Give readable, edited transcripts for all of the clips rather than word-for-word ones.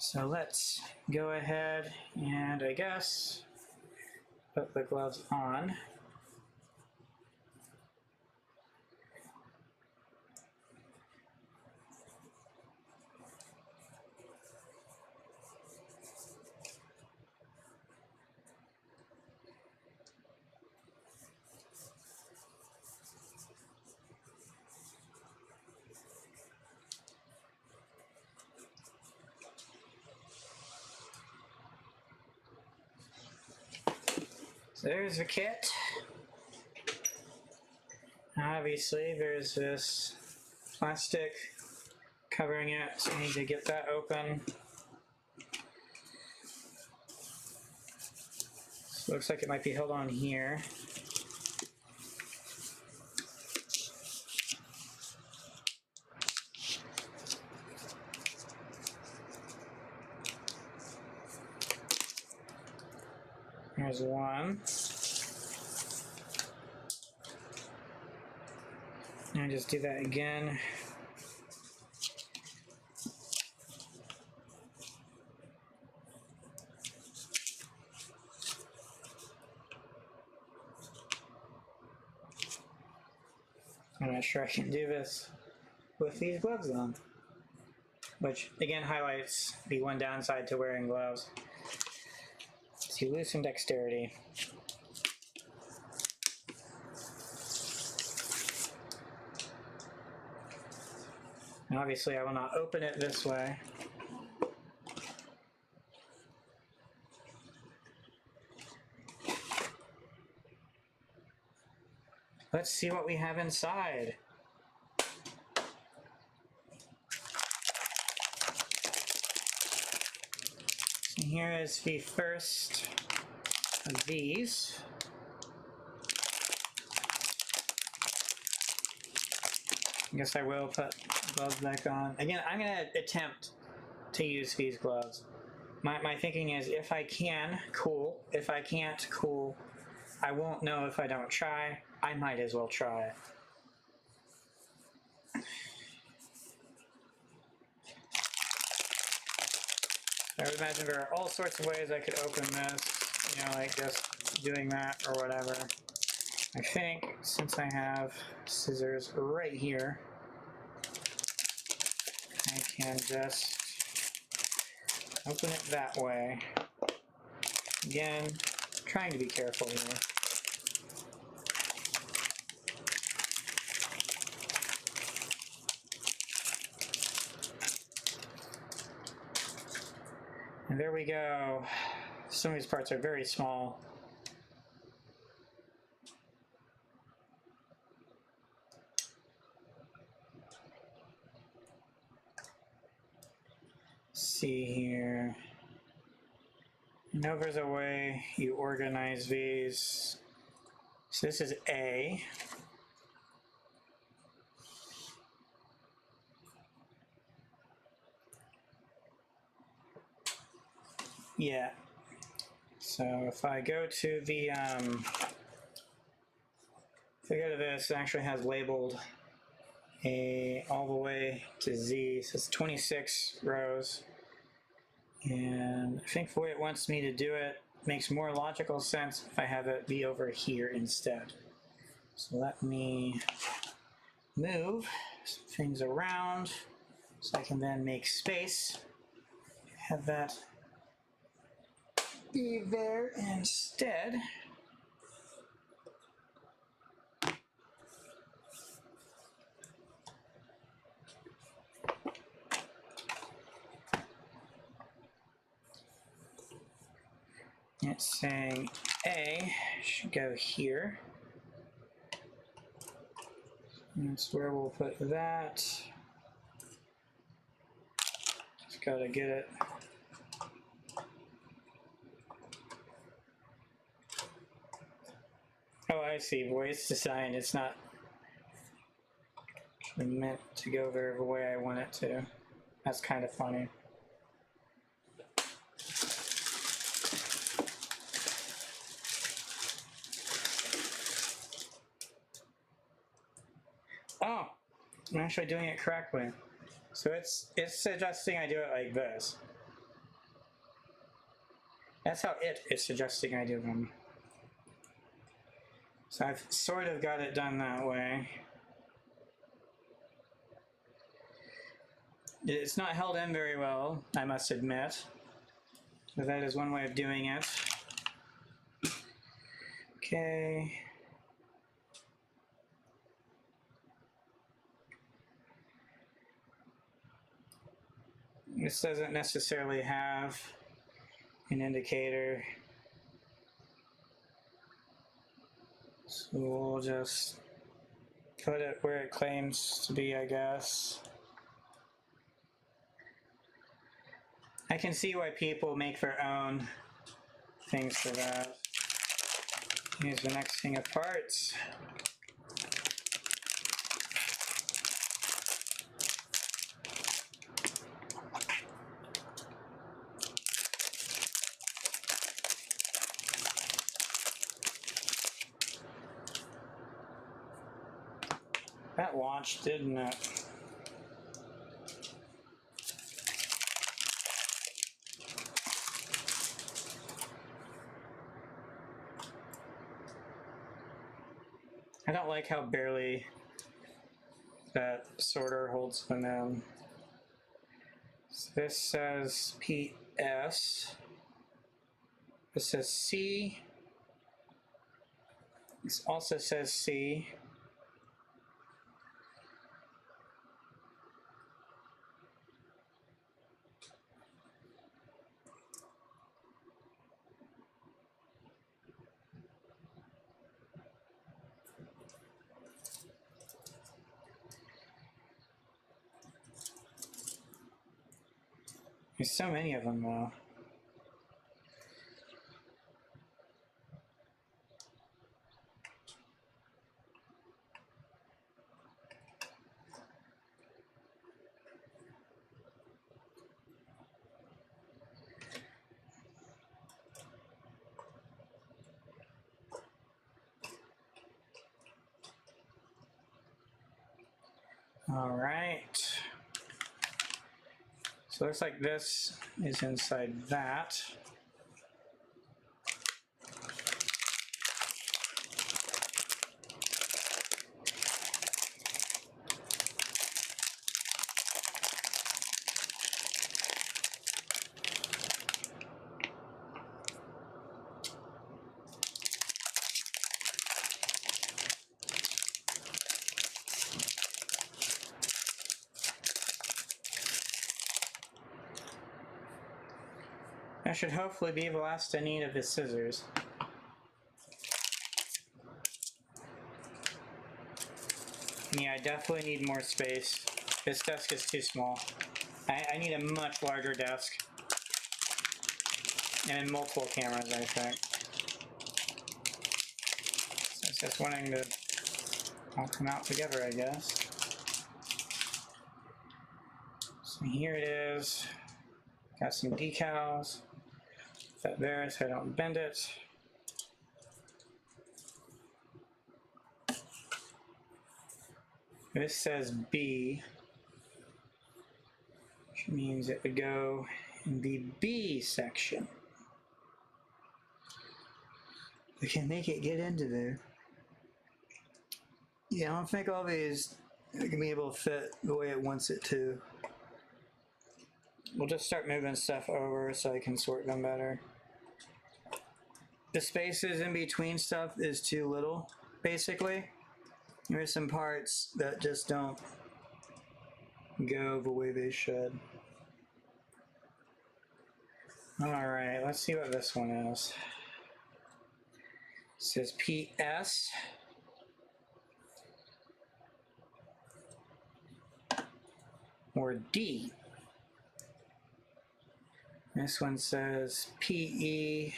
So let's go ahead and I guess put the gloves on. So there's the kit. Obviously, there's this plastic covering it, so I need to get that open. So it looks like it might be held on here. There's one. And just do that again. I'm not sure I can do this with these gloves on, which again highlights the one downside to wearing gloves. So you lose some dexterity. And obviously I will not open it this way. Let's see what we have inside. So here is the first of these. I guess I will put gloves back on. Again, I'm going to attempt to use these gloves. My thinking is if I can, cool. If I can't, cool. I won't know if I don't try. I might as well try. I would imagine there are all sorts of ways I could open this, you know, like just doing that or whatever. I think since I have scissors right here, I can just open it that way. Again, trying to be careful here. And there we go. Some of these parts are very small. See here. I know there's a way you organize these. So this is A. Yeah. So if I go to the, if I go to this, it actually has labeled A all the way to Z. So it's 26 rows. And I think the way it wants me to do it makes more logical sense if I have it be over here instead. So let me move some things around so I can then make space. Have that be there instead. It's saying A should go here. And that's where we'll put that. Just gotta get it. Oh, I see. Voice design. It's not meant to go there the way I want it to. That's kind of funny. Oh, I'm actually doing it correctly. So it's suggesting I do it like this. That's how it is suggesting I do them. So I've sort of got it done that way. It's not held in very well, I must admit. So that is one way of doing it. Okay. This doesn't necessarily have an indicator. So we'll just put it where it claims to be, I guess. I can see why people make their own things for that. Here's the next thing of parts. That launched, didn't it? I don't like how barely that sorter holds them in. So this says PS. This says C. This also says C. There's so many of them though. All right. So it looks like this is inside that. That should hopefully be the last I need of the scissors. Yeah, I definitely need more space. This desk is too small. I need a much larger desk. And multiple cameras, I think. So it's just wanting to all come out together, I guess. So here it is. Got some decals. Put that there so I don't bend it. This says B, which means it would go in the B section. We can make it get into there. Yeah, I don't think all these are gonna be able to fit the way it wants it to. We'll just start moving stuff over so I can sort them better. The spaces in between stuff is too little, basically. There's some parts that just don't go the way they should. All right, let's see what this one is. It says PS. Or D. This one says PE.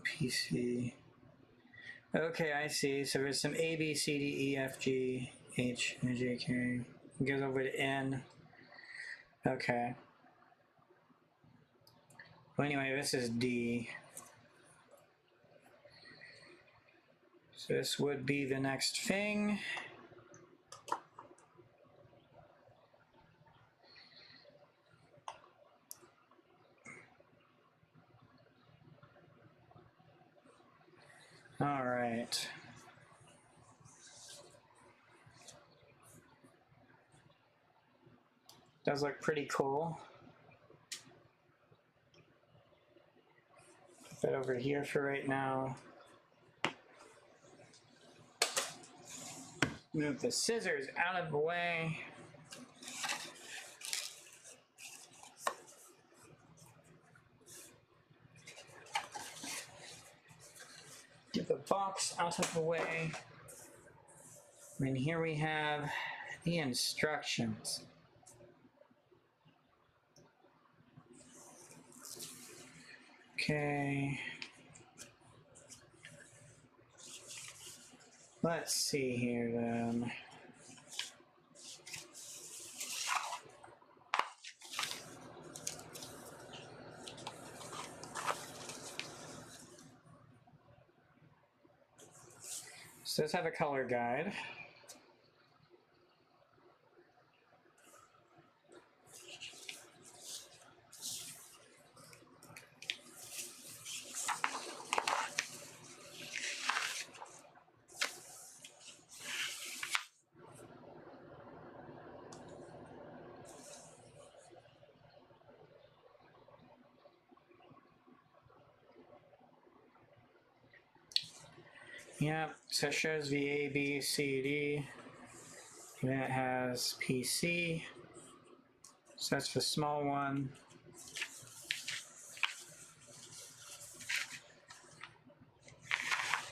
PC. Okay, I see. So there's some A, B, C, D, E, F, G, H, and J, K. It goes over to N. Okay. Well, anyway, this is D. So this would be the next thing. All right. Does look pretty cool. Put that over here for right now. Move the scissors out of the way. Get the box out of the way. And here we have the instructions. Okay. Let's see here then. So let's have a color guide. Yep, so it shows VA, B, C, D. And then it has PC. So that's the small one.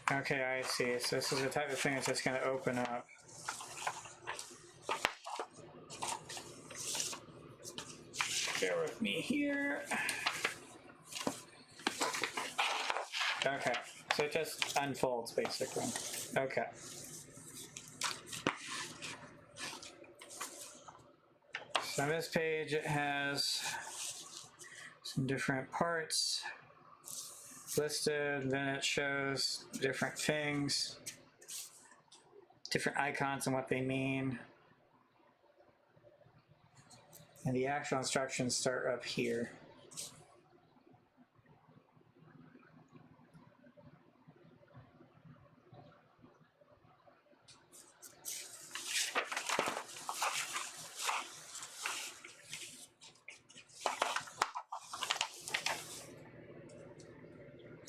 Okay, I see. So this is the type of thing that's just going to open up. Bear with me here. Okay, so it just unfolds basically. Okay. So on this page it has some different parts listed, then it shows different things, different icons and what they mean. And the actual instructions start up here.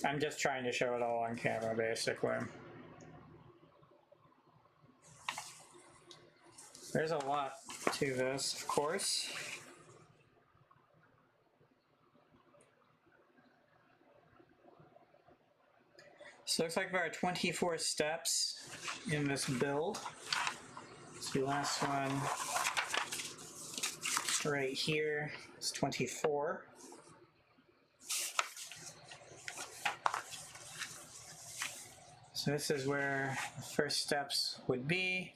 I'm just trying to show it all on camera, basically. There's a lot to this, of course. So it looks like there are 24 steps in this build. So the last one right here is 24. So this is where the first steps would be.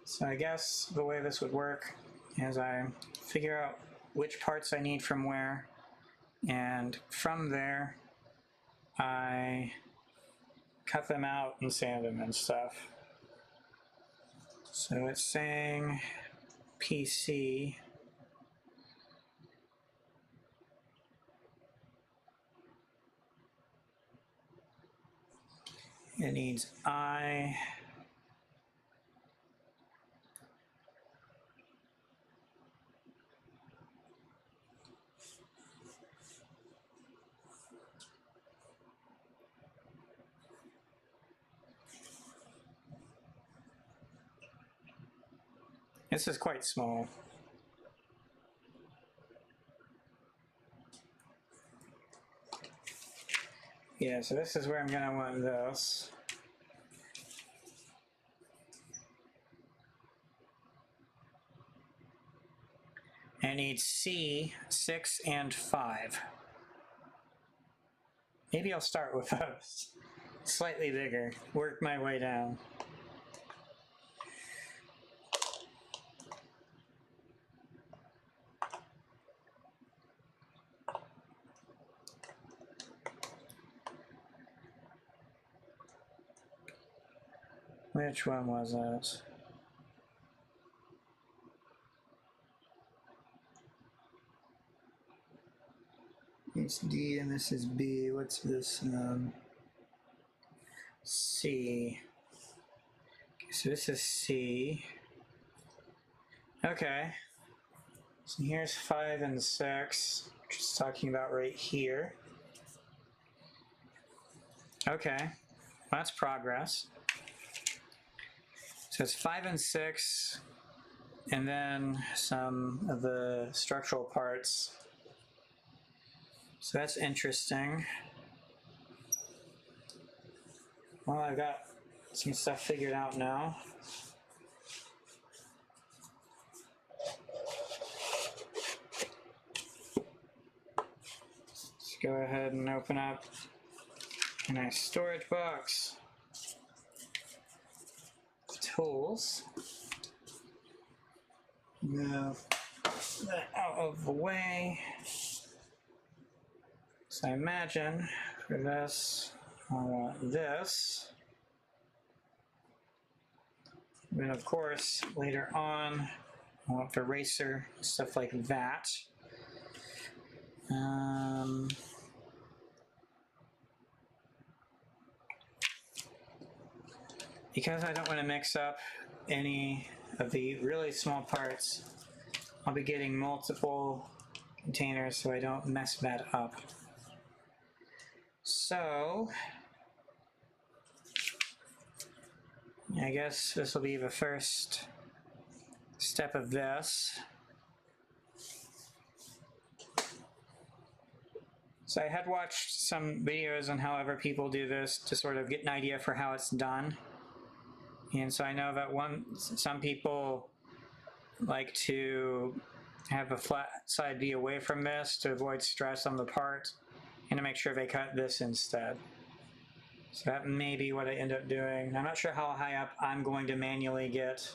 So I guess the way this would work is I figure out which parts I need from where, and from there I cut them out and sand them and stuff. So it's saying PC. It needs I. This is quite small. Yeah, so this is where I'm gonna want this. I need C, 6, and 5. Maybe I'll start with those. Slightly bigger, work my way down. Which one was it? It's D and this is B. What's this? C. Okay, so this is C. Okay. So here's 5 and 6, which is talking about right here. Okay, that's progress. So it's 5 and 6, and then some of the structural parts. So that's interesting. Well, I've got some stuff figured out now. Let's go ahead and open up a nice storage box. Tools. Move that out of the way. So I imagine for this, I want this. And then of course, later on, I want the eraser, stuff like that. Because I don't want to mix up any of the really small parts, I'll be getting multiple containers so I don't mess that up. So, I guess this will be the first step of this. So I had watched some videos on how other people do this to sort of get an idea for how it's done. And so I know that some people like to have a flat side be away from this to avoid stress on the part and to make sure they cut this instead. So that may be what I end up doing. I'm not sure how high up I'm going to manually get.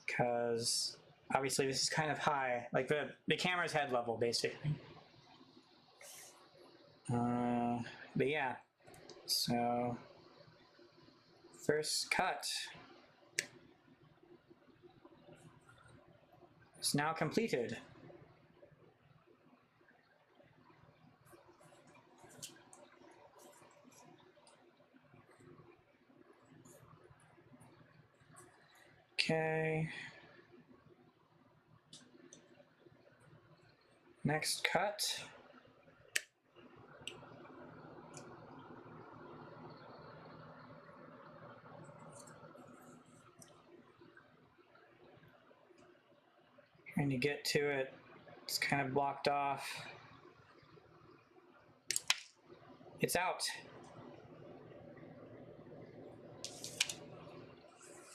Because obviously this is kind of high, like the camera's head level basically. But yeah, so first cut is now completed. Okay. Next cut. Trying to get to it, it's kind of blocked off. It's out.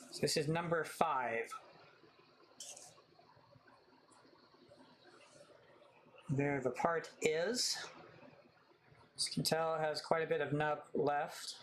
So this is number 5. There the part is. As you can tell, it has quite a bit of nub left.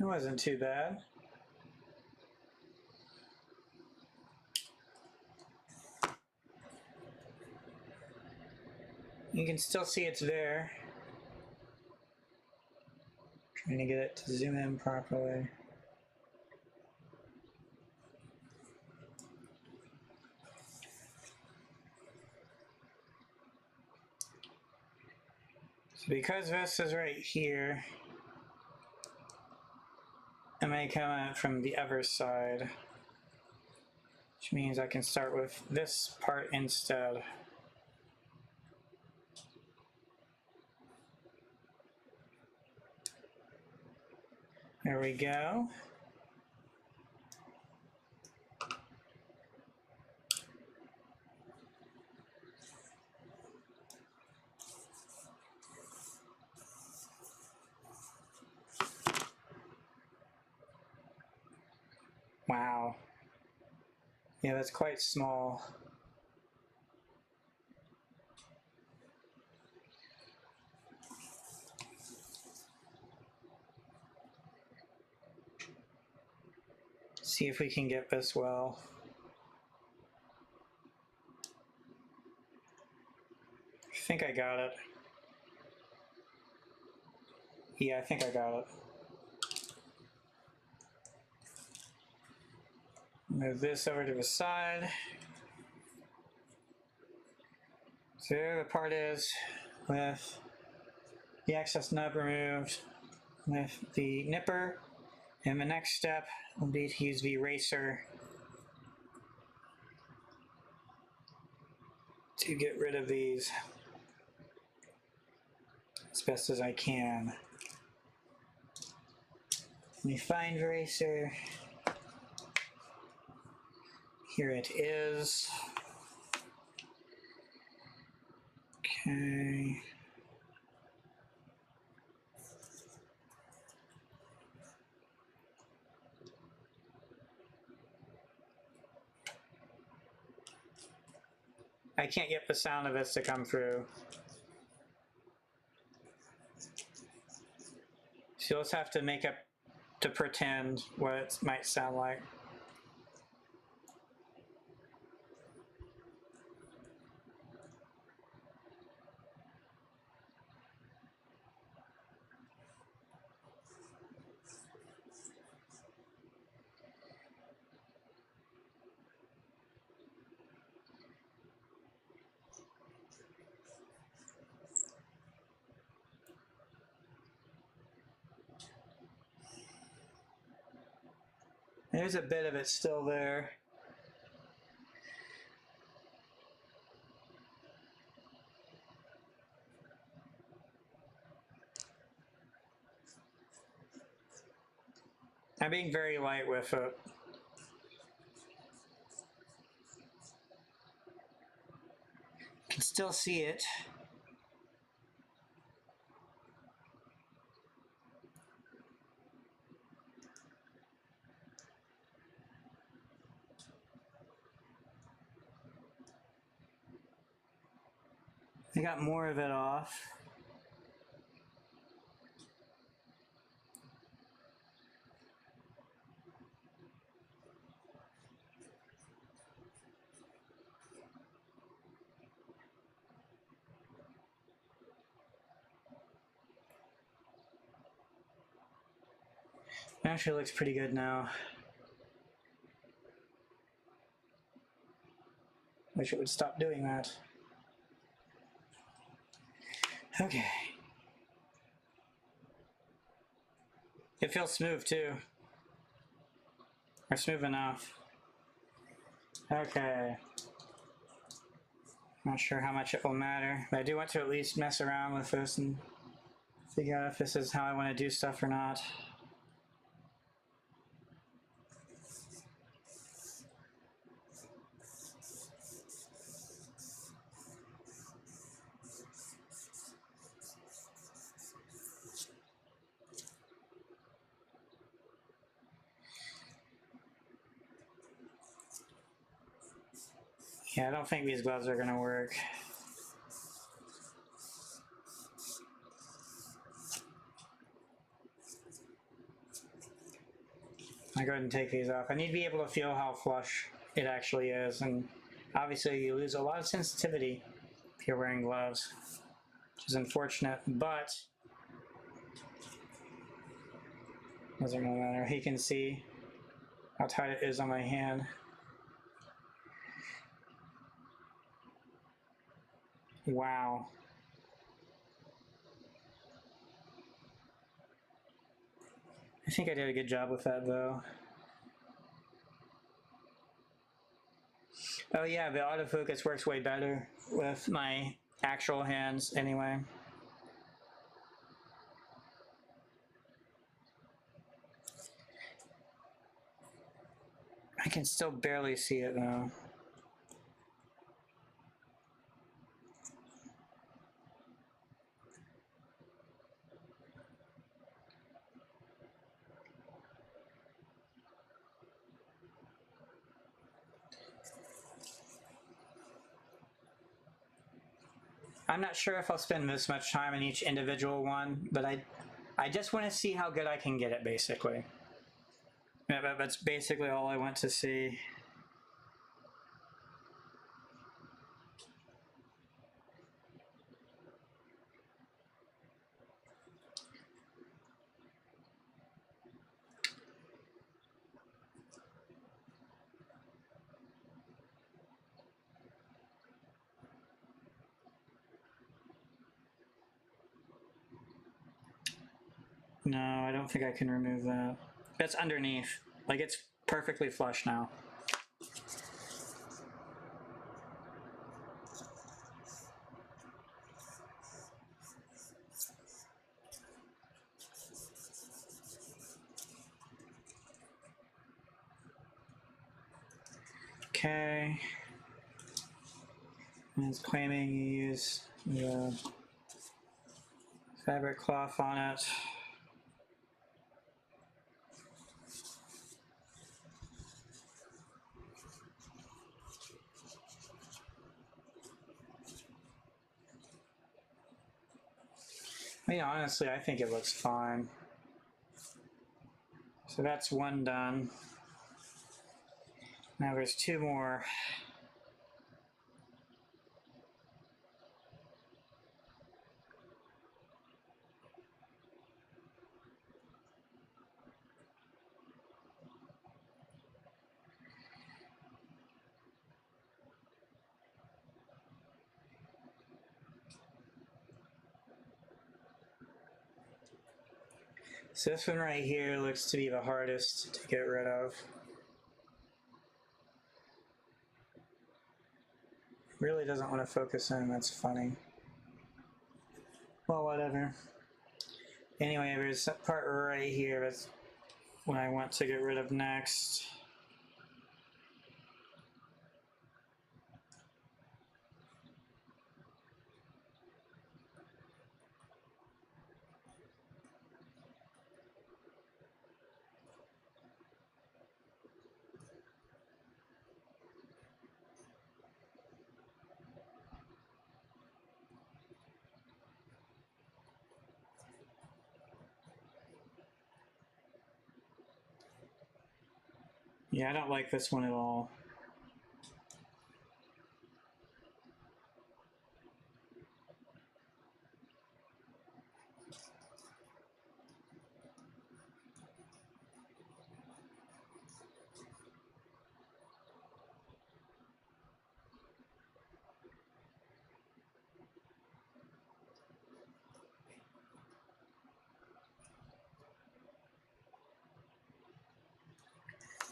It wasn't too bad. You can still see it's there. Trying to get it to zoom in properly. So because this is right here, I may come at from the other side, which means I can start with this part instead. There we go. Wow. Yeah, that's quite small. See if we can get this well. I think I got it. Yeah, I think I got it. Move this over to the side. So there the part is with the excess nub removed with the nipper. And the next step will be to use the eraser to get rid of these as best as I can. Let me find the eraser. Here it is. Okay. I can't get the sound of this to come through. So you'll just have to make up to pretend what it might sound like. There's a bit of it still there. I'm being very light with it. You can still see it. I got more of it off. It actually looks pretty good now. Wish it would stop doing that. Okay. It feels smooth too. Or smooth enough. Okay. Not sure how much it will matter, but I do want to at least mess around with this and figure out if this is how I want to do stuff or not. Yeah, I don't think these gloves are going to work. I go ahead and take these off. I need to be able to feel how flush it actually is, and obviously you lose a lot of sensitivity if you're wearing gloves, which is unfortunate, but doesn't really matter. He can see how tight it is on my hand. Wow. I think I did a good job with that though. Oh yeah, the autofocus works way better with my actual hands anyway. I can still barely see it though. I'm not sure if I'll spend this much time in each individual one, but I just want to see how good I can get it, basically. Yeah, that's basically all I want to see. No, I don't think I can remove that. That's underneath. Like, it's perfectly flush now. Okay. And it's claiming you use the fabric cloth on it. I mean, honestly, I think it looks fine. So that's one done. Now there's two more. So this one right here looks to be the hardest to get rid of. Really doesn't want to focus in, that's funny. Well, whatever. Anyway, there's that part right here, that's what I want to get rid of next. Yeah, I don't like this one at all.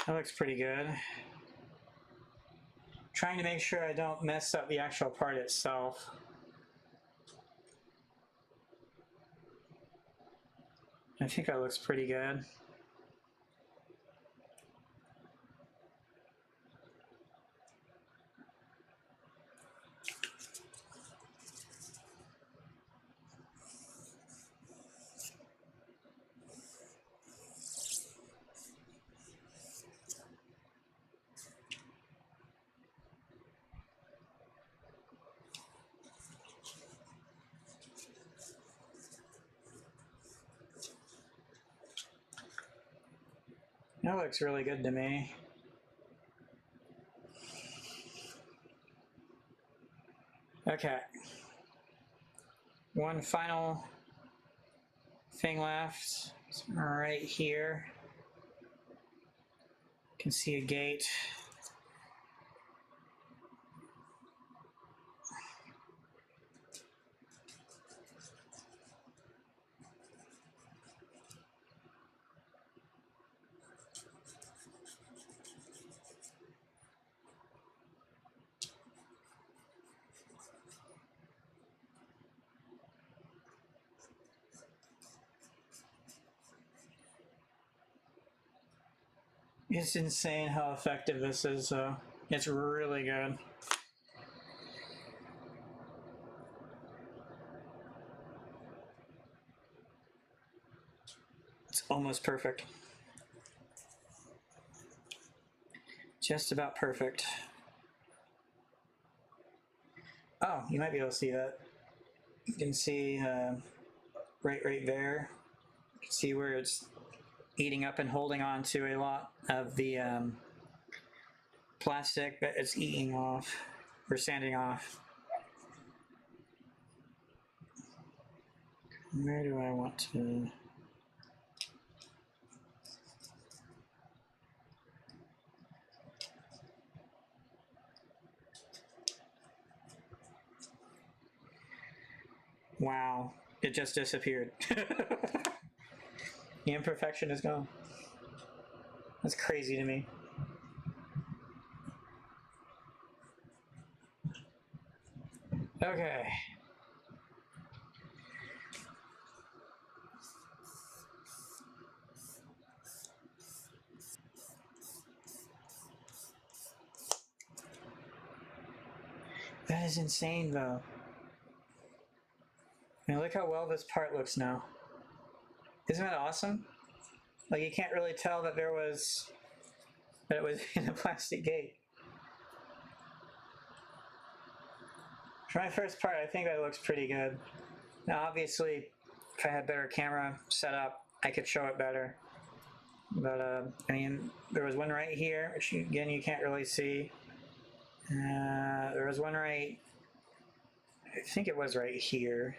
That looks pretty good. Trying to make sure I don't mess up the actual part itself. I think that looks pretty good. That looks really good to me. Okay. One final thing left. It's right here. You can see a gate. It's insane how effective this is, so it's really good. It's almost perfect. Just about perfect. Oh, you might be able to see that. You can see right there. You can see where it's eating up and holding on to a lot of the plastic, but it's eating off or sanding off. Where do I want to? Wow, it just disappeared. The imperfection is gone. That's crazy to me. Okay. That is insane, though. I mean, look how well this part looks now. Isn't that awesome? Like, you can't really tell that it was in a plastic gate. For my first part, I think that looks pretty good. Now, obviously, if I had better camera set up, I could show it better. But, I mean, there was one right here, which, again, you can't really see. There was one right, I think it was right here.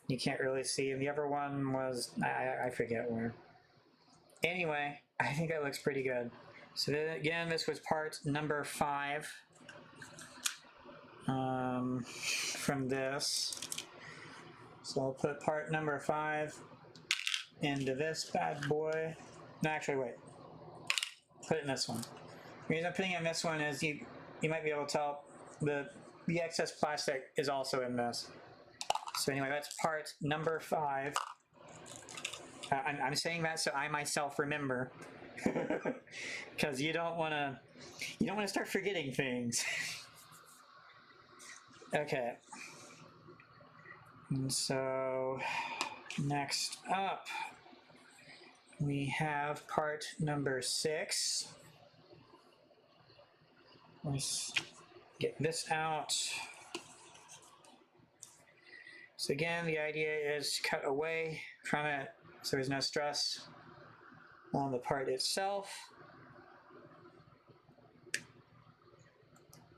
You can't really see. And the other one was, I forget where. Anyway, I think that looks pretty good. So then, again, this was part number 5 from this. So I'll put part number 5 into this bad boy. No, actually, wait. Put it in this one. The reason I'm putting it in this one is you might be able to tell the excess plastic is also in this. So anyway, that's part number 5. I'm saying that so I myself remember, because you don't want to start forgetting things. Okay. And so next up, we have part number 6. Let's get this out. So again, the idea is to cut away from it so there's no stress on the part itself.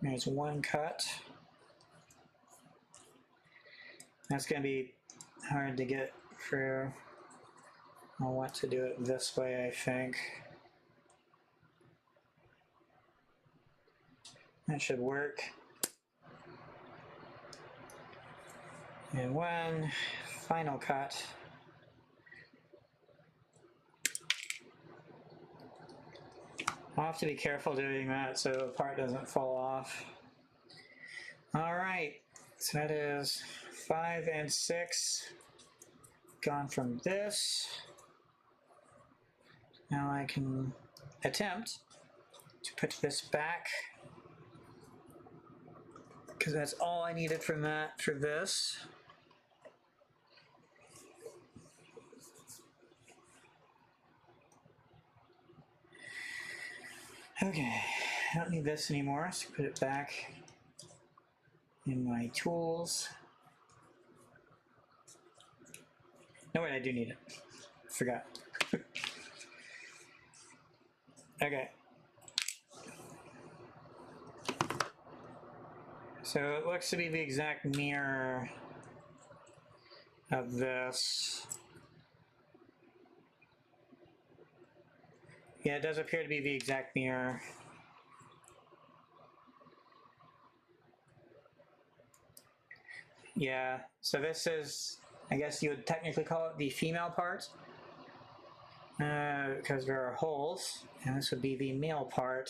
There's one cut. That's going to be hard to get through. I'll want to do it this way, I think. That should work. And one final cut. I'll have to be careful doing that so the part doesn't fall off. All right, so that is 5 and 6 gone from this. Now I can attempt to put this back, because that's all I needed from that for this. Okay, I don't need this anymore, so put it back in my tools. No, wait, I do need it. Forgot. Okay. So it looks to be the exact mirror of this. Yeah, it does appear to be the exact mirror. Yeah, so this is, I guess you would technically call it the female part, because there are holes, and this would be the male part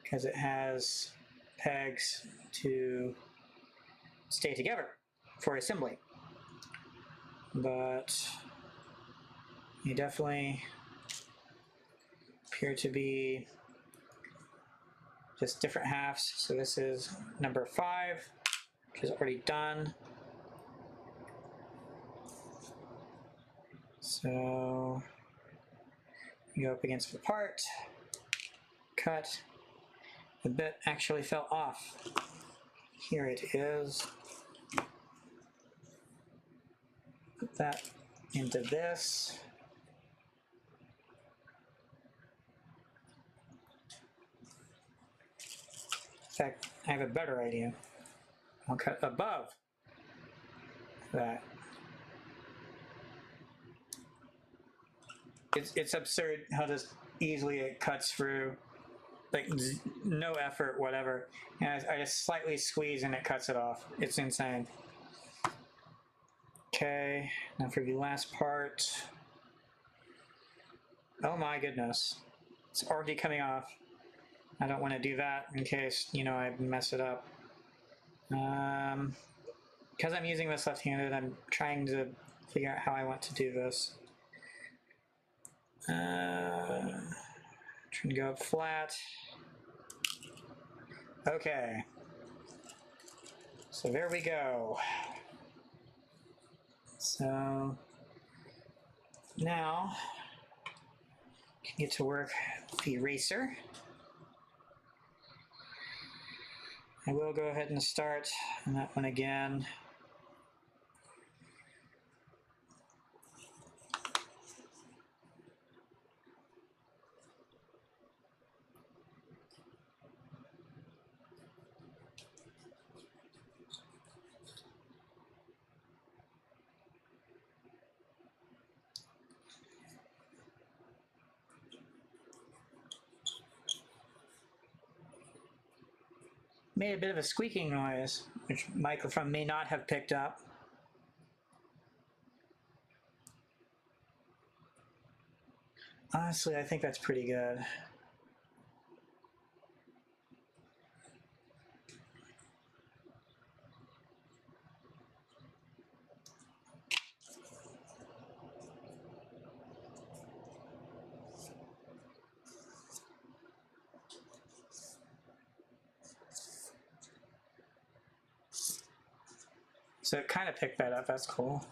because it has pegs to stay together for assembly. But you definitely appear to be just different halves. So this is number 5, which is already done. So you go up against the part, cut. The bit actually fell off. Here it is. Put that into this. fact, I have a better idea. I'll cut above that. It's absurd how just easily it cuts through, like no effort, whatever. And I just slightly squeeze and it cuts it off. It's insane. Okay, now for the last part. Oh my goodness. It's already coming off. I don't want to do that in case, you know, I mess it up. Because I'm using this left-handed, I'm trying to figure out how I want to do this. Trying to go up flat. Okay. So there we go. So now I can get to work with the eraser. I will go ahead and start on that one again. Made a bit of a squeaking noise, which microphone may not have picked up. Honestly, I think that's pretty good. So it kind of picked that up, that's cool.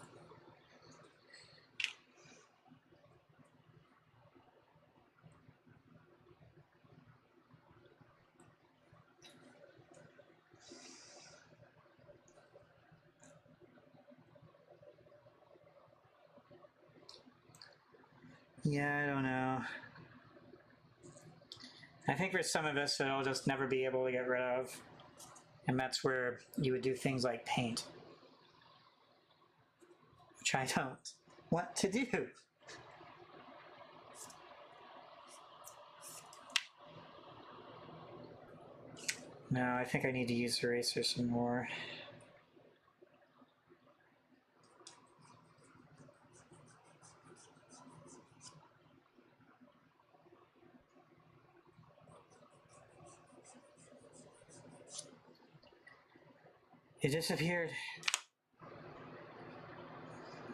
Yeah, I don't know. I think for some of us, it'll just never be able to get rid of. And that's where you would do things like paint. Which I don't want to do. No, I think I need to use the eraser some more. It disappeared.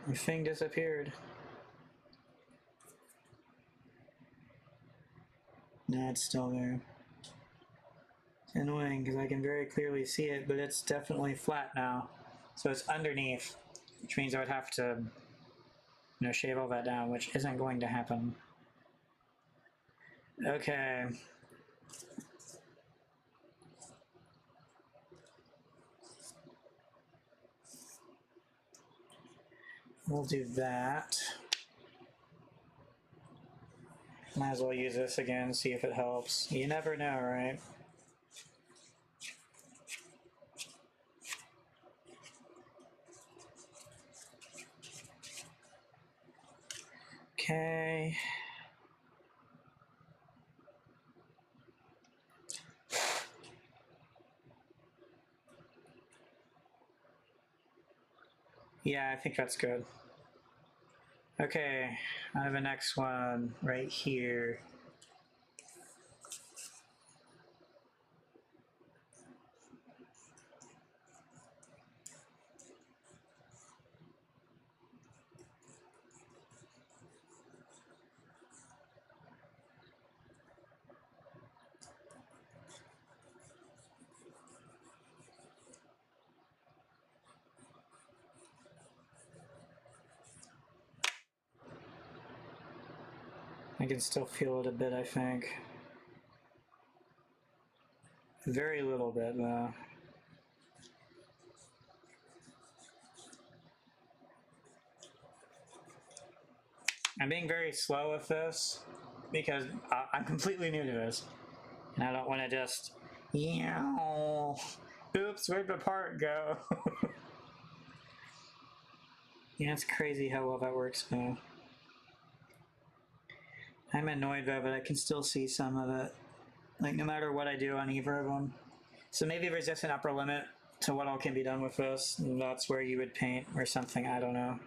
The thing disappeared. No, it's still there. It's annoying because I can very clearly see it, but it's definitely flat now. So it's underneath, which means I would have to, you know, shave all that down, which isn't going to happen. Okay. We'll do that. Might as well use this again, see if it helps. You never know, right? Okay. Yeah, I think that's good. Okay, I have a next one right here. I can still feel it a bit, I think. Very little bit, though. I'm being very slow with this because I'm completely new to this. And I don't want to just Yeah. Oops, where'd the part go? Yeah, it's crazy how well that works though. I'm annoyed though, but I can still see some of it. Like no matter what I do on either of them. So maybe there's just an upper limit to what all can be done with this. And that's where you would paint or something, I don't know.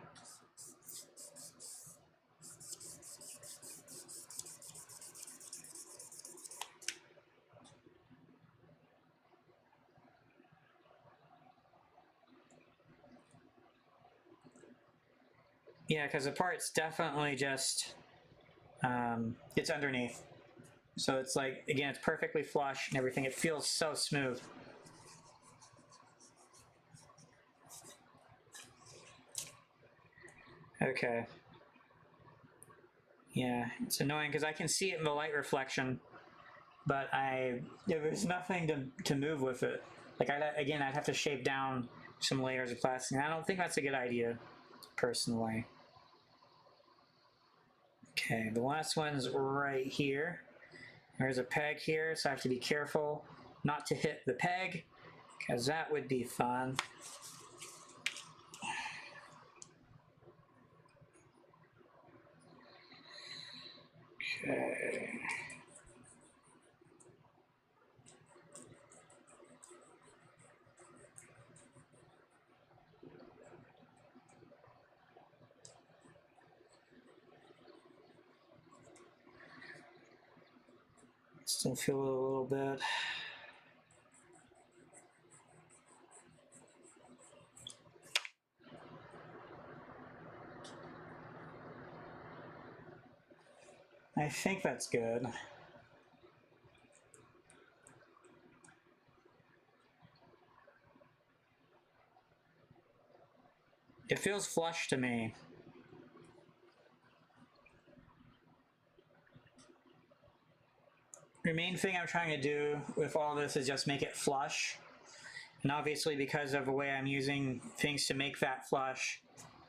Yeah, because the part's definitely just, it's underneath. So it's like, again, it's perfectly flush and everything. It feels so smooth. Okay. Yeah, it's annoying because I can see it in the light reflection, but there's nothing to move with it. Like, I'd have to shape down some layers of plastic. I don't think that's a good idea, personally. Okay, the last one's right here. There's a peg here, so I have to be careful not to hit the peg, because that would be fun. Okay. Still feel it a little bit. I think that's good. It feels flush to me. The main thing I'm trying to do with all this is just make it flush. And obviously because of the way I'm using things to make that flush,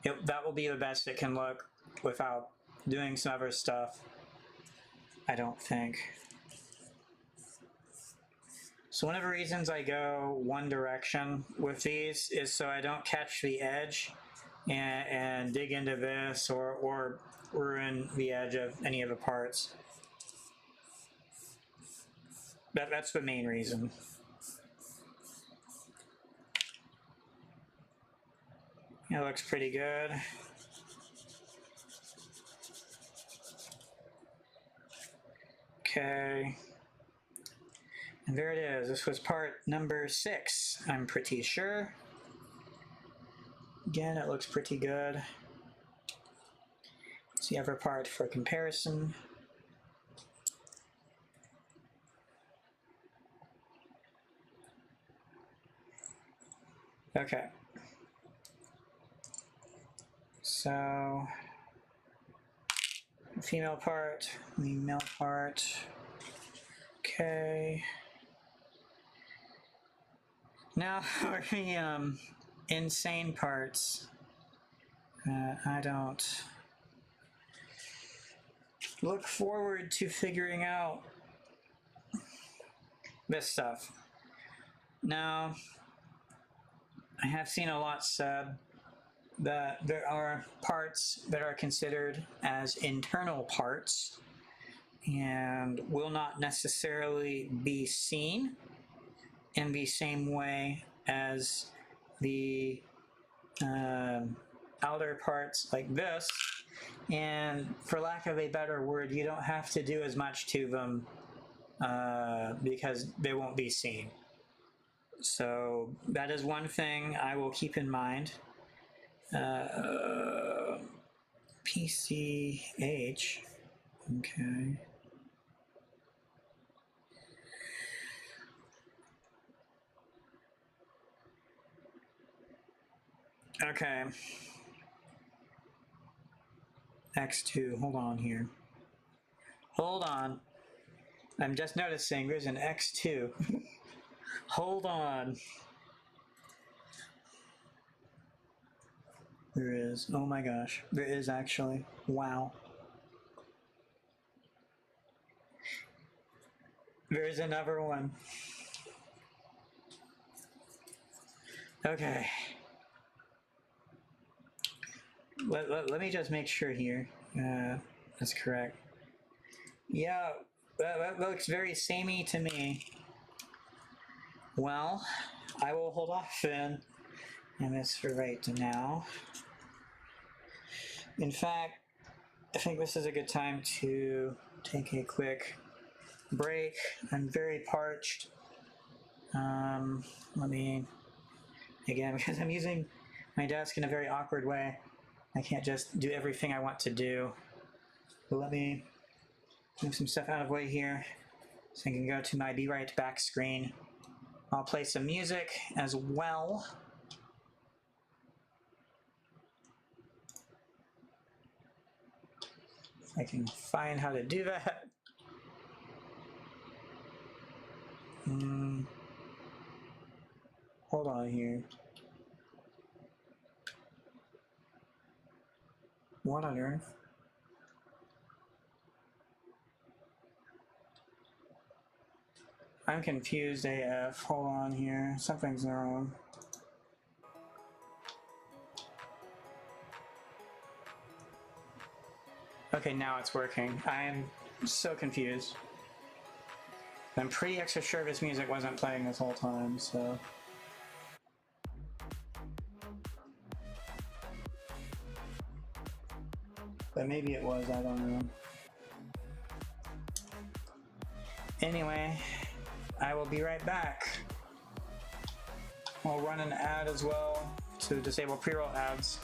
that will be the best it can look without doing some other stuff, I don't think. So one of the reasons I go one direction with these is so I don't catch the edge and dig into this or ruin the edge of any of the parts. That's the main reason. It looks pretty good. Okay. And there it is. This was part number 6, I'm pretty sure. Again, it looks pretty good. It's the other part for comparison. Okay. So, female part, the male part. Okay. Now for the insane parts. I don't look forward to figuring out this stuff. Now, I have seen a lot said that there are parts that are considered as internal parts and will not necessarily be seen in the same way as the outer parts like this. And for lack of a better word, you don't have to do as much to them because they won't be seen. So that is one thing I will keep in mind. PCH, okay. Okay. X2, hold on here. Hold on. I'm just noticing there's an X2. Hold on. There is. Oh my gosh. There is actually. Wow. There's another one. Okay. Let me just make sure here. That's correct. Yeah, that looks very samey to me. Well, I will hold off then on this for right now. In fact, I think this is a good time to take a quick break. I'm very parched. Let me, again, because I'm using my desk in a very awkward way, I can't just do everything I want to do. But let me move some stuff out of the way here so I can go to my Be Right Back screen. I'll play some music as well. If I can find how to do that. Hold on here. What on earth? I'm confused AF. Hold on here. Something's wrong. Okay, now it's working. I'm so confused. I'm pretty extra sure this music wasn't playing this whole time, so... But maybe it was, I don't know. Anyway, I will be right back. I'll run an ad as well to disable pre-roll ads.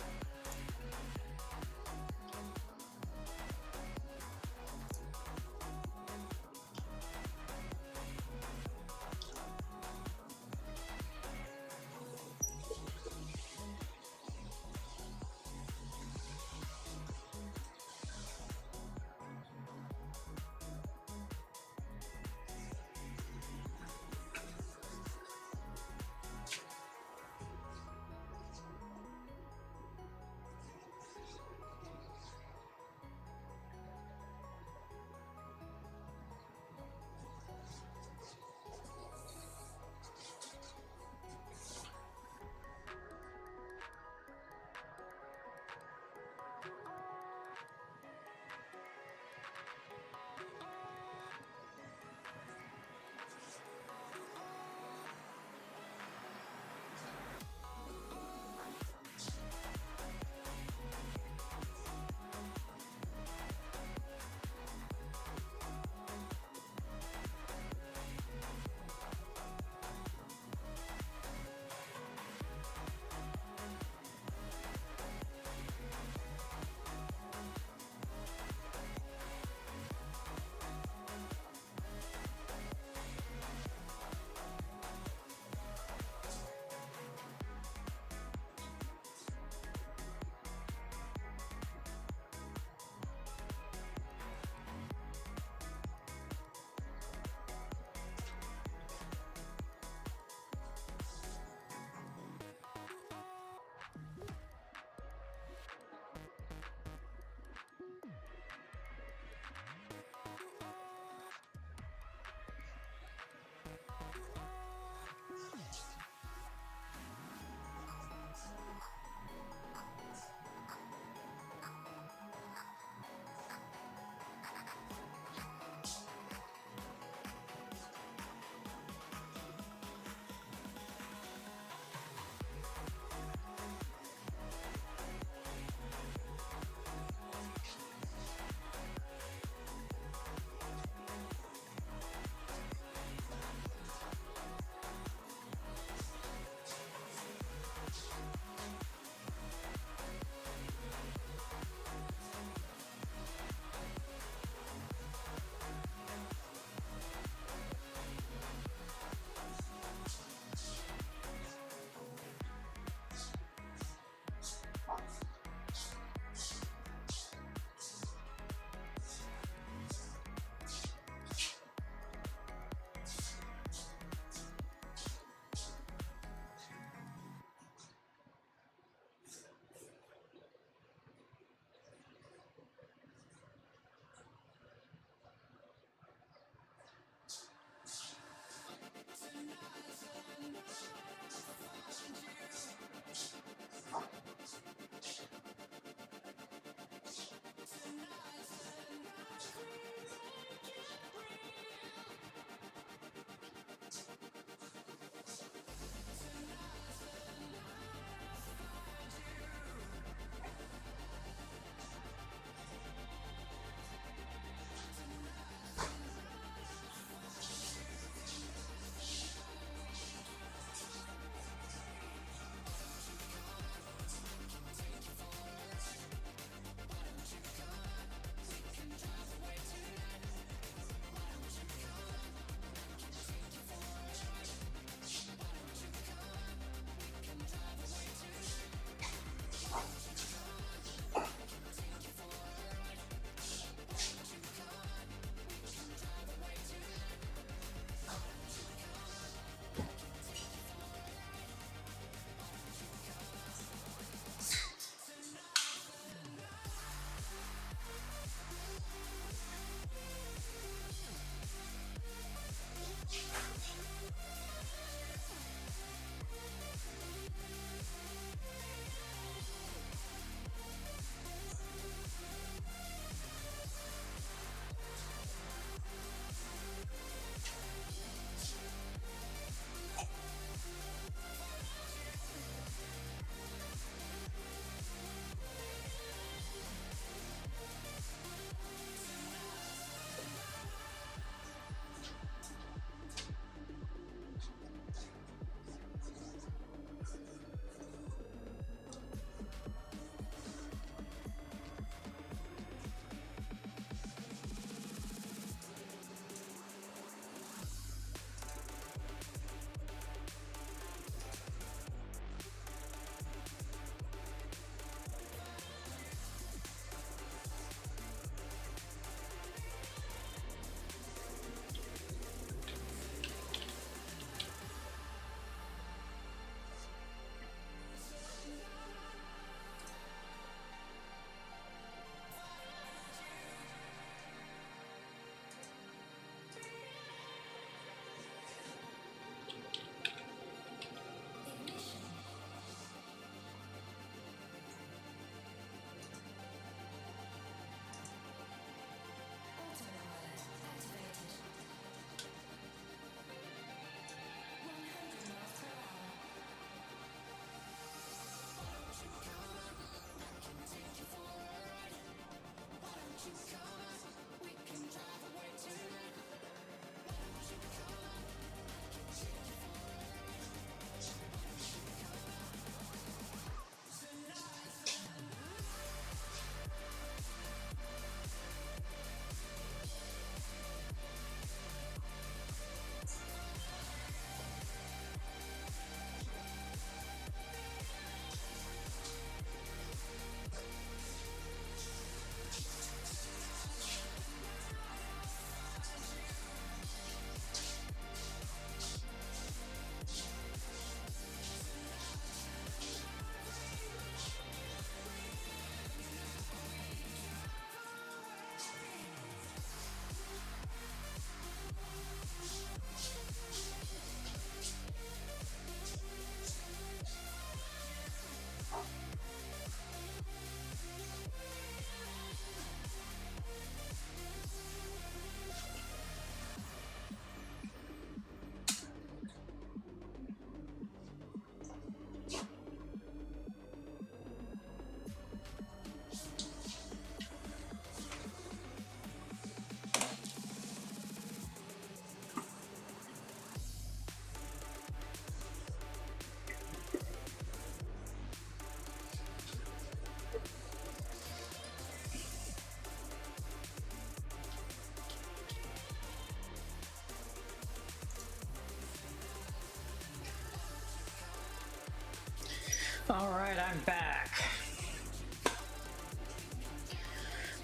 Alright, I'm back.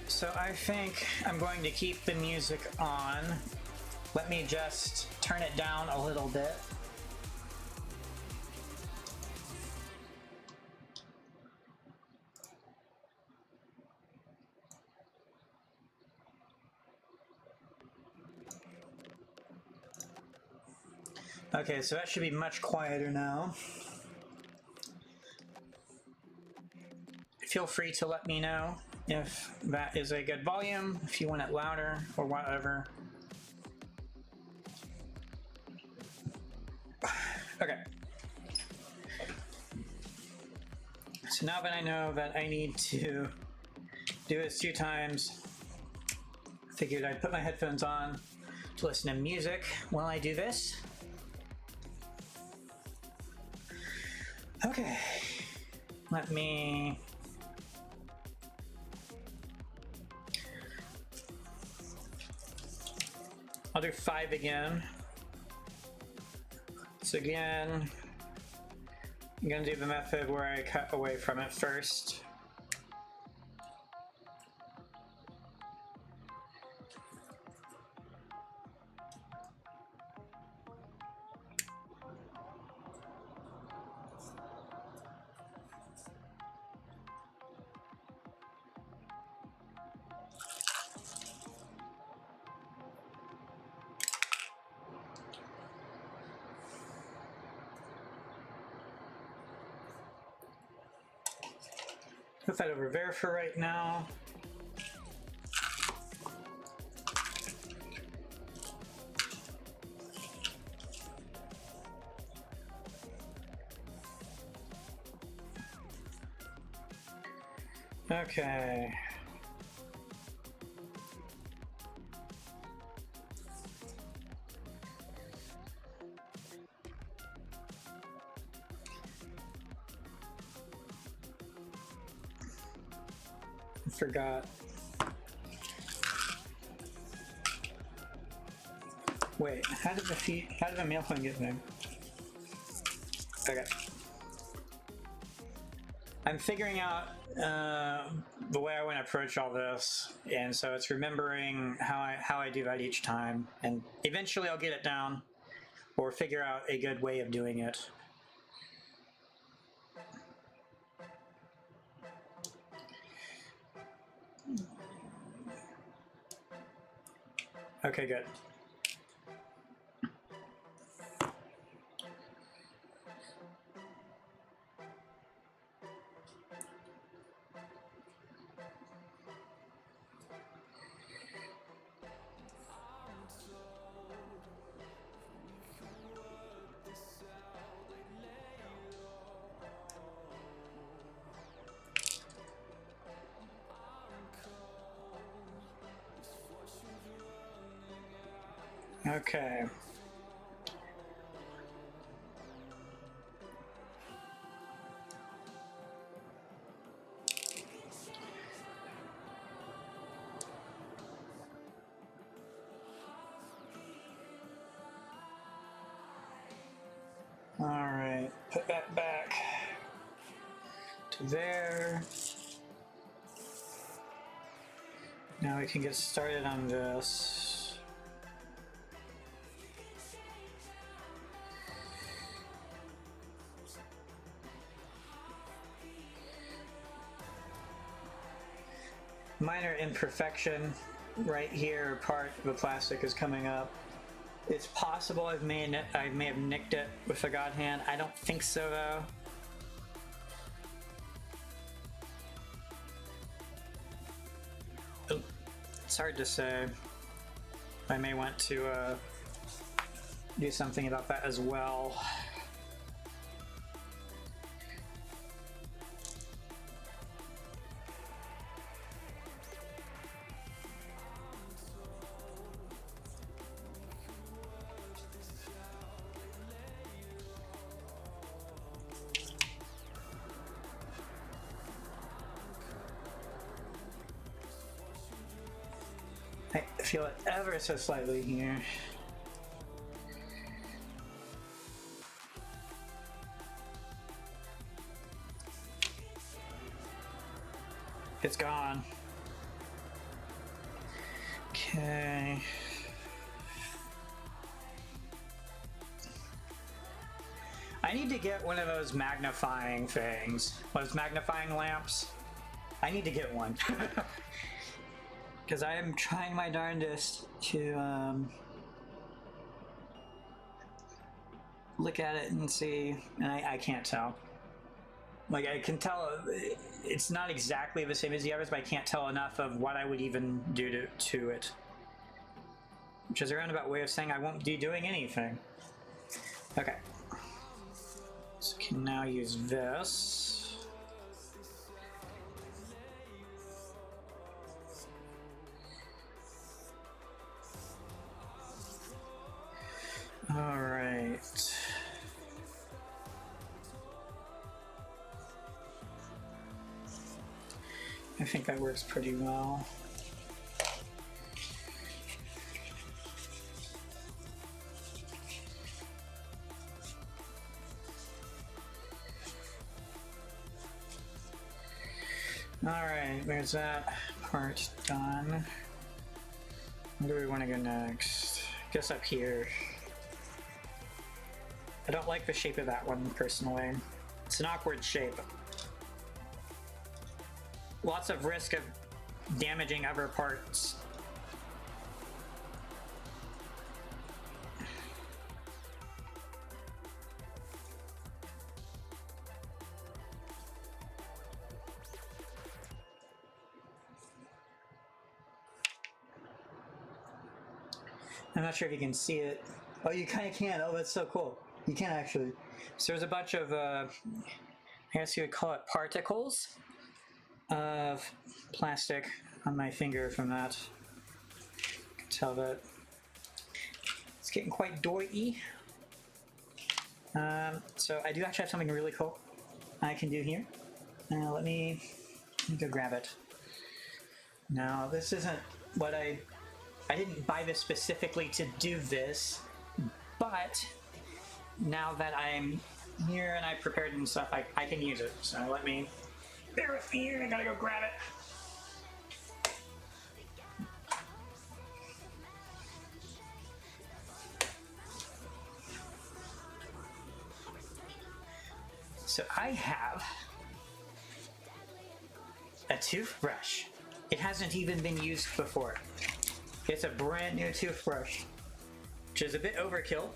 So I think I'm going to keep the music on. Let me just turn it down a little bit. Okay, so that should be much quieter now. Feel free to let me know if that is a good volume, if you want it louder or whatever. Okay. So now that I know that I need to do this 2 times, I figured I'd put my headphones on to listen to music while I do this. Okay. Let me... I'll do 5 again. So again, I'm gonna do the method where I cut away from it first. Put that over there for right now. Okay. Forgot. Wait, how did the mail phone get there? Okay. I'm figuring out the way I want to approach all this, and so it's remembering how I do that each time, and eventually I'll get it down or figure out a good way of doing it. Okay, good. Okay. All right, put that back to there. Now we can get started on this. Minor imperfection right here, part of the plastic is coming up. It's possible I may have nicked it with a god hand. I don't think so though. Oh, it's hard to say. I may want to do something about that as well. I feel it ever so slightly here. It's gone. Okay. I need to get one of those magnifying things. Those magnifying lamps. I need to get one. Because I am trying my darndest to look at it and see, and I can't tell. Like, I can tell it's not exactly the same as the others, but I can't tell enough of what I would even do to it. Which is a roundabout way of saying I won't be doing anything. Okay. So I can now use this. All right. I think that works pretty well. Alright, there's that part done. Where do we want to go next? Guess up here. I don't like the shape of that one, personally. It's an awkward shape. Lots of risk of damaging other parts. I'm not sure if you can see it. Oh, you kind of can. Oh, that's so cool. You can actually. So there's a bunch of, I guess you would call it particles of plastic on my finger from that. You can tell that it's getting quite doughy. So I do actually have something really cool I can do here. Let me go grab it. Now, this isn't what I didn't buy this specifically to do this, but now that I'm here and I prepared and stuff, I can use it. So let me, bear with me here, I gotta go grab it. So I have a toothbrush. It hasn't even been used before. It's a brand new toothbrush, which is a bit overkill.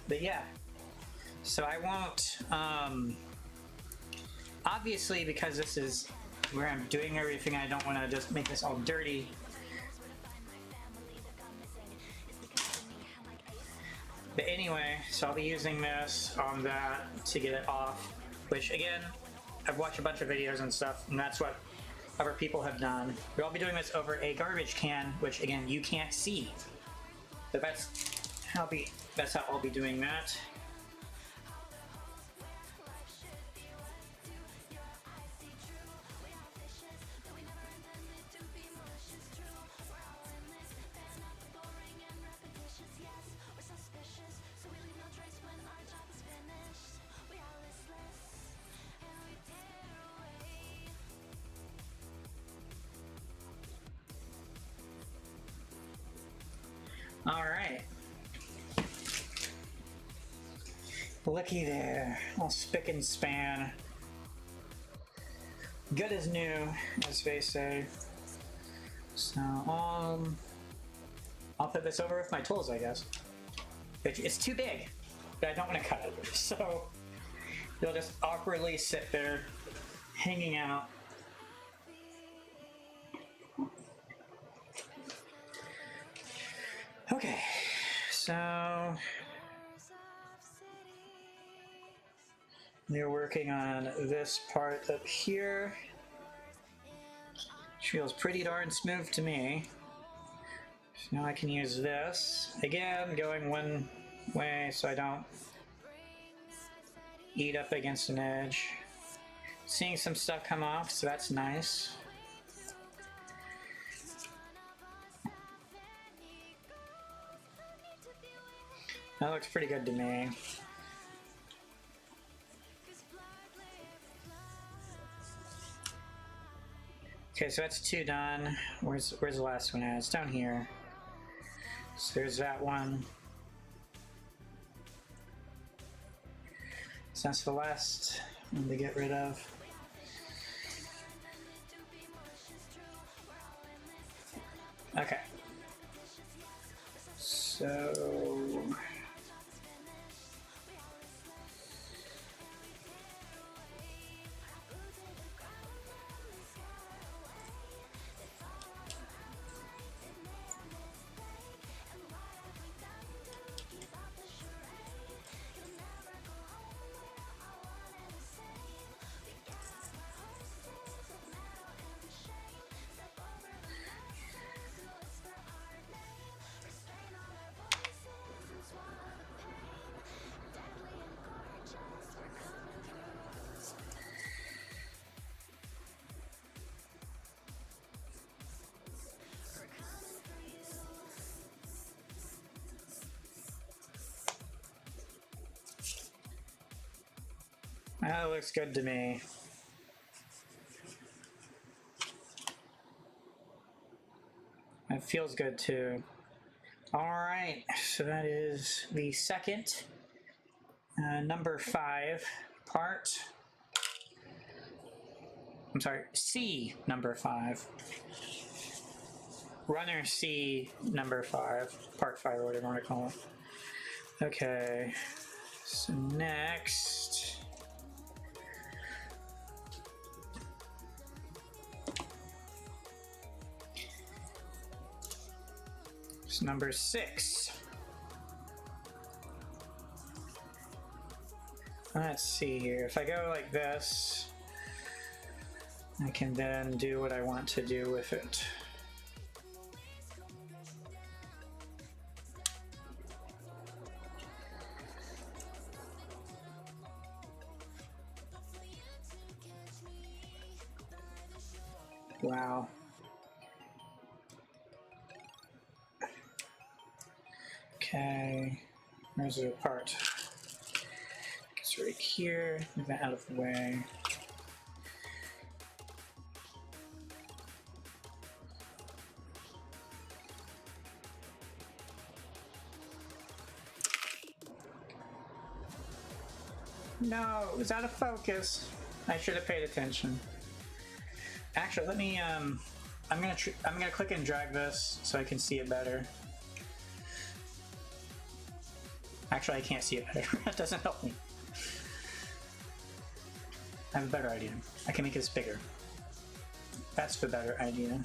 But yeah, so I won't, obviously because this is where I'm doing everything, I don't want to just make this all dirty. But anyway, so I'll be using this on that to get it off, which again, I've watched a bunch of videos and stuff, and that's what other people have done. We'll all be doing this over a garbage can, which again, you can't see. But that's how I'll be doing that. All right. Looky there, all spick and span. Good as new, as they say. So, I'll put this over with my tools, I guess. It's too big, but I don't want to cut it. So, they'll just awkwardly sit there, hanging out. Okay, so we're working on this part up here, which feels pretty darn smooth to me. So now I can use this, again, going one way so I don't eat up against an edge. Seeing some stuff come off, so that's nice. That looks pretty good to me. Okay, so that's 2 done. Where's the last one at? It's down here. So there's that one. So that's the last one to get rid of. Okay. So... that looks good to me. It feels good too. Alright, so that is the second, number 5 part. I'm sorry, C number 5. Runner C number 5, part 5, or whatever you want to call it. Okay, so next. It's number 6. Let's see here. If I go like this, I can then do what I want to do with it. Wow. Okay, where's the part? It's right here, move that out of the way. No, it was out of focus. I should have paid attention. Actually, let me, I'm gonna click and drag this so I can see it better. Actually, I can't see it better. That doesn't help me. I have a better idea. I can make this bigger. That's the better idea.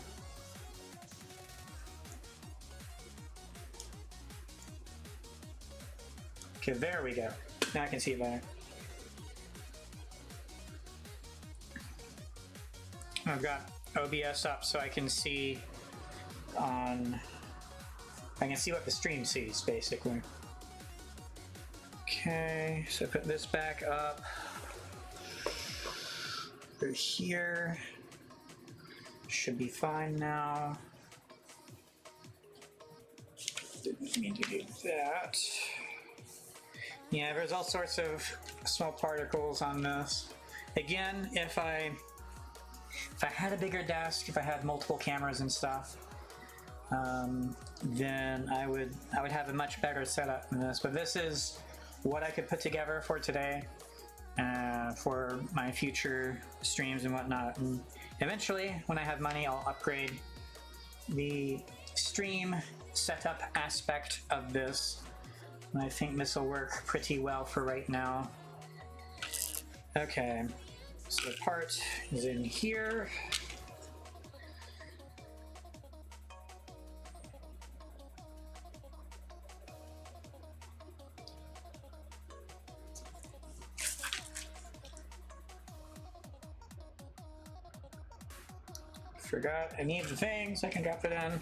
Okay, there we go. Now I can see it better. I've got OBS up so I can see I can see what the stream sees, basically. Okay, so put this back up. Over here. Should be fine now. Didn't mean to do that. Yeah, there's all sorts of small particles on this. Again, if I had a bigger desk, if I had multiple cameras and stuff, then I would have a much better setup than this. But this is what I could put together for today, for my future streams and whatnot. And eventually, when I have money, I'll upgrade the stream setup aspect of this. And I think this will work pretty well for right now. Okay, so the part is in here. Forgot I need the thing so I can drop it in.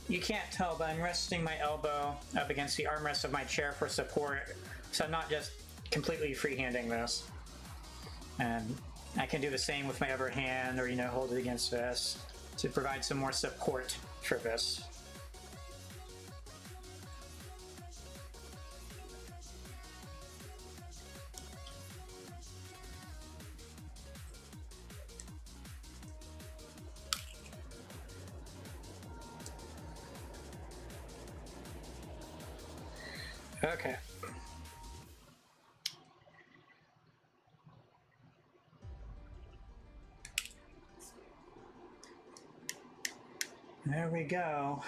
You can't tell, but I'm resting my elbow up against the armrest of my chair for support, so I'm not just completely freehanding this. And I can do the same with my other hand, or hold it against this to provide some more support for this. Okay. There we go.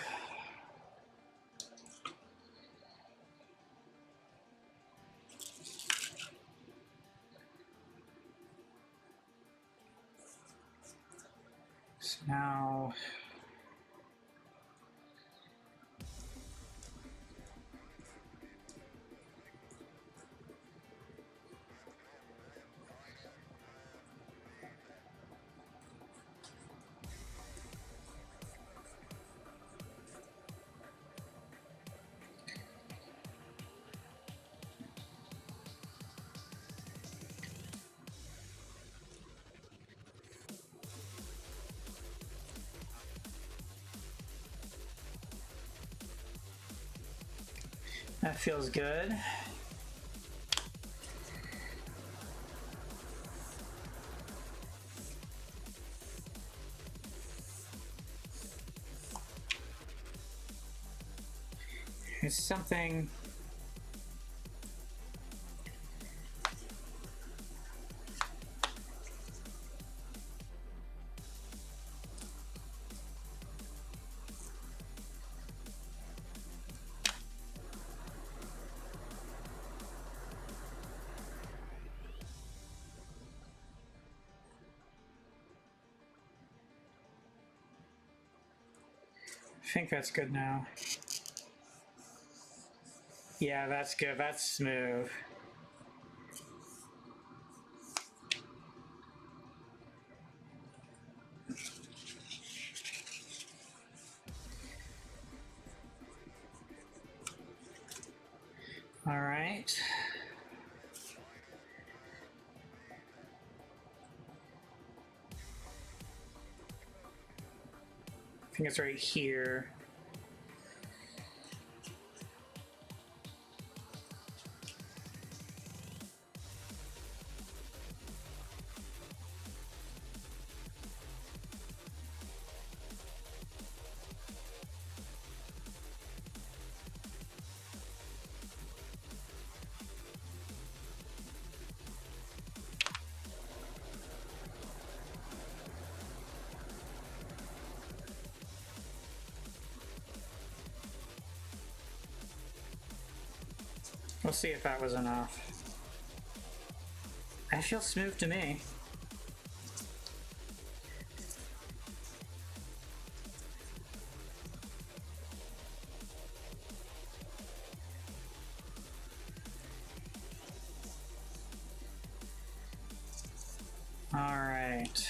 So now that feels good. There's something I think that's good now. Yeah, that's good. That's smooth. All right. I think it's right here. We'll see if that was enough. That feels smooth to me. All right.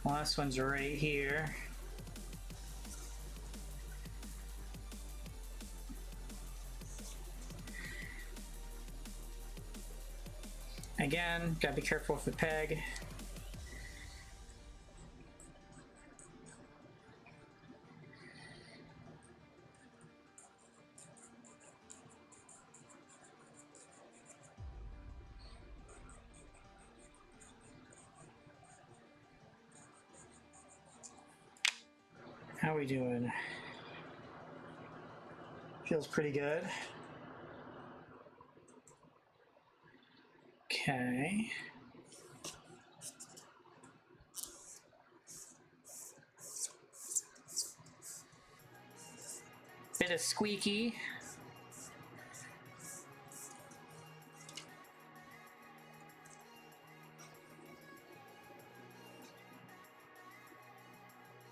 Last one's right here. Again, gotta be careful with the peg. How we doing? Feels pretty good. Okay. Bit of squeaky.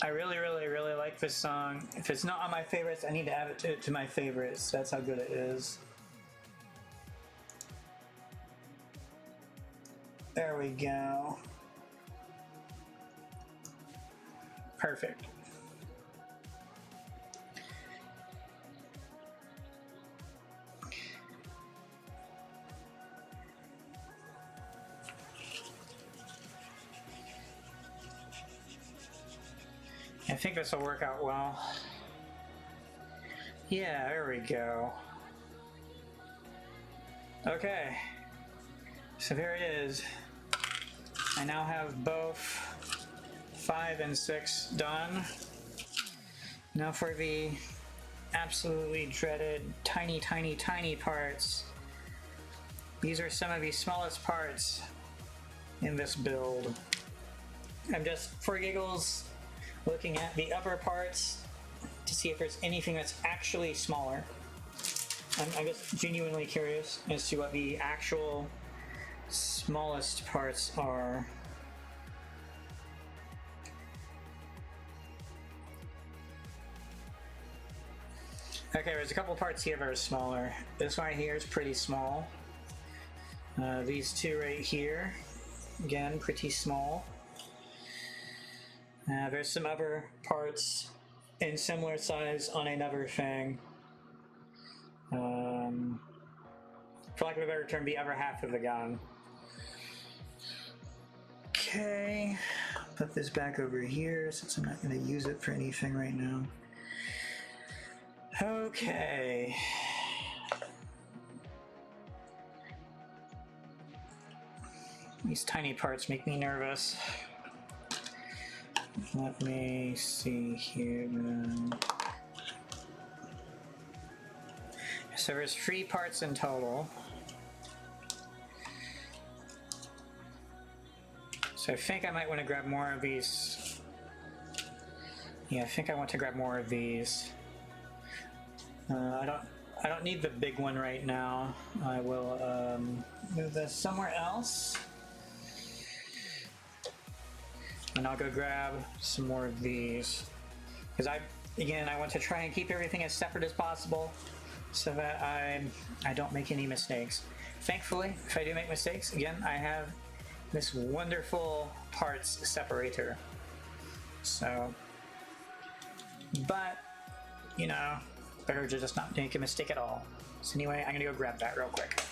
I really like this song. If it's not on my favorites, I need to add it to my favorites. That's how good it is. There we go. Perfect. I think this will work out well. Yeah, there we go. Okay, so there it is. I now have both 5 and 6 done. Now for the absolutely dreaded tiny, tiny, tiny parts. These are some of the smallest parts in this build. I'm just, for giggles, looking at the upper parts to see if there's anything that's actually smaller. I'm just genuinely curious as to what the actual smallest parts are. Okay, there's a couple parts here that are smaller. This one here is pretty small. These two right here, again, pretty small. There's some other parts in similar size on another thing. For lack of a better term, the other half of the gun. Okay, put this back over here since I'm not going to use it for anything right now. Okay. These tiny parts make me nervous. Let me see here then. So there's 3 parts in total. So I think I might want to grab more of these. Yeah, I think I want to grab more of these. I don't need the big one right now. I will move this somewhere else. And I'll go grab some more of these. Because I want to try and keep everything as separate as possible so that I don't make any mistakes. Thankfully, if I do make mistakes, again, I have this wonderful parts separator. So, but, you know, better to just not make a mistake at all. So anyway, I'm gonna go grab that real quick.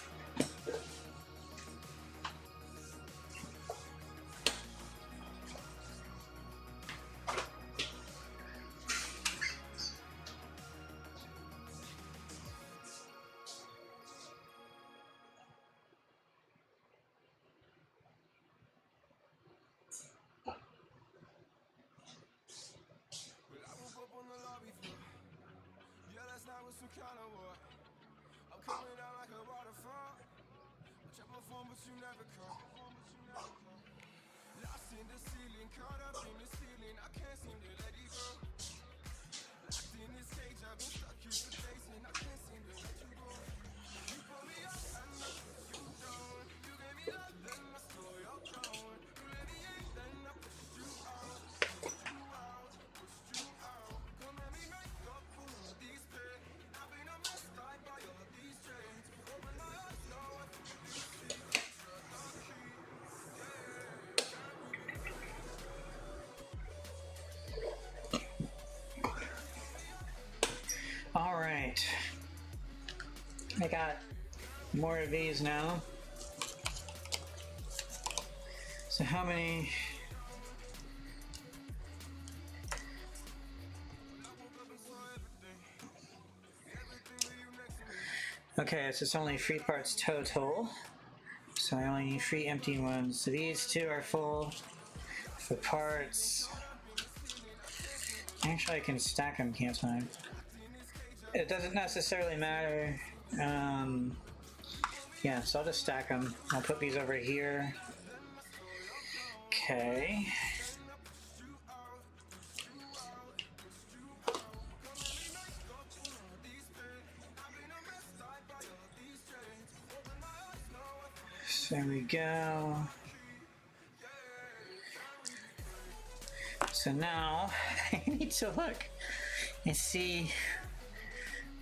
All right, I got more of these now. So how many? Okay, so it's only 3 parts total. So I only need 3 empty ones. So these 2 are full. The parts. Actually, I can stack them, can't I? It doesn't necessarily matter. Yeah, so I'll just stack them. I'll put these over here. Okay. So there we go. So now I need to look and see.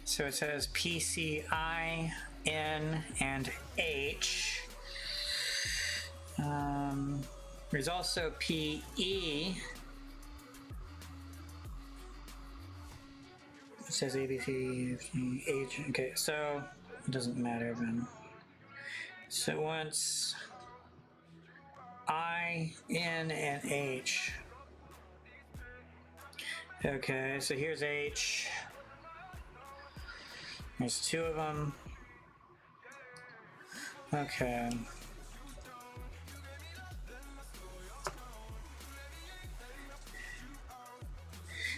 So it says PCI, N, and H. There's also PE. It says ABC, H. Okay, so it doesn't matter then. So once I, N, and H. Okay, so here's H. There's 2 of them. Okay.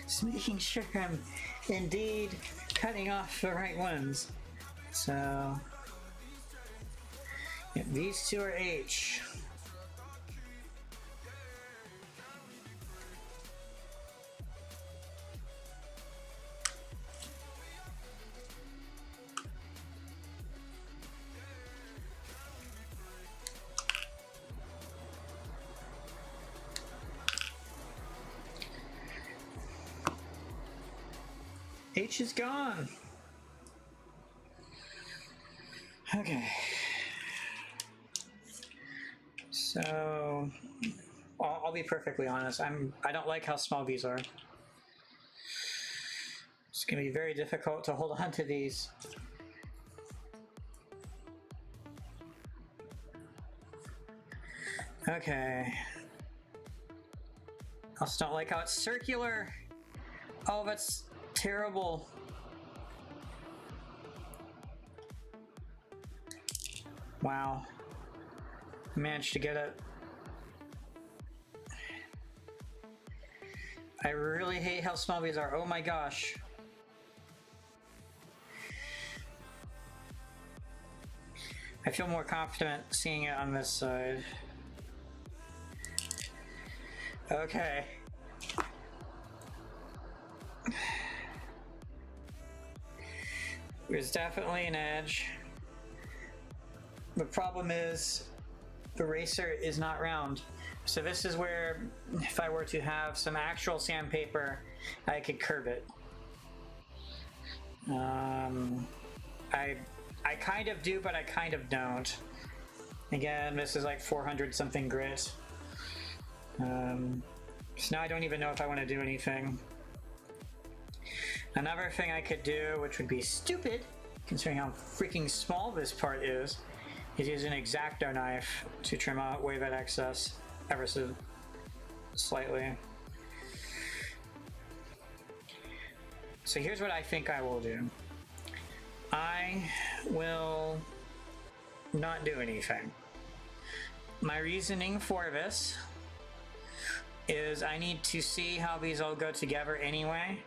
Just making sure I'm indeed cutting off the right ones. So yeah, these two are H. H is gone. Okay. So I'll be perfectly honest. I don't like how small these are. It's gonna be very difficult to hold on to these. Okay. I also don't like how it's circular. Oh, that's terrible. Wow. Managed to get it. I really hate how small these are. Oh my gosh. I feel more confident seeing it on this side. Okay. There's definitely an edge. The problem is the eraser is not round. So this is where, if I were to have some actual sandpaper, I could curve it. I kind of do, but I kind of don't. Again, this is like 400 something grit. So now I don't even know if I want to do anything. Another thing I could do, which would be stupid, considering how freaking small this part is use an X-Acto knife to trim away that excess ever so slightly. So here's what I think I will do. I will not do anything. My reasoning for this is I need to see how these all go together anyway.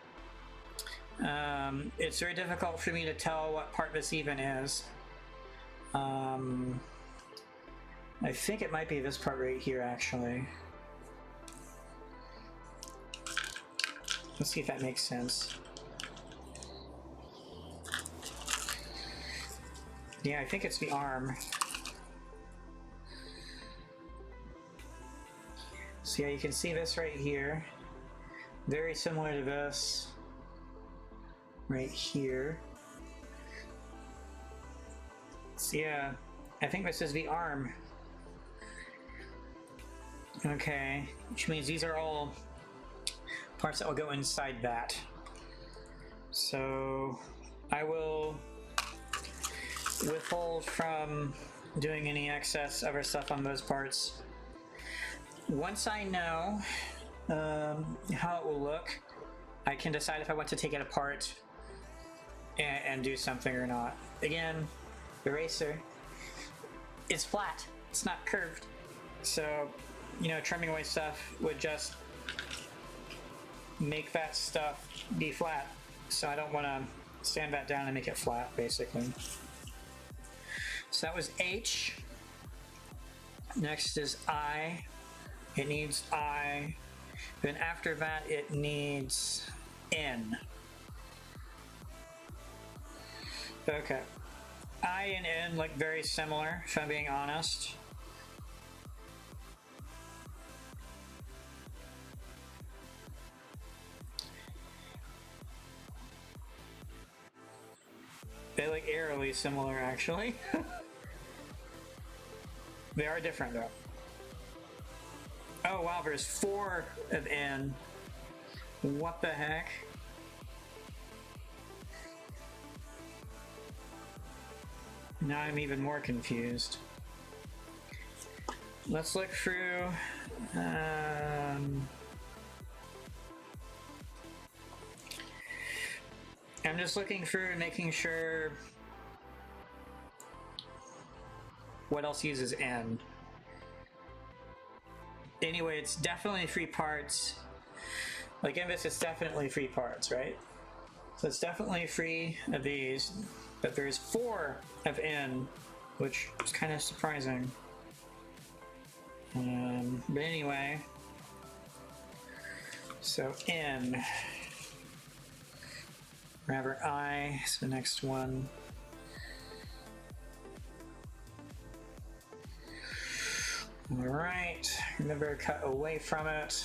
It's very difficult for me to tell what part this even is. I think it might be this part right here, actually. Let's see if that makes sense. Yeah, I think it's the arm. So yeah, you can see this right here. Very similar to this right here. So yeah, I think this is the arm. Okay, which means these are all parts that will go inside that. So I will withhold from doing any excess other stuff on those parts. Once I know how it will look, I can decide if I want to take it apart and do something or not. Again, eraser, it's flat, it's not curved. So, you know, trimming away stuff would just make that stuff be flat. So I don't want to sand that down and make it flat, basically. So that was H. Next is I. It needs I. Then after that, it needs N. Okay. I and N look very similar, if I'm being honest. They look eerily similar, actually. They are different, though. Oh wow, there's 4 of N. What the heck? Now I'm even more confused. Let's look through. I'm just looking through and making sure what else uses N. Anyway, it's definitely 3 parts. Like in this, it's definitely 3 parts, right? So it's definitely free of these, but there's 4 of N, which is kind of surprising. But anyway, so N. Rather I is the next one. Alright, remember to cut away from it.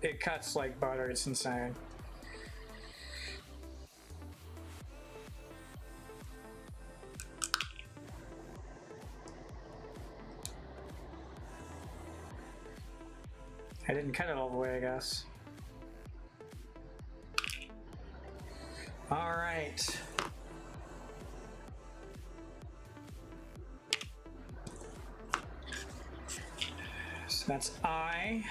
It cuts like butter, it's insane. I didn't cut it all the way, I guess. All right. So that's I.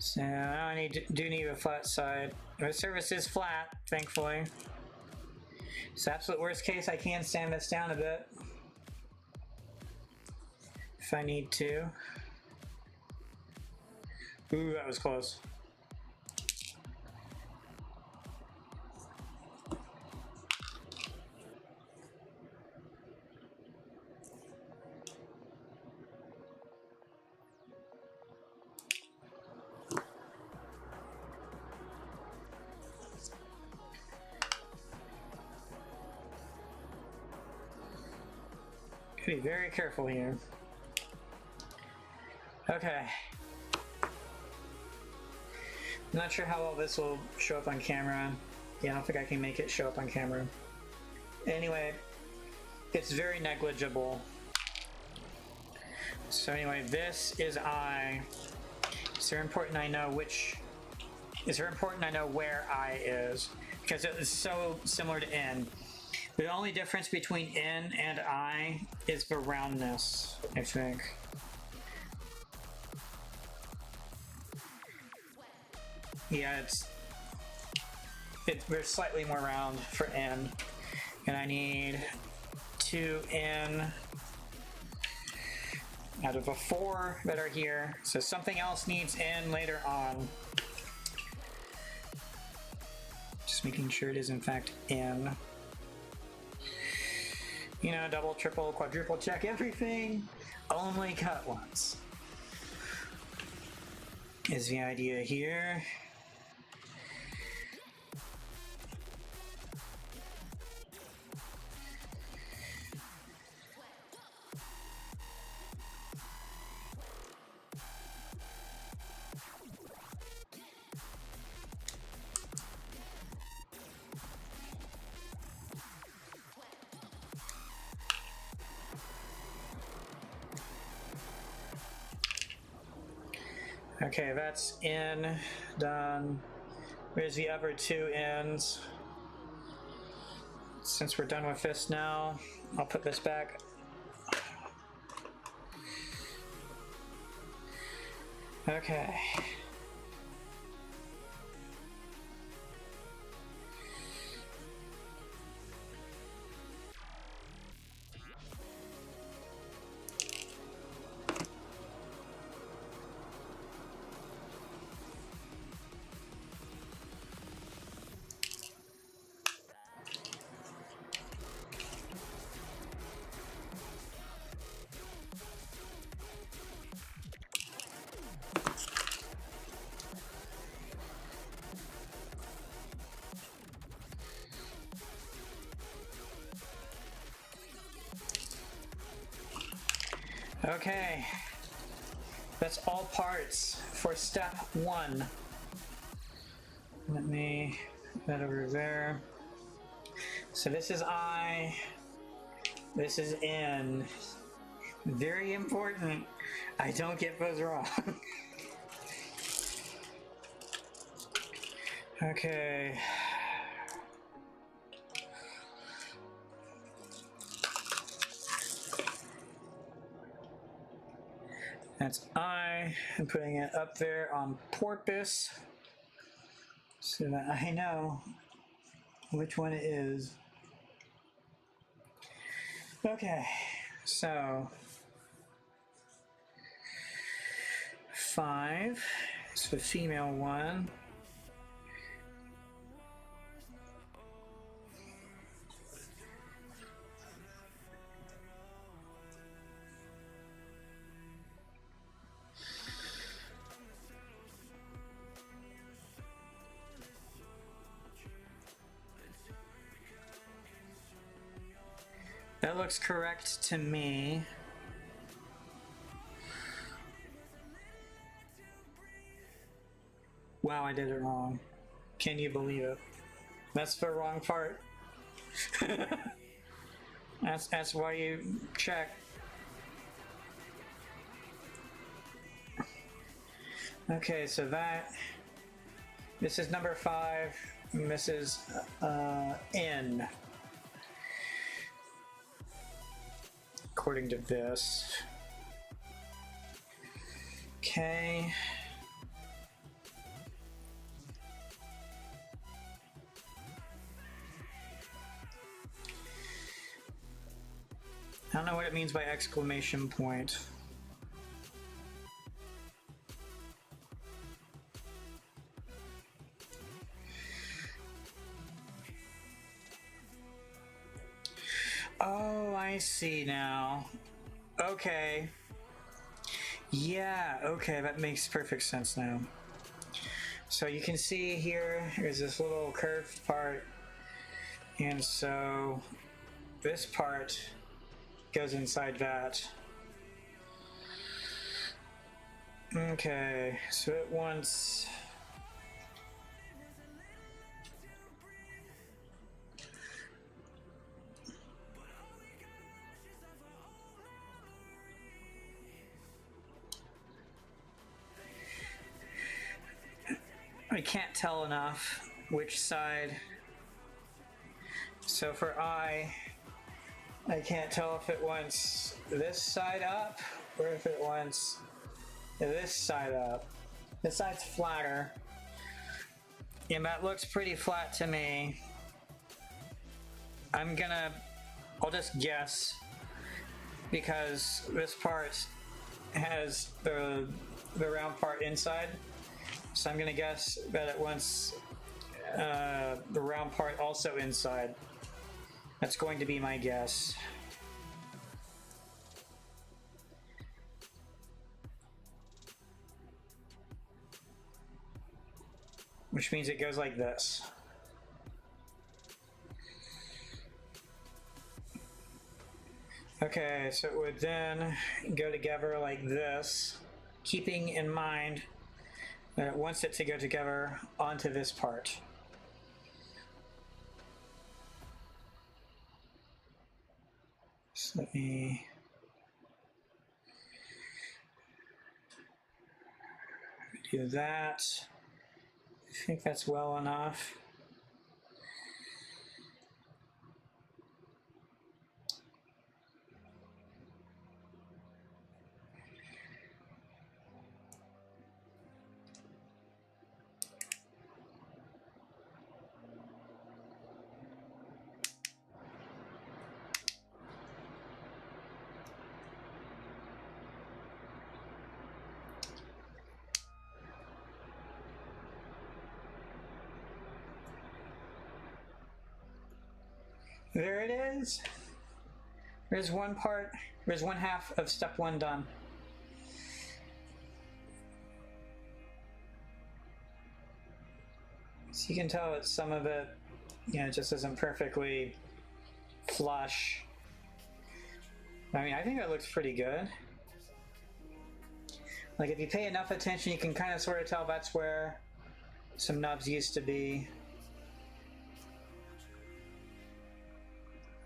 So I do need a flat side. The surface is flat, thankfully. So absolute worst case, I can sand this down a bit if I need to. Ooh, that was close. Be very careful here. Okay. I'm not sure how well this will show up on camera. Yeah, I don't think I can make it show up on camera. Anyway, it's very negligible. So anyway, this is I. It's very important I know which. It's very important I know where I is, because it is so similar to N. The only difference between N and I is the roundness, I think. Yeah, we're slightly more round for N. And I need 2 N out of the 4 that are here. So something else needs N later on. Just making sure it is in fact N. You know, double, triple, quadruple check everything. Only cut once is the idea here. Okay, that's in, done. Where's the other 2 ends? Since we're done with this now, I'll put this back. Okay. Okay, that's all parts for step 1. Let me put that over there. So this is I, this is N. Very important, I don't get those wrong. Okay. That's I. I'm putting it up there on purpose so that I know which one it is. Okay, so 5 is the female one. That looks correct to me. Wow, I did it wrong. Can you believe it? That's the wrong part. That's why you check. Okay, so this is number 5, and this is N. According to this. Okay. I don't know what it means by exclamation point. Oh, I see now. Okay. Yeah, okay, that makes perfect sense now. So you can see here, there's this little curved part, and so this part goes inside that. Okay, so it wants... I can't tell enough which side. So for I can't tell if it wants this side up or if it wants this side up. This side's flatter. And that looks pretty flat to me. I'll just guess because this part has the round part inside. So I'm gonna guess that it wants the round part also inside. That's going to be my guess. Which means it goes like this. Okay, so it would then go together like this, keeping in mind that it wants it to go together onto this part. So let me do that. I think that's well enough. There it is. There's one part, there's one half of step 1 done. So you can tell that some of it, just isn't perfectly flush. I mean, I think it looks pretty good. Like if you pay enough attention, you can kind of sort of tell that's where some nubs used to be.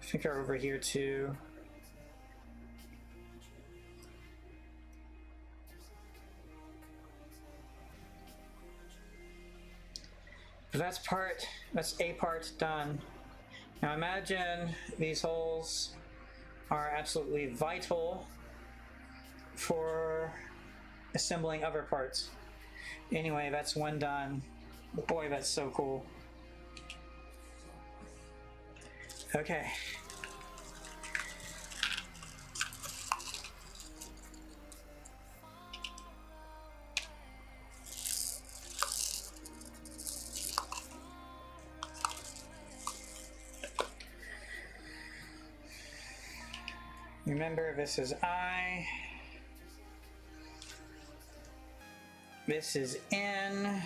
I think they're over here too. But that's a part done. Now imagine these holes are absolutely vital for assembling other parts. Anyway, that's one done. Boy, that's so cool. Okay. Remember, this is I. This is N.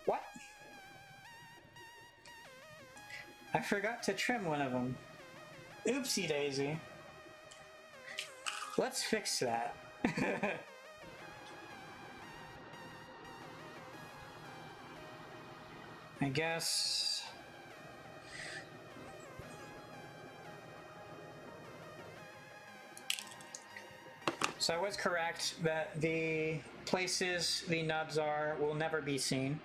What? I forgot to trim one of them. Oopsie daisy. Let's fix that. I guess. So I was correct that the places the nubs are will never be seen,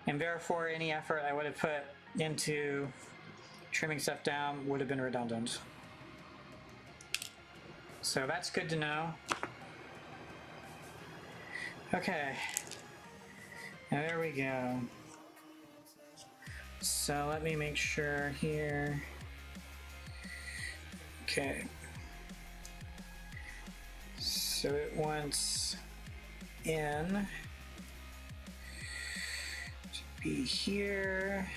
and therefore any effort I would have put into trimming stuff down would have been redundant. So that's good to know. Okay, now there we go. So let me make sure here. Okay. So it wants N to be here.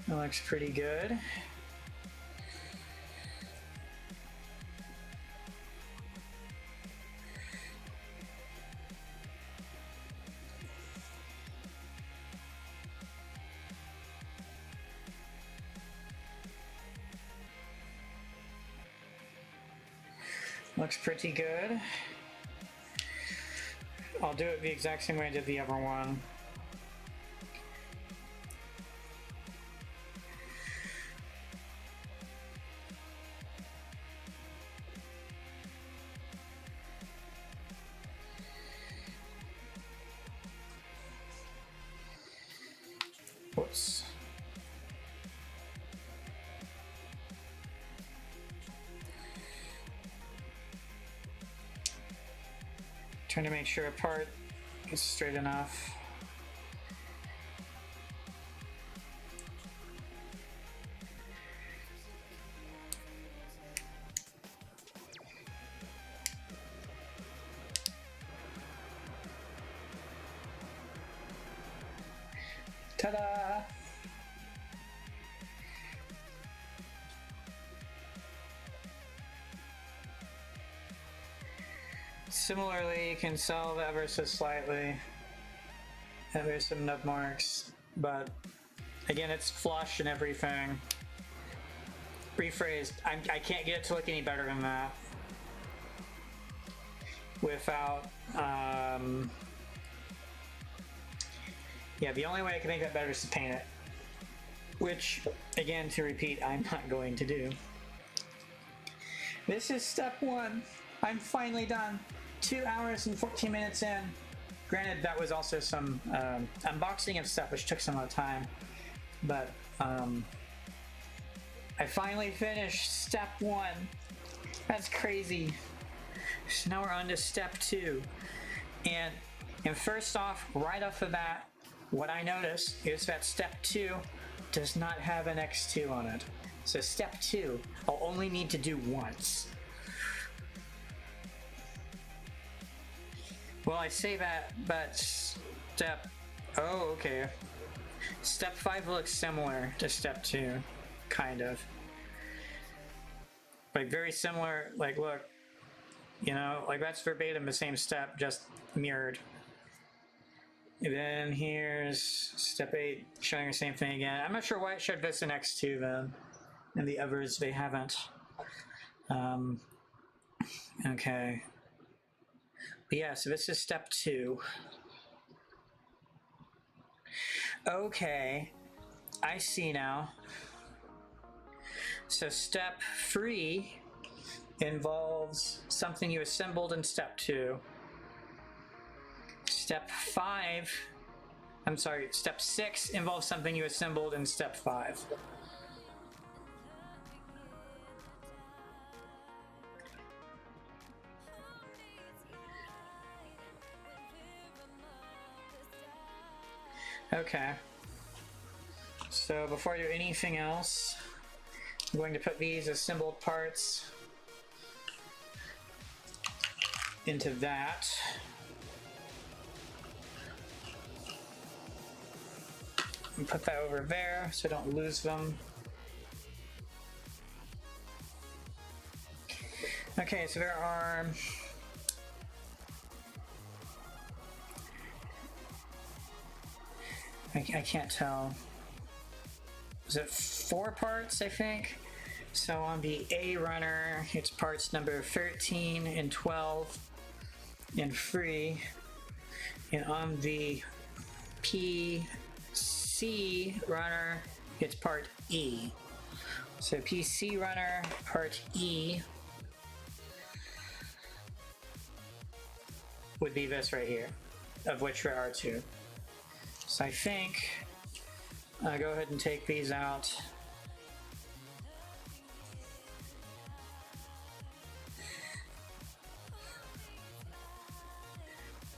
That looks pretty good. Looks pretty good. I'll do it the exact same way I did the other one. Whoops. Trying to make sure a part is straight enough. Ta-da! Similarly, you can solve ever so slightly. And there's some nub marks, but again, it's flush and everything. Rephrased, I can't get it to look any better than that without, yeah, the only way I can make that better is to paint it. Which, again, to repeat, I'm not going to do. This is step one. I'm finally done. 2 hours and 14 minutes in. Granted, that was also some unboxing of stuff, which took some of the time. But I finally finished step one. That's crazy. So now we're on to step two. And first off, right off the bat, what I noticed is that step two does not have an X2 on it. So step two, I'll only need to do once. Well, I say that, but oh, okay. Step 5 looks similar to step 2, kind of. Like, very similar, like, look, you know, like that's verbatim the same step, just mirrored. And then here's step 8, showing the same thing again. I'm not sure why it showed this in X2 then, and the others, they haven't. Okay. But yeah, so this is step 2. Okay, I see now. So step 3 involves something you assembled in step 2. Step 5, I'm sorry, step 6 involves something you assembled in step 5. Okay. So before I do anything else, I'm going to put these assembled parts into that. And put that over there so I don't lose them. Okay, so there are I can't tell. Is it 4 parts, I think? So on the A runner, it's parts number 13 and 12 and 3. And on the PC runner, it's part E. So PC runner, part E would be this right here, of which there are 2. So I think I'll go ahead and take these out.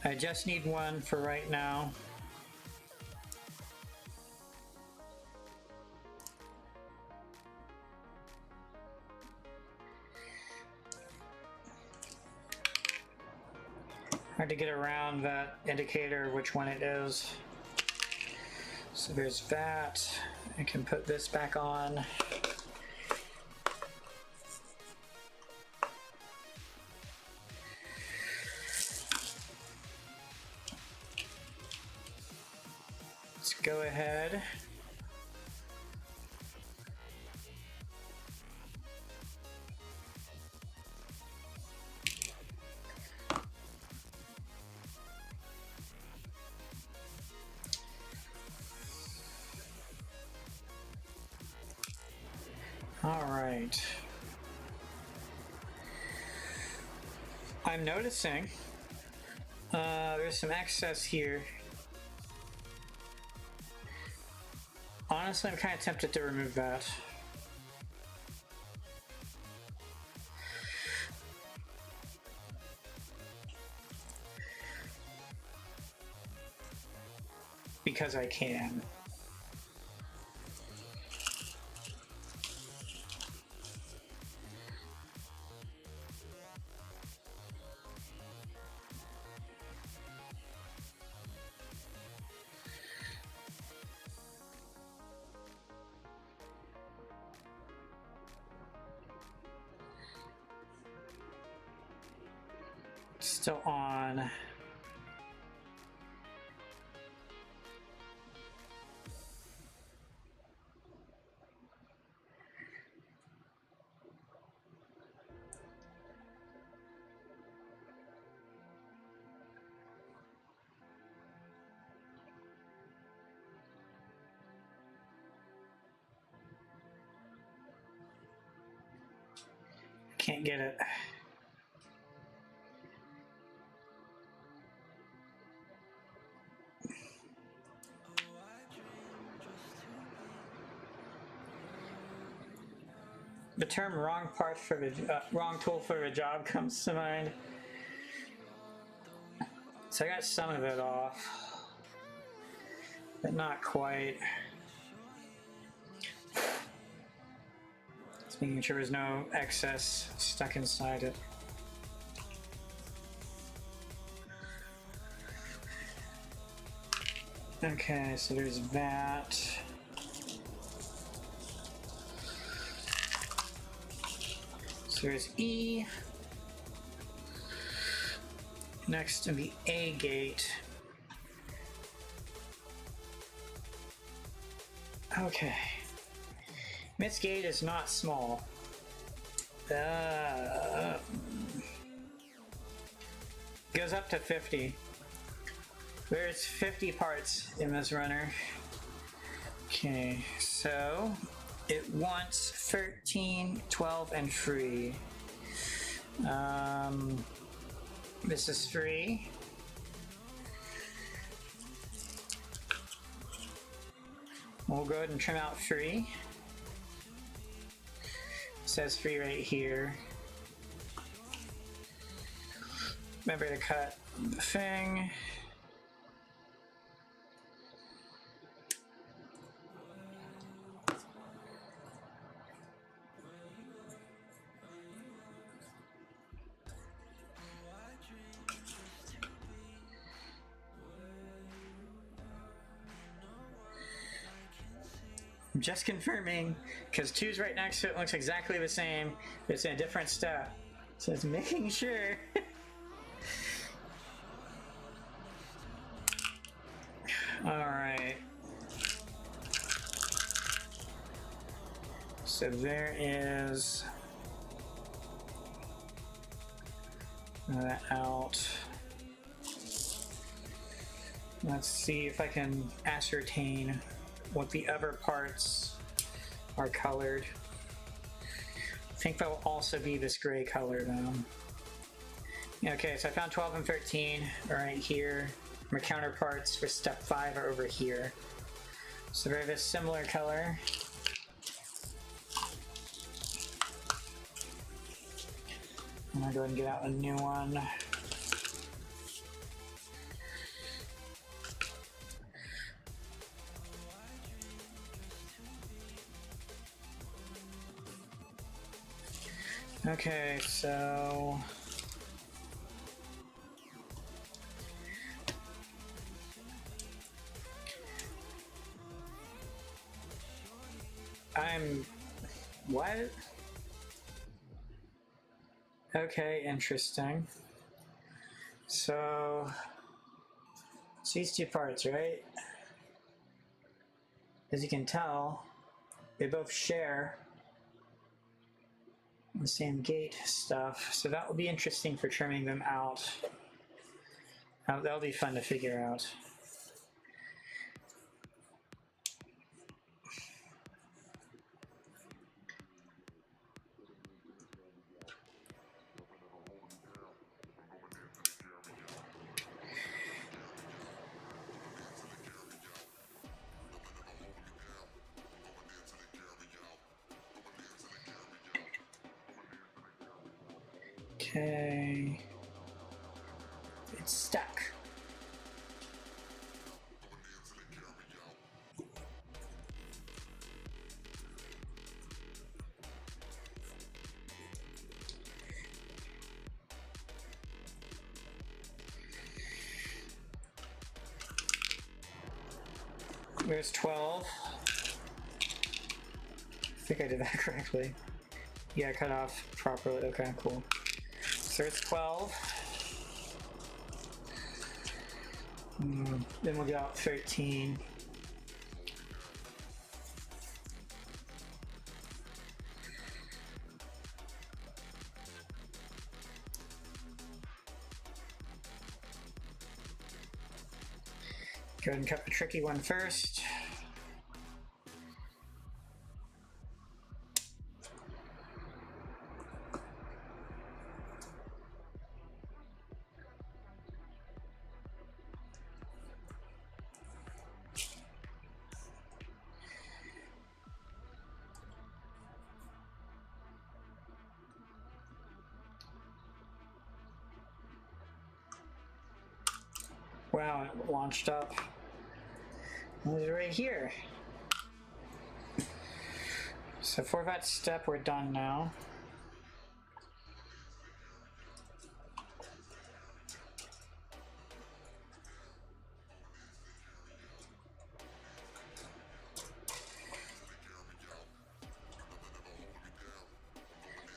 I just need one for right now. Hard to get around that indicator which one it is. So there's that. I can put this back on. Let's go ahead. All right. I'm noticing there's some excess here. Honestly, I'm kind of tempted to remove that. Because I can. Still on. Can't get it. The term "wrong part for the wrong tool for the job" comes to mind. So I got some of it off, but not quite. Just making sure there's no excess stuck inside it. Okay, so there's that. So there's E. Next to the A gate. Okay. This gate is not small. Goes up to 50. There's 50 parts in this runner. Okay, so it wants 13, 12, and 3. This is 3. We'll go ahead and trim out free. It says free right here. Remember to cut the thing. I'm just confirming, because 2's right next to it, looks exactly the same, but it's in a different step. So it's making sure. Alright. So there is that out. Let's see if I can ascertain what the other parts are colored. I think that will also be this gray color though. Okay, so I found 12 and 13 right here. My counterparts for step 5 are over here. So they're this similar color. I'm gonna go ahead and get out a new one. Okay, so what? Okay, interesting. So it's these two parts, right? As you can tell, they both share the same gate stuff, so that will be interesting for trimming them out. That'll be fun to figure out. Okay, it's stuck. There's 12. I think I did that correctly. Yeah, cut off properly. Okay, cool. So it's 12. Then we'll get out 13. Go ahead and cut the tricky one first. Wow, it launched up. It was right here. So for that step, we're done now.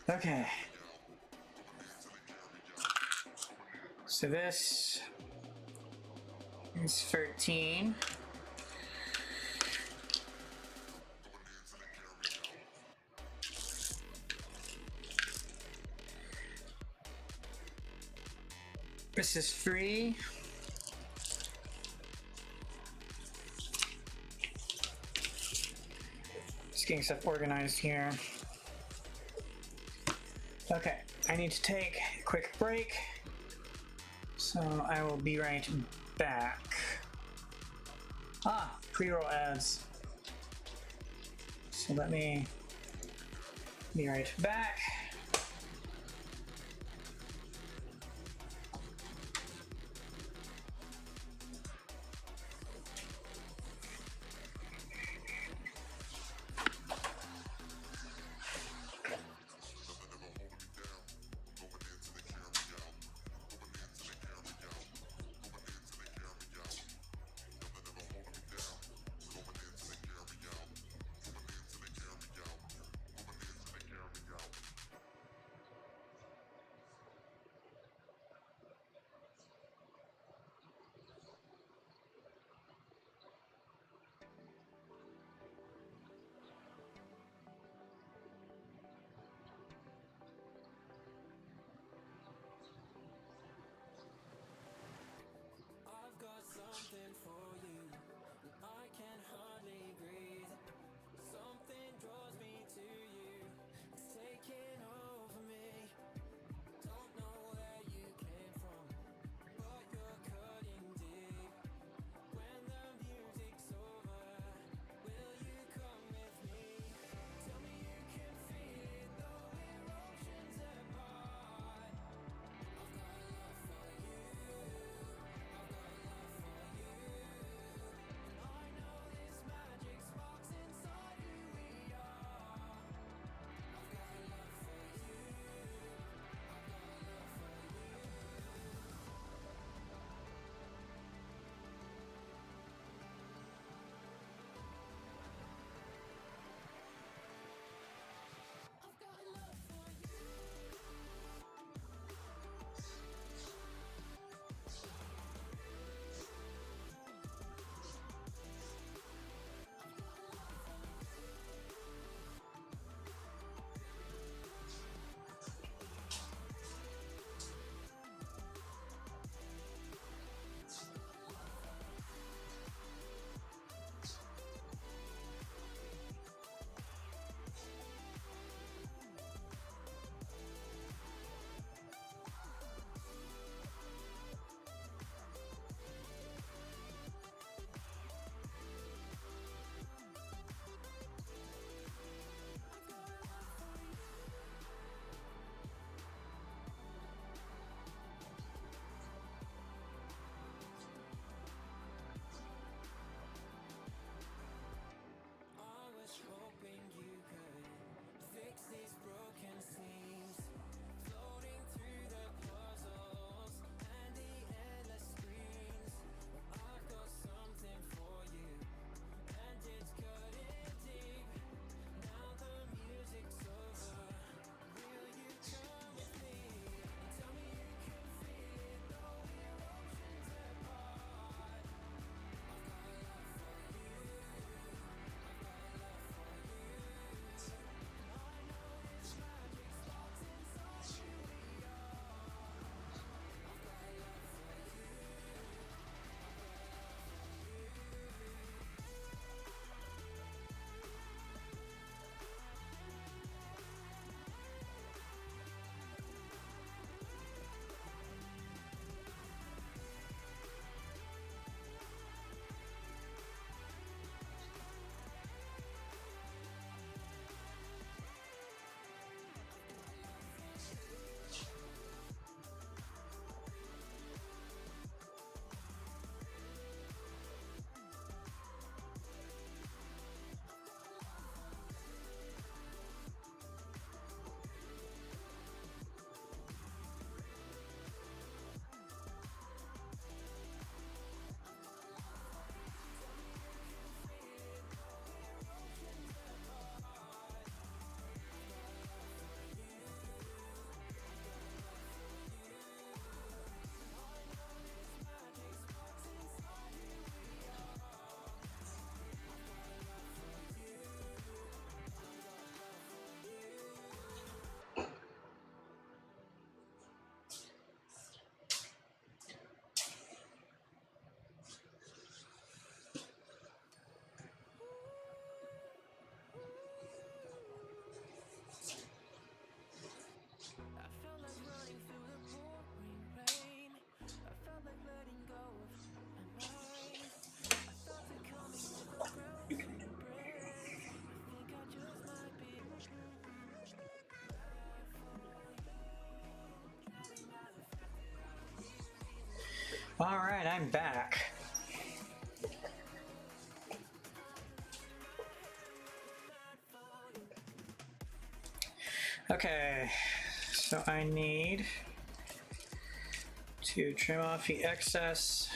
Okay. So this is 13. This is 3. Just getting stuff organized here. Okay, I need to take a quick break, so I will be right back. Ah, pre-roll ads. So let me be right back. Alright, I'm back. Okay, so I need to trim off the excess.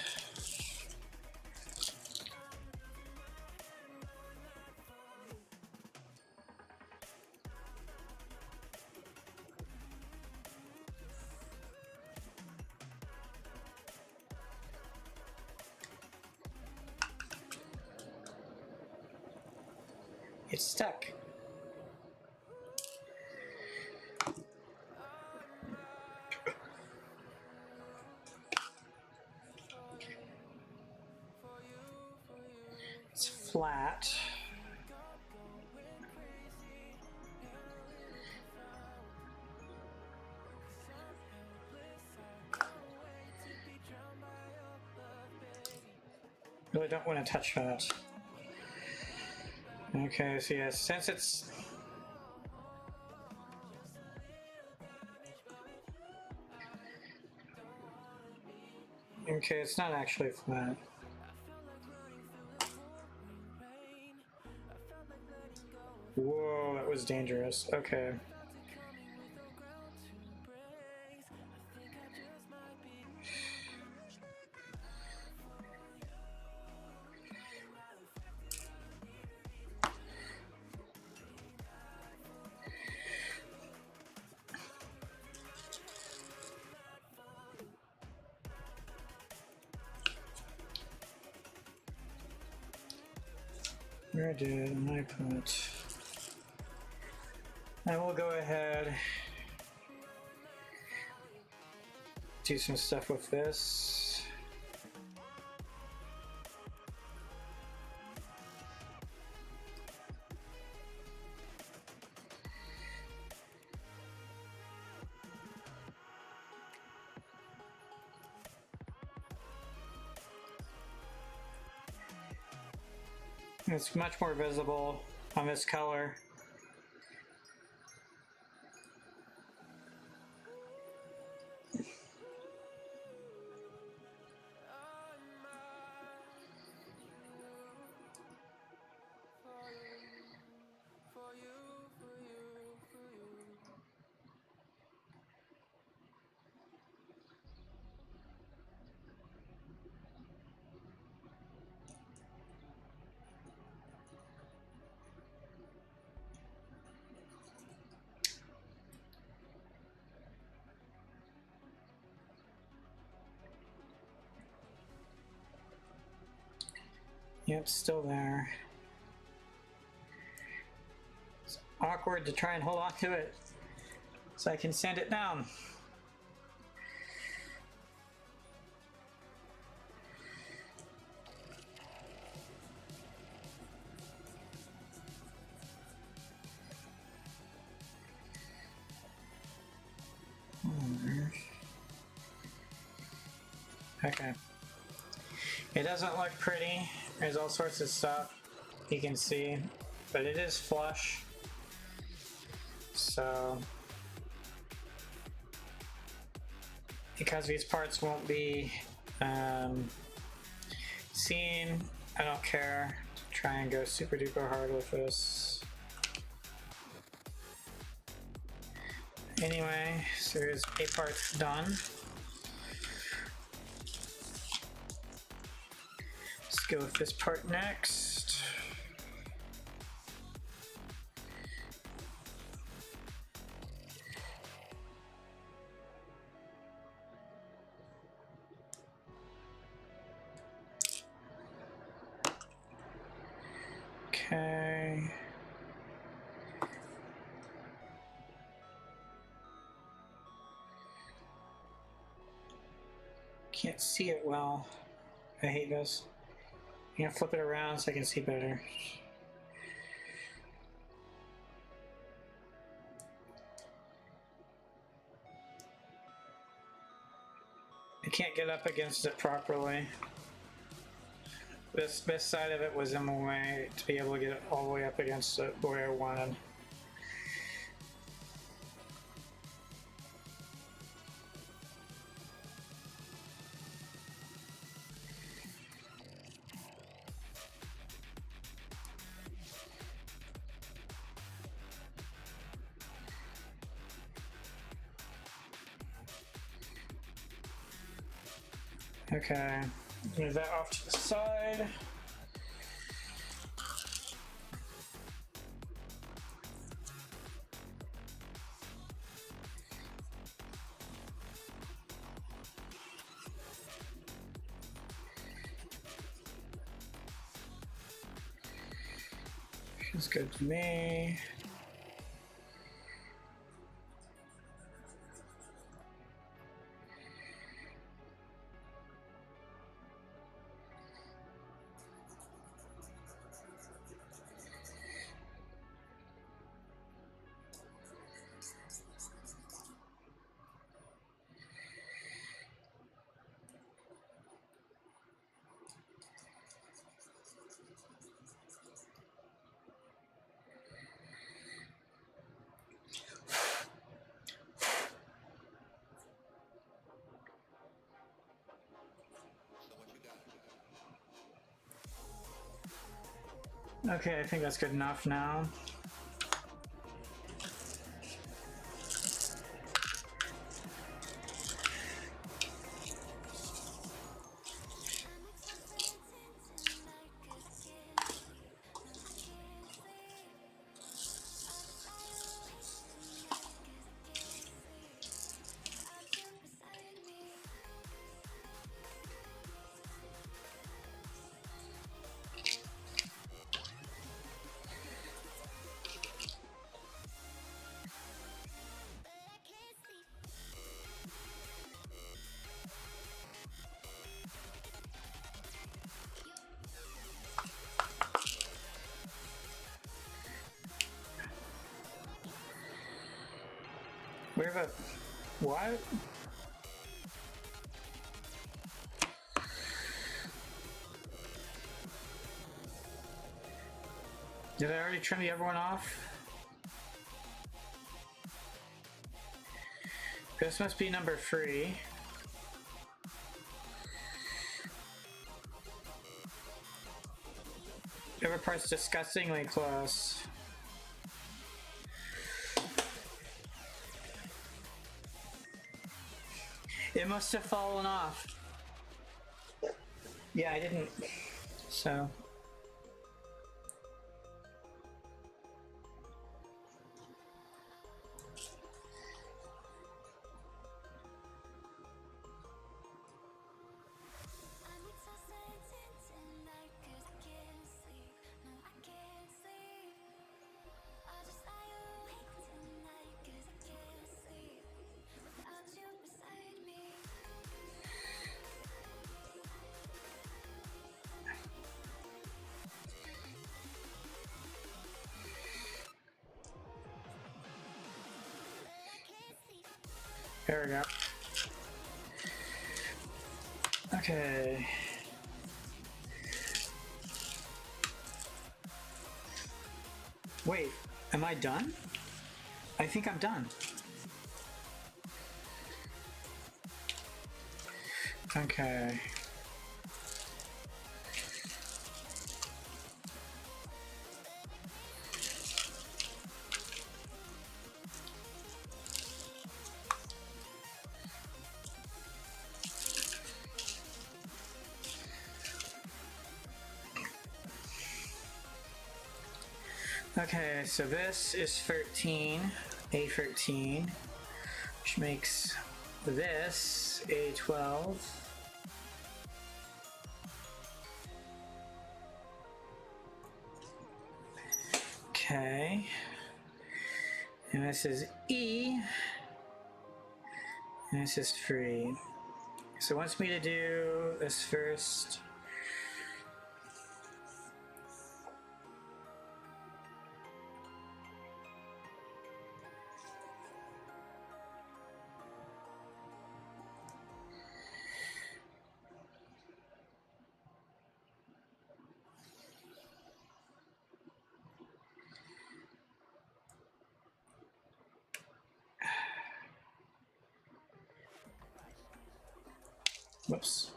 It's stuck. It's flat. Really don't want to touch that. Okay, so yeah, since it's okay, it's not actually flat. Whoa, that was dangerous. Okay. Where did I put? I will go ahead, do some stuff with this. It's much more visible on this color. Yep, it's still there. It's awkward to try and hold on to it so I can sand it down. Okay. It doesn't look pretty. There's all sorts of stuff you can see, but it is flush. So, because these parts won't be seen, I don't care to try and go super duper hard with this. Anyway, so here's 8 parts done. Let's go with this part next. Okay. Can't see it well. I hate this. I'm gonna flip it around so I can see better. I can't get up against it properly. This side of it was in the way to be able to get it all the way up against it the way I wanted. Okay, move that off to the side. Feels good to me. Okay, I think that's good enough now. Where the... what? Did I already trim the other one off? This must be number 3. The other part's disgustingly close. It must have fallen off. Yeah, I didn't. So. There we go. Okay. Wait, am I done? I think I'm done. Okay. Okay, so this is 13, A13, which makes this A12. Okay, and this is E, and this is 3. So it wants me to do this first. Whoops.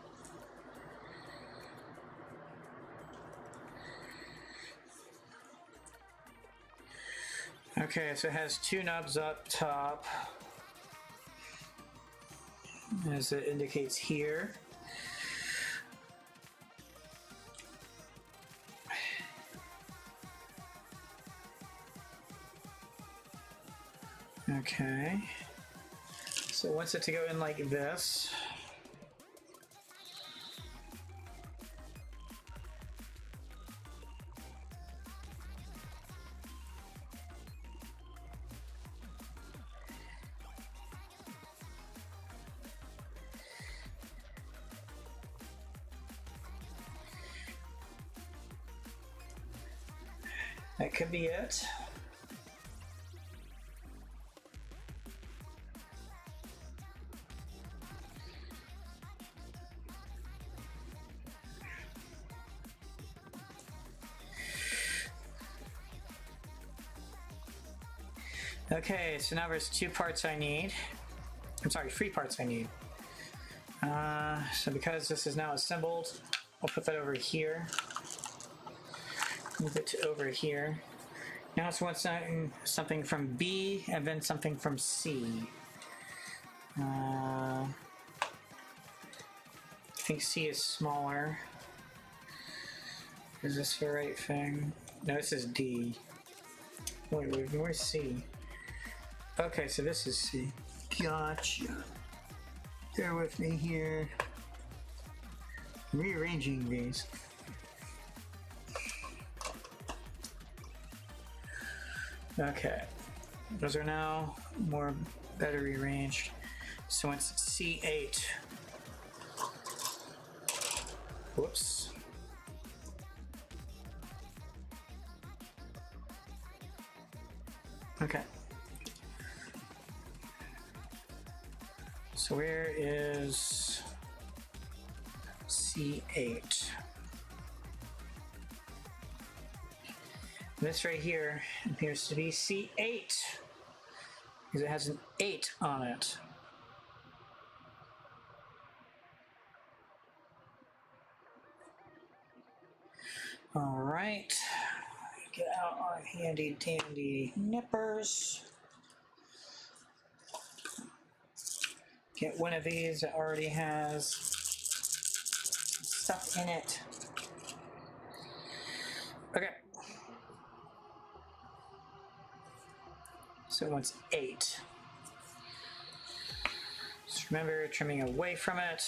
Okay, so it has 2 nubs up top, as it indicates here. Okay. So once it to go in like this. That could be it. Okay, so now there's 2 parts I need. I'm sorry, 3 parts I need. So because this is now assembled, I'll put that over here. Move it to over here. Now it's want something from B and then something from C. I think C is smaller. Is this the right thing? No, this is D. Wait, where's C? Okay, so this is C. Gotcha. Bear with me here. I'm rearranging these. Okay, those are now better rearranged. So it's C8. Whoops. Okay. So where is C8? This right here appears to be C8 because it has an 8 on it. All right, get out our handy dandy nippers. Get one of these that already has stuff in it. Okay. So it's 8. Just remember trimming away from it.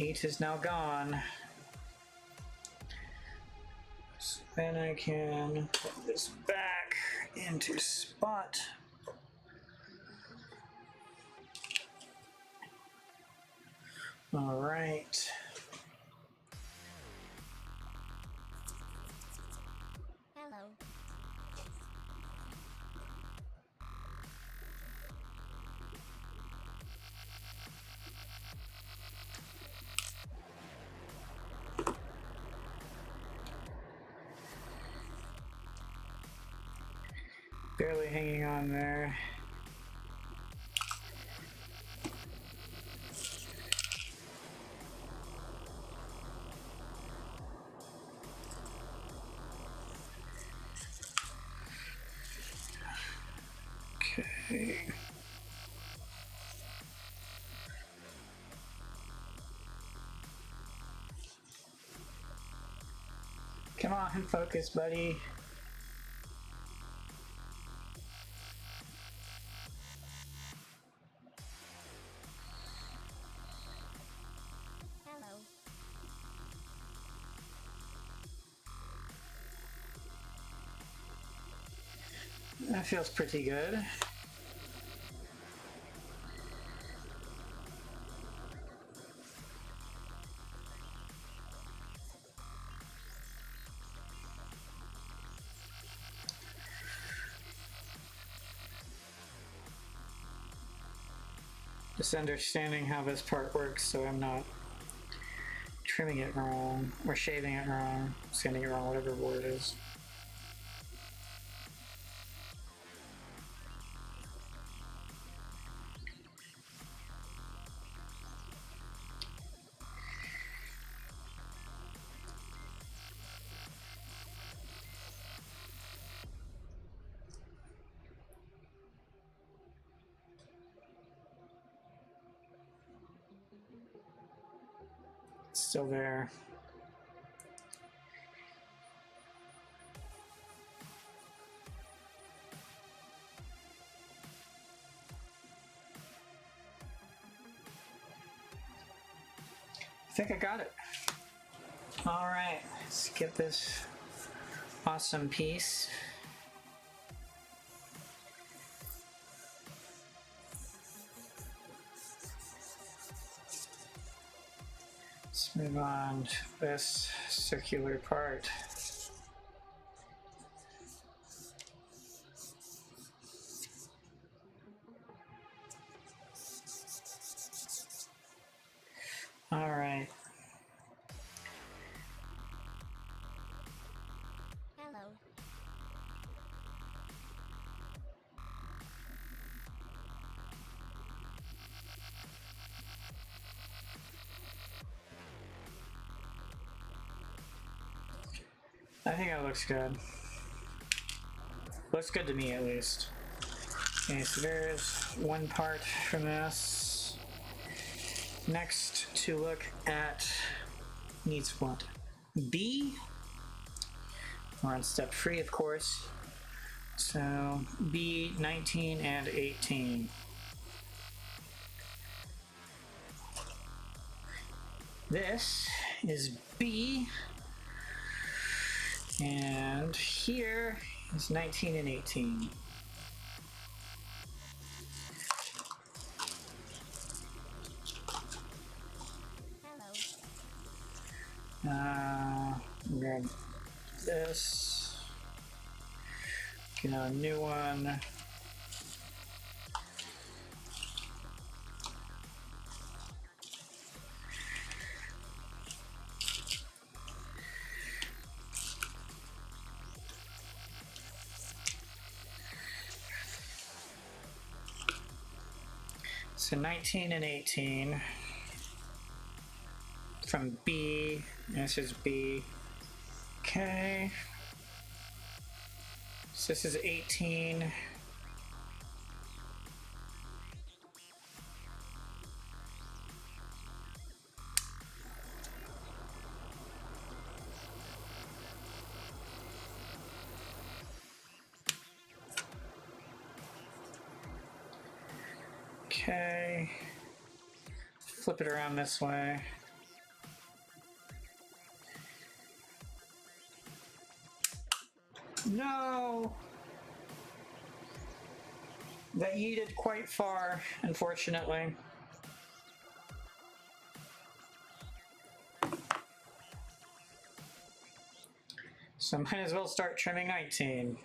Eight is now gone. So then I can put this back into spot. All right. Hello. Barely hanging on there. Okay. Come on, focus, buddy. Hello. That feels pretty good. Just understanding how this part works so I'm not trimming it wrong or shaving it wrong, sanding it wrong, whatever the word is. It's still there. I think I got it. All right, let's get this awesome piece. Let's move on to this circular part. All right. Hello. I think that looks good. Looks good to me, at least. Okay, so there's one part from this. Next, to look at needs what? B. We're on step 3, of course. So B, 19 and 18. This is B. And here is 19 and 18. Hello. Grab this. Get a new one. So 19 and 18 from B, and this is B. Okay. So this is 18. Okay. Flip it around this way. No! That yeeted quite far, unfortunately. So I might as well start trimming 19.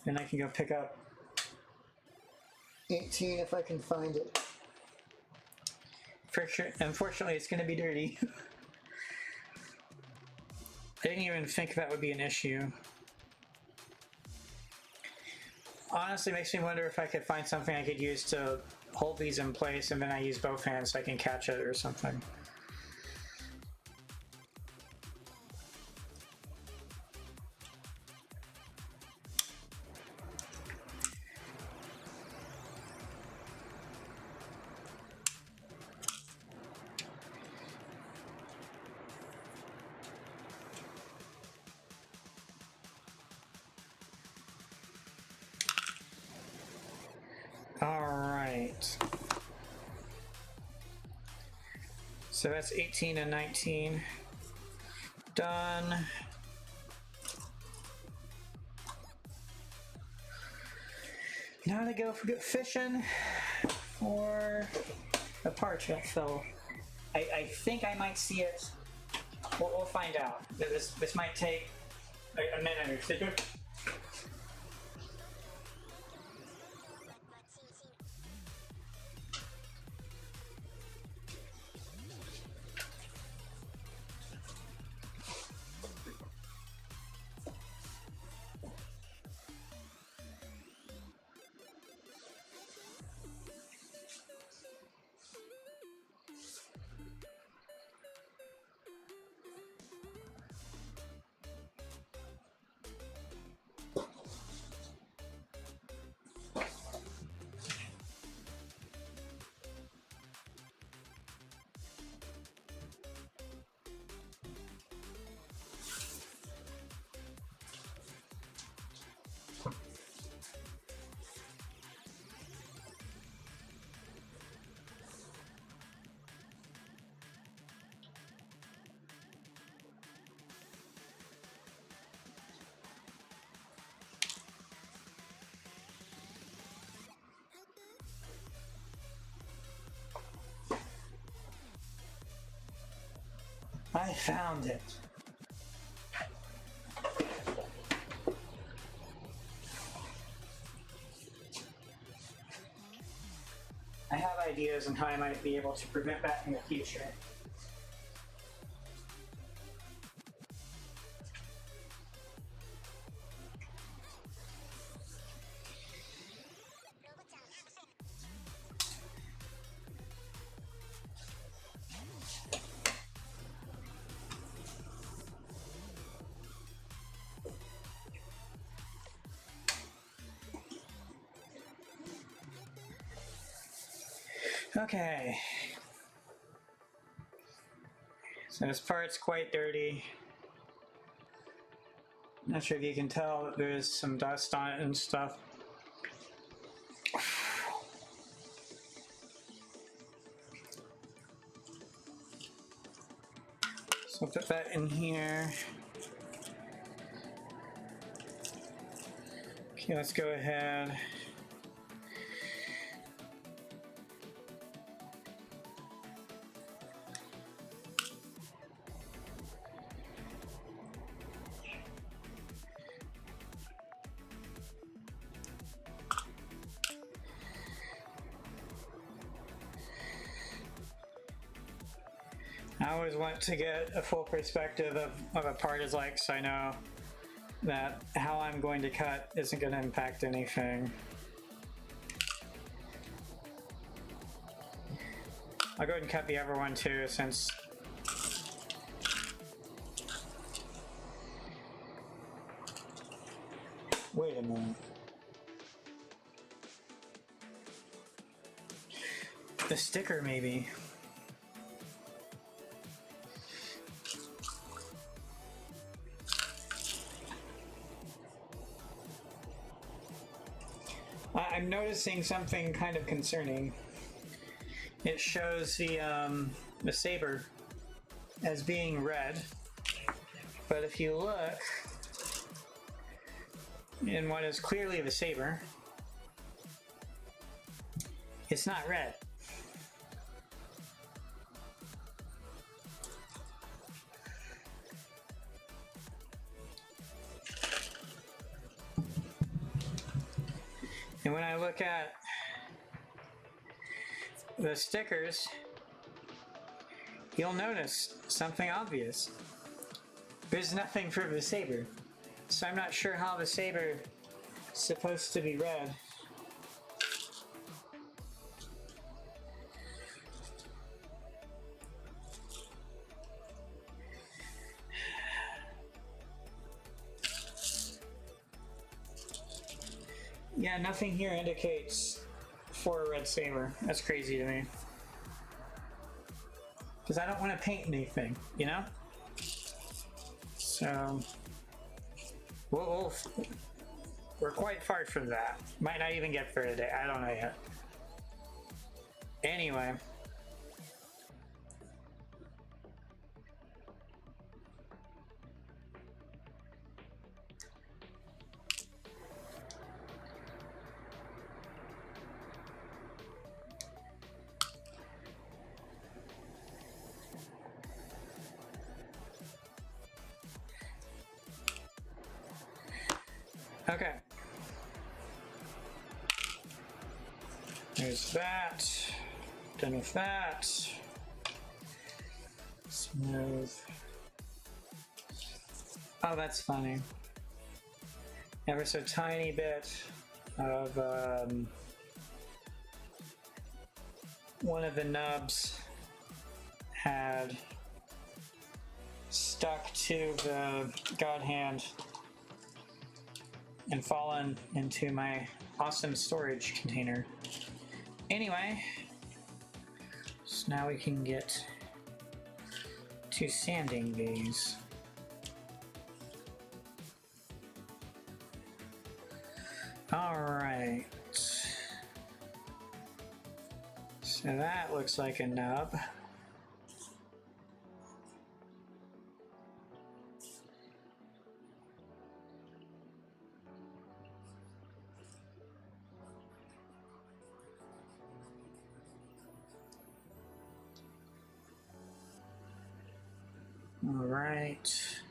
Then I can go pick up 18 if I can find it. For sure, unfortunately, it's going to be dirty. I didn't even think that would be an issue. Honestly, makes me wonder if I could find something I could use to hold these in place, and then I use both hands so I can catch it or something. Alright. So that's 18 and 19. Done. Now to go for fishing for a part that fell. I think I might see it. We'll find out. This might take a minute or two. I found it. I have ideas on how I might be able to prevent that in the future. Okay. So this part's quite dirty. Not sure if you can tell that there's some dust on it and stuff. So I'll put that in here. Okay, let's go ahead. I always want to get a full perspective of what a part is like, so I know that how I'm going to cut isn't going to impact anything. I'll go ahead and cut the other one too, since wait a minute. The sticker, maybe. I'm noticing something kind of concerning. It shows the saber as being red, but if you look in what is clearly the saber, it's not red. And when I look at the stickers, you'll notice something obvious. There's nothing for the saber. So I'm not sure how the saber is supposed to be red. Yeah, nothing here indicates for a red saber. That's crazy to me. Because I don't want to paint anything, you know? So, we're quite far from that. Might not even get for today. I don't know yet. Anyway. Okay. There's that. Done with that. Smooth. Oh, that's funny. Ever so tiny bit of one of the nubs had stuck to the God hand and fallen into my awesome storage container. Anyway, so now we can get to sanding these. All right. So that looks like a nub. All right.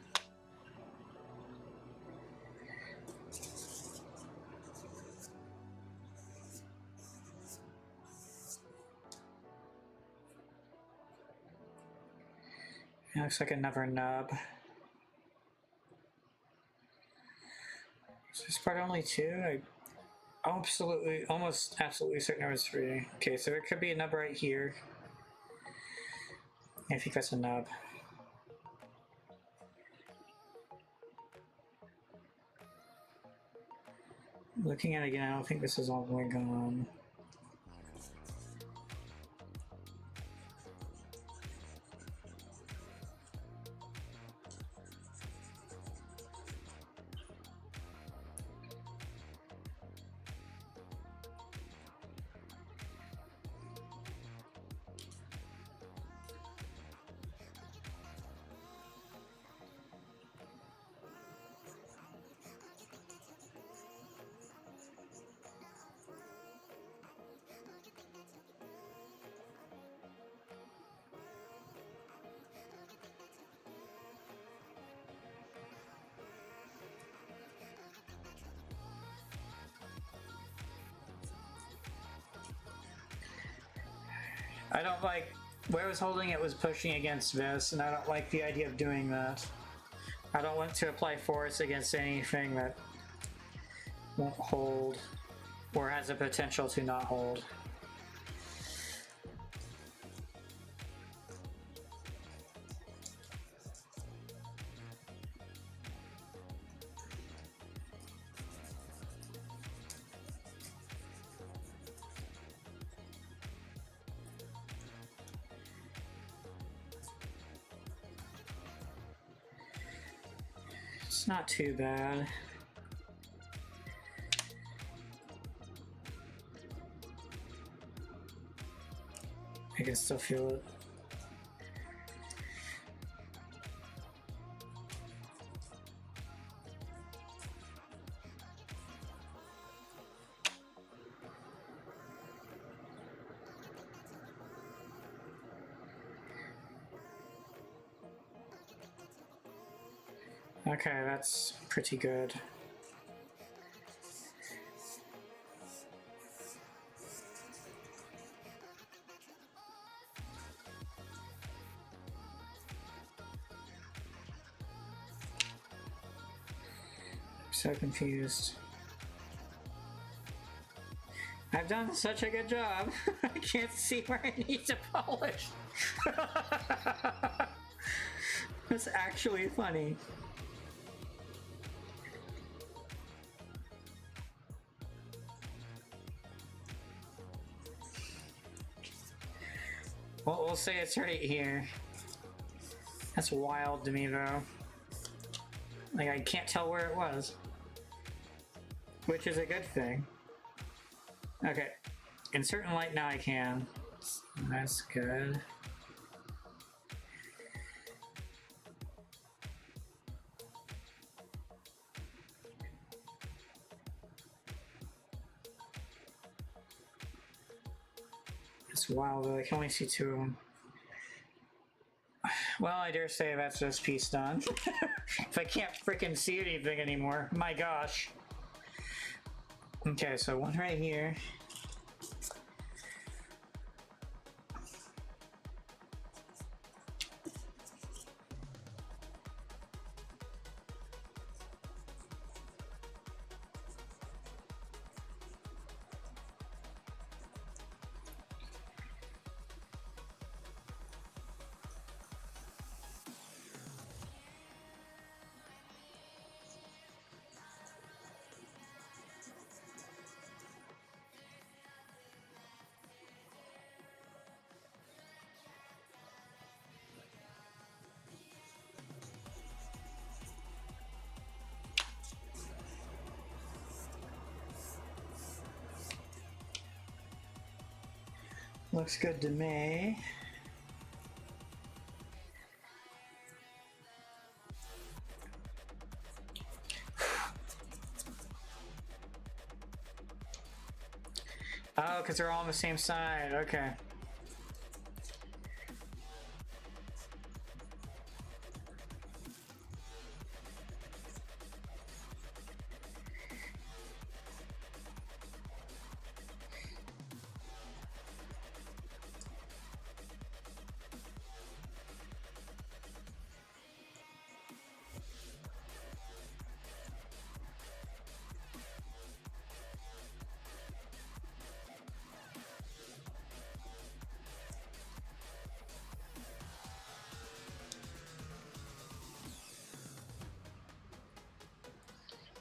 It looks like another nub. Is this part only 2? Almost absolutely certain there was 3. Okay, so there could be a nub right here. I think that's a nub. Looking at it again, I don't think this is all the way gone. I don't like where I was holding it was pushing against this, and I don't like the idea of doing that. I don't want to apply force against anything that won't hold or has the potential to not hold. It's not too bad. I can still feel it. Okay, that's pretty good. I'm so confused. I've done such a good job. I can't see where I need to polish. That's actually funny. Well, we'll say it's right here. That's wild to me, though. Like, I can't tell where it was. Which is a good thing. Okay. In certain light now I can. That's good. It's wild, though. I can only see 2 of them. Well, I dare say that's this piece done. If I can't freaking see anything anymore, my gosh. Okay, so one right here. Looks good to me. Oh, because they're all on the same side. Okay.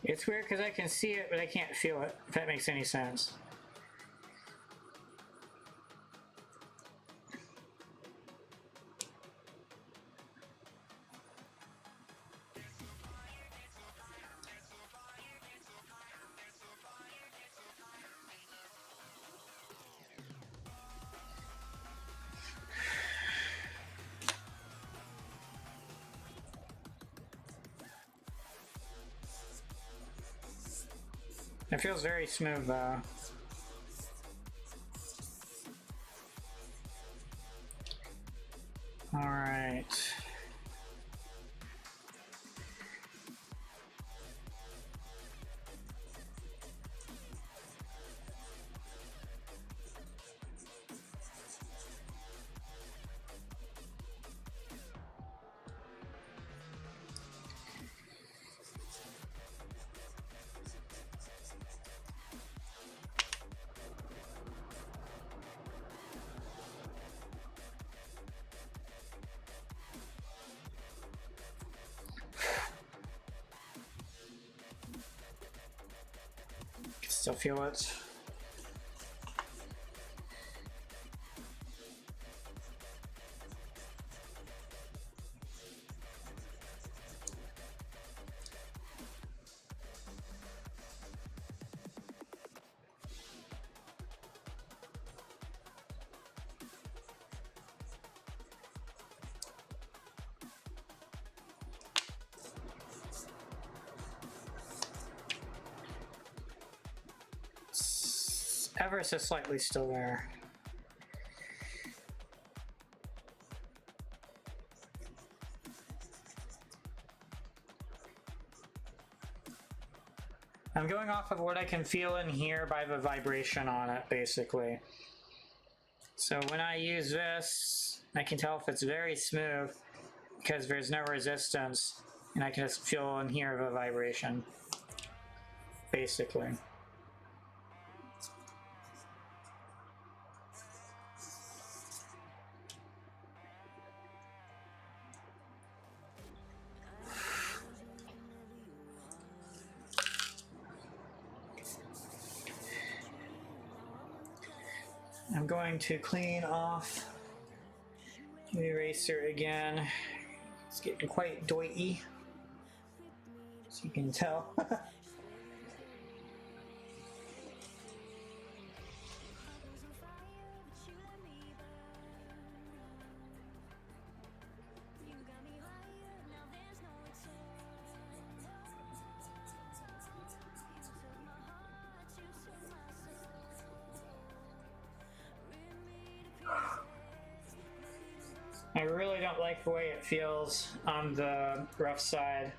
It's weird because I can see it, but I can't feel it, if that makes any sense. It feels very smooth though. All right. Still feel it. Ever so slightly still there. I'm going off of what I can feel in here by the vibration on it, basically. So when I use this, I can tell if it's very smooth because there's no resistance, and I can just feel and hear the vibration, basically. I'm going to clean off the eraser again. It's getting quite doity, as you can tell. I really don't like the way it feels on the rough side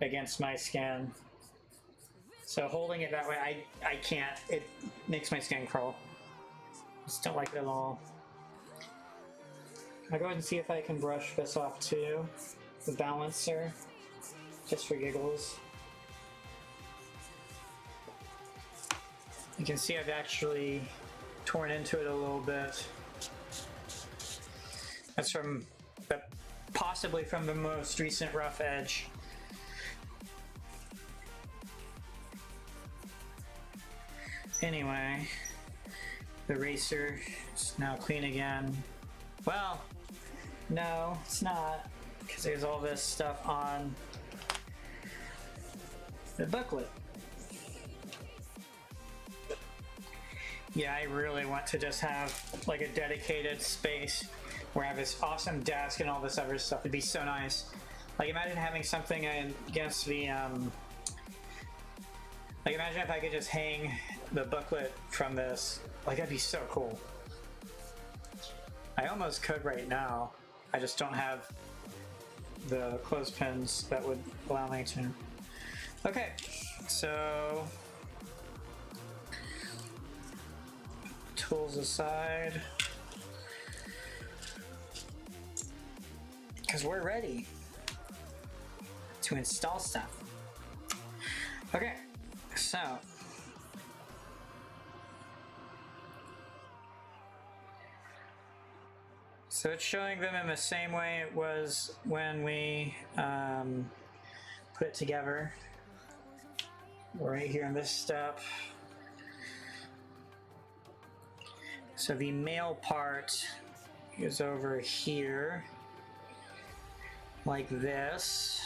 against my skin. So holding it that way, I can't. It makes my skin crawl. Just don't like it at all. I'll go ahead and see if I can brush this off too, the balancer, just for giggles. You can see I've actually torn into it a little bit. That's from, possibly from the most recent rough edge. Anyway, the eraser is now clean again. Well, no, it's not, because there's all this stuff on the booklet. Yeah, I really want to just have like a dedicated space where I have this awesome desk and all this other stuff. It'd be so nice. Like imagine having something against the, like imagine if I could just hang the booklet from this. Like that'd be so cool. I almost could right now. I just don't have the clothespins that would allow me to. Okay, so tools aside, because we're ready to install stuff. Okay, so it's showing them in the same way it was when we put it together. right here in this step. So the male part is over here, like this.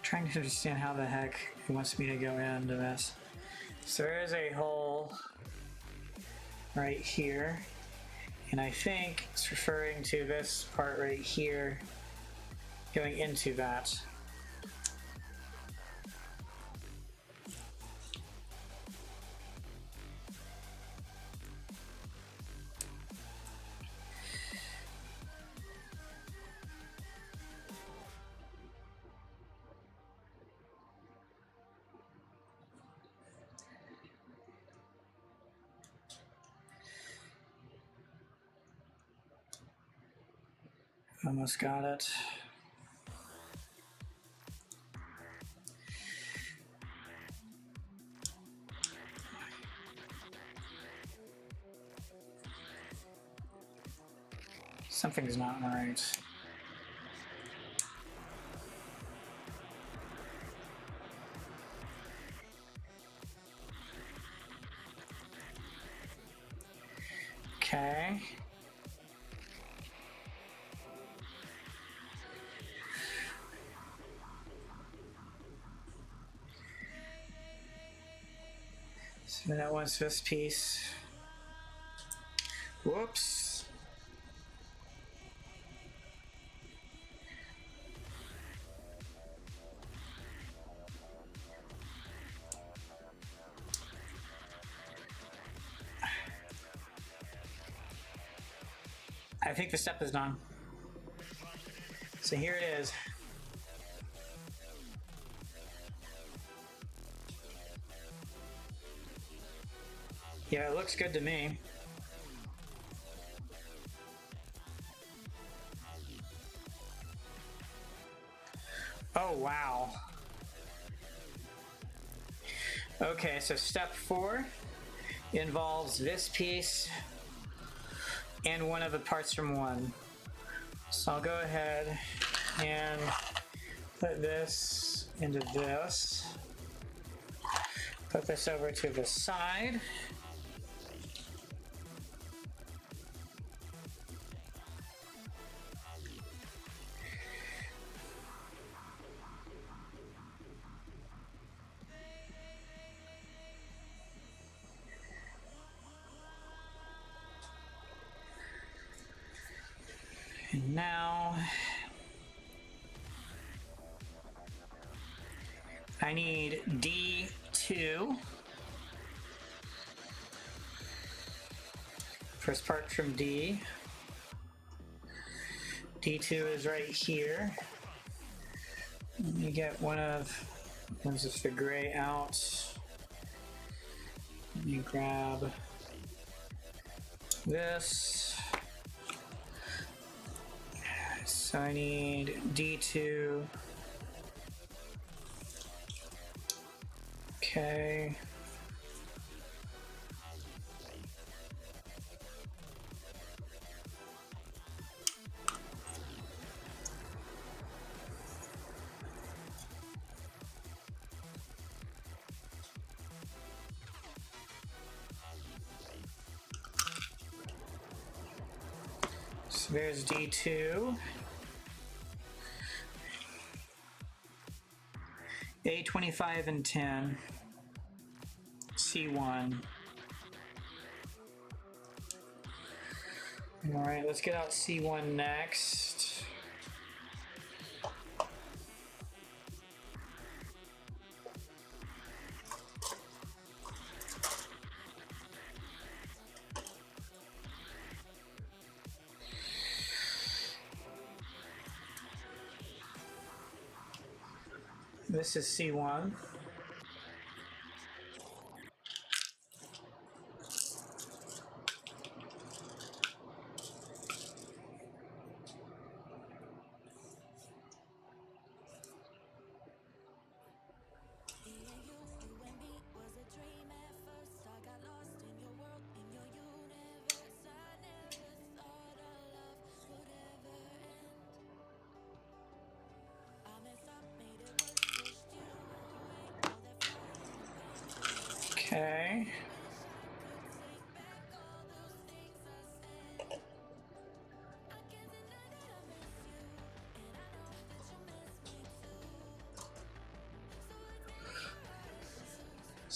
Trying to understand how the heck it wants me to go into this. So there is a hole right here, and I think it's referring to this part right here going into that. Almost got it. Something's not right. Okay. So that was this piece. Whoops. I think the step is done. So here it is. Yeah, it looks good to me. Oh, wow. Okay, so step 4 involves this piece and one of the parts from 1. So I'll go ahead and put this into this. Put this over to the side. And now I need D2. First part from D. D2 is right here. Let me get one's just the gray out. Let me grab this. So I need D2. Okay. So there's D2. A25 and 10. C1. All right, let's get out C1 next. This is C1.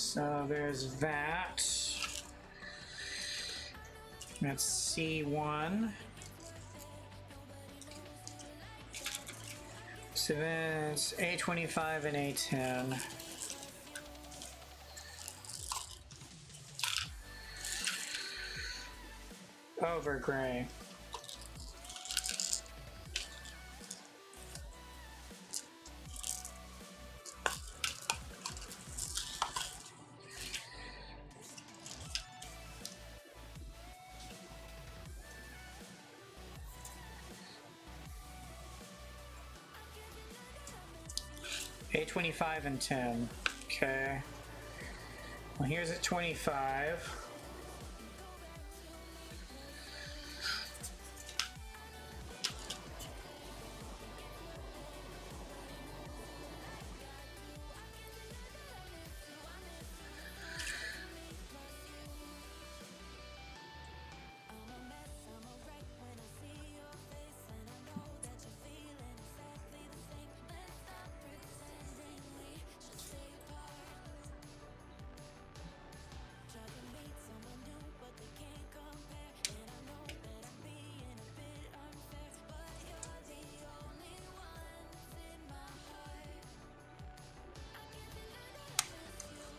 So there's that. That's C1. So then it's A25 and A10. Over gray. A25 and 10. Okay. Well, here's at 25.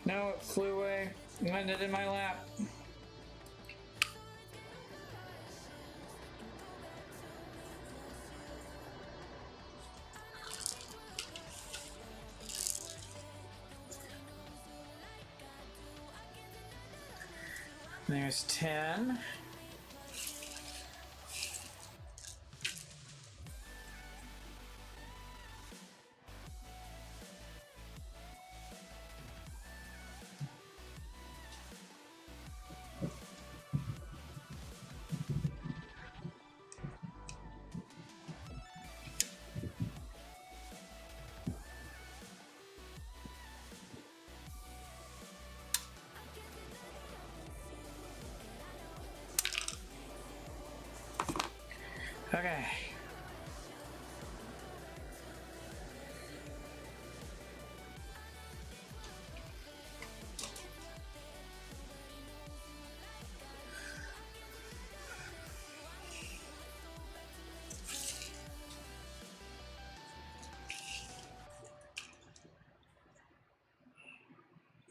No, it flew away. Landed in my lap. There's 10. Okay.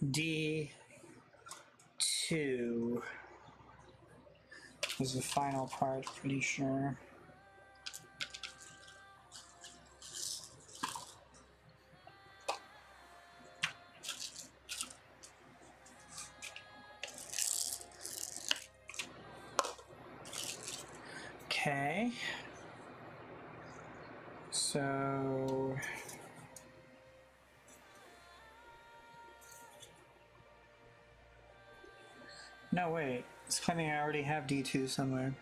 D2 is the final part, pretty sure. Okay. So no, wait. It's claiming I already have D2 somewhere.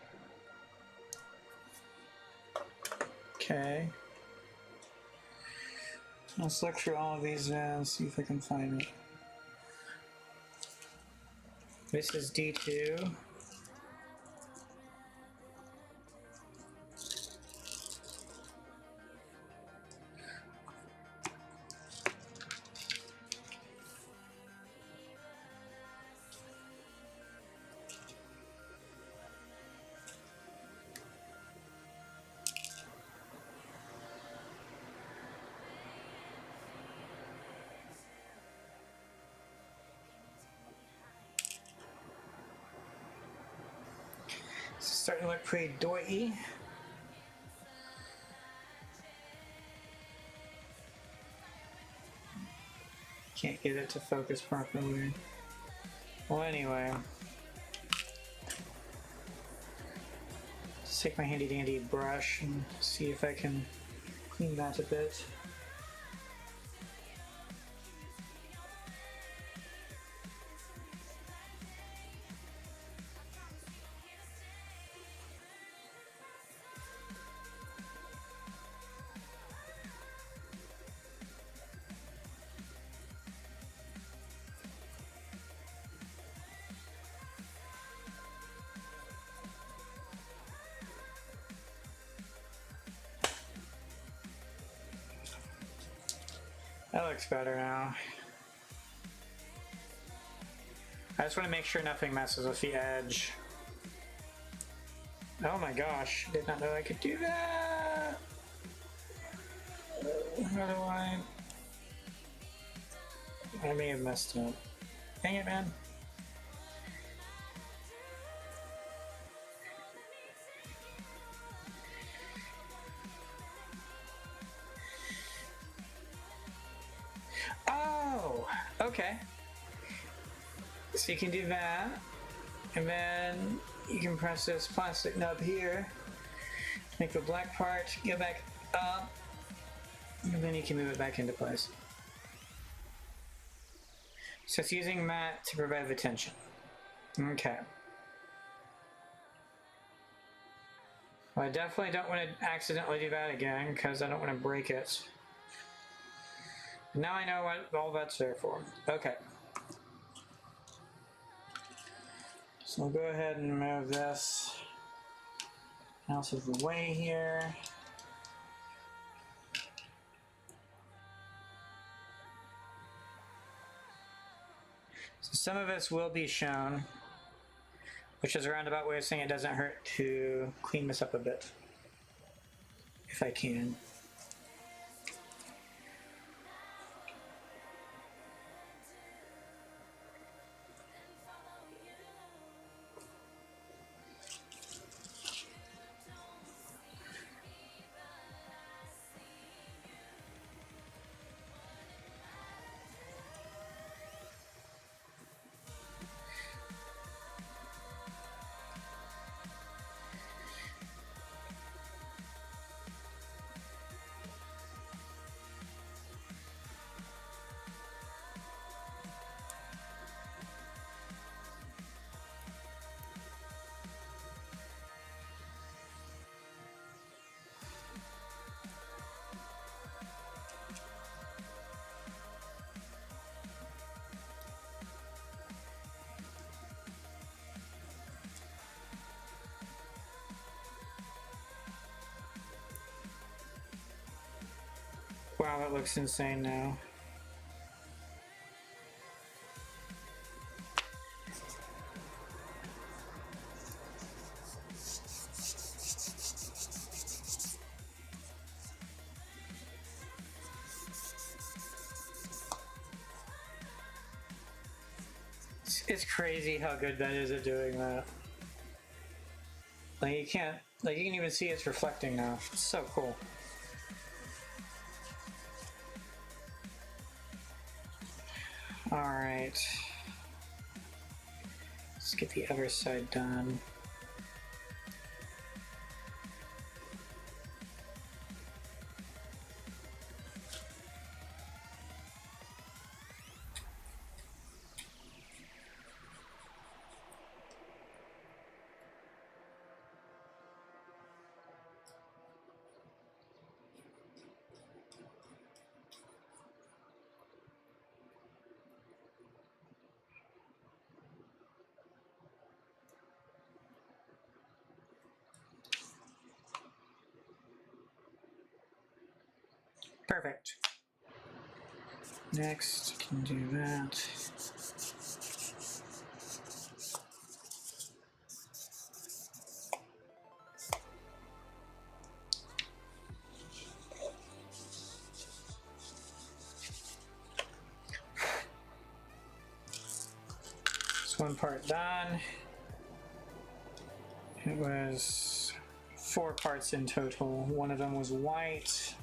Okay. Let's look through all of these and see if I can find it. This is D2. It's starting to look pretty doity. Can't get it to focus properly. Well, anyway. Let's take my handy dandy brush and see if I can clean that a bit. That looks better now. I just want to make sure nothing messes with the edge. Oh my gosh, did not know I could do that! How do I may have messed up. Dang it, man. Oh, okay. So you can do that, and then you can press this plastic nub here, make the black part go back up, and then you can move it back into place. So it's using matte to provide the tension. Okay. Well, I definitely don't want to accidentally do that again, because I don't want to break it. Now I know what all that's there for. Okay. So we'll go ahead and move this out of the way here. So some of this will be shown, which is a roundabout way of saying it doesn't hurt to clean this up a bit, if I can. Wow, that looks insane now. It's crazy how good that is at doing that. Like you can even see it's reflecting now. It's so cool. All right. Let's get the other side done. Perfect. Next, can do that. This one part done. It was 4 parts in total. One of them was white.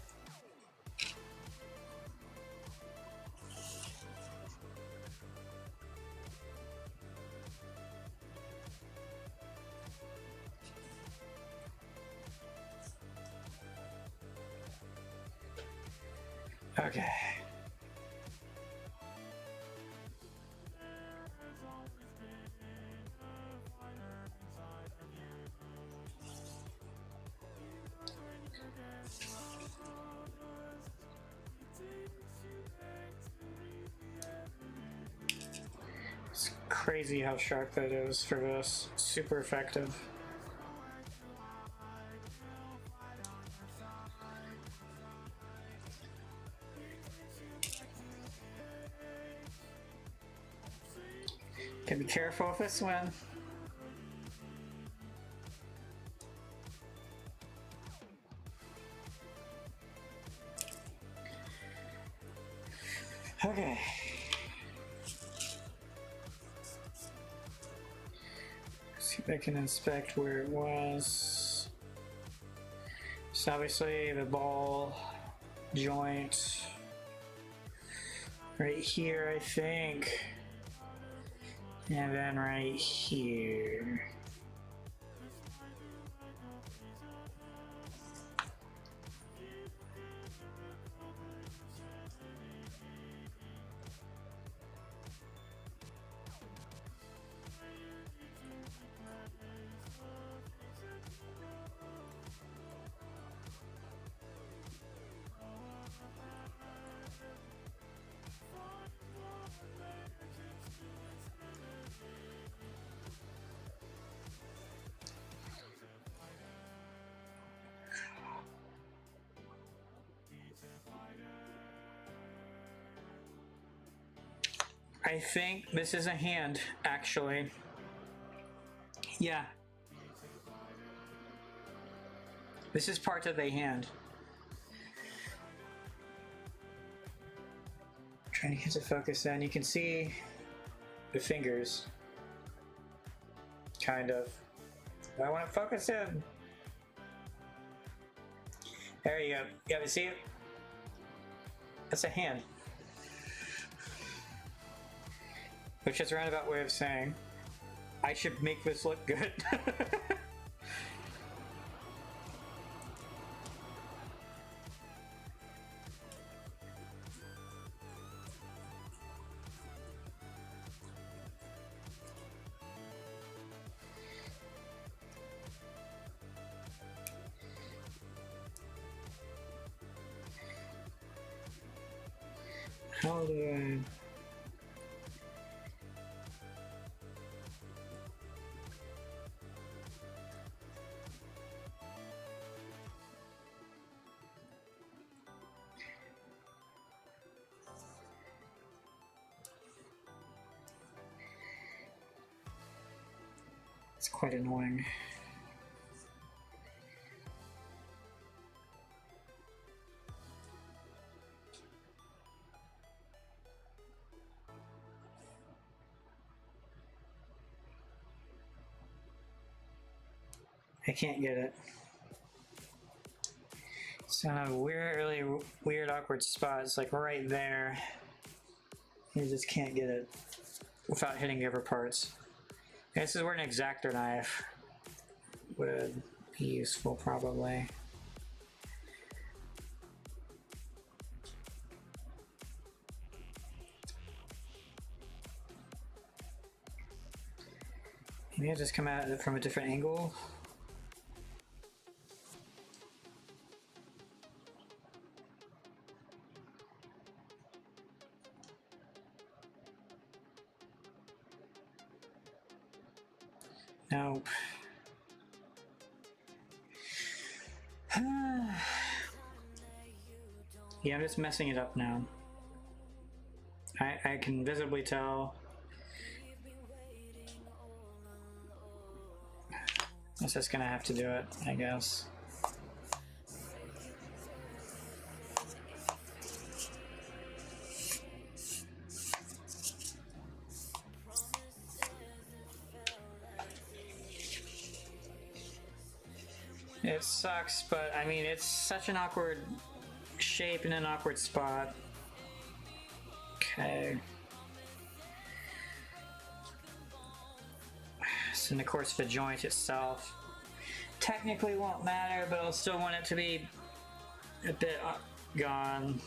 Okay. It's crazy how sharp that is for this. Super effective. Okay, be careful with this one. Okay. See if I can inspect where it was. So obviously the ball joint right here, I think. And then right here. I think this is a hand, actually. Yeah. This is part of a hand. Trying to get to focus in. You can see the fingers. Kind of. I want to focus in. There you go. You see it? That's a hand. Which is a roundabout way of saying I should make this look good. How do I... It's quite annoying. I can't get it. It's in a really weird, awkward spot. It's like right there. You just can't get it without hitting the other parts. This is where an X-Acto knife would be useful, probably. Maybe I'll just come at it from a different angle. Nope. Yeah, I'm just messing it up now. I can visibly tell. I'm just gonna have to do it, I guess. It sucks, but I mean, it's such an awkward shape in an awkward spot. Okay. So, and of course, the joint itself technically won't matter, but I'll still want it to be a bit gone.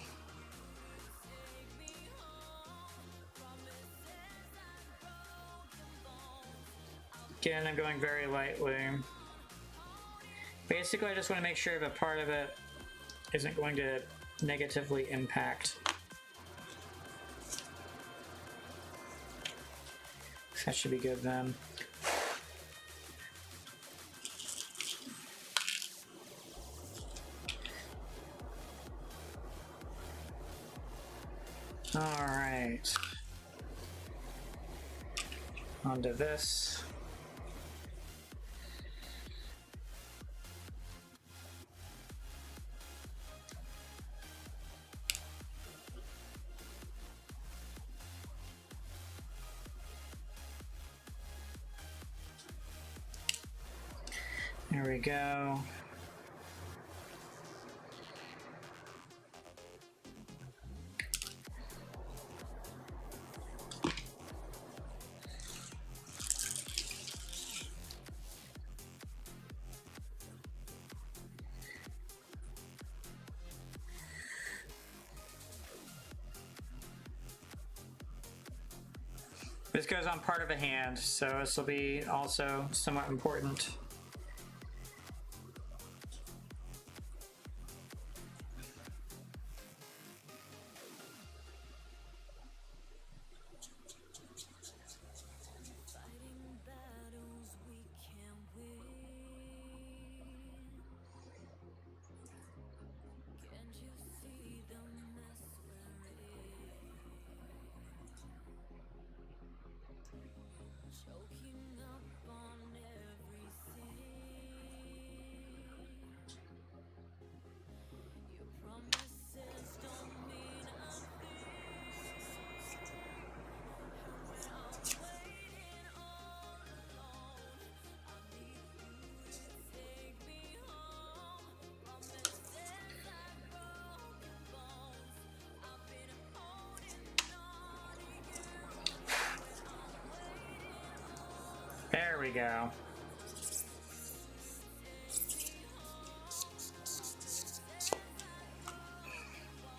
Again, I'm going very lightly. Basically, I just want to make sure that part of it isn't going to negatively impact. That should be good then. All right. onto this. There we go. This goes on part of a hand, so this will be also somewhat important. There we go.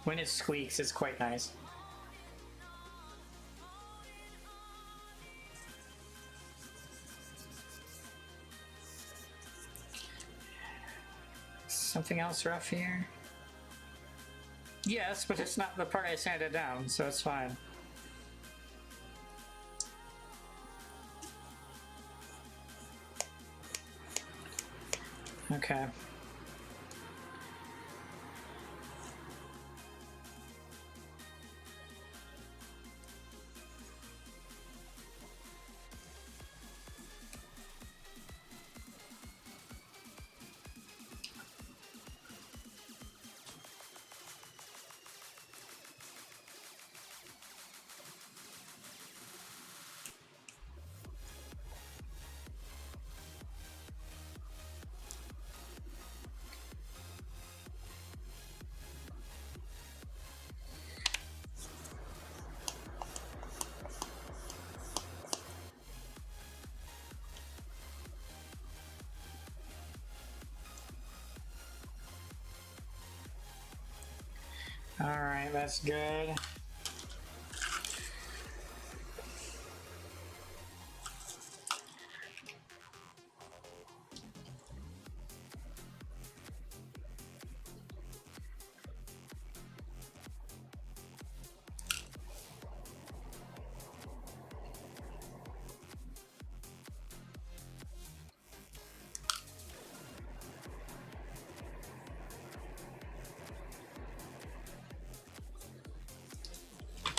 When it squeaks, it's quite nice. Something else rough here? Yes, but it's not the part I sanded down, so it's fine. Okay. All right, that's good.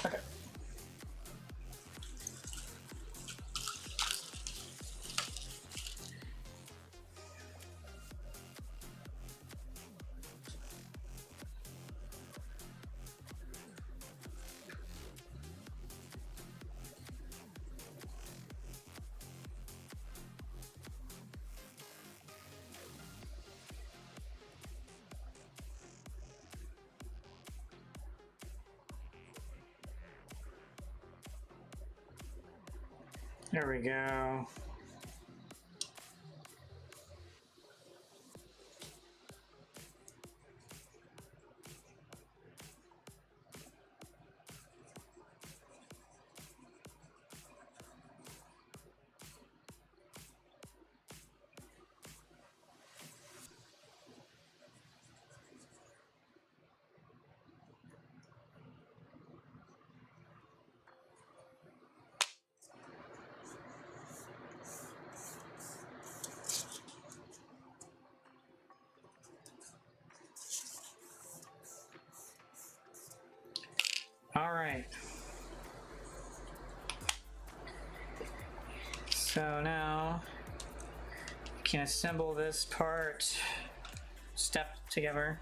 Okay. There we go. All right. So now you can assemble this part step together.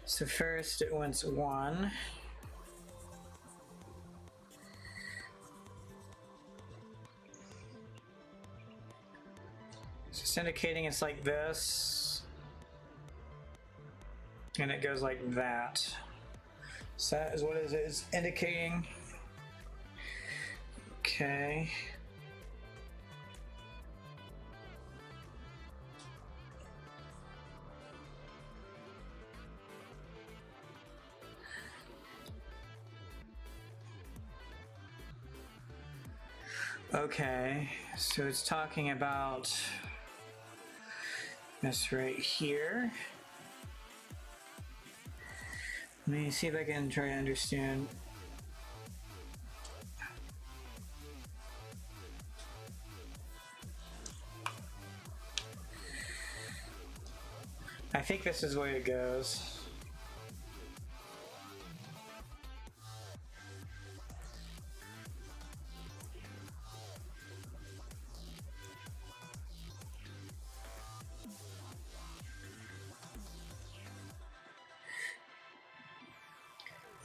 So first it wants 1. So it's indicating it's like this. And it goes like that. So that is what it is indicating. Okay. Okay, so it's talking about this right here. Let me see if I can try to understand. I think this is the way it goes.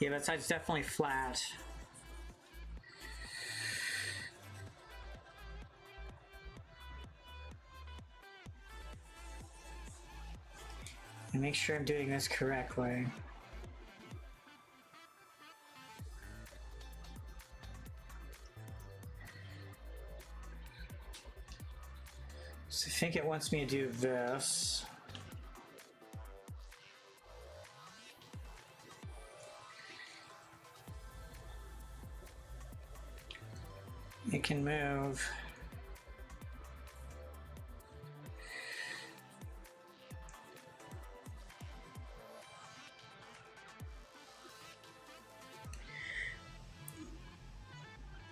Yeah, that side's definitely flat. And make sure I'm doing this correctly. So I think it wants me to do this. It can move.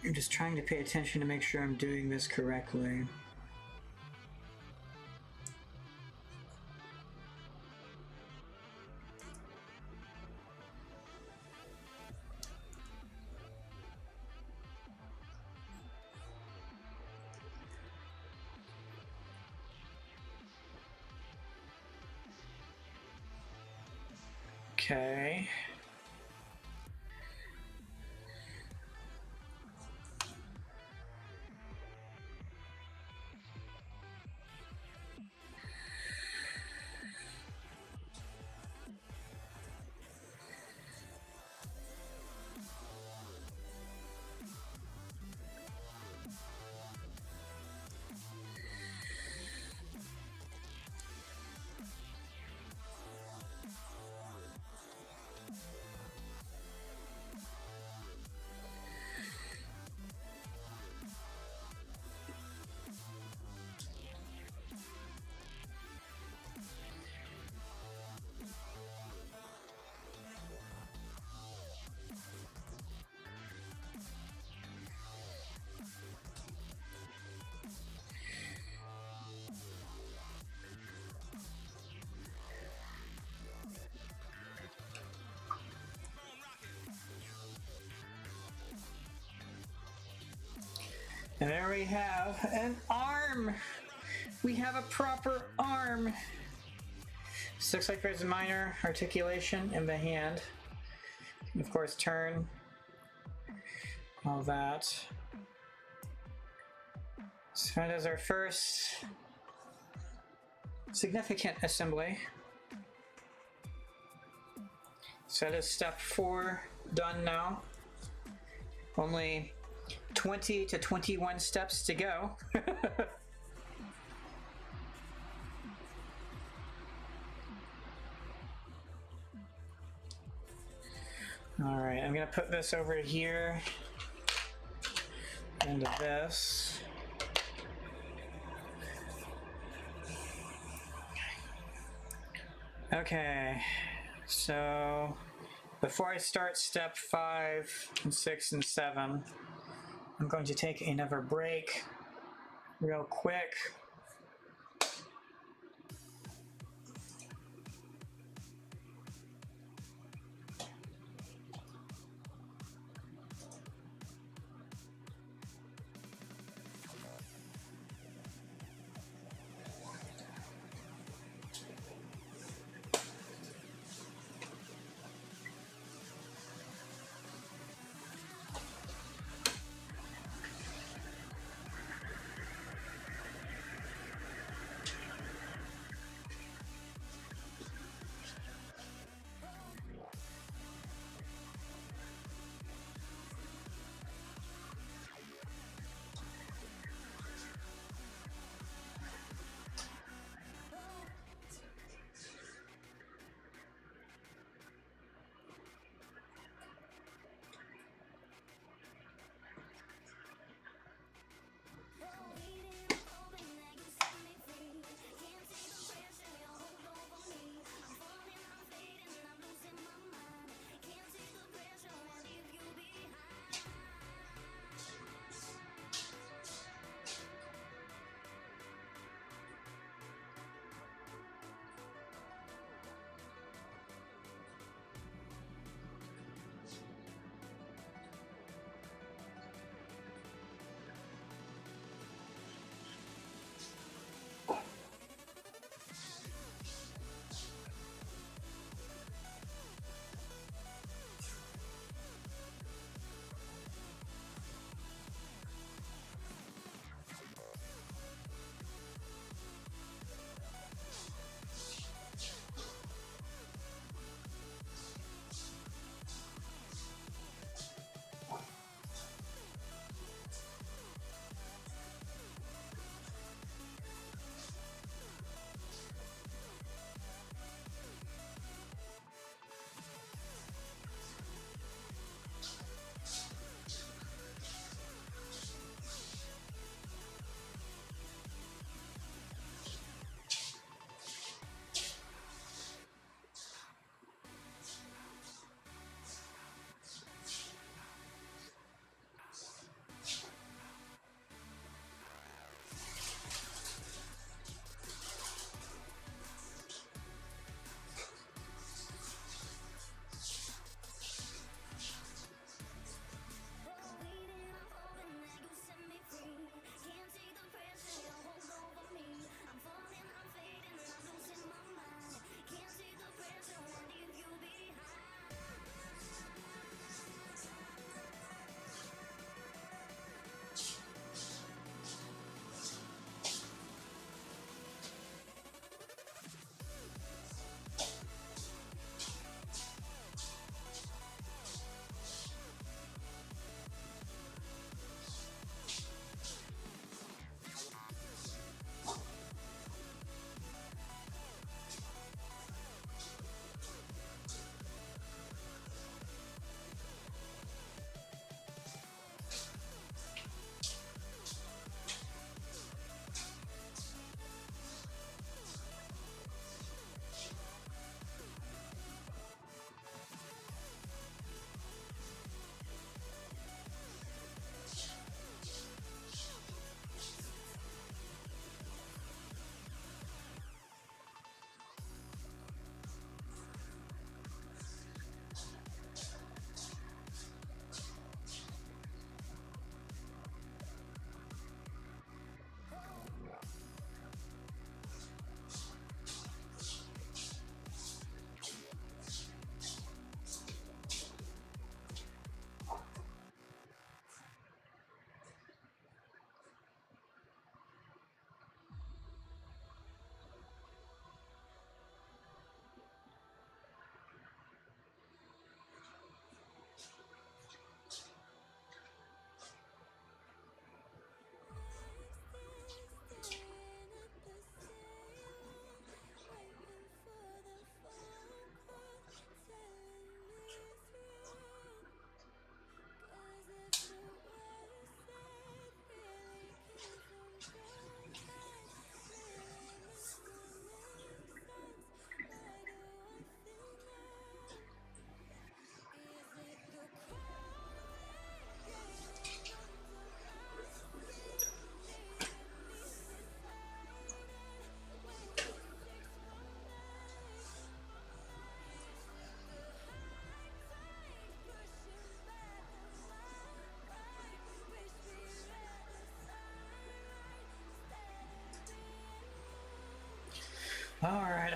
I'm just trying to pay attention to make sure I'm doing this correctly. Okay. And there we have an arm. We have a proper arm. This looks like there's a minor articulation in the hand. Of course, turn. All that. So that is our first significant assembly. So that is step 4 done now. Only 20 to 21 steps to go. All right, I'm gonna put this over here into this. Okay, so before I start step 5 and 6 and 7, I'm going to take another break real quick.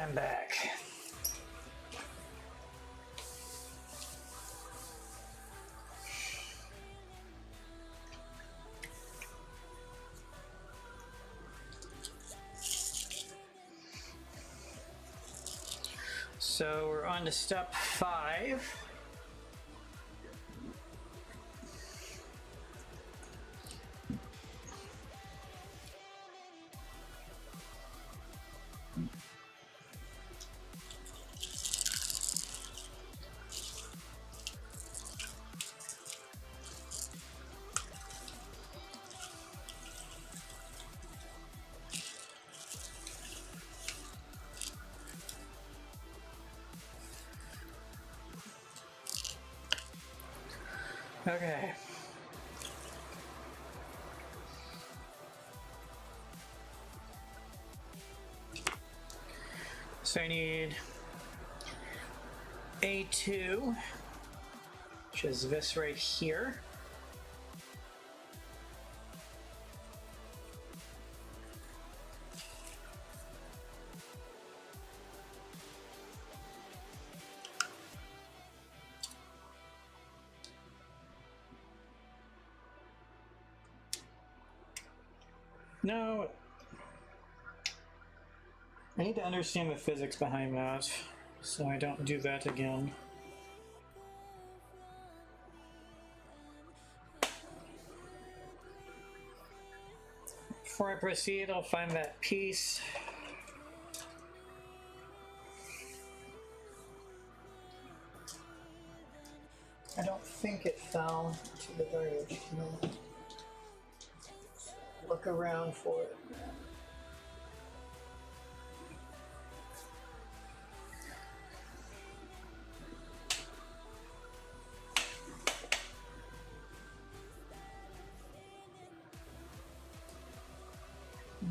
I'm back. So we're on to step 5. Okay. So I need A2, which is this right here. No, I need to understand the physics behind that, so I don't do that again. Before I proceed, I'll find that piece. I don't think it fell to the garbage. No. Look around for it.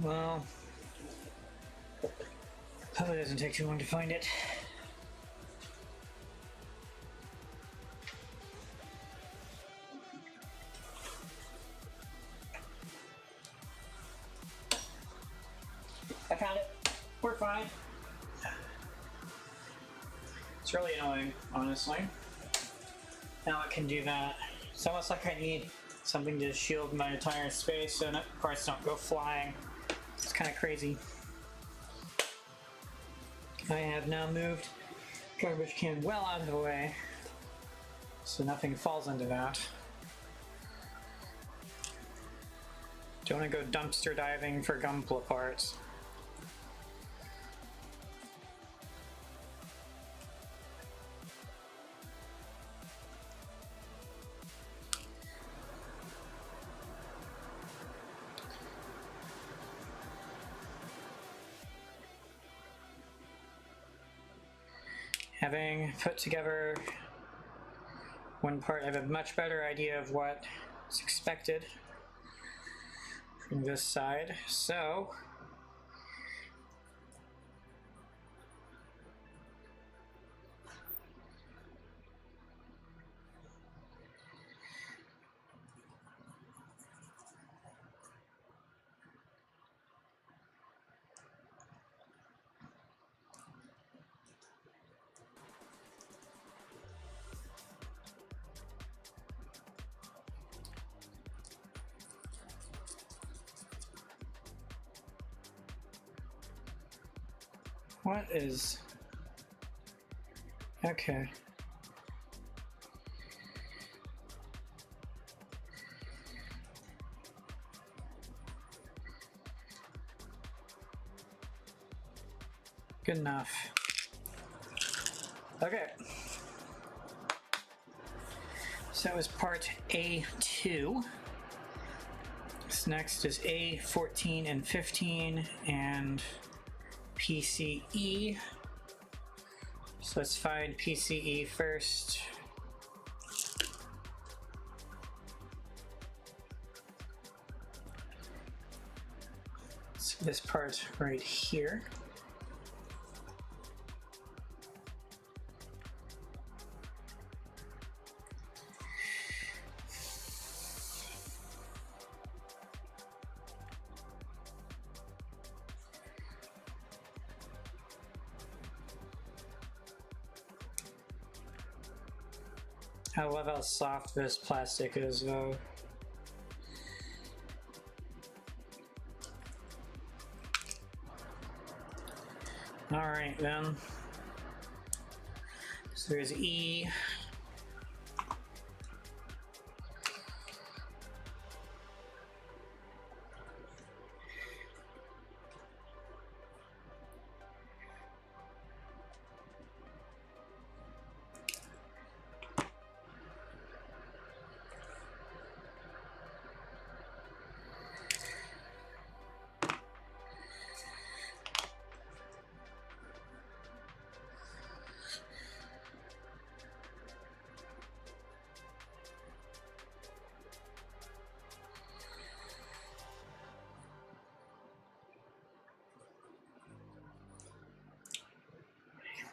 Well, probably doesn't take too long to find it. I found it. We're fine. It's really annoying, honestly. Now it can do that. It's almost like I need something to shield my entire space so parts don't go flying. It's kind of crazy. I have now moved garbage can well out of the way so nothing falls into that. Don't want to go dumpster diving for Gunpla parts. Having put together one part, I have a much better idea of what's expected from this side. So what is... Okay. Good enough. Okay. So that was part A2. This next is A14 and 15 and PCE. So let's find PCE first. So this part right here. I love how soft this plastic is though. Alright then. So there's E.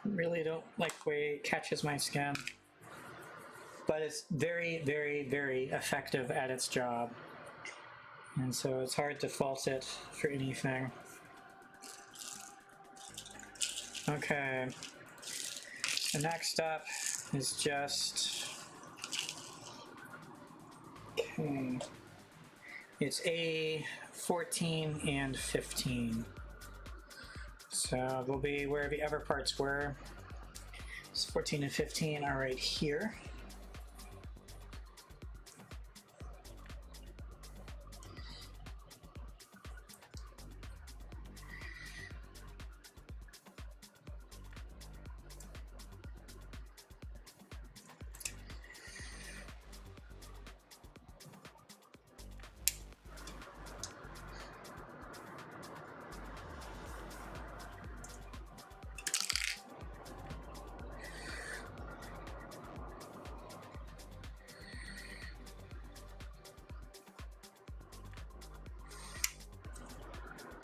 Really don't like the way it catches my skin, but it's very, very, very effective at its job, and so it's hard to fault it for anything. Okay, the next step is just, okay, it's A14 and 15. So they'll be where the other parts were. So 14 and 15 are right here.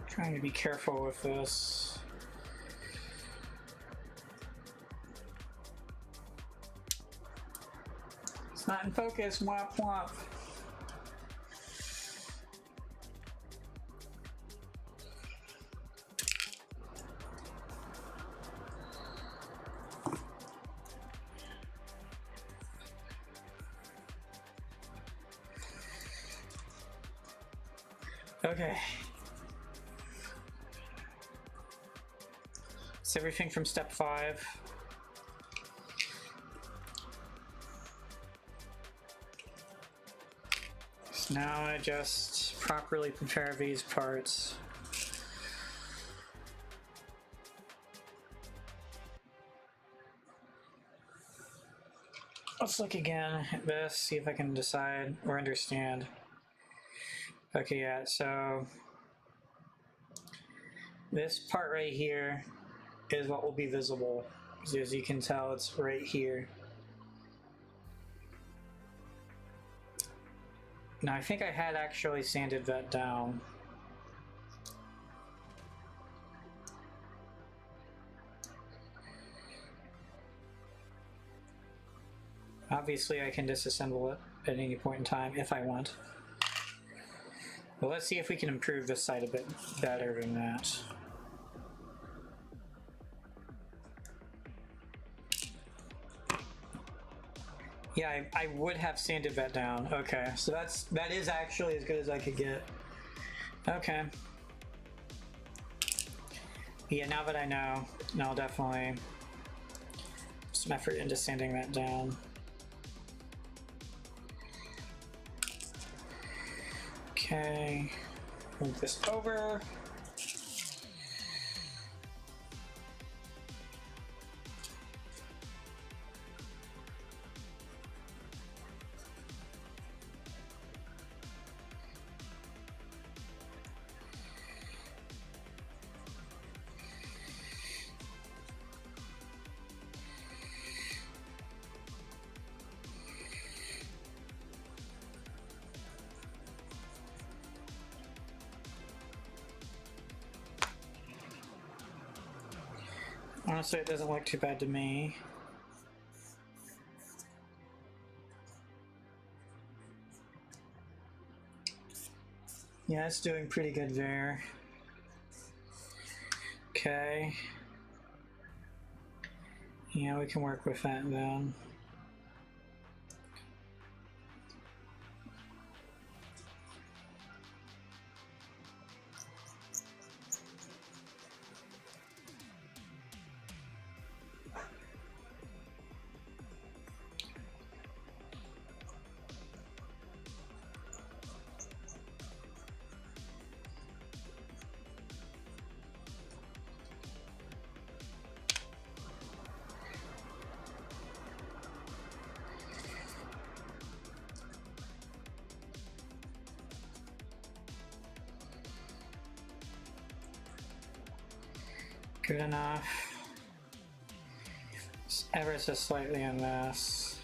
Trying to be careful with this. It's not in focus. Womp womp. Okay. It's everything from step 5. So now I just properly prepare these parts. Let's look again at this, see if I can decide or understand. Okay, yeah, so this part right here is what will be visible. As you can tell, it's right here. Now, I think I had actually sanded that down. Obviously, I can disassemble it at any point in time if I want. But let's see if we can improve this side a bit better than that. Yeah, I would have sanded that down. Okay, so that is actually as good as I could get. Okay. Yeah, now that I know, I'll definitely put some effort into sanding that down. Okay, move this over. Honestly, it doesn't look too bad to me. Yeah, it's doing pretty good there. Okay. Yeah, we can work with that then. Good enough. Just ever so slightly in this.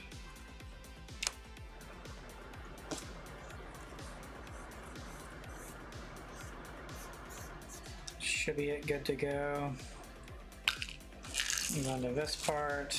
Should be it, good to go. Move on to this part.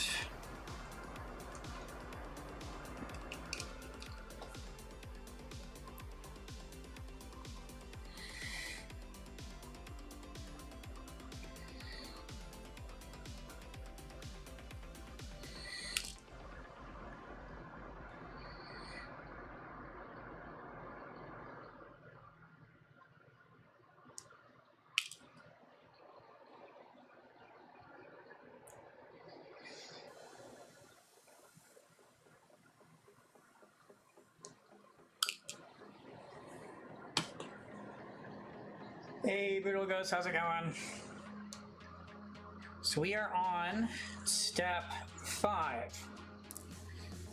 Hey, Boodle Ghost, how's it going? So we are on step 5.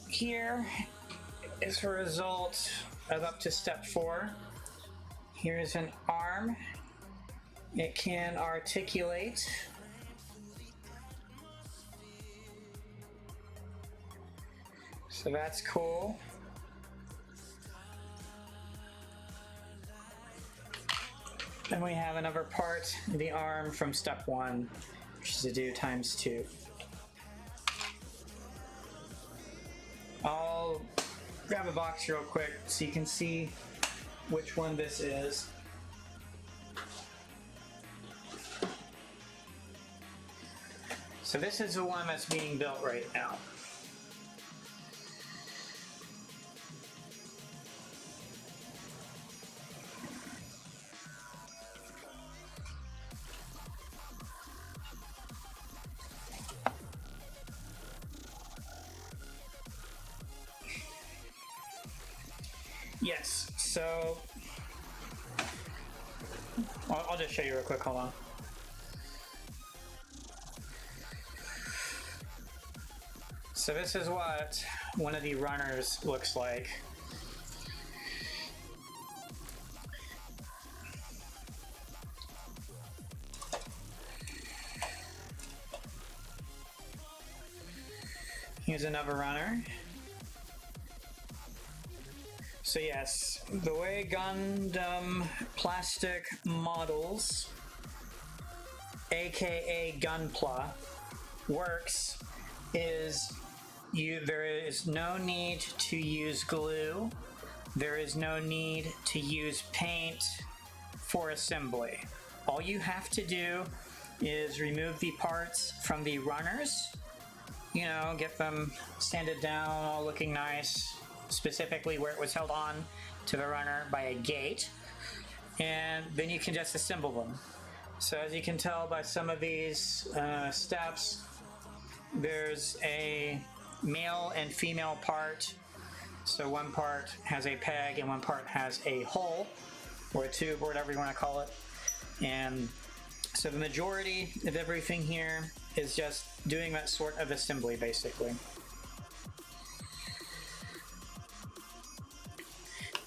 Here is the result of up to step 4. Here's an arm. It can articulate. So that's cool. Then we have another part, the arm from step 1, which is to do times 2. I'll grab a box real quick so you can see which one this is. So this is the one that's being built right now. Yes, so I'll just show you real quick, hold on. So this is what one of the runners looks like. Here's another runner. So yes, the way Gundam plastic models, aka Gunpla, works is there is no need to use glue, there is no need to use paint for assembly. All you have to do is remove the parts from the runners, you know, get them sanded down, all looking nice, specifically where it was held on to the runner by a gate, and then you can just assemble them. So as you can tell by some of these steps, there's a male and female part. So one part has a peg and one part has a hole or a tube or whatever you want to call it. And so the majority of everything here is just doing that sort of assembly basically.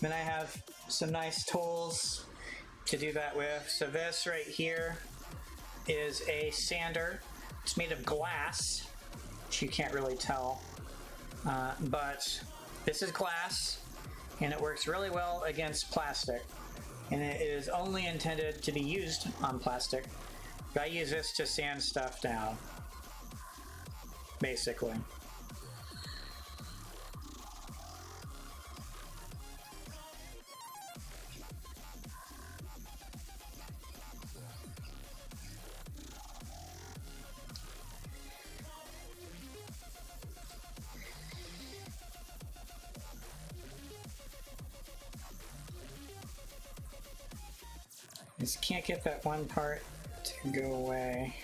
Then I have some nice tools to do that with. So this right here is a sander. It's made of glass, which you can't really tell, but this is glass and it works really well against plastic, and it is only intended to be used on plastic. But I use this to sand stuff down, basically. Just can't get that one part to go away.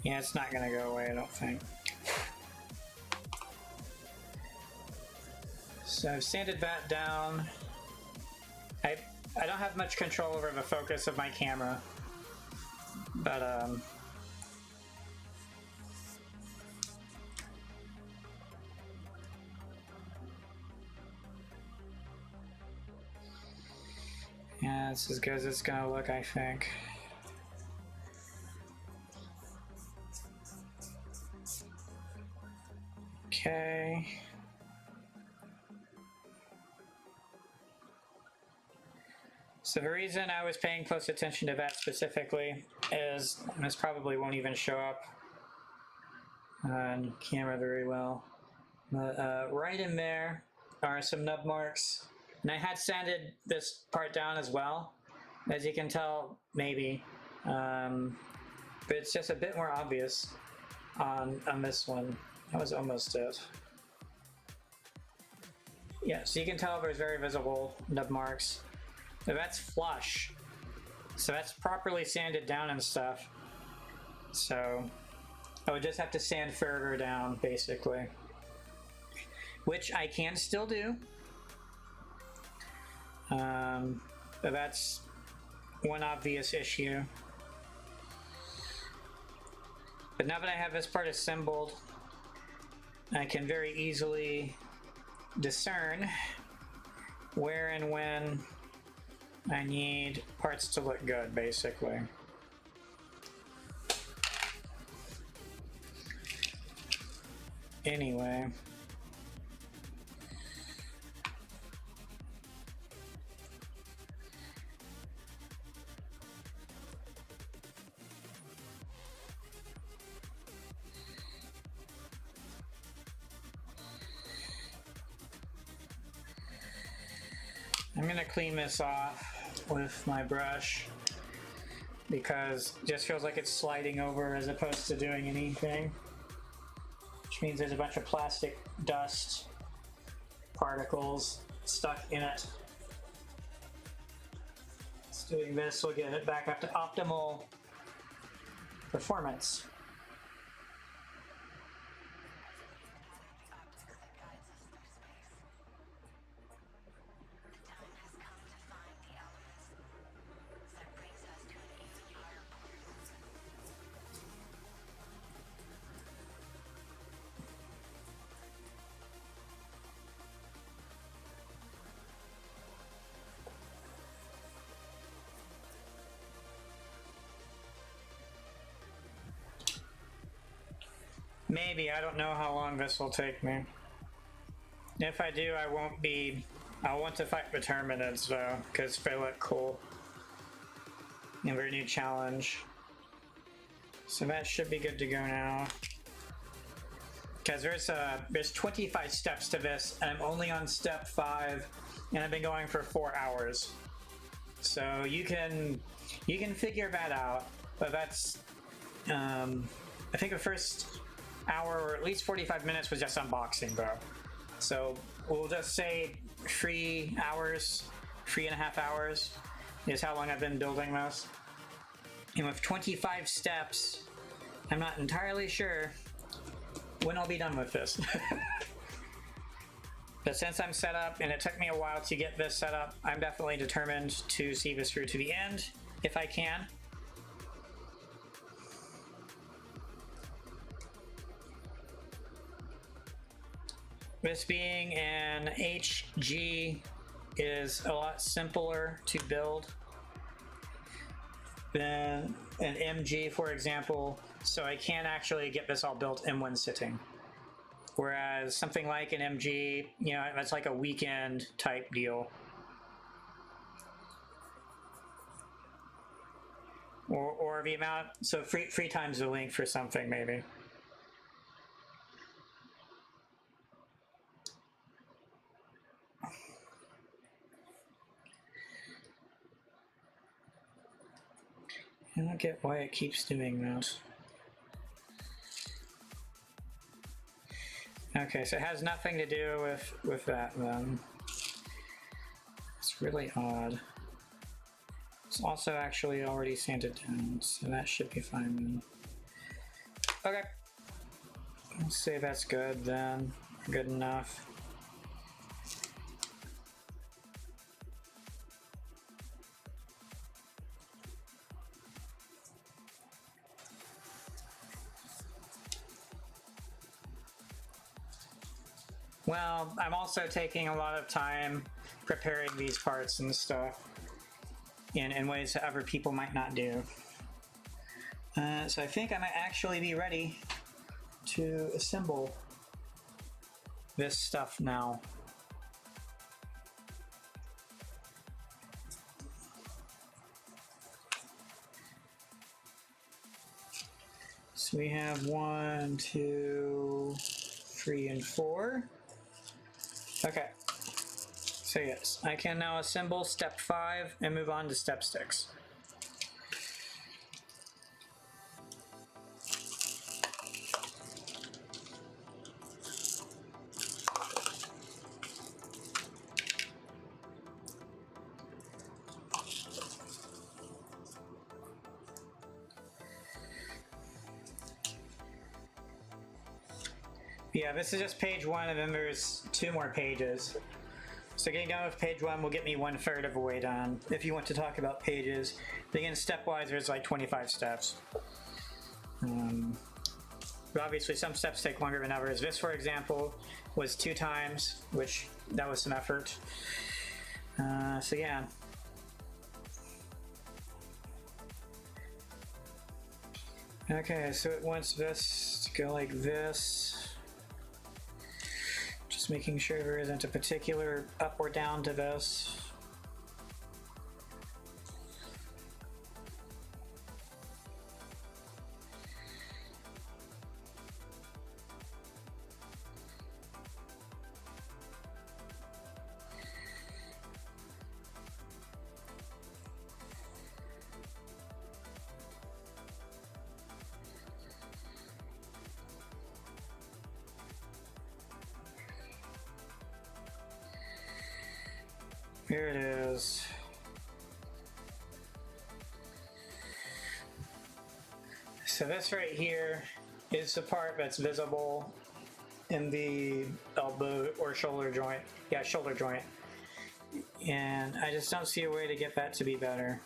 Yeah, it's not gonna go away, I don't think. So I've sanded that down. I don't have much control over the focus of my camera, but Yeah, it's as good as it's gonna look, I think. Okay. So the reason I was paying close attention to that specifically is this probably won't even show up on camera very well. But right in there are some nub marks. And I had sanded this part down as well, as you can tell, maybe. But it's just a bit more obvious on this one. That was almost it. Yeah, so you can tell there's very visible nub marks. So that's flush. So that's properly sanded down and stuff. So I would just have to sand further down, basically. Which I can still do. But that's one obvious issue. But now that I have this part assembled, I can very easily discern where and when I need parts to look good, basically. Anyway. I'm gonna clean this off with my brush because it just feels like it's sliding over as opposed to doing anything, which means there's a bunch of plastic dust particles stuck in it. So doing this will get it back up to optimal performance. Maybe, I don't know how long this will take me. If I do, I want to fight the Terminids though, because they look cool. And their new challenge. So that should be good to go now. Because there's 25 steps to this, and I'm only on step 5, and I've been going for 4 hours. So you can figure that out, but that's, I think the first hour or at least 45 minutes was just unboxing though. So we'll just say 3 hours, 3.5 hours is how long I've been building this. And with 25 steps, I'm not entirely sure when I'll be done with this. But since I'm set up and it took me a while to get this set up, I'm definitely determined to see this through to the end if I can. This being an HG is a lot simpler to build than an MG, for example, so I can actually get this all built in one sitting. Whereas something like an MG, you know, that's like a weekend type deal. Or the amount, so 3 times the length for something maybe. I don't get why it keeps doing this. Okay, so it has nothing to do with that then. It's really odd. It's also actually already sanded down, so that should be fine then. Okay. Let's say that's good then. Good enough. Well, I'm also taking a lot of time preparing these parts and stuff. in ways that other people might not do. So I think I might actually be ready to assemble this stuff now. So we have 1, 2, 3, and 4. Okay. So yes, I can now assemble step 5 and move on to step 6. Yeah, this is just page 1, and then there's 2 more pages. So getting done with page 1 will get me 1/3 of the way done. If you want to talk about pages, but again, stepwise, there's like 25 steps. But obviously, some steps take longer than others. This, for example, was 2 times, which that was some effort. So yeah. Okay, so it wants this to go like this. Just making sure there isn't a particular up or down to this. Here it is. So this right here is the part that's visible in the elbow or shoulder joint. Yeah, shoulder joint. And I just don't see a way to get that to be better.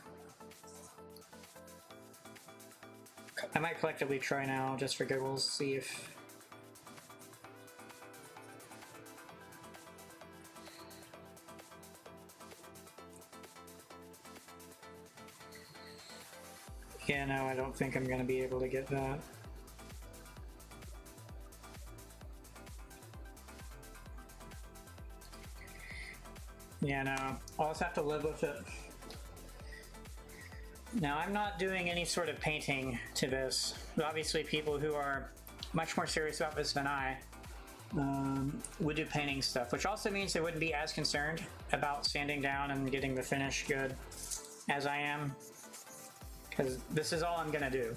I might collectively try now just for giggles, see if... Yeah, no, I don't think I'm going to be able to get that. Yeah, no, I'll just have to live with it. Now, I'm not doing any sort of painting to this. Obviously, people who are much more serious about this than I would do painting stuff, which also means they wouldn't be as concerned about sanding down and getting the finish good as I am. Because this is all I'm going to do.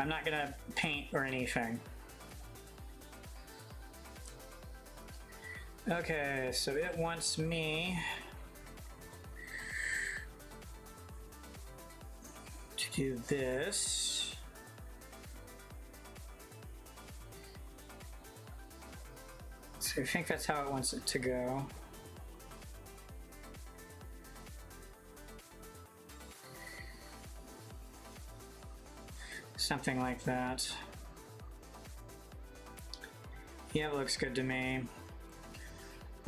I'm not going to paint or anything. Okay, so it wants me to do this. So I think that's how it wants it to go. Something like that. Yeah, it looks good to me.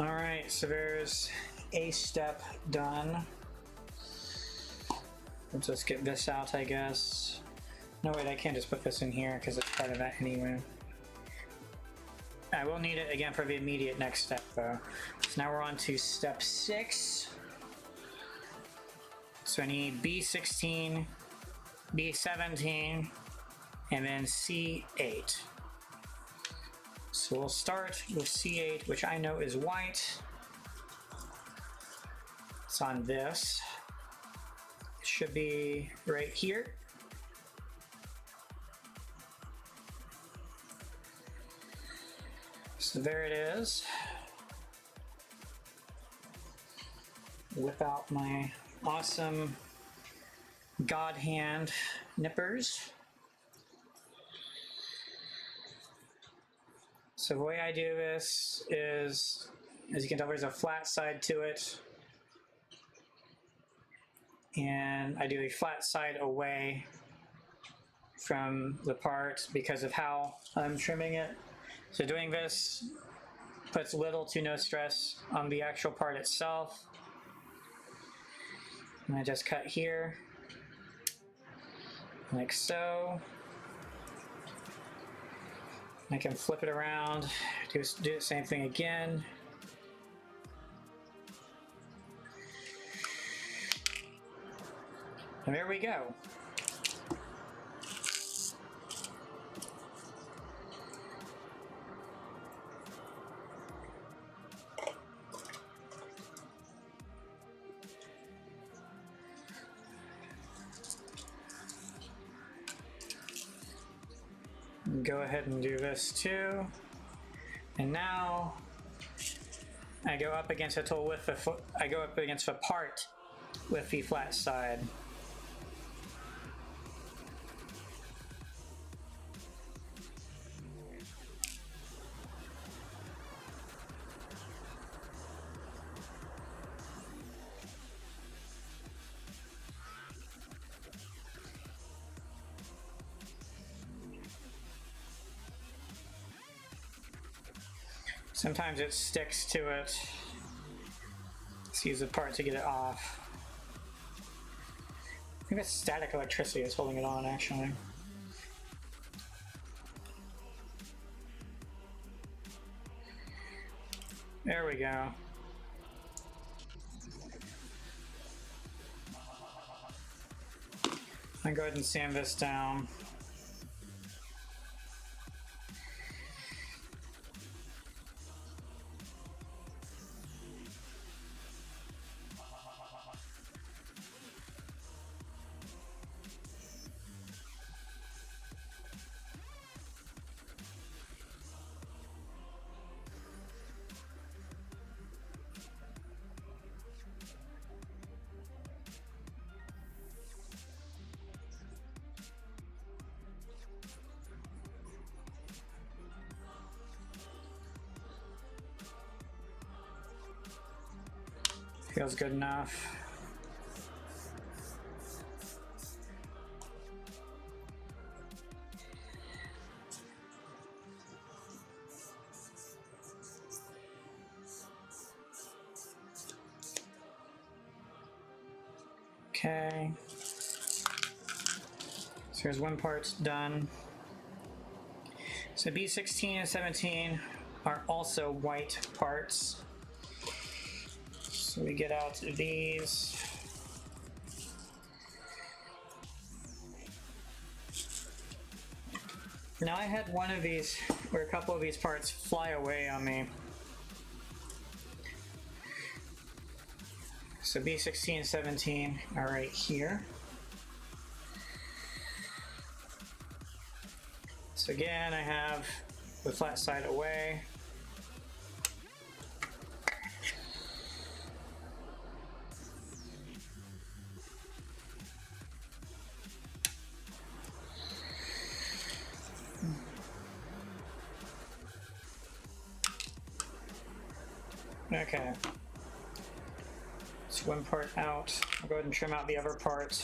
Alright, so there's a step done. Let's just get this out, I guess. No, wait, I can't just put this in here because it's part of that anyway. I will need it again for the immediate next step, though. So now we're on to step 6. So I need B16, B17, and then C8. So we'll start with C8, which I know is white. It's on this. It should be right here. So there it is. Whip out my awesome God hand nippers. So the way I do this is, as you can tell, there's a flat side to it. And I do a flat side away from the part because of how I'm trimming it. So doing this puts little to no stress on the actual part itself. I'm gonna just cut here, like so. I can flip it around, do the same thing again. And there we go. Go ahead and do this too. And now I go up against a tool with the I go up against a part with the flat side. Sometimes it sticks to it. Let's use the part to get it off. I think it's static electricity that's holding it on, actually. There we go. I'll go ahead and sand this down. Feels good enough. Okay. So here's one part done. So B16 and 17 are also white parts. So we get out these. Now I had one of these, or a couple of these parts fly away on me. So B16 and 17 are right here. So again, I have the flat side away. Okay. It's one part out. I'll go ahead and trim out the other part.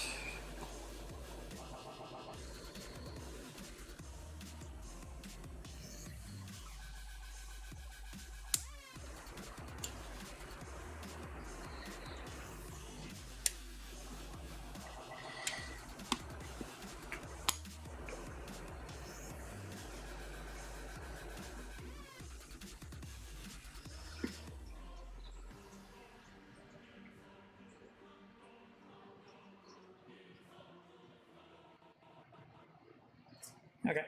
Okay.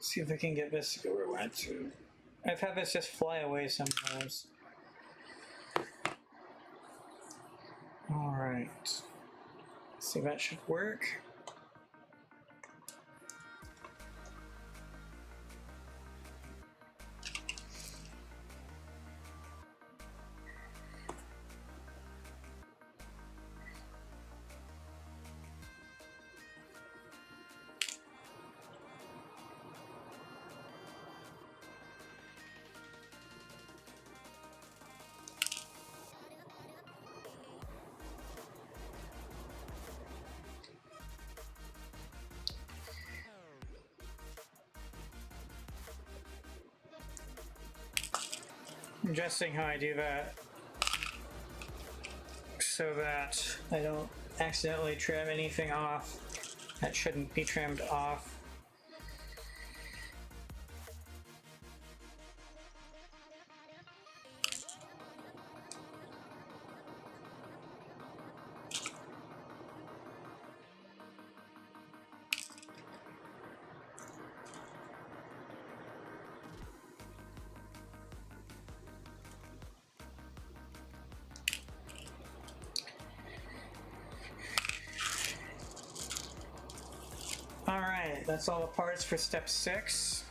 See if I can get this to go where I want to. I've had this just fly away sometimes. All right. See if that should work. adjusting how I do that so that I don't accidentally trim anything off that shouldn't be trimmed off. Alright, that's all the parts for step 6.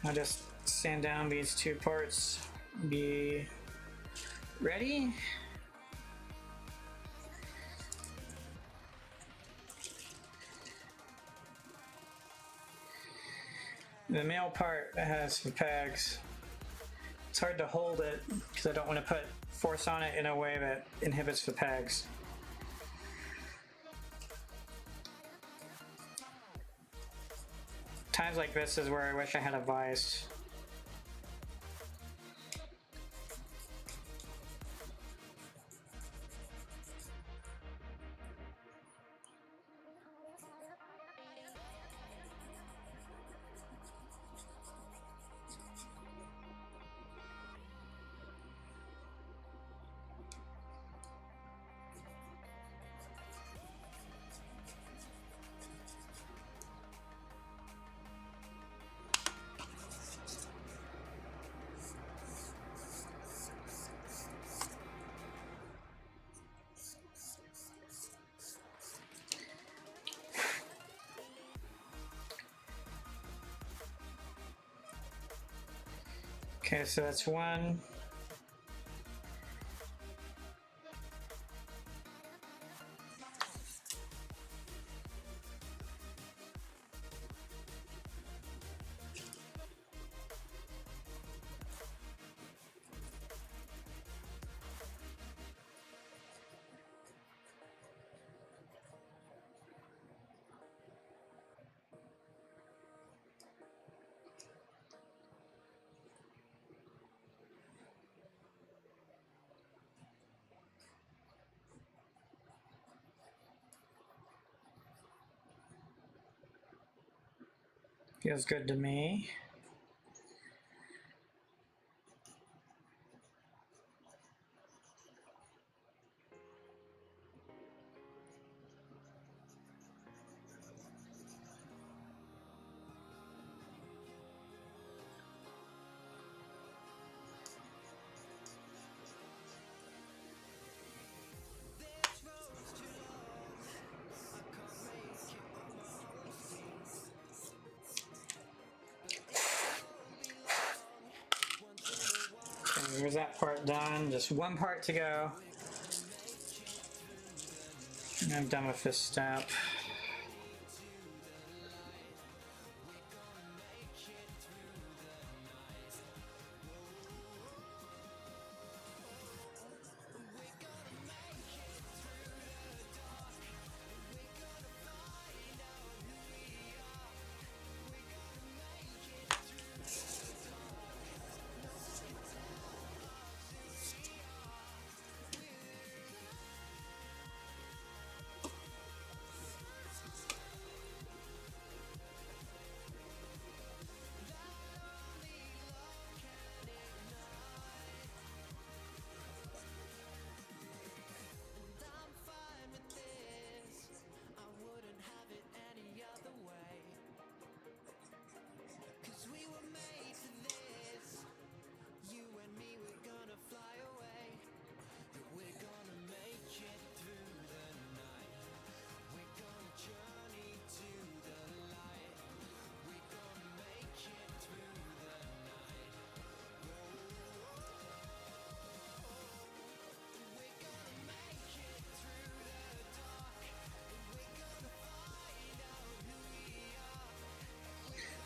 I'll just sand down these 2 parts. Be ready. The male part has the pegs. It's hard to hold it because I don't want to put force on it in a way that inhibits the pegs. Times like this is where I wish I had a vise. Okay, so that's 1. Feels good to me. There's that part done. Just 1 part to go. And I'm done with this step.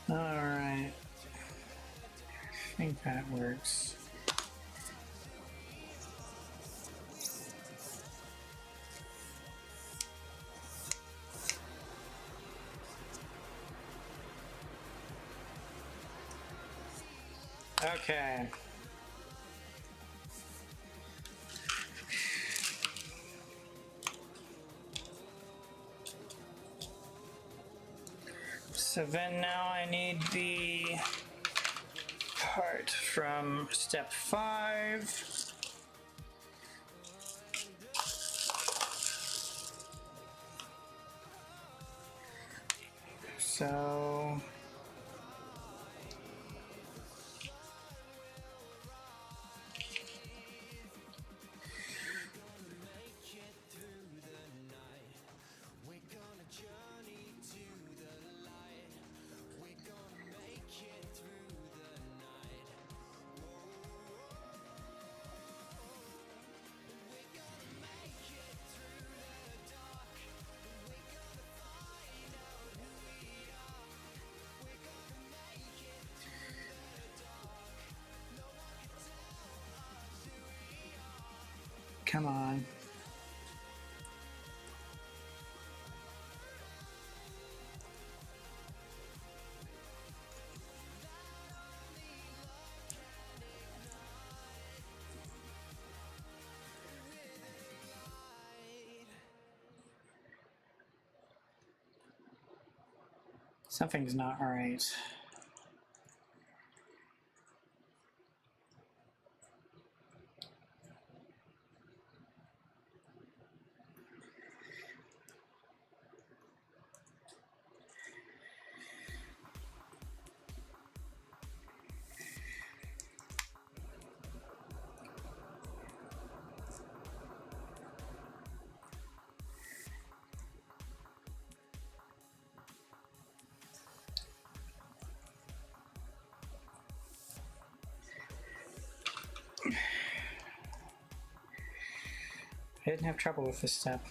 All right. I think that works. Okay. So then now I need the part from step 5. So come on. Something's not right. I didn't have trouble with this step.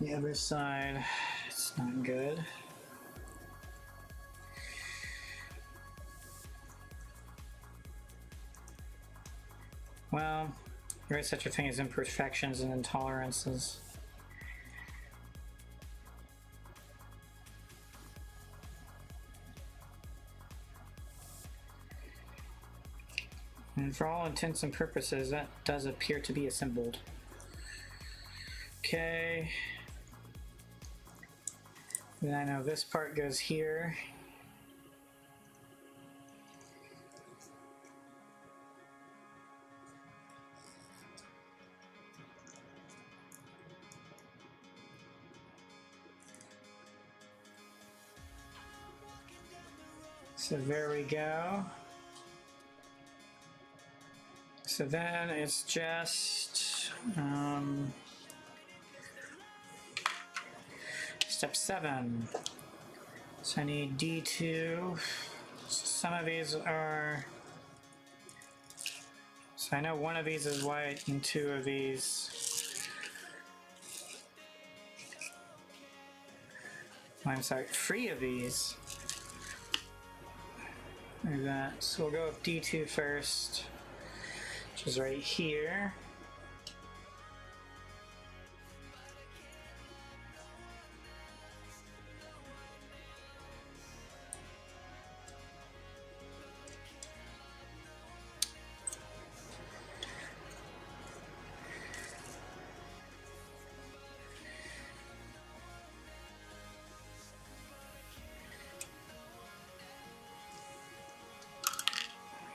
The other side, it's not good. Well, there is such a thing as imperfections and intolerances. And for all intents and purposes, that does appear to be assembled. Okay. Then I know this part goes here. So there we go. So then it's just step 7. So I need D2. Some of these are. So I know one of these is white and 2 of these. I'm sorry, 3 of these. Like that. So we'll go with D2 first, which is right here.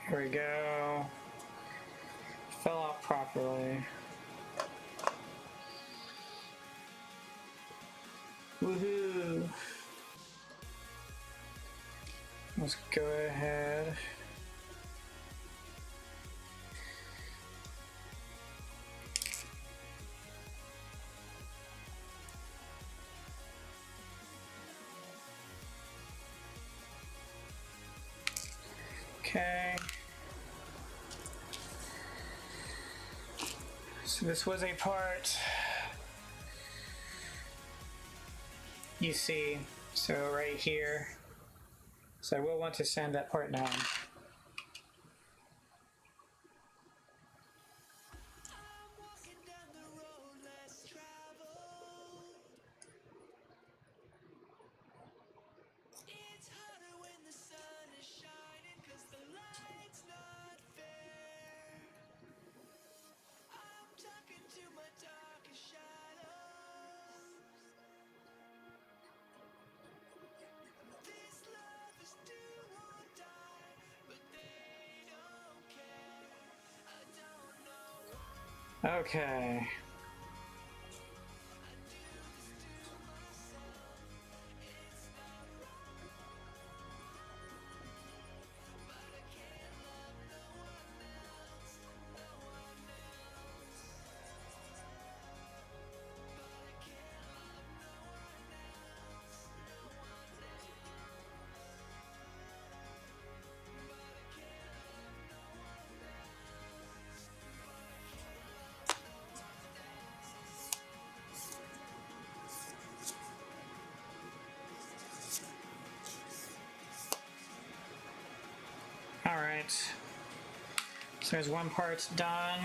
Here we go. Fell out properly. Woohoo! Let's go ahead. Okay. So this was a part you see, so right here. So I will want to sand that part down. Okay. All right. So there's one part done.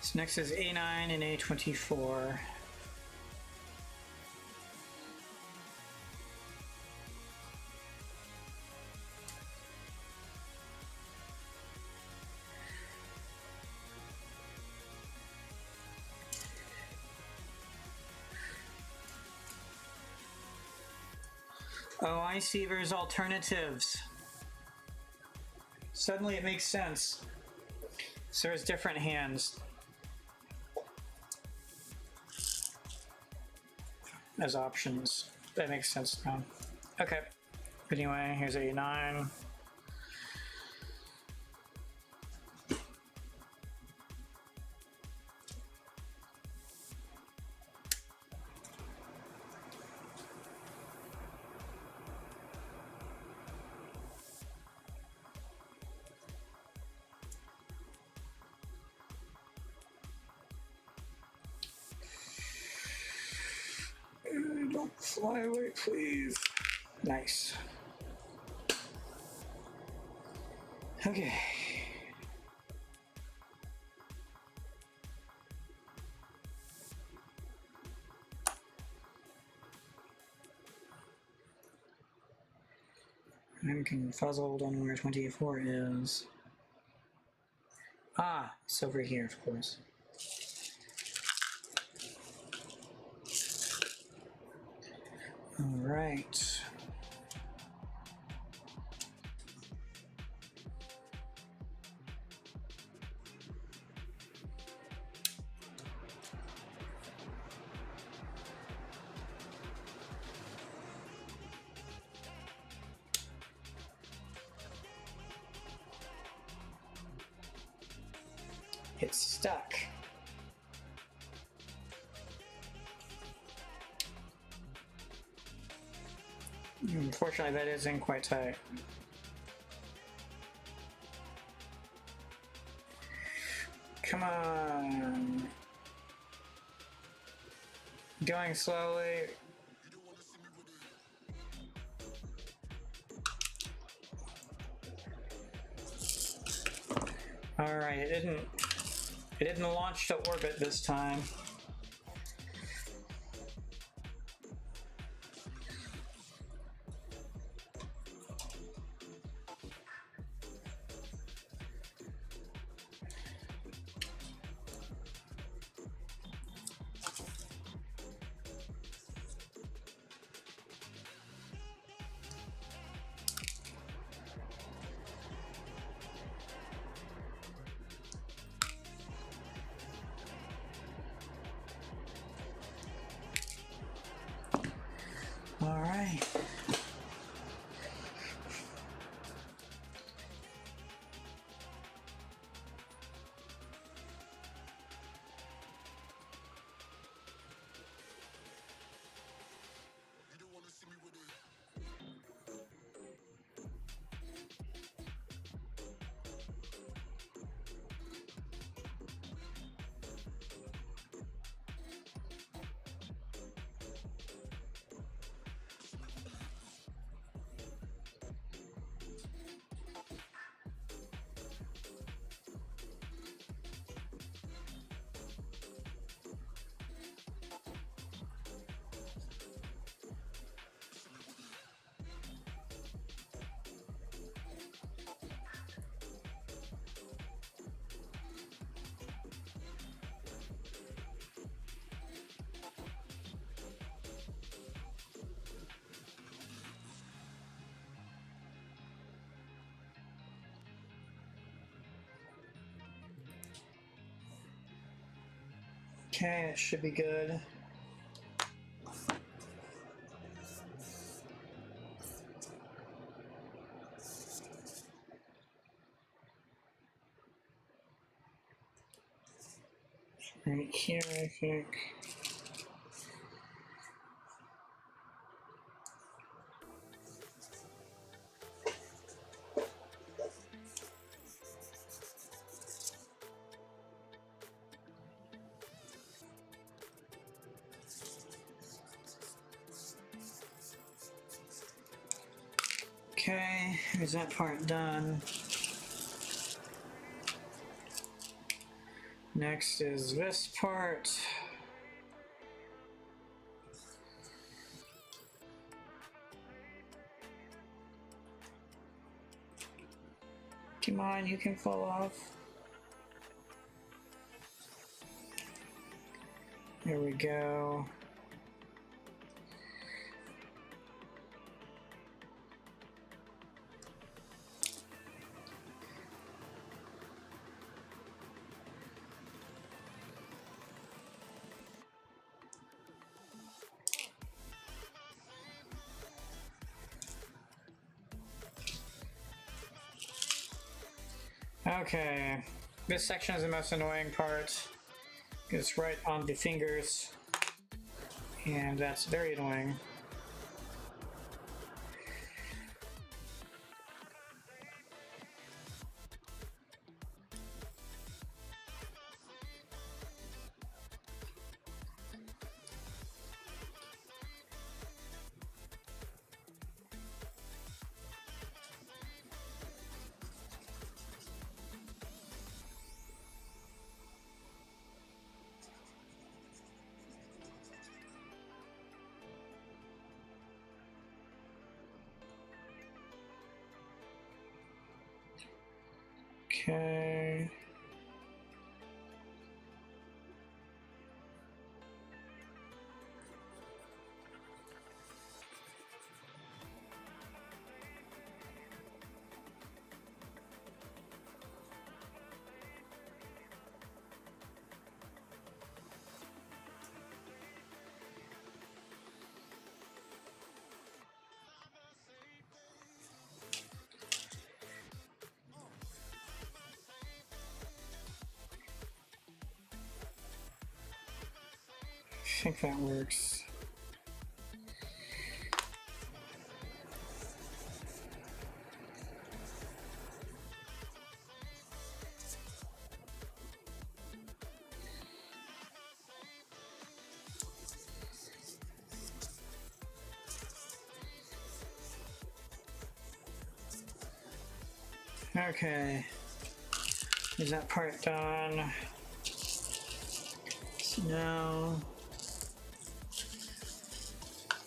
So next is A9 and A24. Oh, I see. There's alternatives. Suddenly it makes sense. So there's different hands as options. That makes sense now. Okay. Anyway, here's A9. Don't fly away, please. Nice. Okay. I'm confuzzled on where 24 is. Ah, it's over here, of course. All right. It's stuck. Unfortunately, that isn't quite tight. Come on. Going slowly. All right, it didn't launch to orbit this time. All right. Okay, it should be good. Right here, I think. Okay, is that part done? Next is this part. Come on, you can fall off. There we go. Okay, this section is the most annoying part. It's right on the fingers, and that's very annoying. Okay. I think that works. Okay, is that part done? So now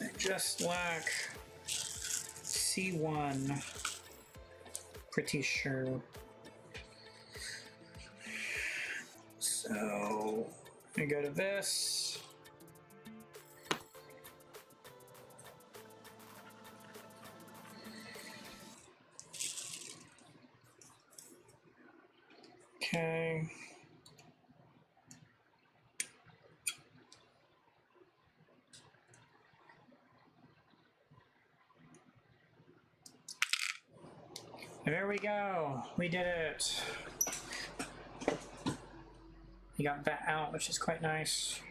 I just lack C1, pretty sure. So I go to this. Okay. There we go. We did it. We got that out, which is quite nice.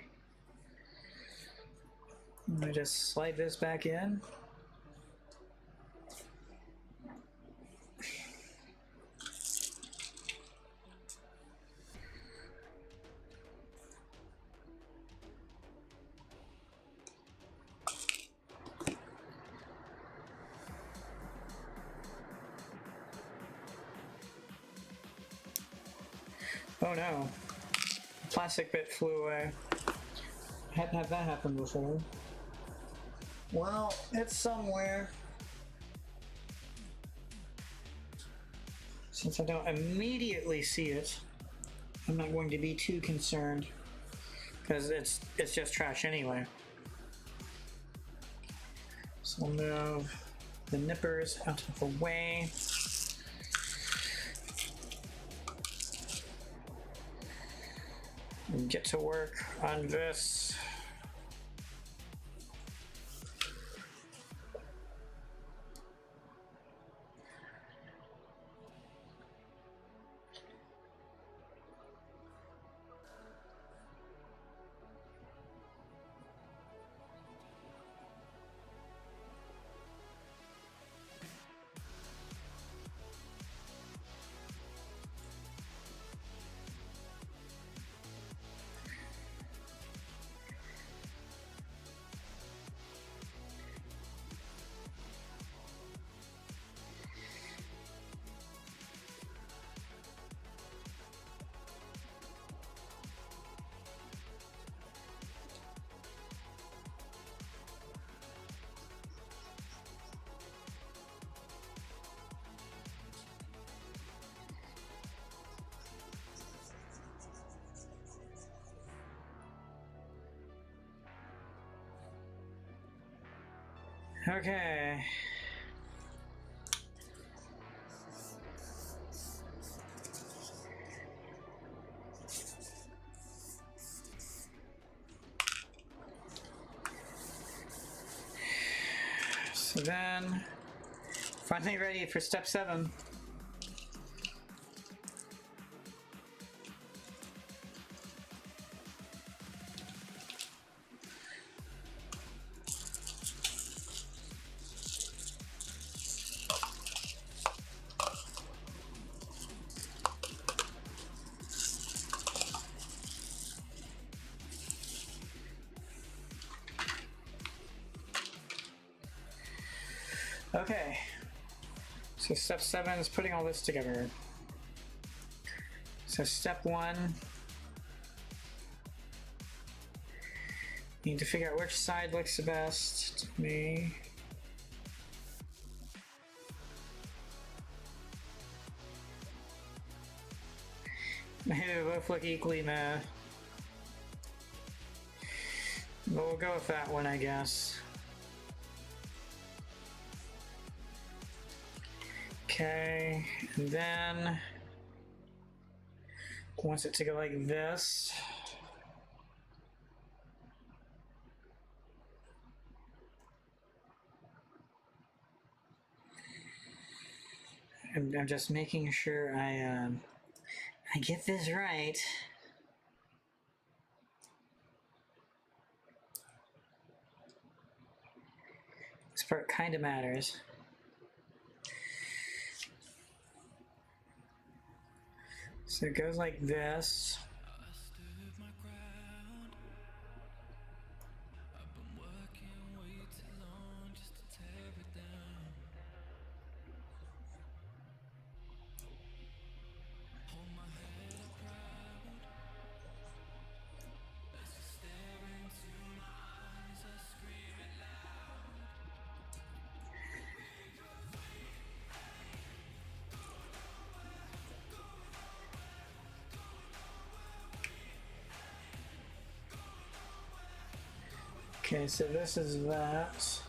I'm gonna just slide this back in. Oh no, the plastic bit flew away. I hadn't had that happen before. Well, it's somewhere. Since I don't immediately see it, I'm not going to be too concerned because it's just trash anyway. So we'll move the nippers out of the way. and get to work on this. Okay. So then, finally ready for step 7. Okay, so step 7 is putting all this together. So step 1, need to figure out which side looks the best to me. Maybe they both look equally meh. But we'll go with that one, I guess. Okay, and then wants it to go like this. And I'm just making sure I get this right. This part kind of matters. So it goes like this. Okay, so this is that.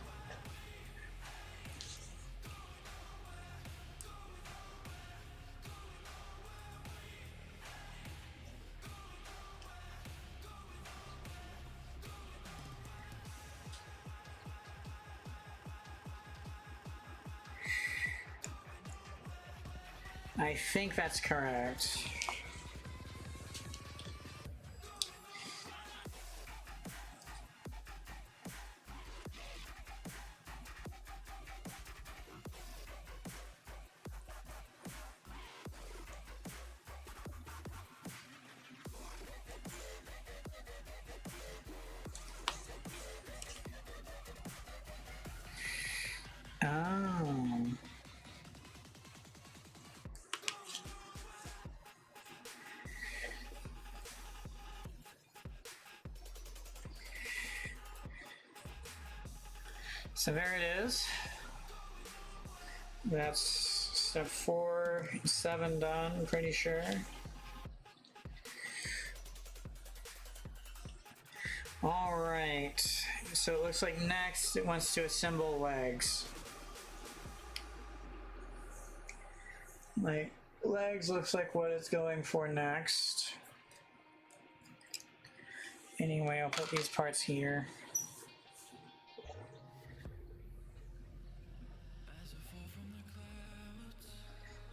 I think that's correct. Oh. So there it is. That's step 4, 7 done, I'm pretty sure. All right, so it looks like next it wants to assemble legs. Like, legs looks like what it's going for next. Anyway, I'll put these parts here.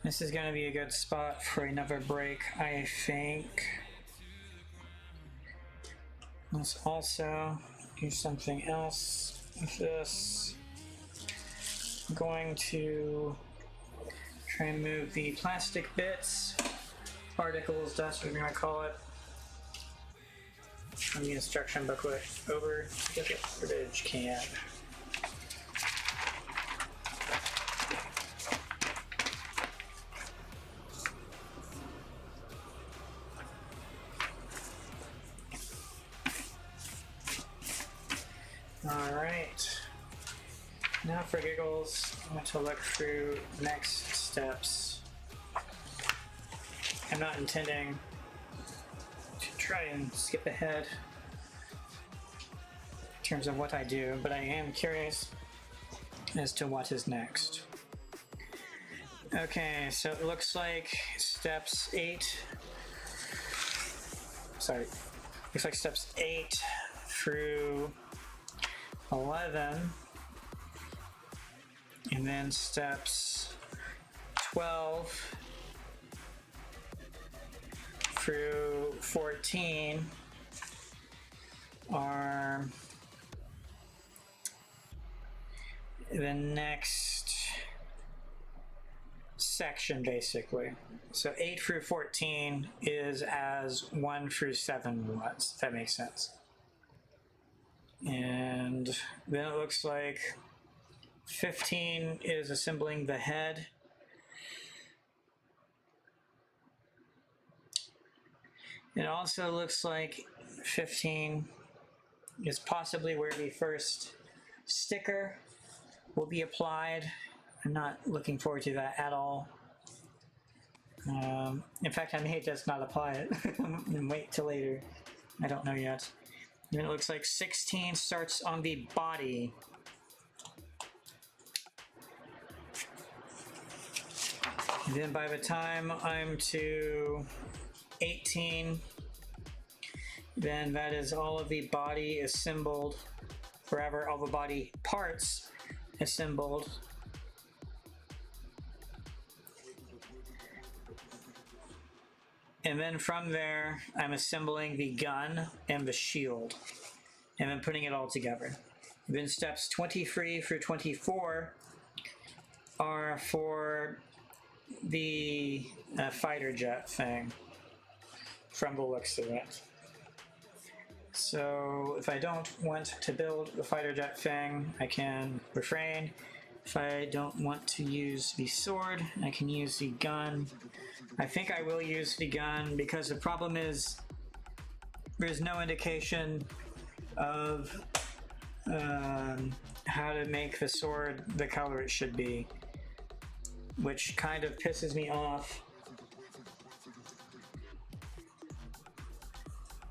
This is going to be a good spot for another break, I think. Let's also do something else with this. I'm going to try and move the plastic bits, particles, dust, whatever you want to call it, from the instruction booklet over to the garbage can. Alright, now for giggles, I want to look through next steps. I'm not intending to try and skip ahead in terms of what I do, but I am curious as to what is next. Okay, so it looks like steps 8 through 11, and then steps 12 through 14 are the next section, basically. So 8 through 14 is as 1 through 7 was, if that makes sense. And then it looks like 15 is assembling the head. It also looks like 15 is possibly where the first sticker will be applied. I'm not looking forward to that at all. In fact, I may just not apply it and wait till later. I don't know yet. And it looks like 16 starts on the body. And then by the time I'm to 18, then that is all of the body assembled, forever all the body parts assembled. And then from there, I'm assembling the gun and the shield, and then putting it all together. Then steps 23 through 24 are for the fighter jet thing, from the looks of it. So if I don't want to build the fighter jet thing, I can refrain. If I don't want to use the sword, I can use the gun. I think I will use the gun because the problem is there's no indication of how to make the sword the color it should be, which kind of pisses me off.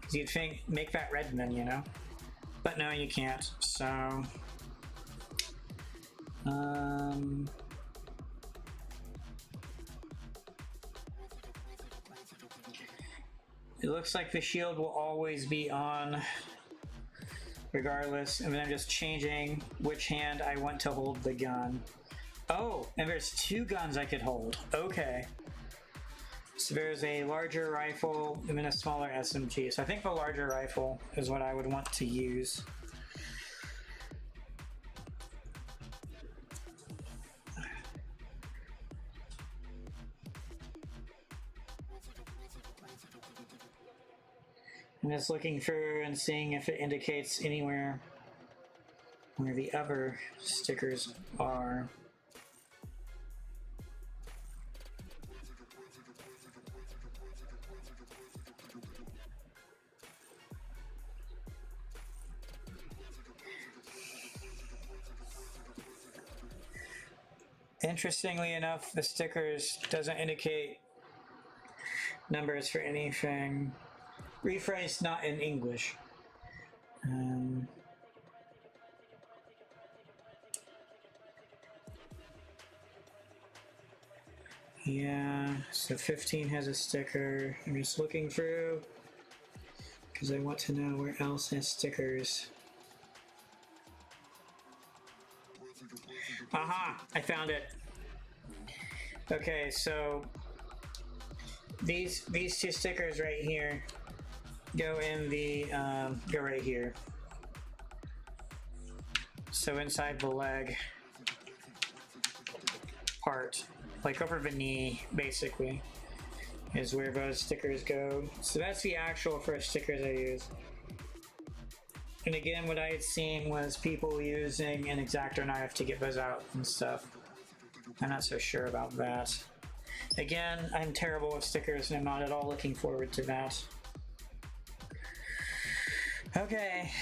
Because you'd think, make that red then, you know? But no, you can't, so... It looks like the shield will always be on regardless, and then I'm just changing which hand I want to hold the gun. Oh, and there's 2 guns I could hold. Okay. So there's a larger rifle and then a smaller SMG. So I think the larger rifle is what I would want to use. I'm just looking through and seeing if it indicates anywhere where the other stickers are. Interestingly enough, the stickers doesn't indicate numbers for anything. Rephrase not in English. Yeah, so 15 has a sticker. I'm just looking through, because I want to know where else has stickers. Aha! I found it. Okay, so these two stickers right here go in the go right here. So inside the leg part, like over the knee, basically, is where those stickers go. So that's the actual first stickers I use. And again, what I had seen was people using an X-Acto knife to get those out and stuff. I'm not so sure about that. Again, I'm terrible with stickers and I'm not at all looking forward to that. Okay,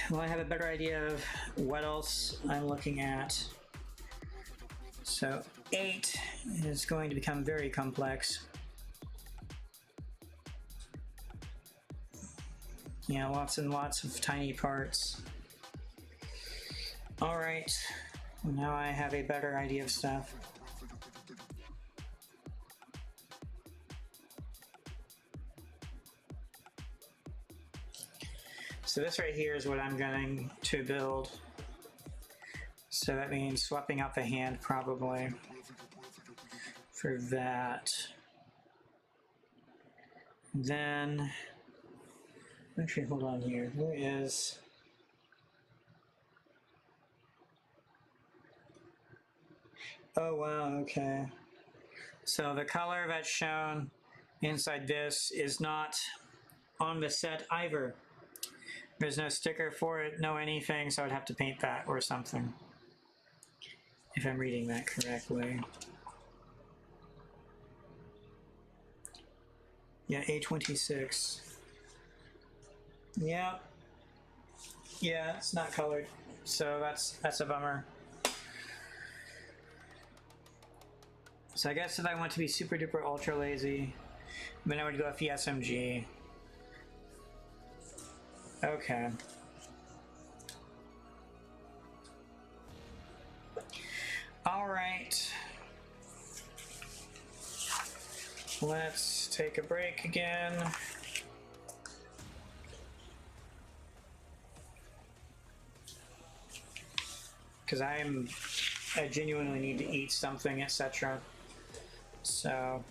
well, I have a better idea of what else I'm looking at. So 8 is going to become very complex. Yeah, lots and lots of tiny parts. All right, now I have a better idea of stuff. So this right here is what I'm going to build. So that means swapping out the hand probably for that. Then, actually hold on here, where is... Oh wow, okay. So the color that's shown inside this is not on the set either. There's no sticker for it, no anything, so I'd have to paint that or something, if I'm reading that correctly. Yeah, A26. Yeah. Yeah, it's not colored, so that's a bummer. So I guess if I want to be super duper ultra lazy, then I would go with the SMG. Okay. All right. Let's take a break again. Because I genuinely need to eat something, etc. So,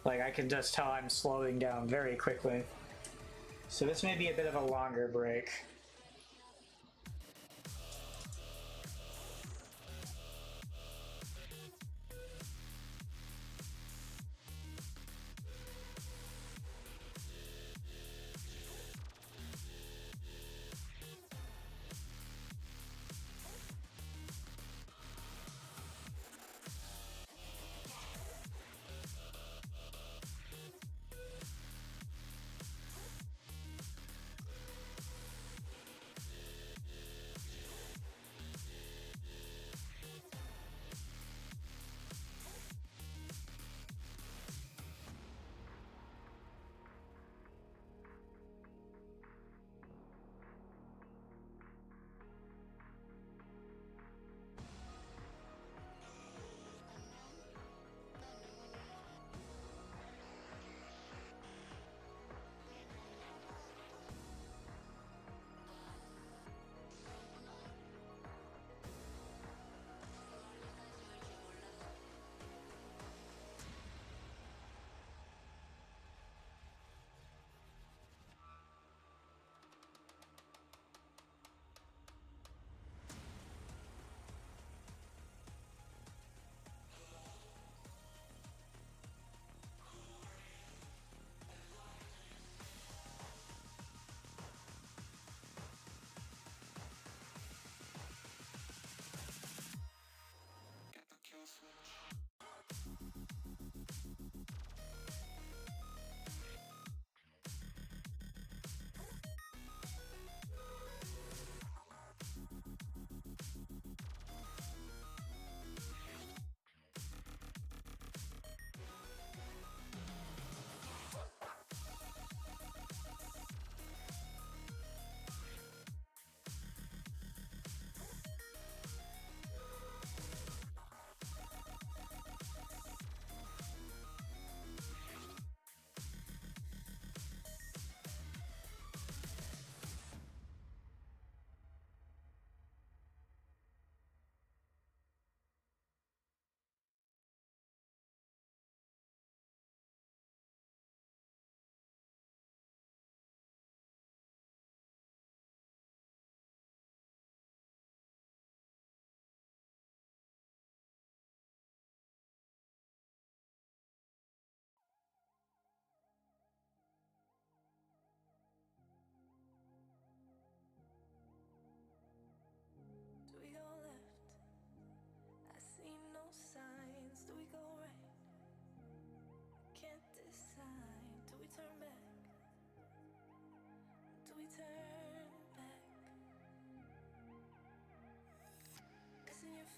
like, I can just tell I'm slowing down very quickly. So this may be a bit of a longer break.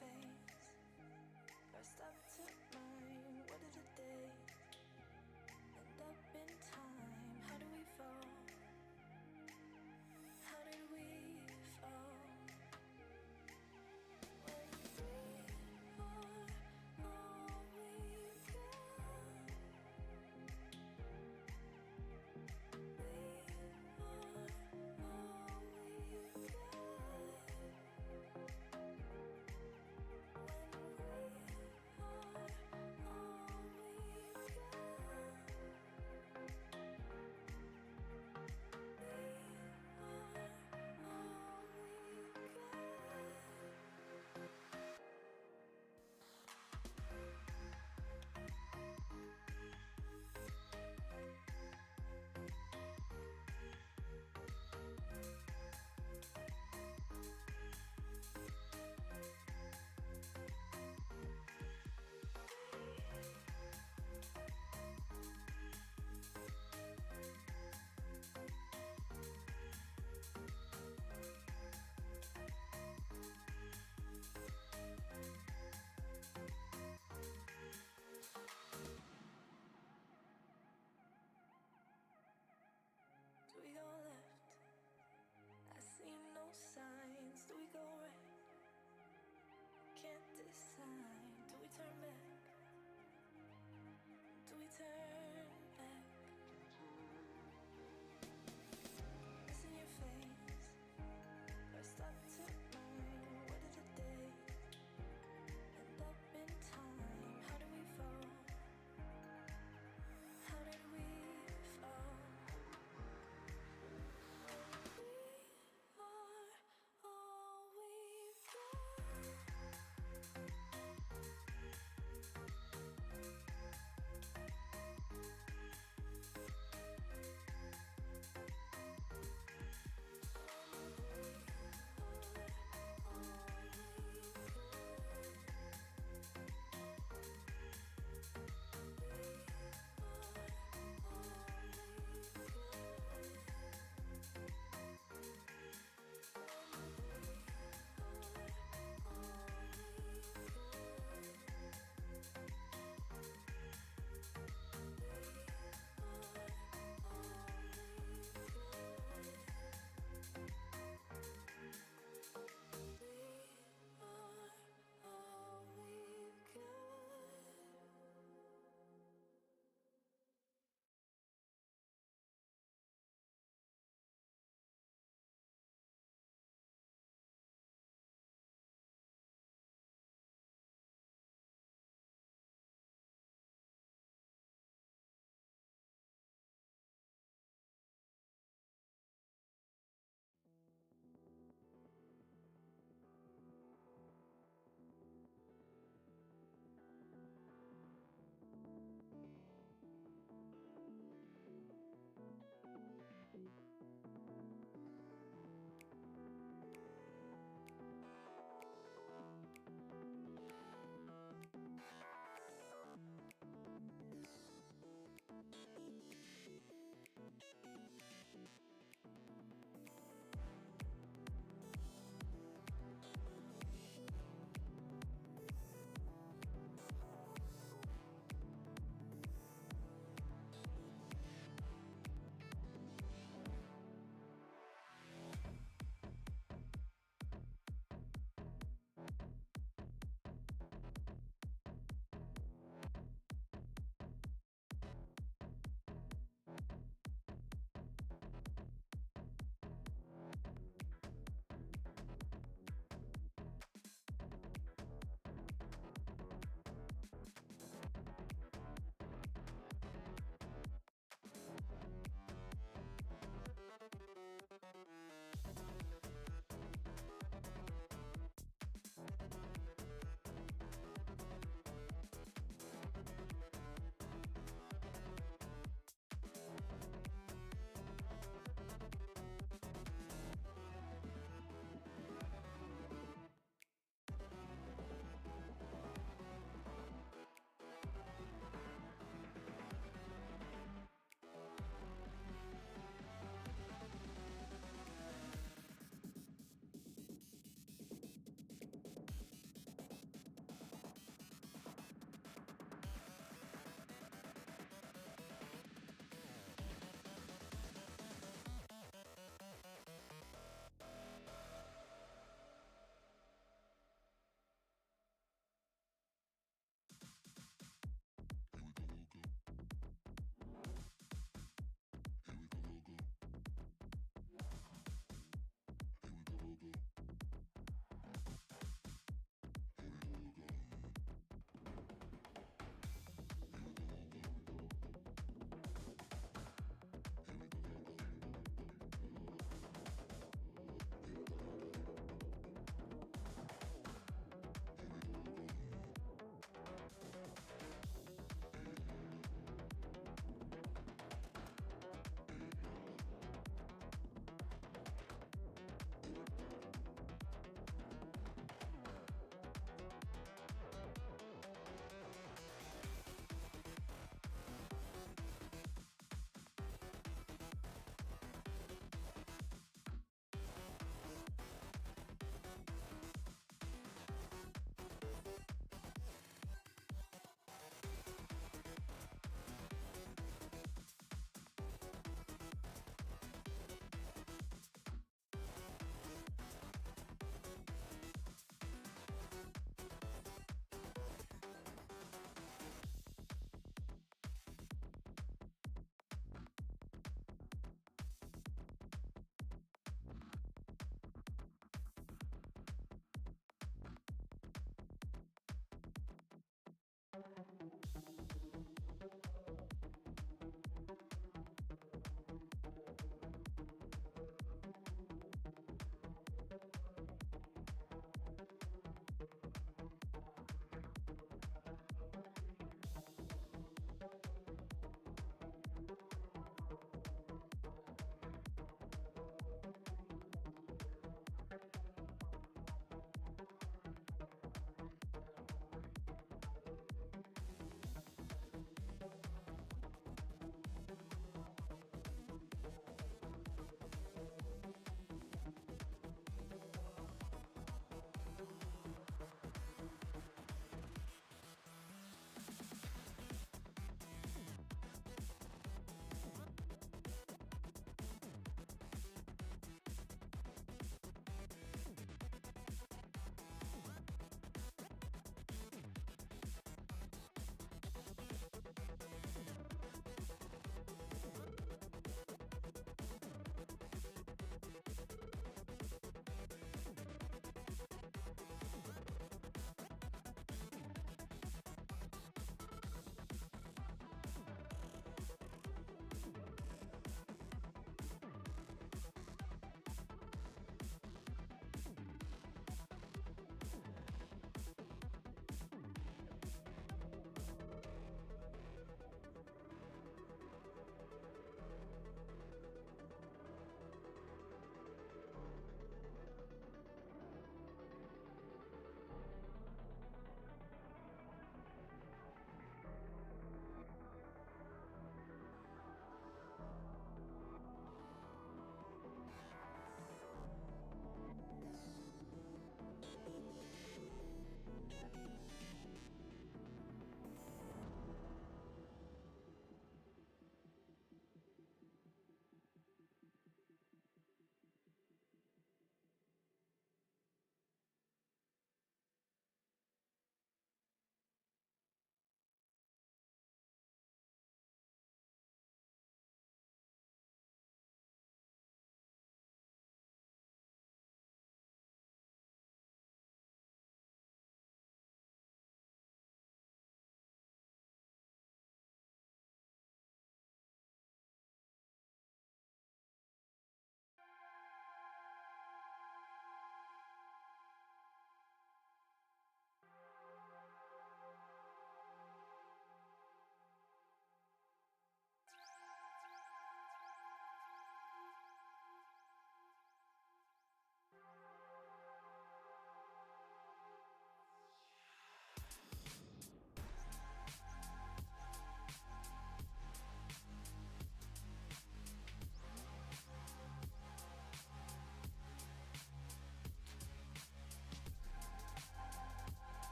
face, pressed up to mine. What is a day? End up in time. How do we fall? How did we fall? When we are all we've got, we are all we've got. When we are all we've got, we are all we've got. Do we go left? I see no signs. Do we go right? Can't decide. Do we turn back? Do we turn back? It's in your face, pressed up to mine. What is a day? End up in time. How do we fall? How did we fall? We are all we've got. We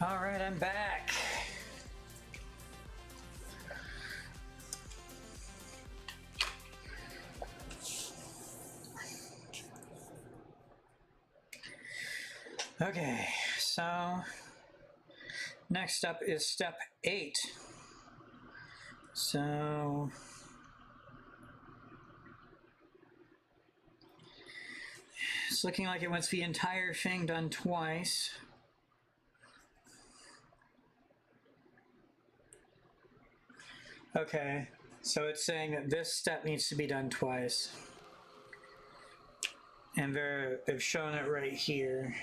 All right, I'm back. Okay, so next up is step 8. So it's looking like it wants the entire thing done twice. Okay, so it's saying that this step needs to be done twice. And they've shown it right here.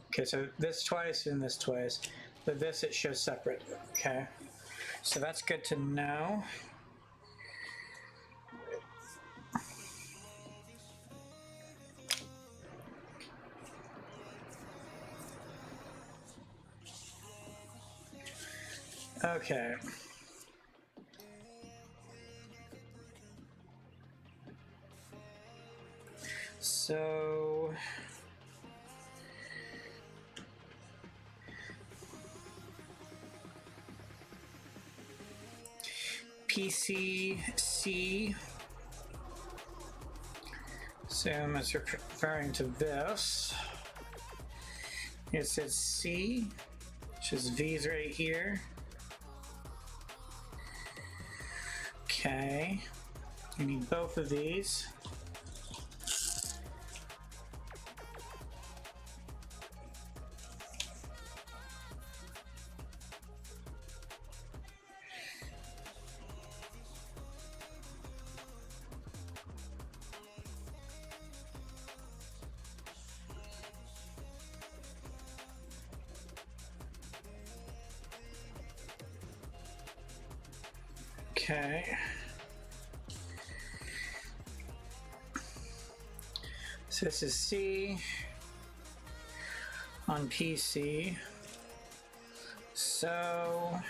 Okay, so this twice and this twice. But this it shows separate. Okay, so that's good to know. Okay. So PCC, so it's referring to this. It says C, which is V's right here. Okay, we need both of these. Okay. So this is C on PC. So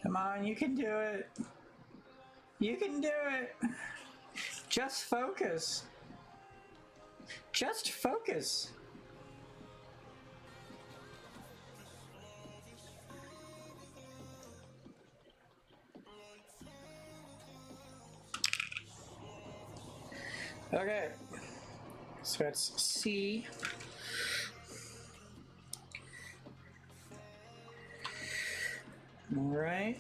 come on, you can do it. You can do it. Just focus. Just focus. Okay. So that's C. All right.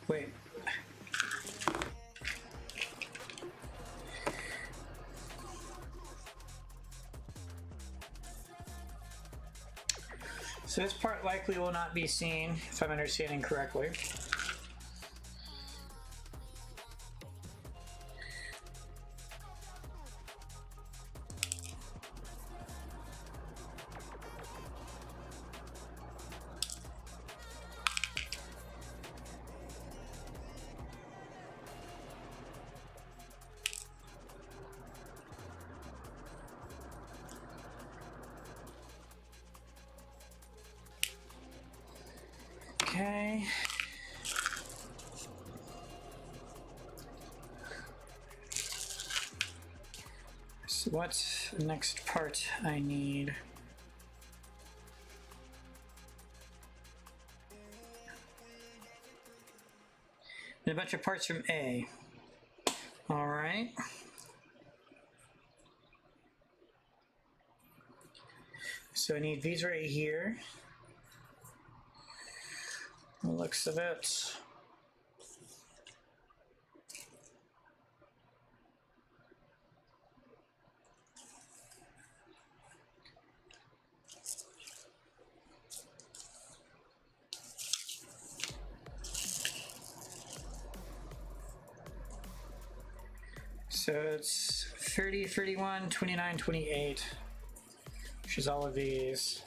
Wait. So this part likely will not be seen, if I'm understanding correctly. Okay. So what's the next part I need? And a bunch of parts from A. All right. So I need these right here. The looks of it. So it's 30, 31, 29, 28, which is all of these.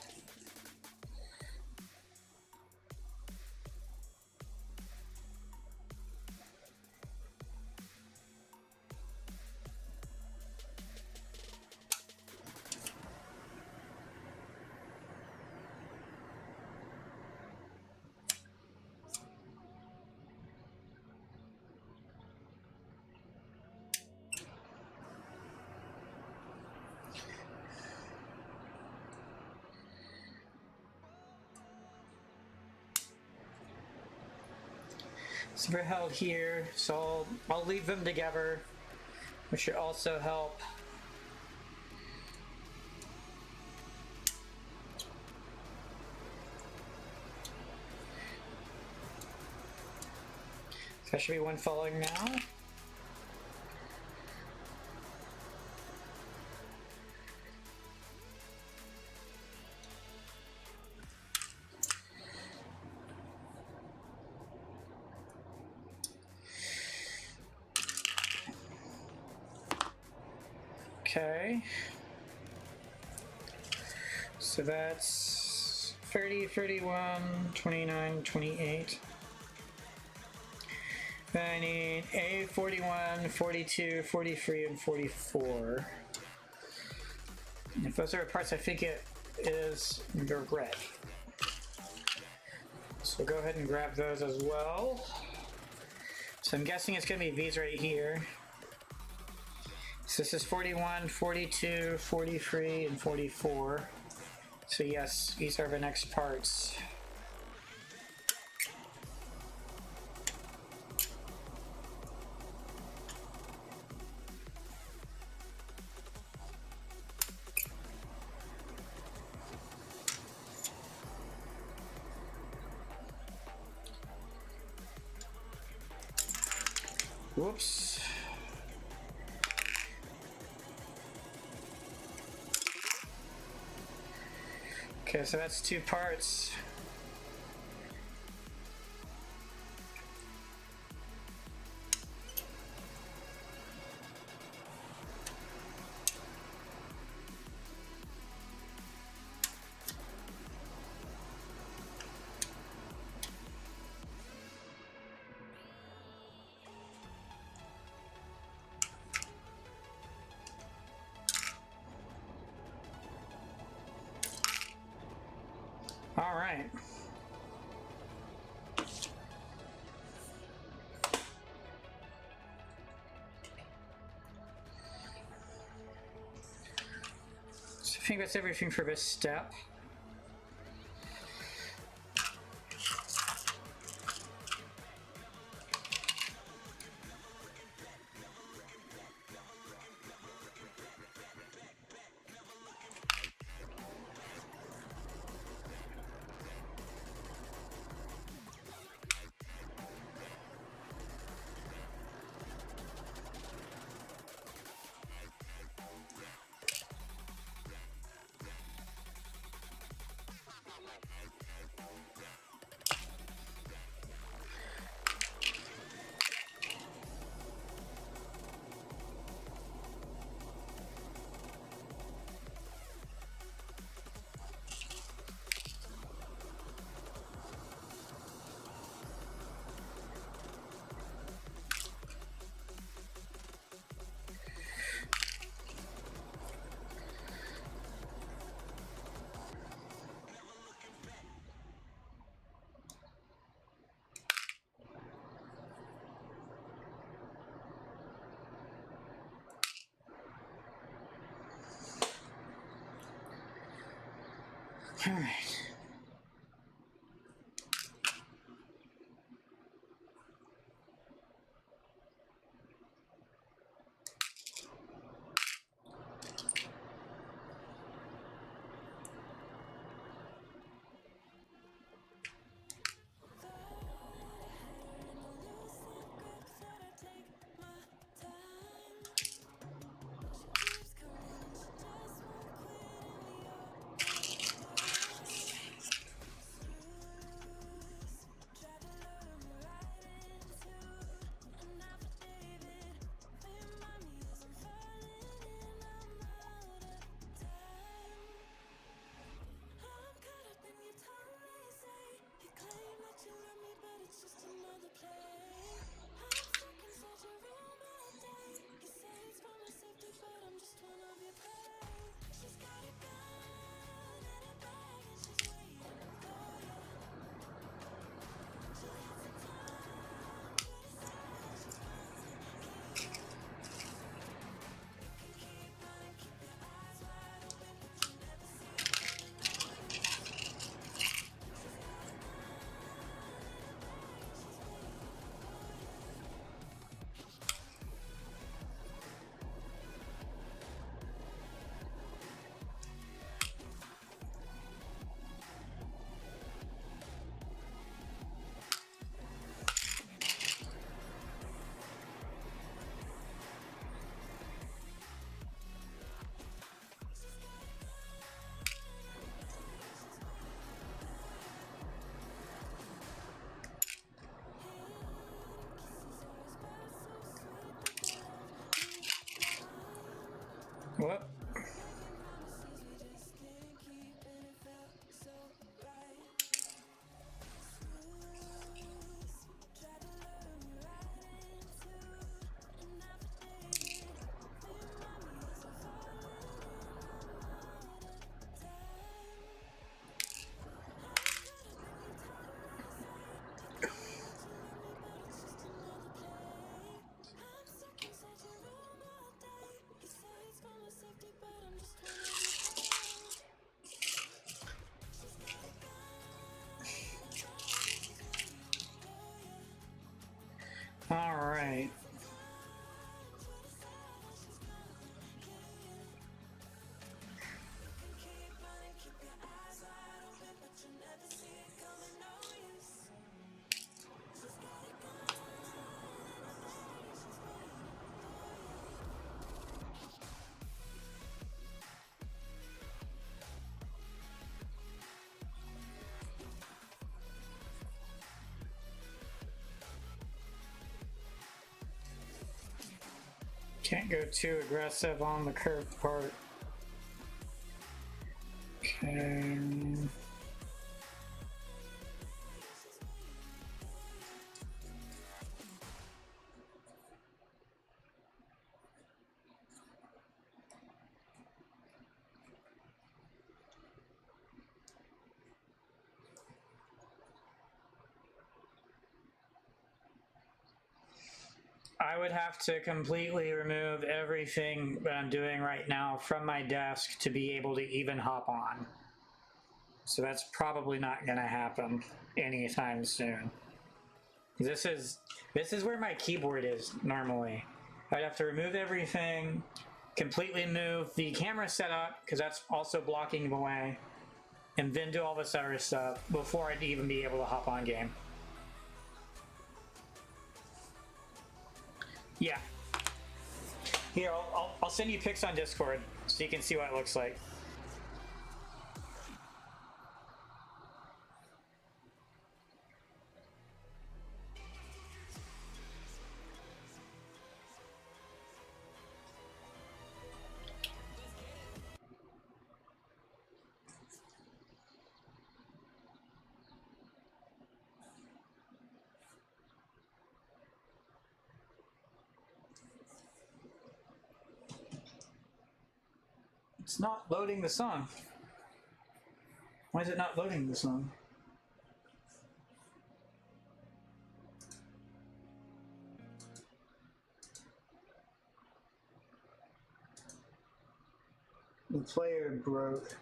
So they're held here, so I'll leave them together, which should also help. So there should be one following now. Okay. So that's 30, 31, 29, 28. Then I need A, 41, 42, 43, and 44. If those are parts I think it is, they're red. So go ahead and grab those as well. So I'm guessing it's going to be these right here. So this is 41, 42, 43, and 44. So yes, these are the next parts. Whoops. Okay, so that's two parts. All right. So I think that's everything for this step. All right. Whoop. All right. Can't go too aggressive on the curved part. Okay. I would have to completely remove everything that I'm doing right now from my desk to be able to even hop on. So that's probably not going to happen anytime soon. This is where my keyboard is normally. I'd have to remove everything, completely move the camera setup because that's also blocking the way, and then do all this other stuff before I'd even be able to hop on game. Yeah. Here, I'll send you pics on Discord so you can see what it looks like. It's not loading the song. Why is it not loading the song? The player broke.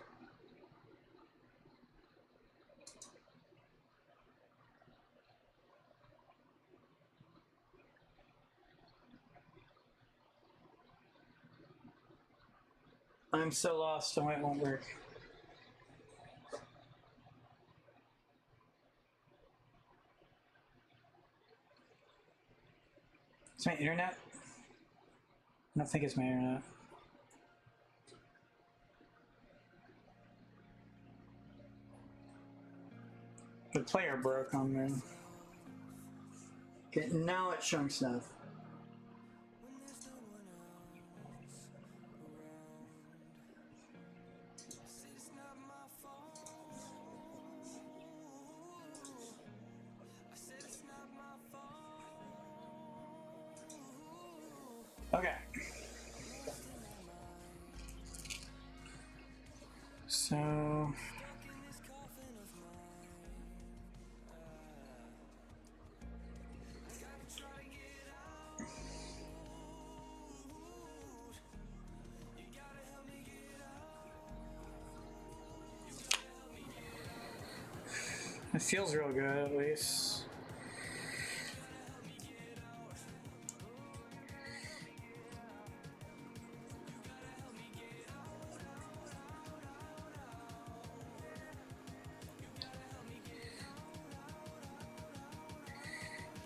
I'm so lost on why it won't work. It's my internet? I don't think it's my internet. The player broke on me. Okay, now it's showing stuff. Okay. So it feels real good, at least.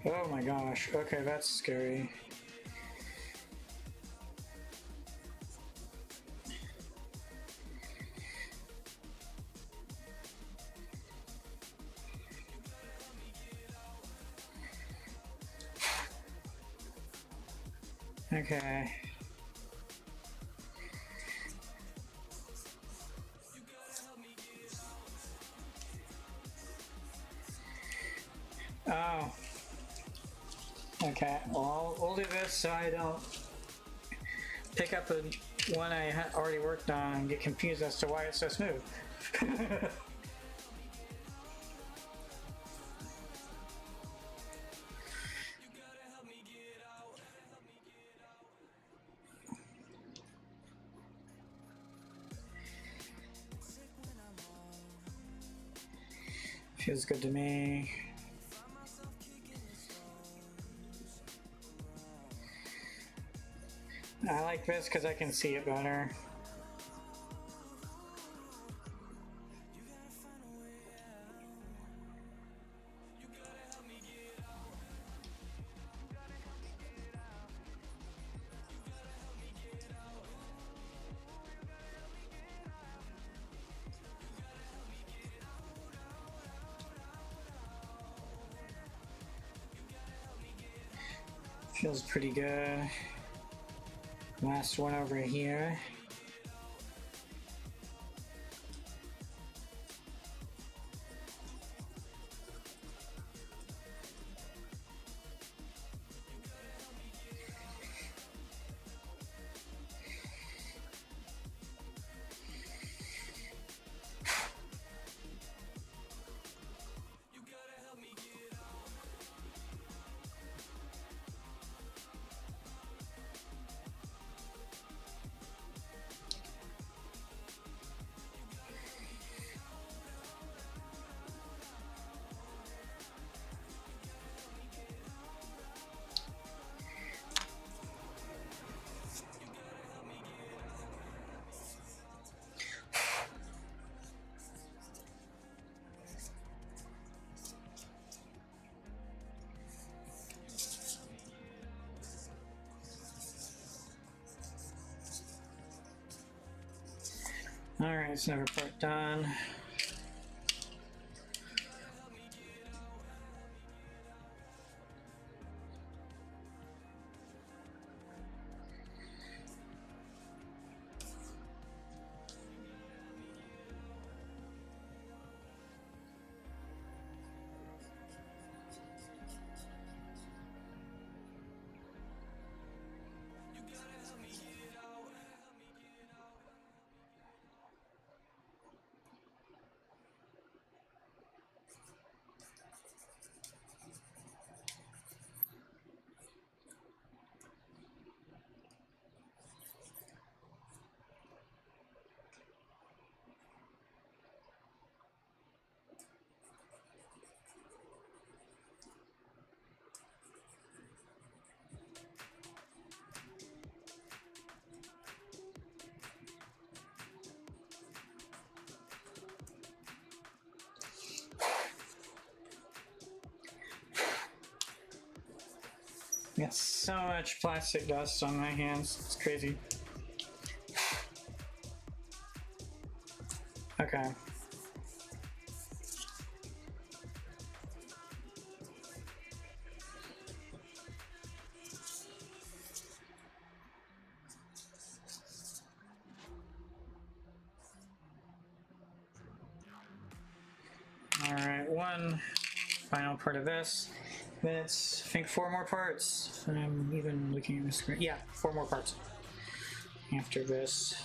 Oh my gosh. Okay, that's scary. Okay. Oh. Okay, well, we'll do this so I don't pick up the one I already worked on and get confused as to why it's so smooth. Feels good to me. I like this because I can see it better. Feels pretty good. Last one over here. Alright, so another part done. Got so much plastic dust on my hands, it's crazy. Okay. Alright, one final part of this. Then it's, I think, 4 more parts. I'm even looking at the screen. Yeah, 4 more parts after this.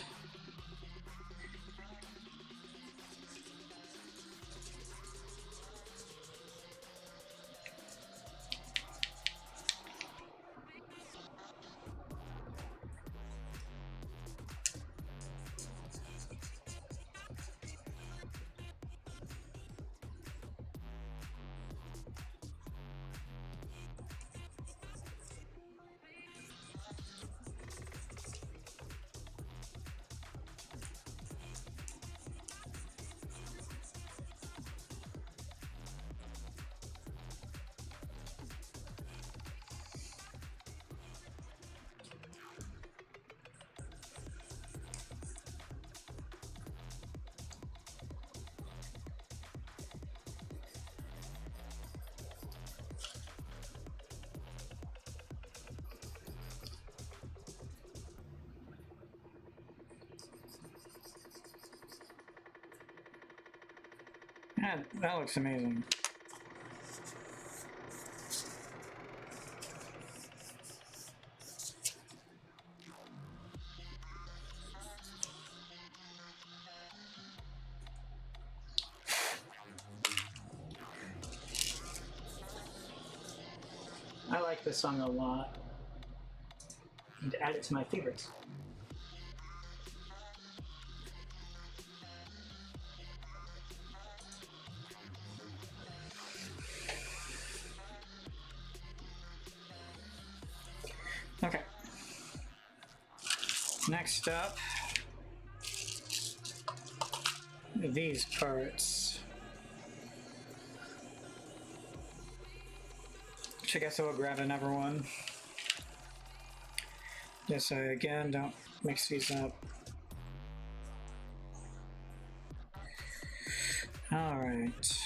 That looks amazing. like this song a lot. I need to add it to my favorites. Okay. Next up, these parts. Which I guess I will grab another one. Just so again, don't mix these up. All right.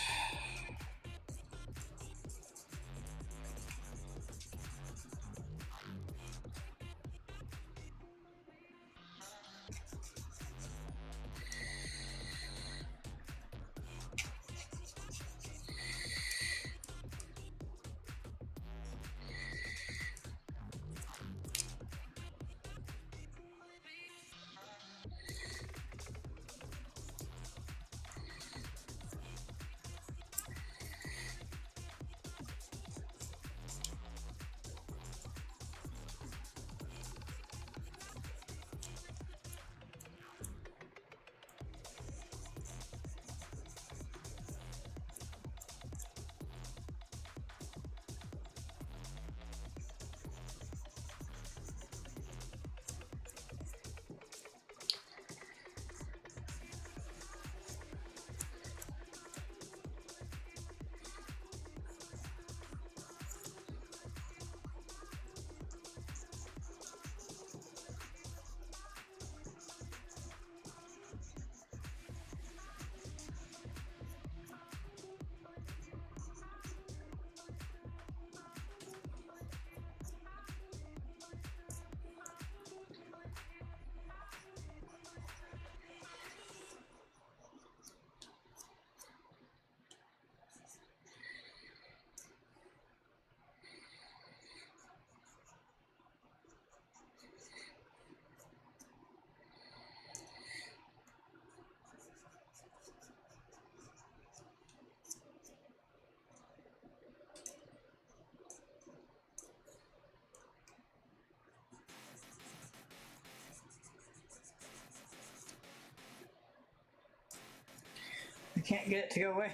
I can't get it to go away.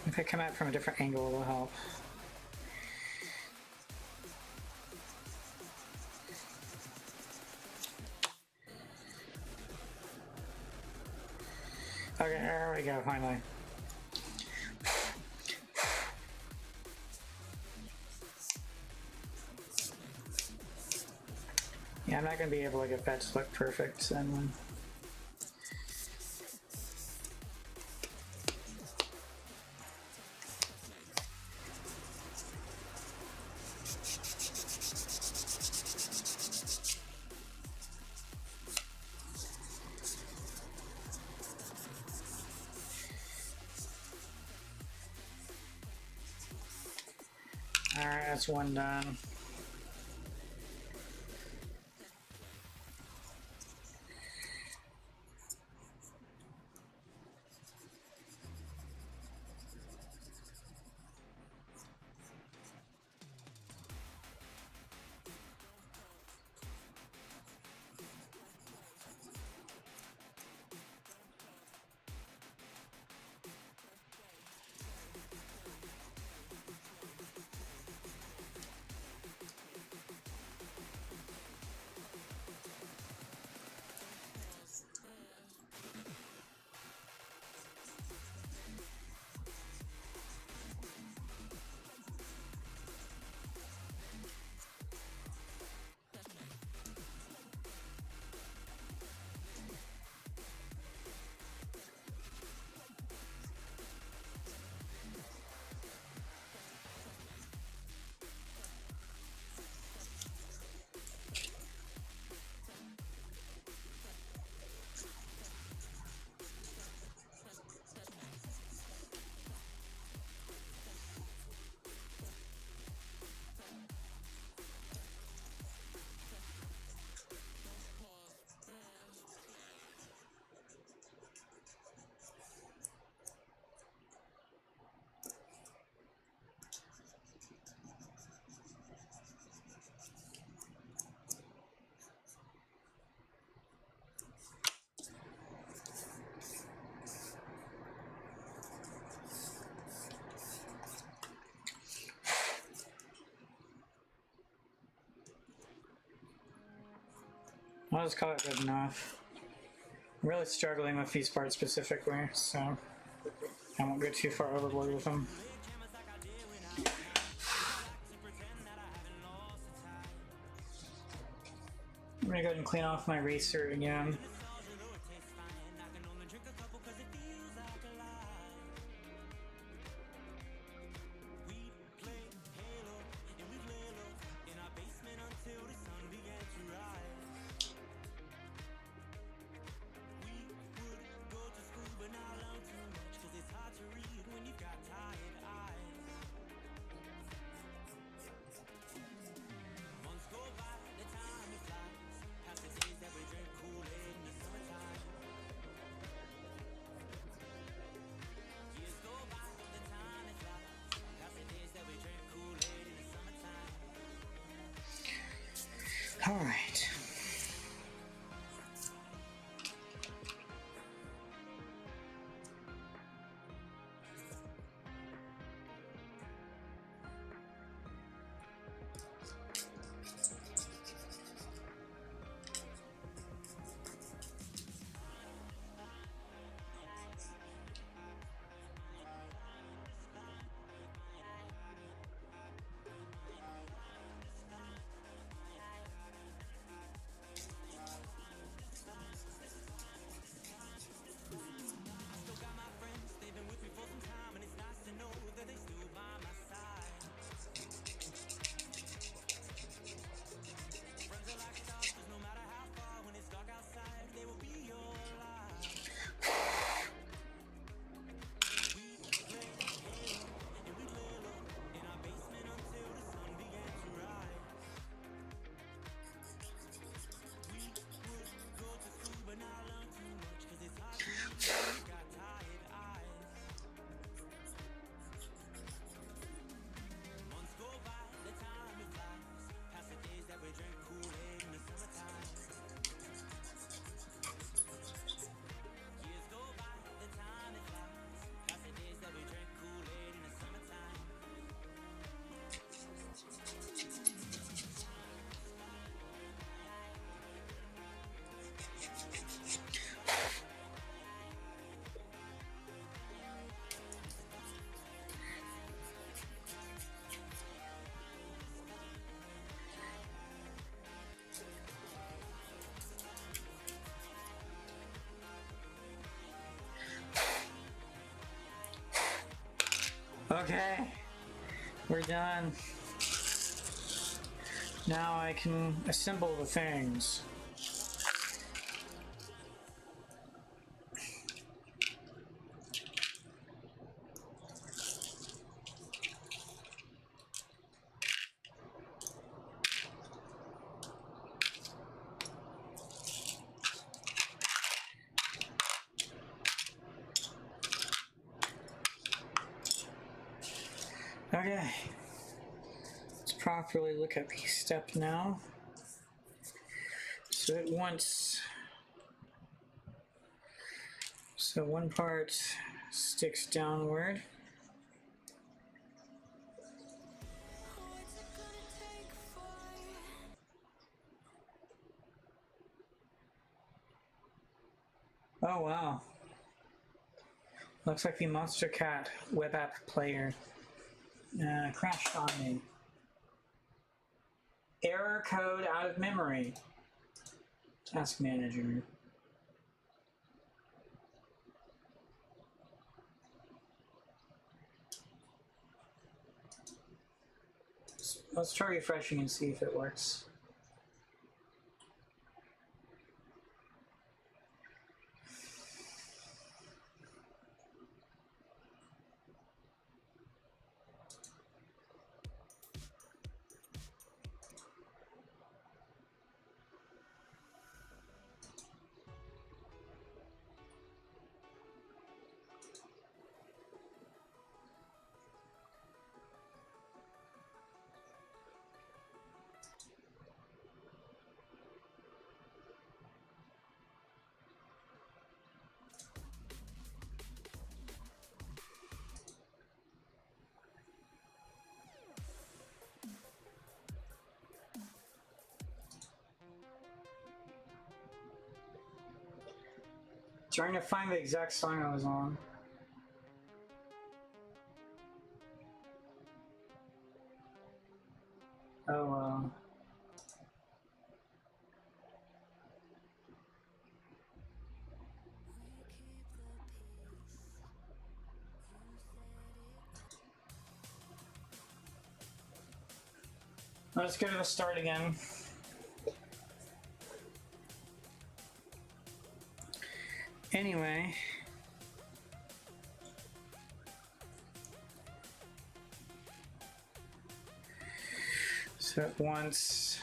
If I come at it from a different angle, it'll help. Okay, there we go, finally. Yeah, I'm not going to be able to get that to look perfect then. Alright, that's one done. I'll just call it good enough. I'm really struggling with these parts specifically, so I won't go too far overboard with them. I'm gonna go ahead and clean off my racer again. All right. Okay, we're done. Now I can assemble the things. Okay, let's properly look at the step now. So it wants, so one part sticks downward. What's it gonna take for you? Oh wow. Looks like the Monster Cat web app player crashed on me. Error code out of memory. Task manager. Let's try refreshing and see if it works. Trying to find the exact song I was on. Oh well. Let's go to the start again. Anyway. So at once.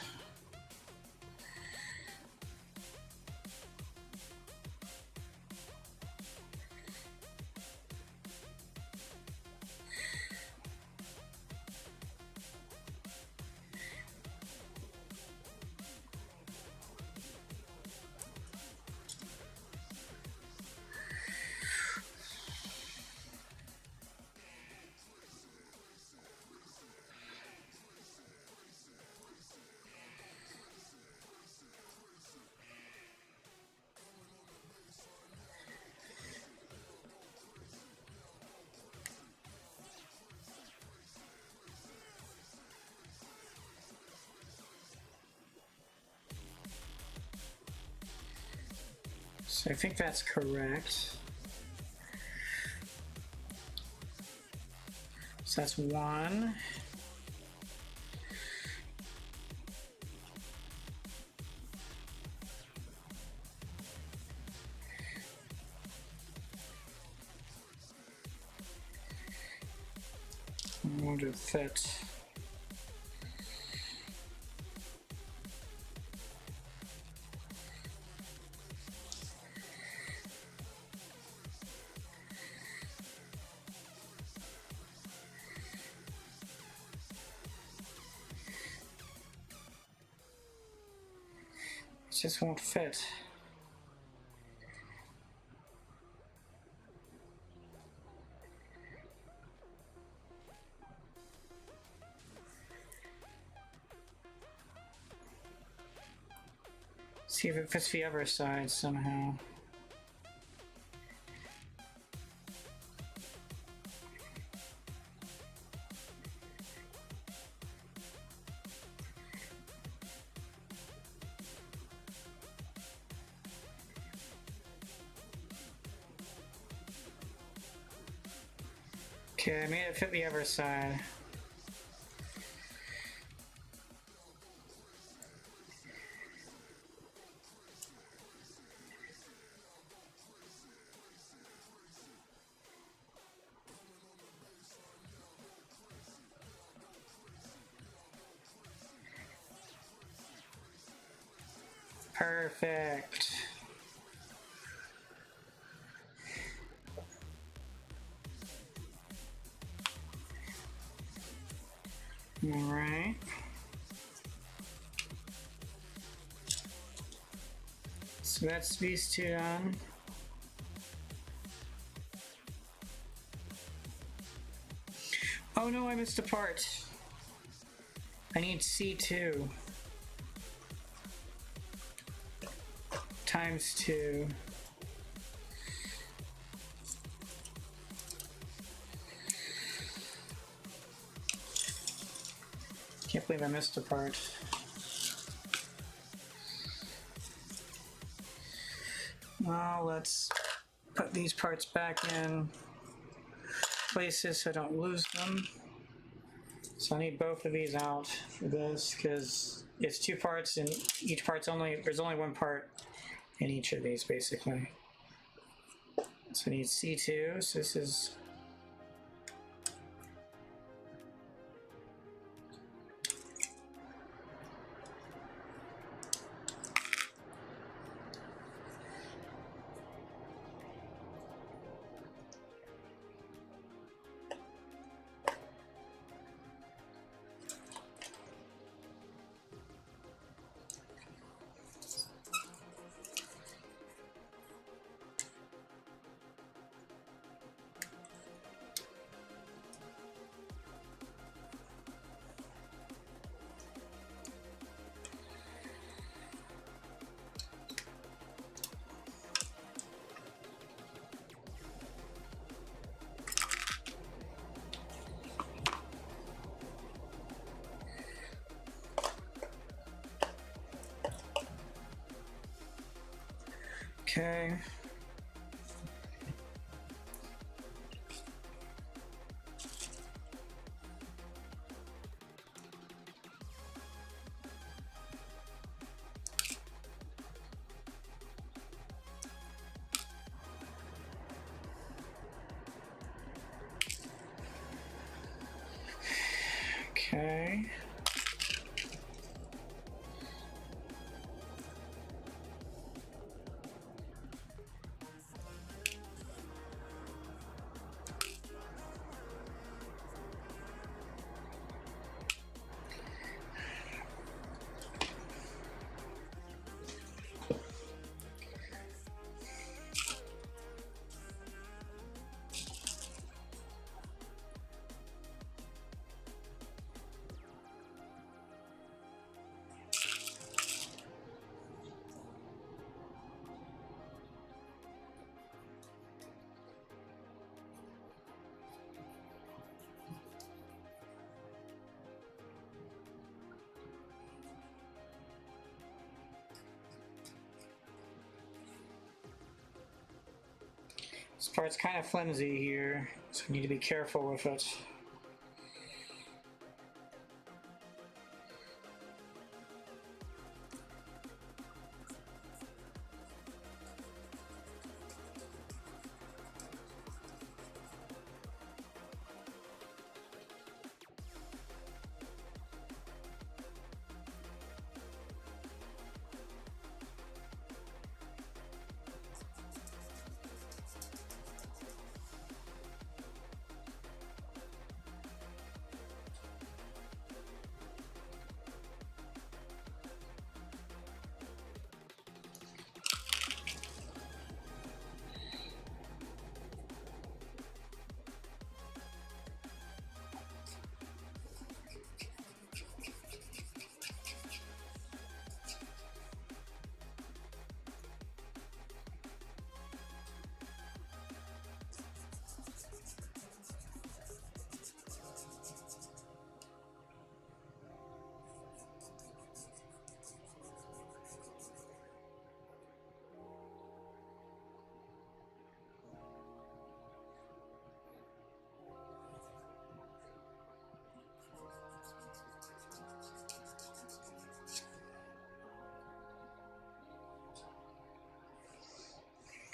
So I think that's correct. So that's 1. We'll do fit. It just won't fit. See if it fits the other side somehow. Okay, I made it fit the other side. Perfect. All right. So that's these two done. Oh no, I missed a part. I need C2 times 2. Can't believe I missed a part. Well, let's put these parts back in places so I don't lose them. So I need both of these out for this because it's 2 parts and each part's there's only 1 part in each of these basically. So I need C2, so this is Okay. Okay. This part's kind of flimsy here, so I need to be careful with it.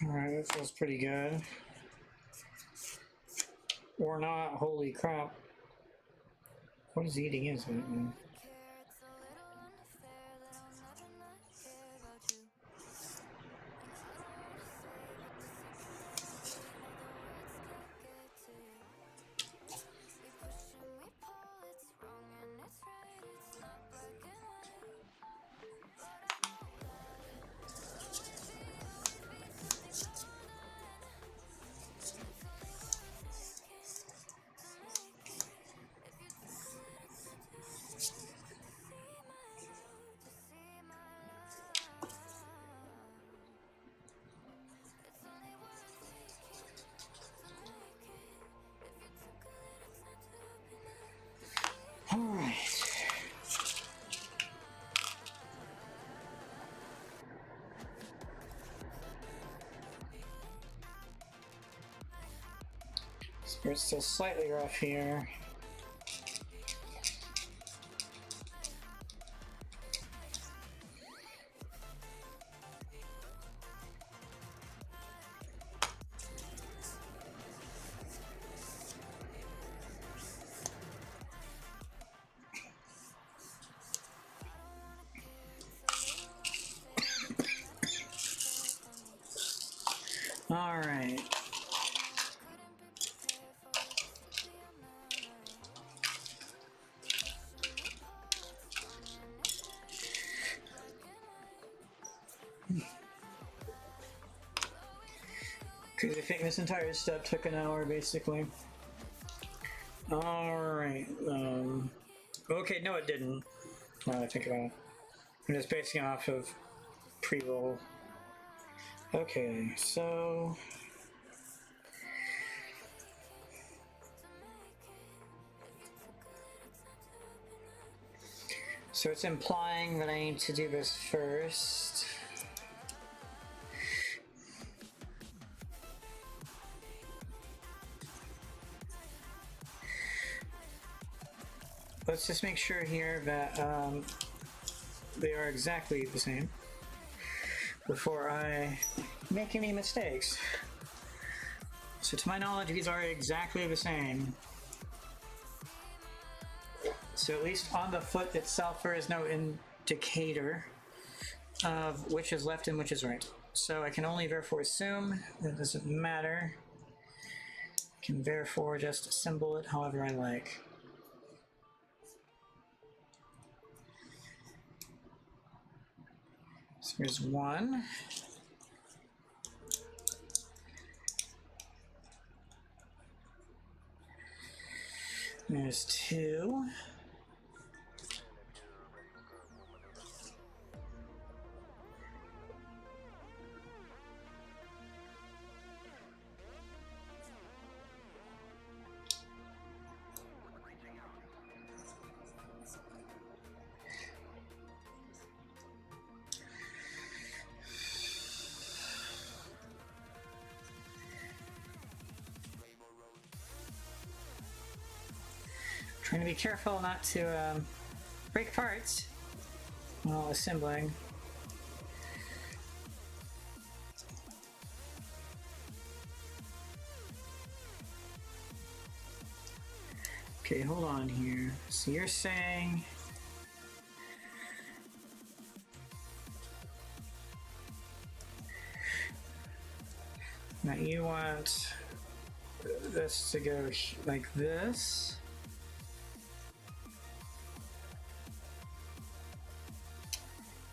Alright, that feels pretty good. Or not, holy crap. What is eating into it, man? It's a little unfair that I'll never not care about you. And I don't wanna say what the second that I say, no, the words can't get to you. We push and we pull, it's wrong and it's right, it's not black and white. But I know that there'll always be something undone. It's only worth taking to make it. If you took a little time to open up, to see my love, to see my love. It's only worth taking to make it. If you took a little time to open up, to see my Alright. This part's still slightly rough here. Alright. Because I think this entire step took an hour, basically. Alright, okay, no it didn't. Now that I think about it. I'm just basing it off of pre-roll. Okay, so... So it's implying that I need to do this first. let's just make sure here that they are exactly the same before I make any mistakes. So to my knowledge, these are exactly the same. So at least on the foot itself, there is no indicator of which is left and which is right. So I can only therefore assume that it doesn't matter. I can therefore just symbol it however I like. So there's 1. There's 2. Trying to be careful not to break parts while assembling. Okay, hold on here. So you're saying that you want this to go like this.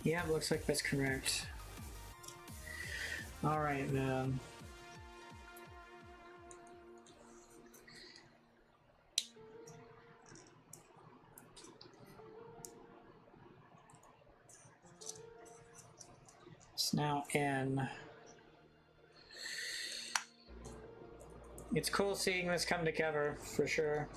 Yeah, looks like that's correct. All right, then. It's now in. It's cool seeing this come together, for sure.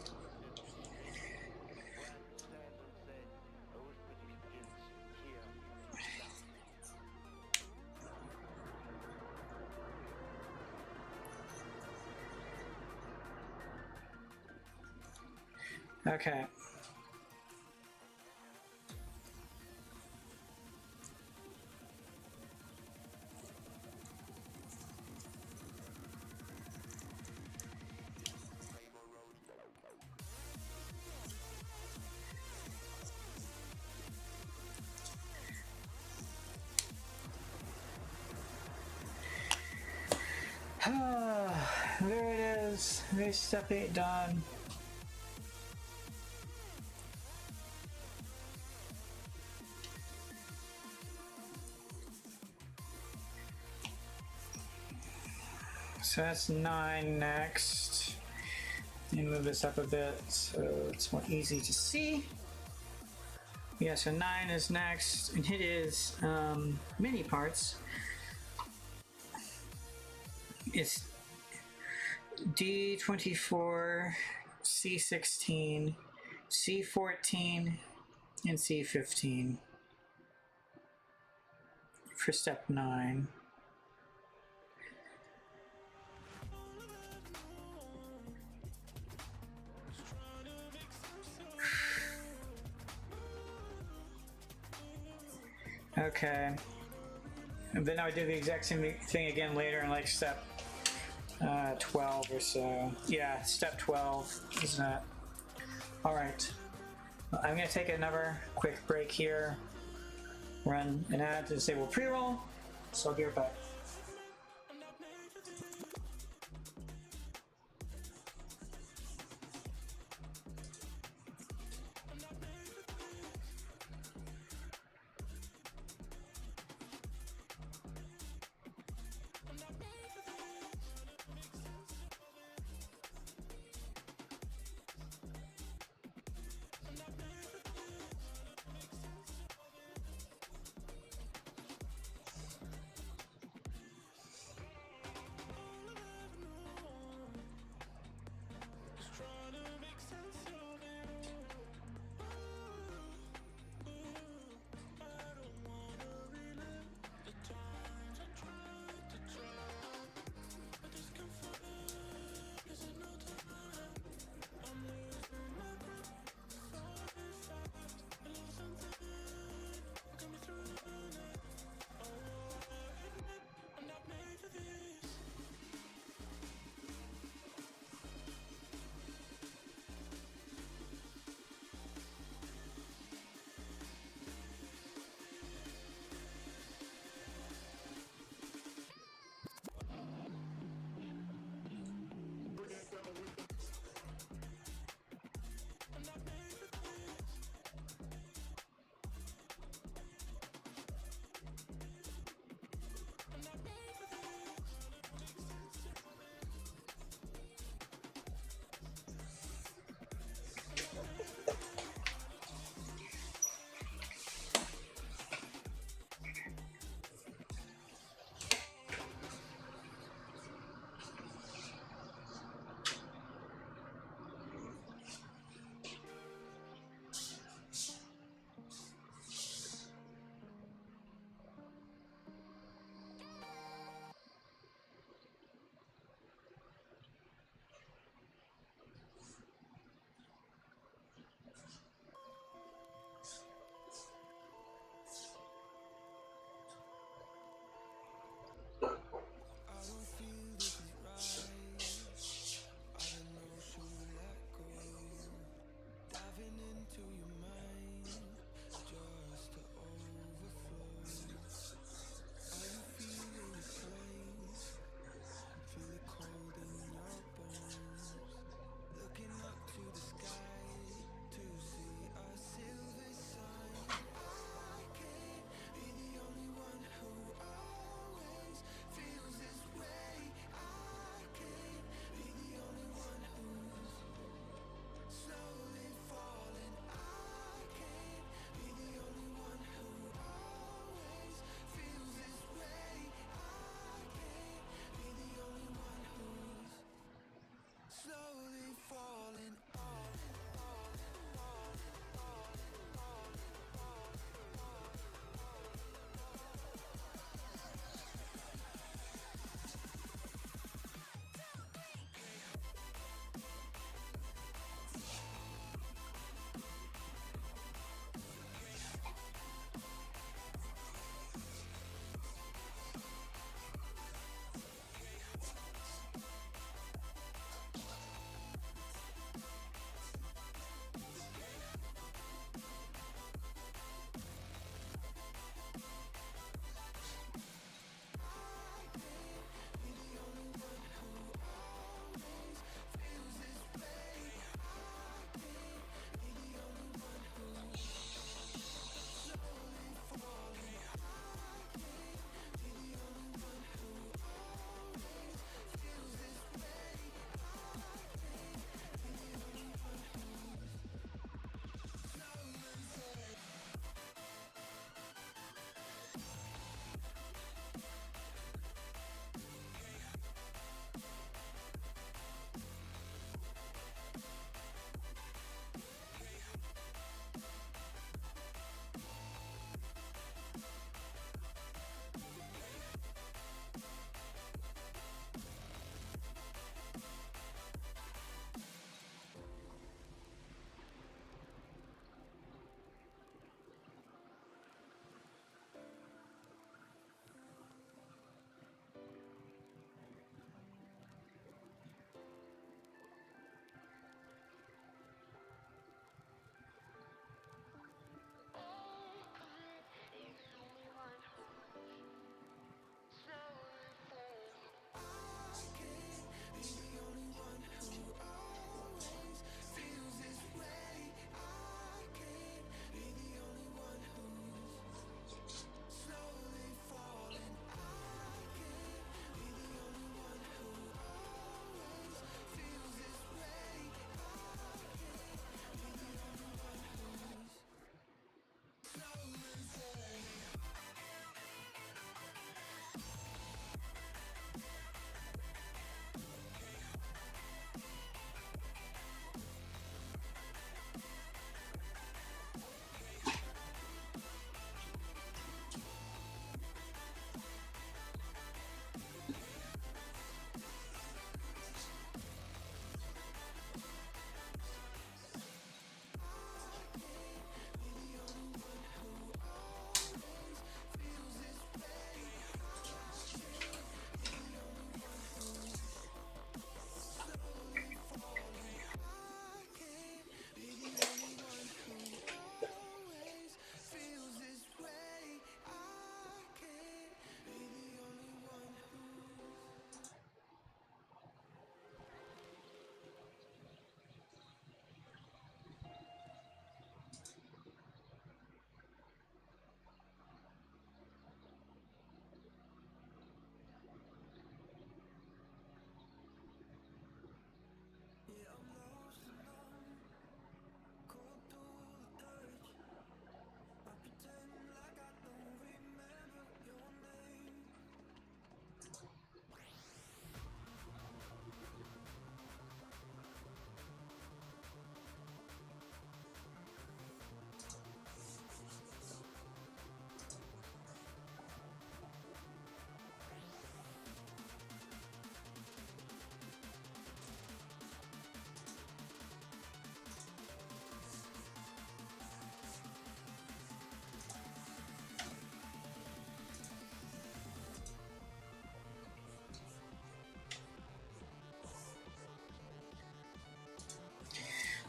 Okay. There it is. There's step 8 done. So that's 9 next. Let me move this up a bit so it's more easy to see. Yeah, so 9 is next, and it is mini parts. It's D24, C16, C14, and C15 for step 9. Okay, and then I would do the exact same thing again later in like step 12 or so. Yeah, step 12, isn't it? All right, I'm gonna take another quick break here, run an ad to disable pre-roll, so I'll be right back.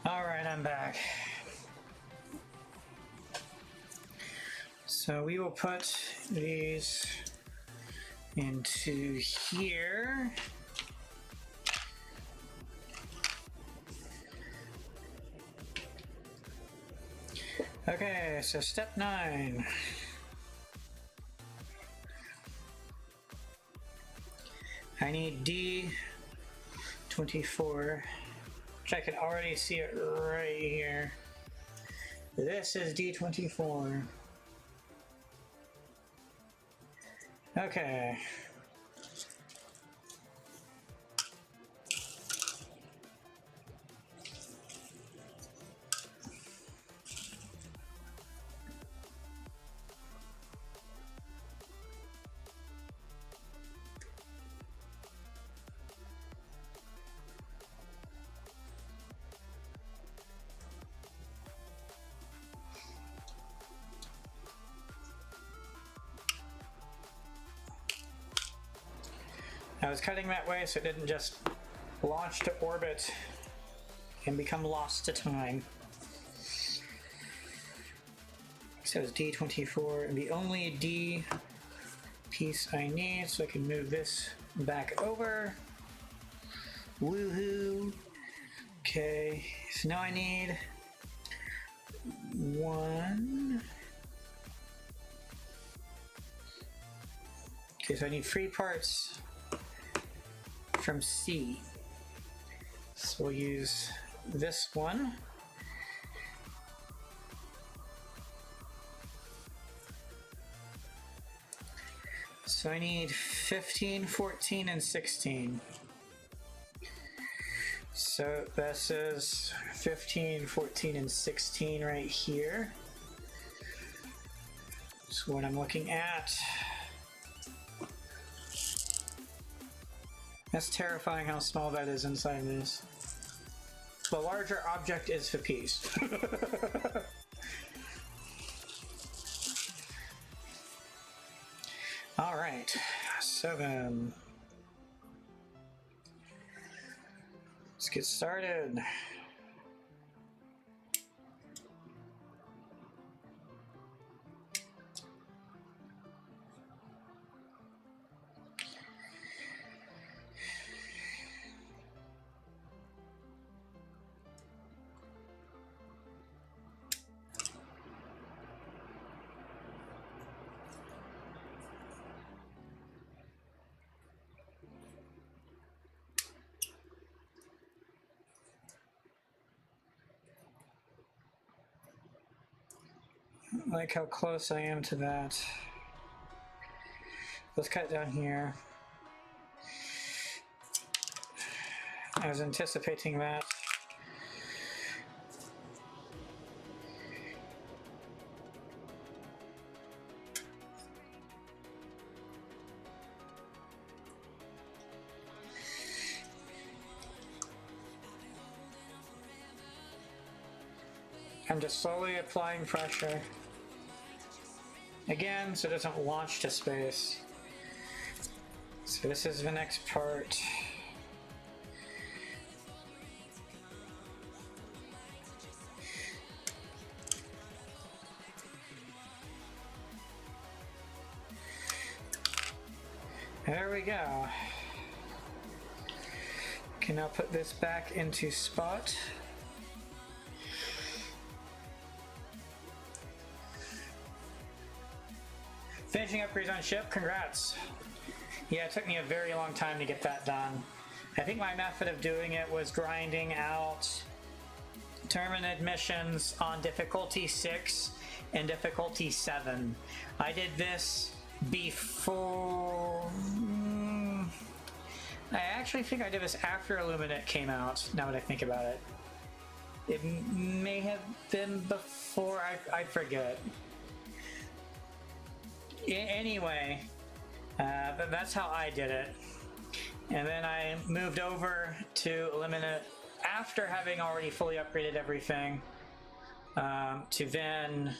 Alright, I'm back. So we will put these into here. Okay, so step 9. I need D24, which I can already see it right here. This is D24. Okay. I was cutting that way so it didn't just launch to orbit and become lost to time. So it's D24, and the only D piece I need, so I can move this back over. Woohoo! Okay, so now I need 1. Okay, so I need 3 parts from C. So we'll use this one. So I need 15, 14, and 16. So this is 15, 14, and 16 right here. So what I'm looking at. That's terrifying how small that is inside this. The larger object is the piece. All right, so then let's get started. I like how close I am to that. Let's cut down here. I was anticipating that. I'm just slowly applying pressure. Again, so it doesn't launch to space. So this is the next part. There we go. Can now put this back into spot. Finishing upgrades on ship, congrats. Yeah, it took me a very long time to get that done. I think my method of doing it was grinding out terminate missions on difficulty 6 and difficulty 7. I did this before... I actually think I did this after Illuminate came out, now that I think about it. It may have been before, I forget. Anyway, but that's how I did it. And then I moved over to Illuminate after having already fully upgraded everything, to then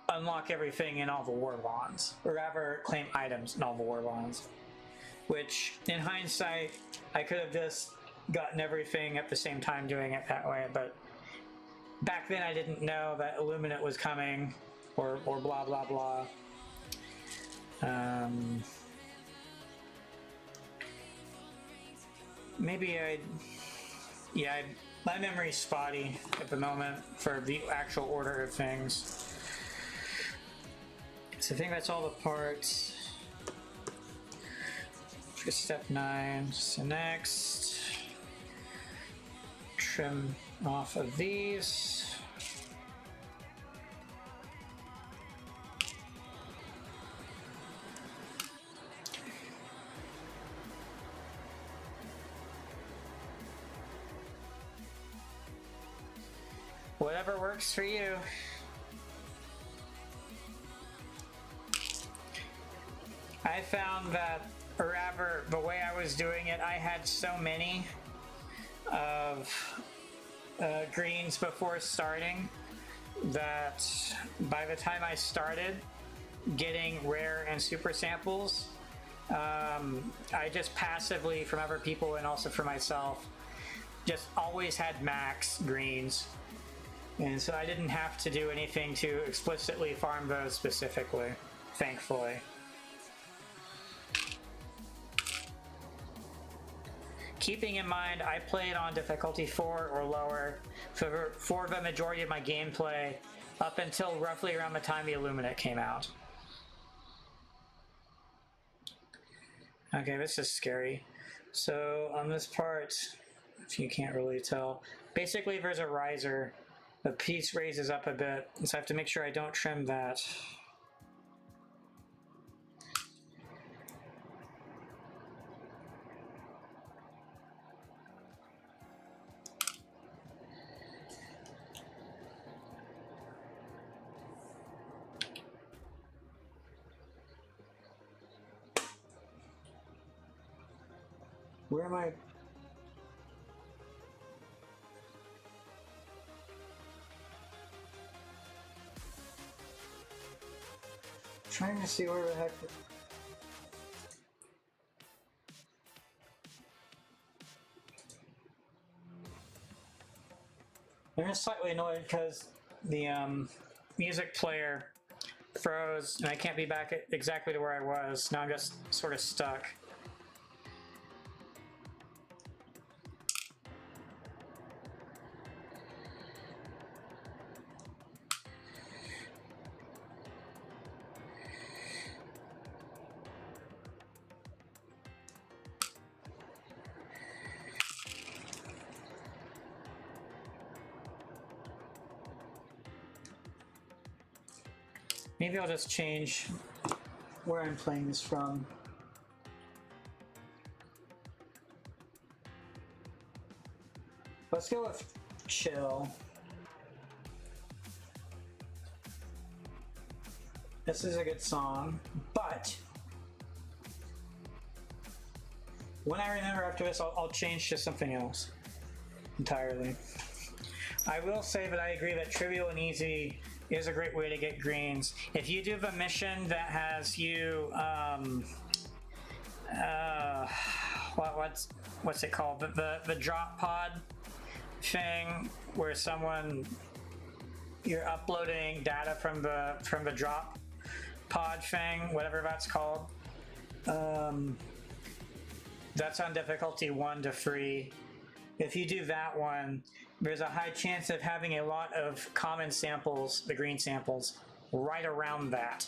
unlock everything in all the war bonds, or rather claim items in all the war bonds. Which, in hindsight, I could have just gotten everything at the same time doing it that way, but back then I didn't know that Illuminate was coming, or blah blah blah. Maybe my memory's spotty at the moment for the actual order of things. So I think that's all the parts for step 9. So next, trim off of these. Whatever works for you. I found that, or rather, the way I was doing it, I had so many of greens before starting that by the time I started getting rare and super samples, I just passively, from other people and also for myself, just always had max greens. And so I didn't have to do anything to explicitly farm those specifically, thankfully. Keeping in mind, I played on difficulty 4 or lower for the majority of my gameplay up until roughly around the time the Illuminate came out. Okay, this is scary. So on this part, if you can't really tell, basically there's a riser. The piece raises up a bit, so I have to make sure I don't trim that. Where am I? Trying to see where the heck. I'm just slightly annoyed because the music player froze and I can't be back at exactly to where I was. Now I'm just sort of stuck. Maybe I'll just change where I'm playing this from. Let's go with chill. This is a good song, but when I remember after this, I'll change to something else entirely. I will say that I agree that trivial and easy is a great way to get greens. If you do the mission that has you, what's it called? The drop pod thing, where you're uploading data from the drop pod thing, whatever that's called. That's on difficulty 1 to 3. If you do that one, there's a high chance of having a lot of common samples, the green samples, right around that.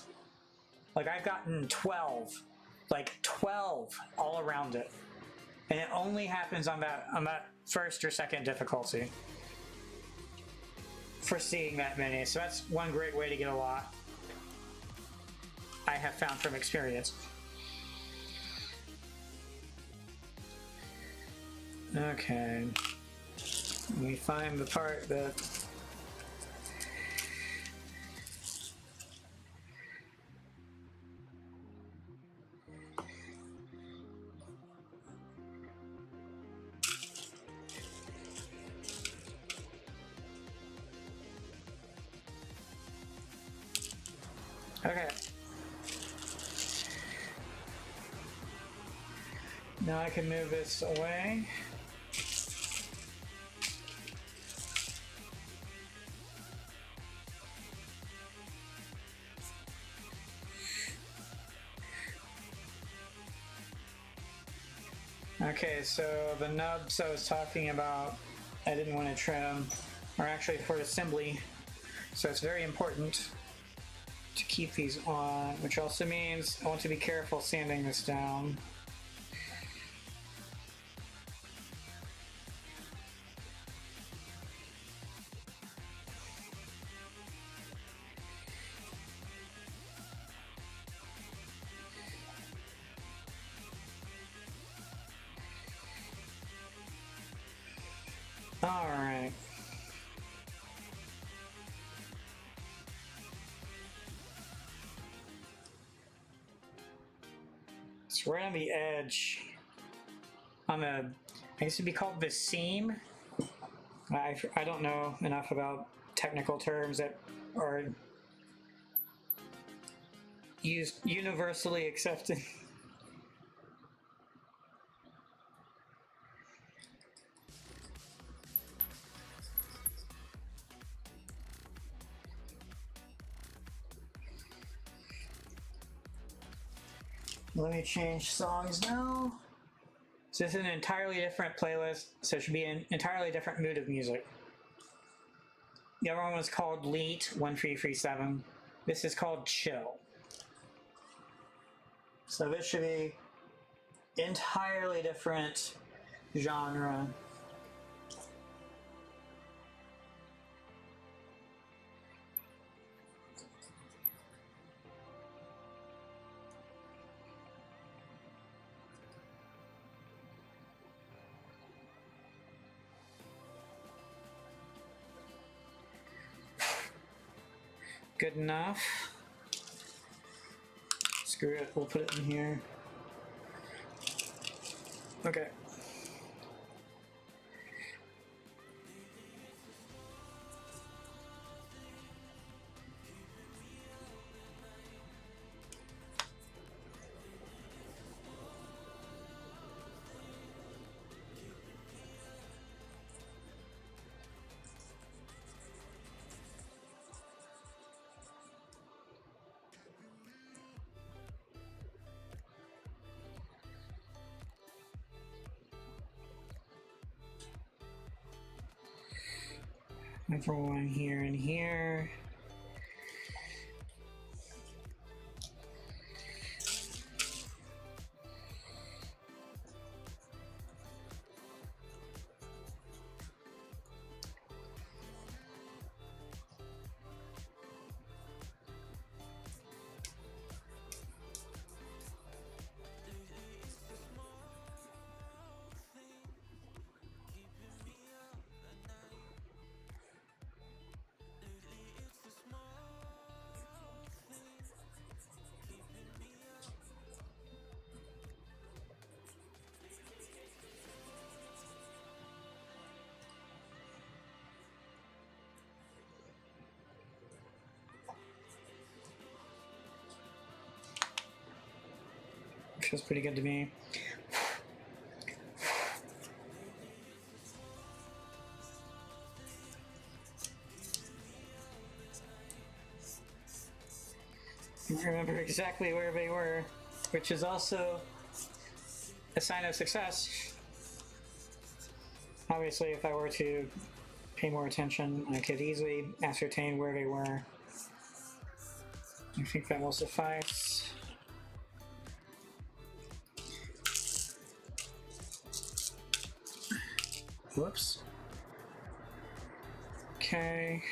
Like I've gotten 12, like 12 all around it. And it only happens on that first or second difficulty for seeing that many. So that's one great way to get a lot, I have found from experience. Okay. We find the part that okay. Now I can move this away. Okay, so the nubs I was talking about, I didn't want to trim, are actually for assembly. So it's very important to keep these on, which also means I want to be careful sanding this down. All right. It's right on the edge. On the, I guess it'd be called the seam. I don't know enough about technical terms that are used universally accepted. Let me change songs now. So this is an entirely different playlist, so it should be an entirely different mood of music. The other one was called Leet 1337. This is called Chill. So this should be entirely different genre. Good enough. Screw it, we'll put it in here. Okay. Everyone here and here. Feels pretty good to me. Remember exactly where they were, which is also a sign of success. Obviously, if I were to pay more attention, I could easily ascertain where they were. I think that will suffice. Whoops. Okay.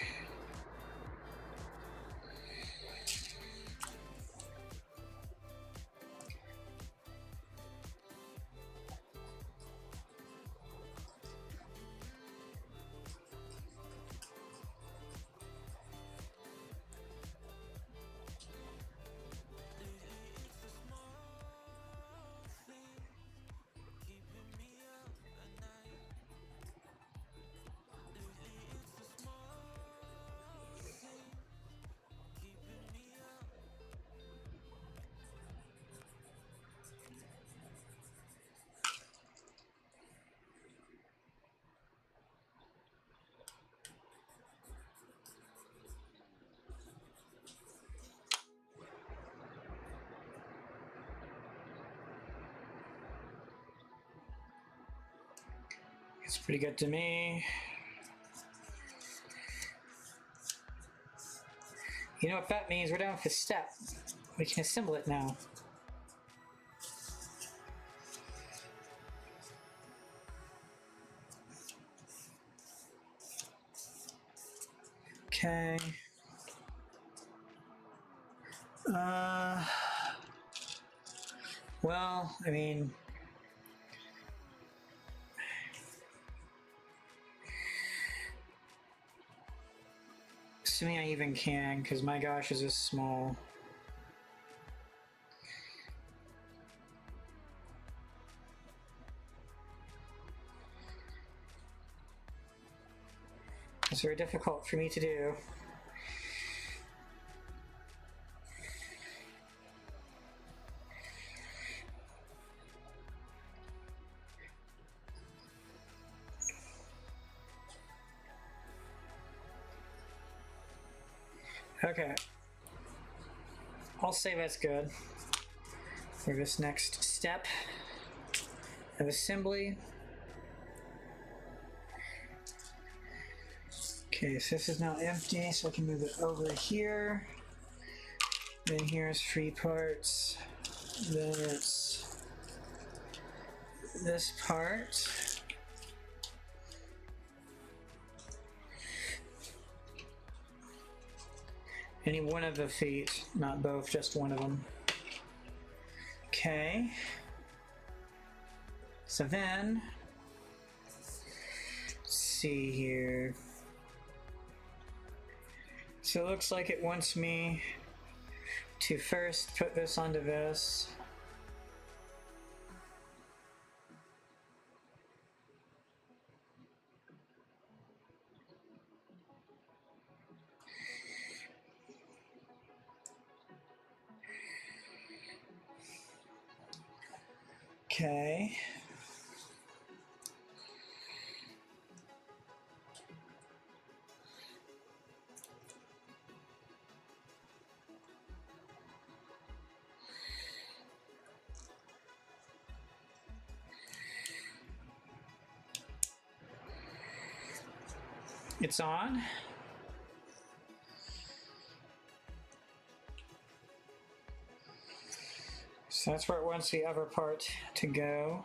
It's pretty good to me. You know what that means? We're done with this step. We can assemble it now. Okay. Well, I mean, assuming I even can, because my gosh is this small. It's very difficult for me to do. Okay. I'll say that's good for this next step of assembly. Okay, so this is now empty, so I can move it over here. Then here's 3 parts. Then it's this part. Any one of the feet, not both, just one of them. Okay. So then, let's see here. So it looks like it wants me to first put this onto this. Okay. It's on. So that's where it wants the other part to go.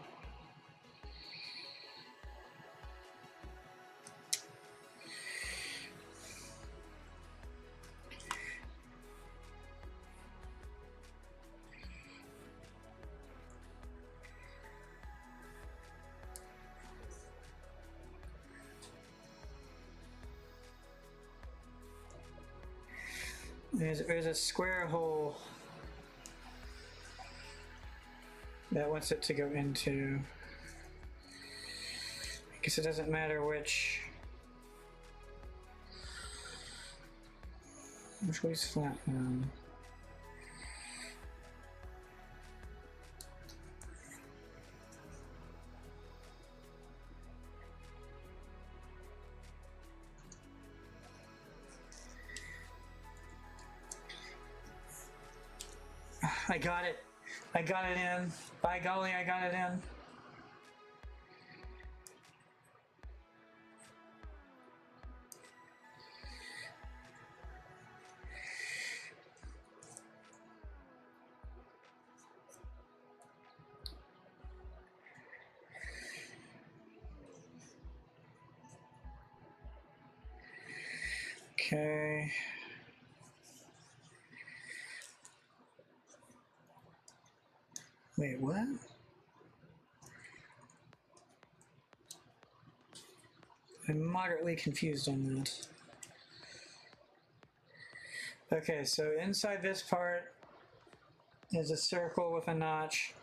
There's a square hole that wants it to go into. I guess it doesn't matter which way's flat now. I got it. I got it in. By golly, I got it in. Okay. Wait, what? I'm moderately confused on that. Okay, so inside this part is a circle with a notch,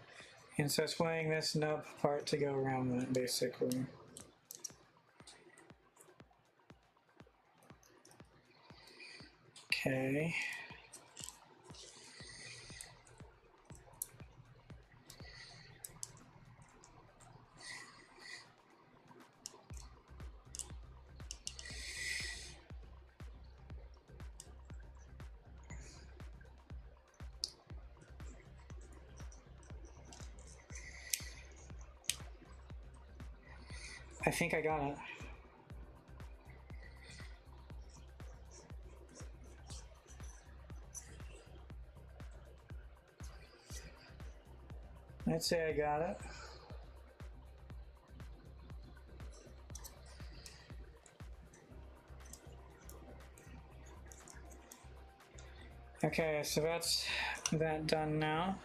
and so it's wanting this nub part to go around that, basically. Okay. I think I got it. I'd say I got it. Okay, so that's that done now.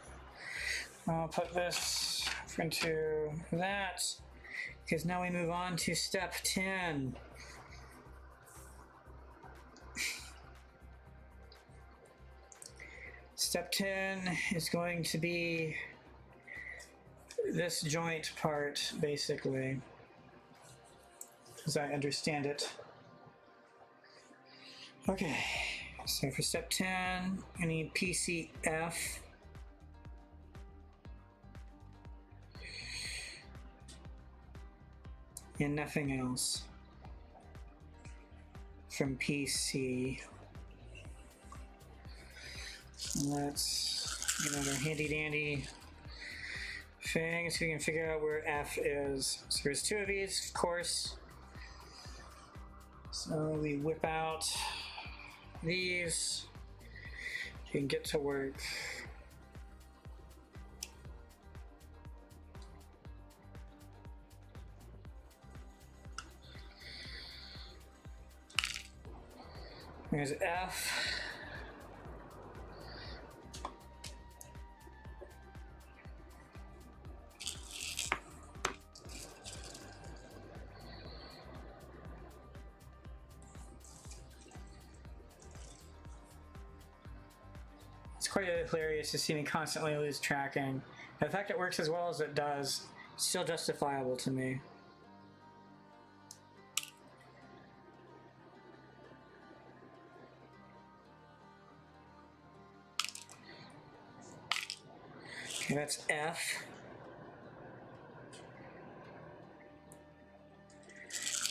I'll put this into that, because now we move on to step 10. Step 10 is going to be this joint part, basically, as I understand it. Okay, so for step 10, I need PCF. And nothing else from PC. Let's get another handy dandy thing so we can figure out where F is. So there's two of these, of course. So we whip out these. You can get to work. There's F. It's quite hilarious to see me constantly lose tracking. The fact it works as well as it does, still justifiable to me. Okay, that's F.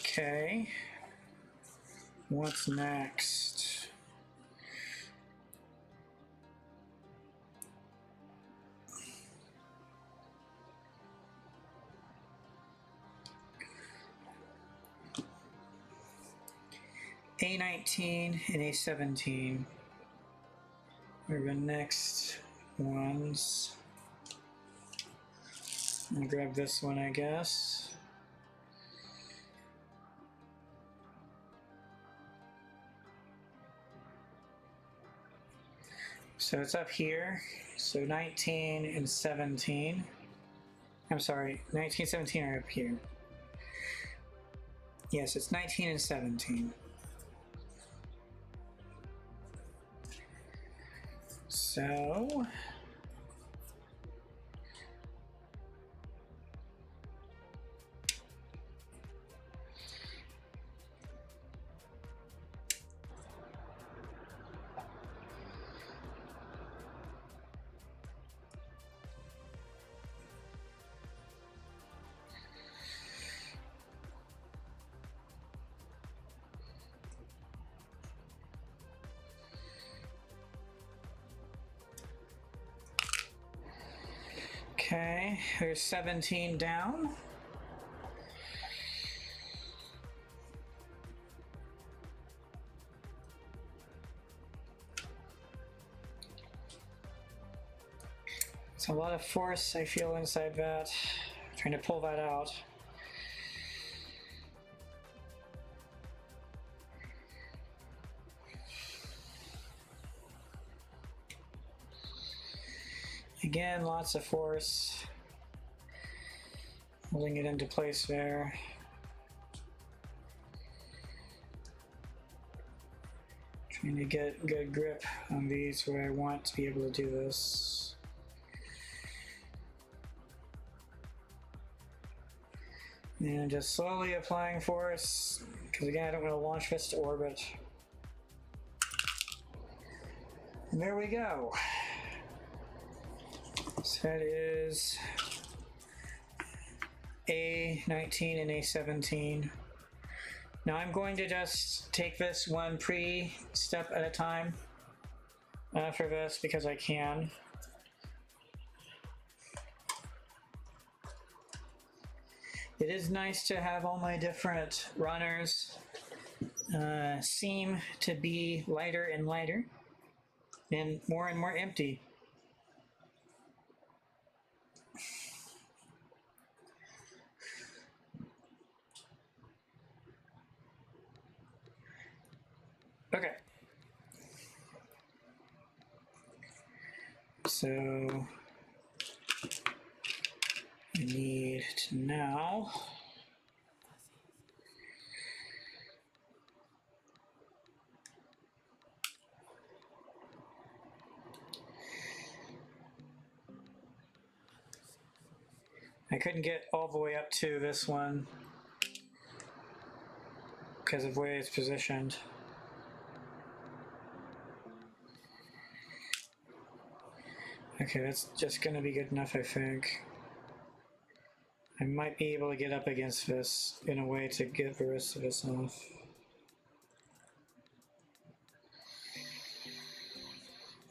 Okay. What's next? A19 and A17 are the next ones. I'll grab this one, I guess. So it's up here. So 19 and 17. I'm sorry, 19 and 17 are up here. Yes, it's 19 and 17. So okay, there's 17 down. It's a lot of force I feel inside that. Trying to pull that out. Again, lots of force. Holding it into place there. Trying to get good grip on these where I want to be able to do this. And just slowly applying force, because again, I don't want to launch this to orbit. And there we go. So that is A19 and A17. Now I'm going to just take this one pre-step at a time for this because I can. It is nice to have all my different runners seem to be lighter and lighter and more empty. Okay. So I need to now I couldn't get all the way up to this one because of where it's positioned. Okay, that's just gonna be good enough, I think. I might be able to get up against this in a way to get the rest of this off.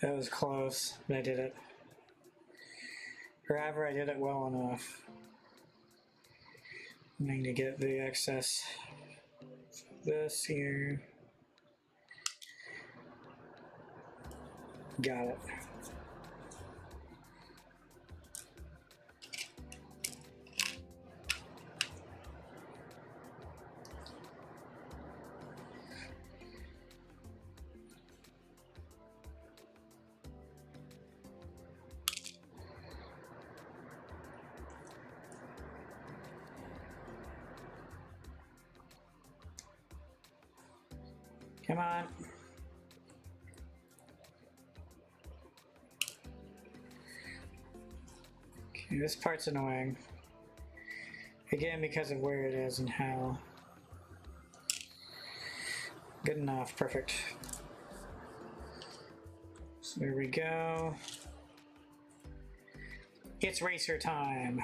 That was close, but I did it. However, I did it well enough. I'm going to get the excess of this here. Got it. Come on. Okay, this part's annoying. Again, because of where it is and how. Good enough, perfect. So there we go. It's racer time.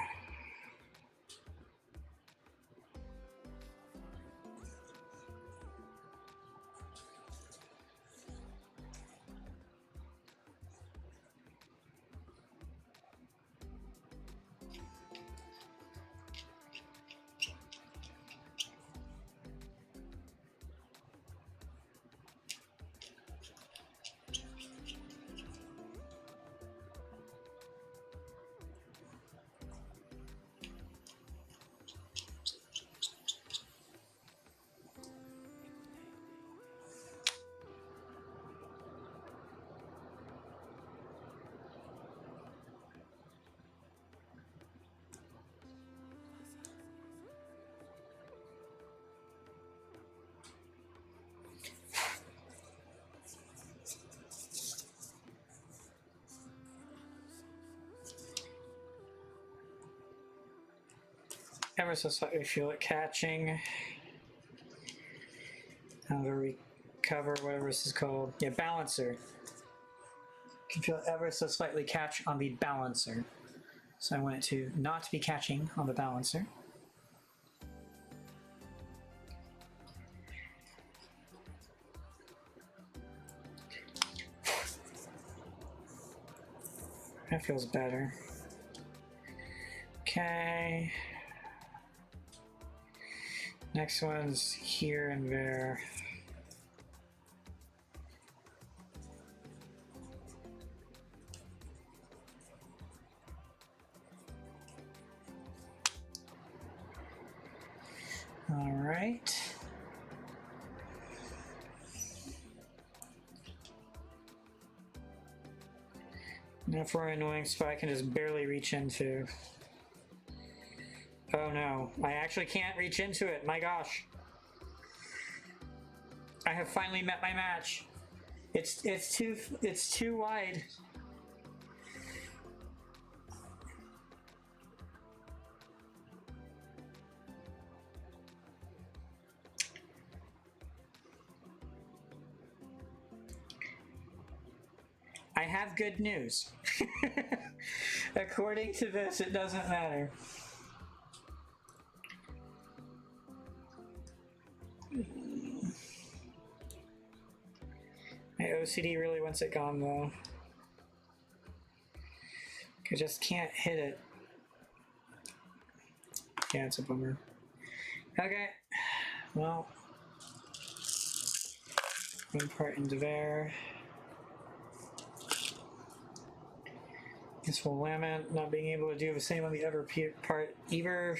Ever so slightly feel it catching. Now the recover, whatever this is called. Yeah, balancer. You can feel it ever so slightly catch on the balancer. So I want it to not be catching on the balancer. That feels better. Okay. Next one's here and there. All right. Now for an annoying spot I can just barely reach into. Oh no, I actually can't reach into it, my gosh. I have finally met my match. It's too wide. I have good news. According to this, it doesn't matter. My OCD really wants it gone though. I just can't hit it. Yeah, it's a bummer. Okay, well, one part into there. Guess we'll lament not being able to do the same on the other part either.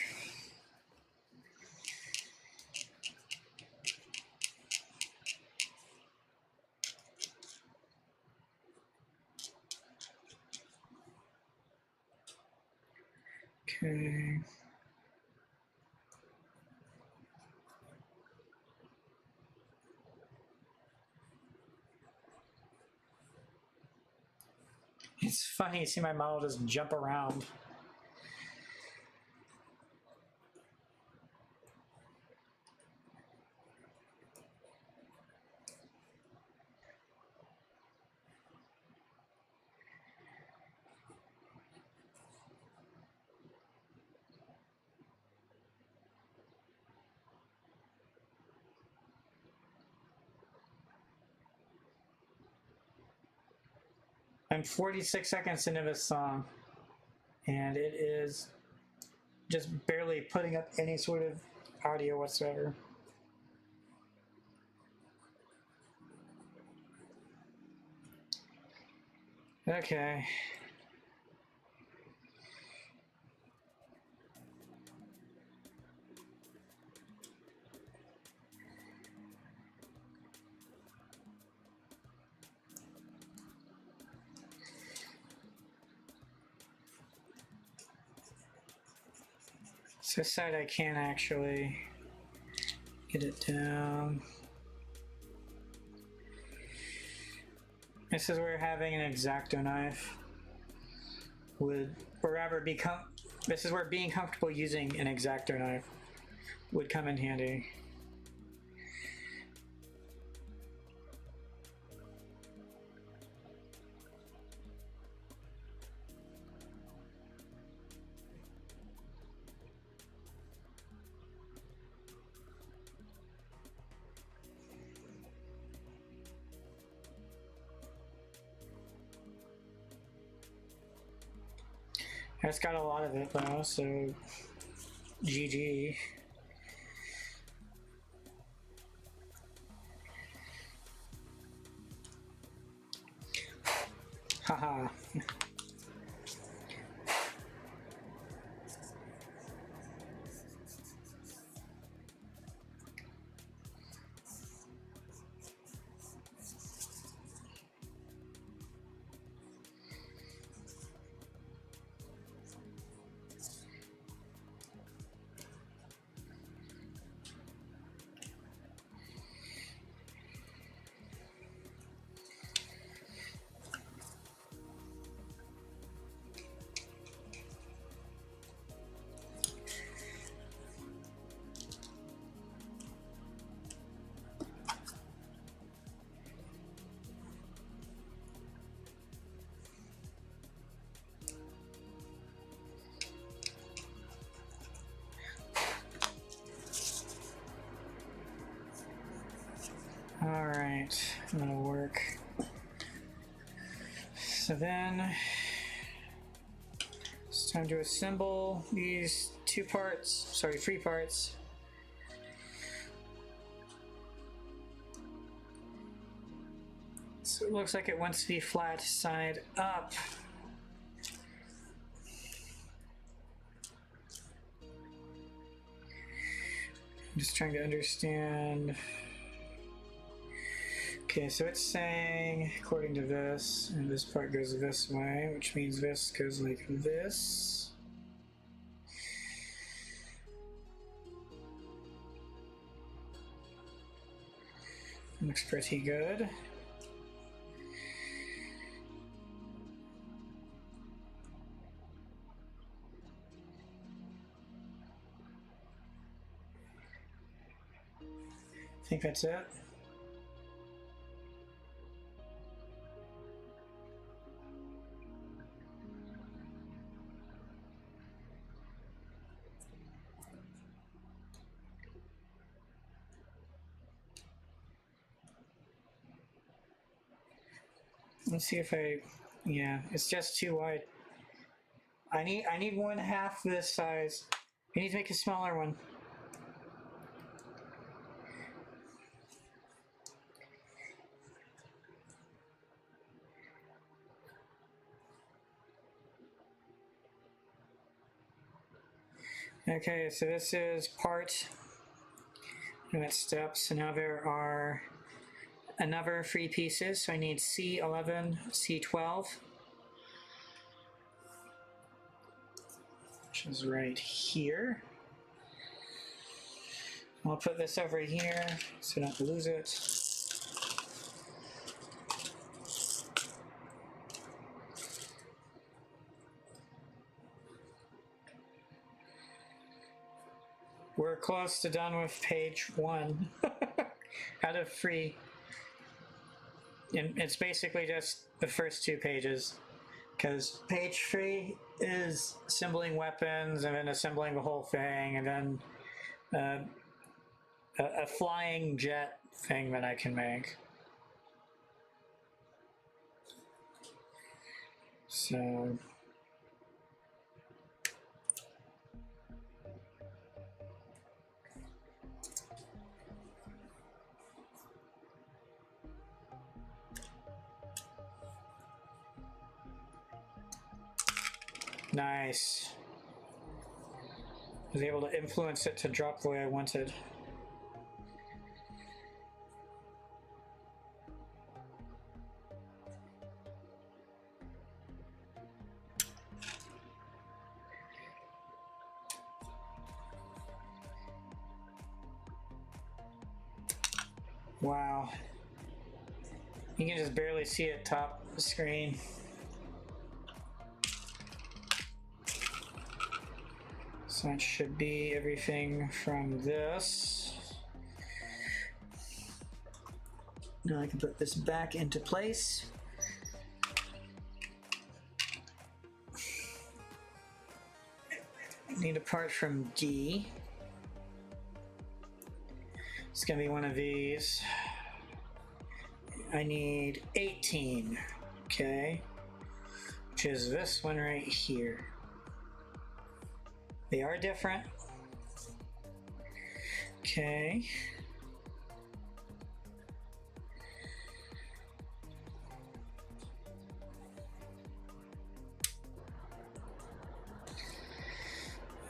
Okay. It's funny to see my model just jump around. I'm 46 seconds into this song, and it is just barely putting up any sort of audio whatsoever. Okay. So this side I can actually get it down. This is where having an X-Acto knife would, or rather this is where being comfortable using an X-Acto knife would come in handy. I just got a lot of it though, so GG. Haha. All right, that'll work. So then it's time to assemble these three parts. So it looks like it wants to be flat side up. I'm just trying to understand. Okay, so it's saying, according to this, and this part goes this way, which means this goes like this. Looks pretty good. I think that's it. Let's see if yeah, it's just too wide. I need 1/2 this size We need to make a smaller one. Okay, so this is part of its steps. So now there are another 3 pieces. So I need C11, C12, which is right here. I'll put this over here so I don't lose it. We're close to done with page 1 out of 3. And it's basically just the first 2 pages, because page 3 is assembling weapons and then assembling the whole thing, and then a flying jet thing that I can make. So nice. I was able to influence it to drop the way I wanted. Wow. You can just barely see it top the screen. So that should be everything from this. Now I can put this back into place. I need a part from D. It's gonna be one of these. I need 18, okay? Which is this one right here. They are different. Okay.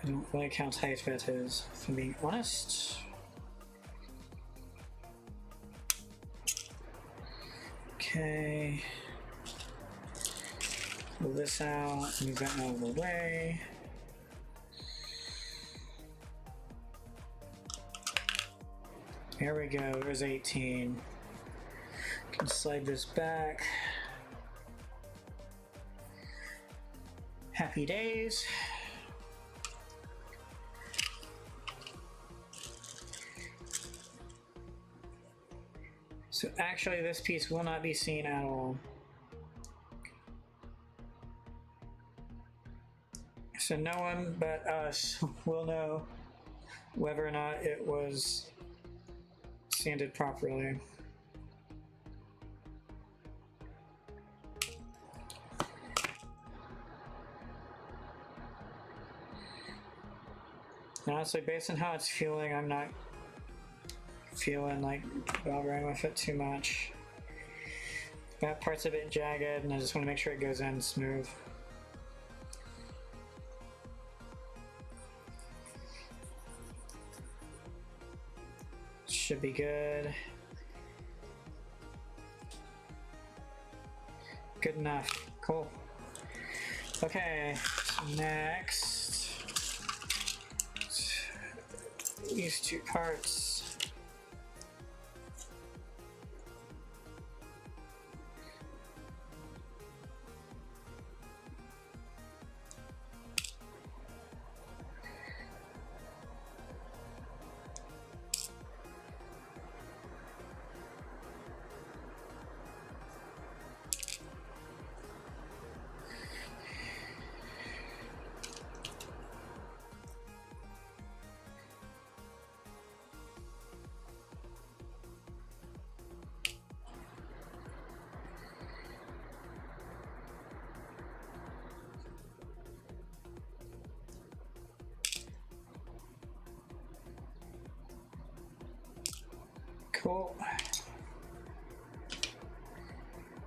I don't like how tight that is, if I'm being honest. Okay. Pull this out, move that out of the way. There we go, there's 18. Can slide this back. Happy days. So actually this piece will not be seen at all. So no one but us will know whether or not it was sanded properly. Honestly, based on how it's feeling, I'm not feeling like bothering with it too much. That part's a bit jagged, and I just want to make sure it goes in smooth. Should be good. Good enough. Cool. Okay, so next, these 2 parts. Cool.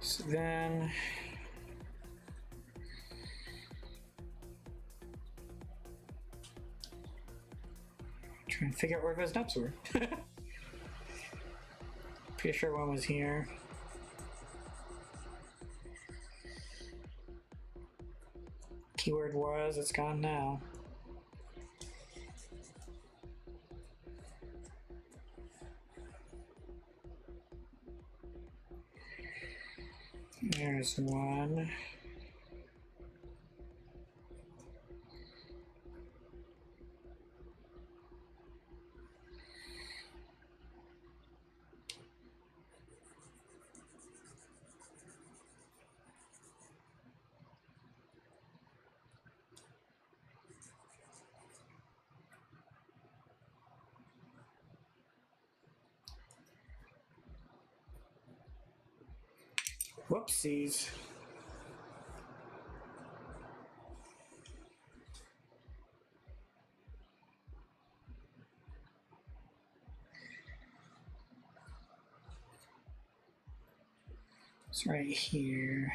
So then try and figure out where those nuts were. Pretty sure one was here. Keyword was, it's gone now. There's one. Whoopsies. It's right here.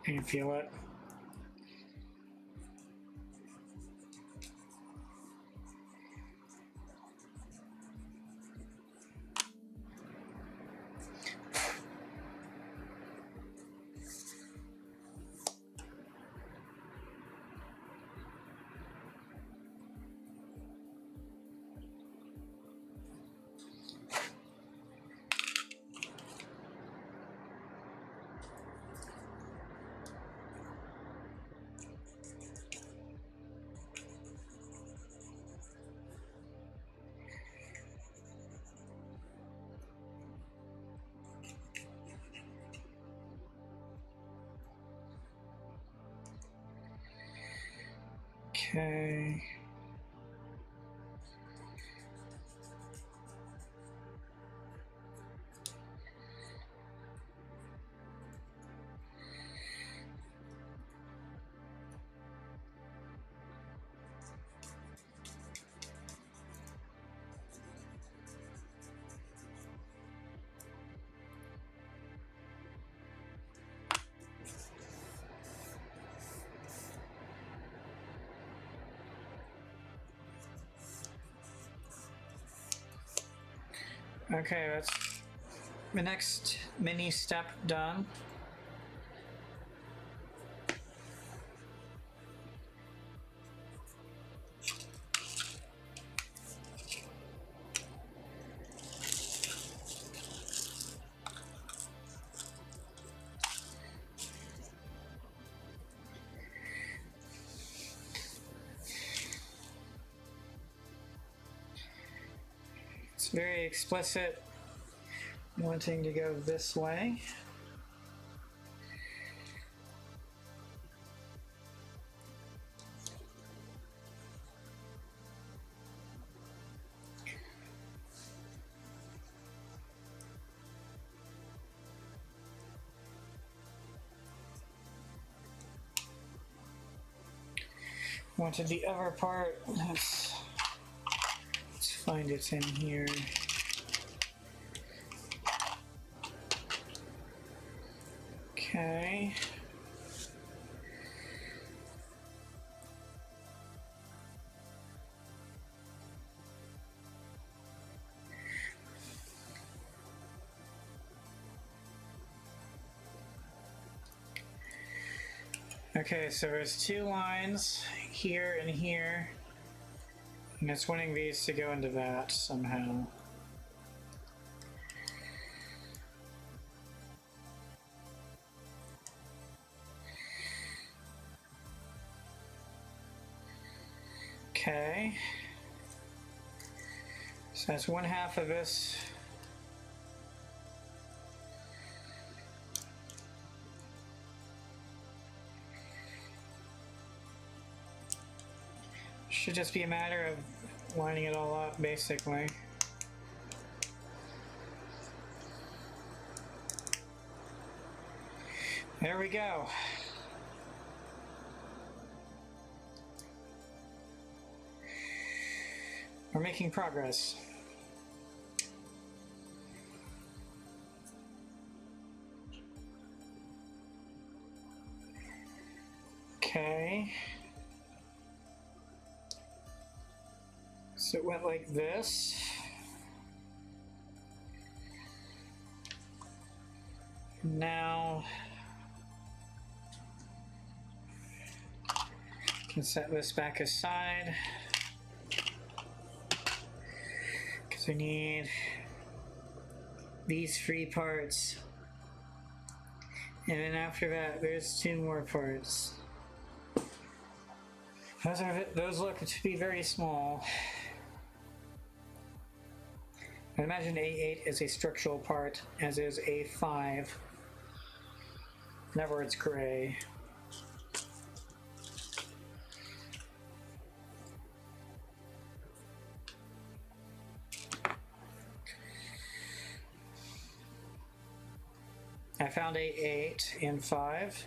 I can feel it. Okay. Okay, that's the next mini step done. It's very explicit, wanting to go this way. Wanted the other part. Let's find it in here. Okay. Okay, so there's two lines here and here, and it's wanting these to go into that somehow. Okay, so that's one half of this. Should just be a matter of lining it all up, basically. There we go. We're making progress. Okay. So it went like this. Now can set this back aside because we need these 3 parts, and then after that there's 2 more parts. Those look to be very small. I imagine A8 is a structural part, as is A5. Never it's gray. I found A8 in 5.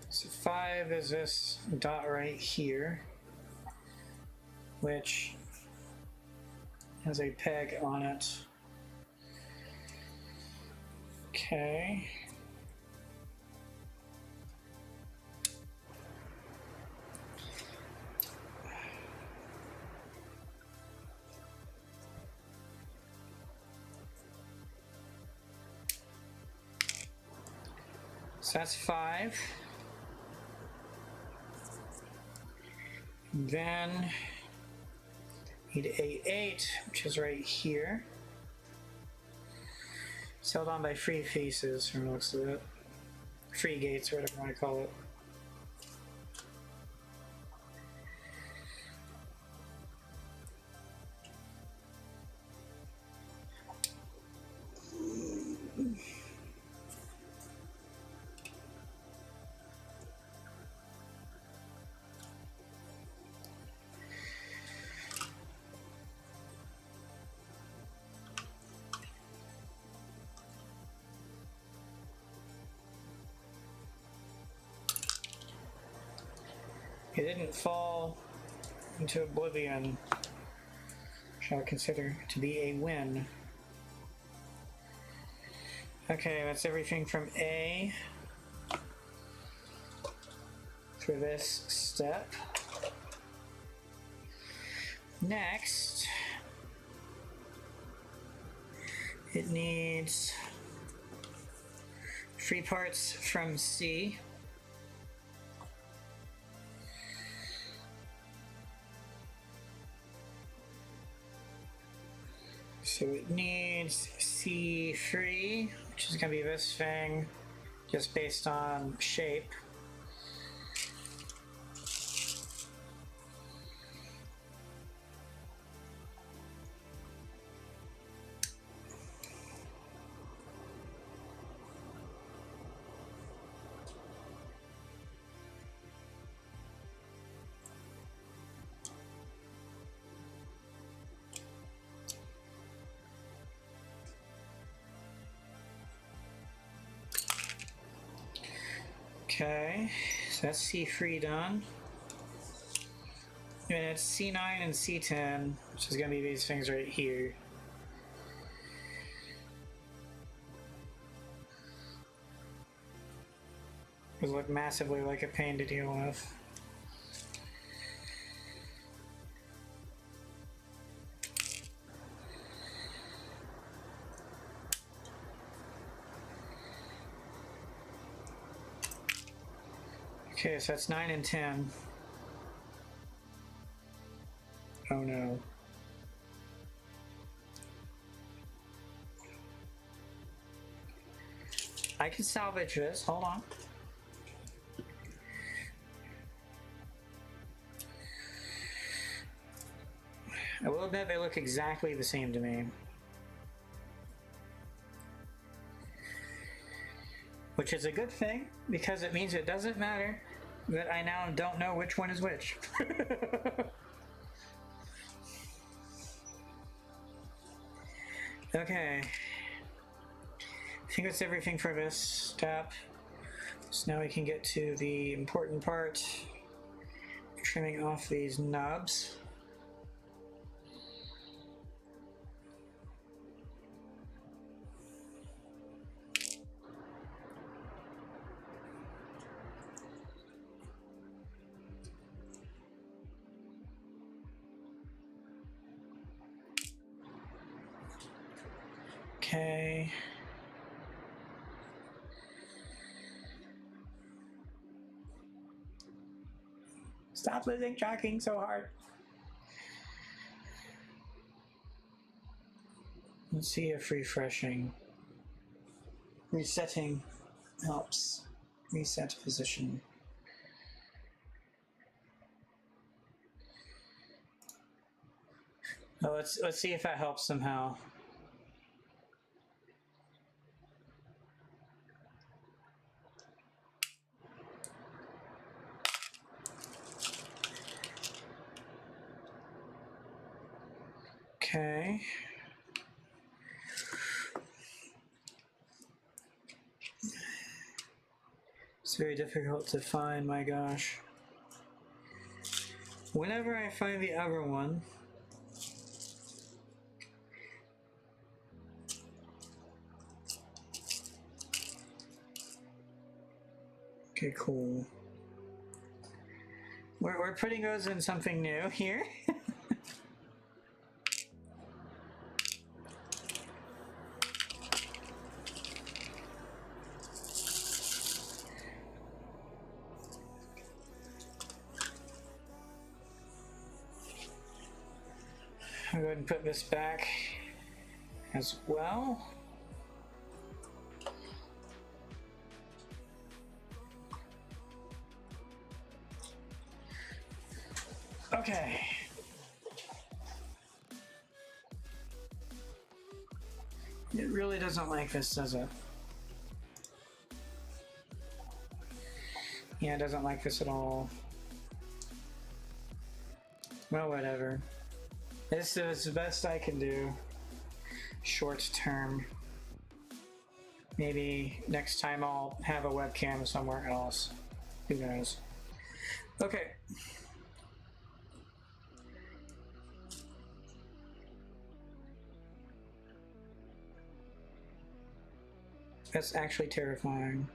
So 5 is this dot right here, which has a peg on it. Okay. So that's 5. Then need A8, which is right here. It's held on by 3 faces from the looks of it. 3 gates, or whatever you want to call it. It didn't fall into oblivion, which I would consider to be a win. Okay, that's everything from A for this step. Next, it needs 3 parts from C. So it needs C3, which is going to be this thing, just based on shape. Okay, so that's C3 done. And it's C9 and C10, which is going to be these things right here. Those look massively like a pain to deal with. Okay, so that's 9 and 10. Oh no. I can salvage this, hold on. I will admit they look exactly the same to me. Which is a good thing, because it means it doesn't matter that I now don't know which one is which. Okay. I think that's everything for this step. So now we can get to the important part, trimming off these knobs. Okay. Stop losing tracking so hard. Let's see if resetting helps. Reset position. Oh, let's see if that helps somehow. Okay. It's very difficult to find, my gosh. Whenever I find the other one, okay, cool. We're putting those in something new here. I'll go ahead and put this back as well. Okay. It really doesn't like this, does it? Yeah, it doesn't like this at all. Well, whatever. This is the best I can do. Short term. Maybe next time I'll have a webcam somewhere else. Who knows? Okay. That's actually terrifying.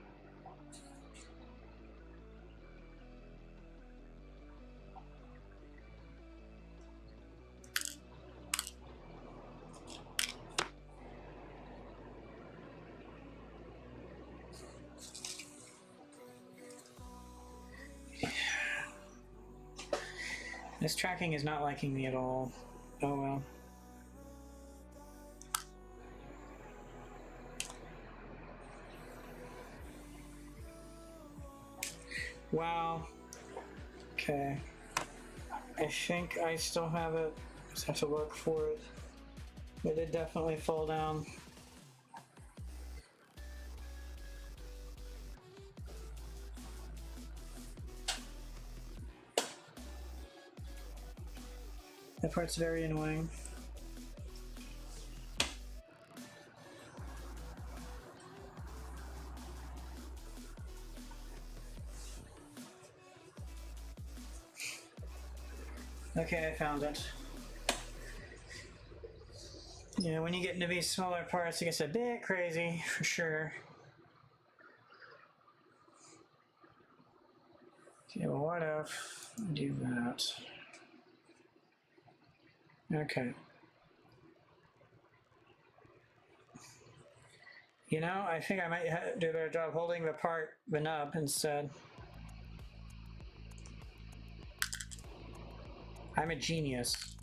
This tracking is not liking me at all. Oh well. Wow. Okay. I think I still have it. Just have to look for it. It did definitely fall down. That part's very annoying. Okay, I found it. Yeah, when you get into these smaller parts, it gets a bit crazy, for sure. Okay, well, what if I do that? Okay. You know, I think I might do a better job holding the nub instead. I'm a genius.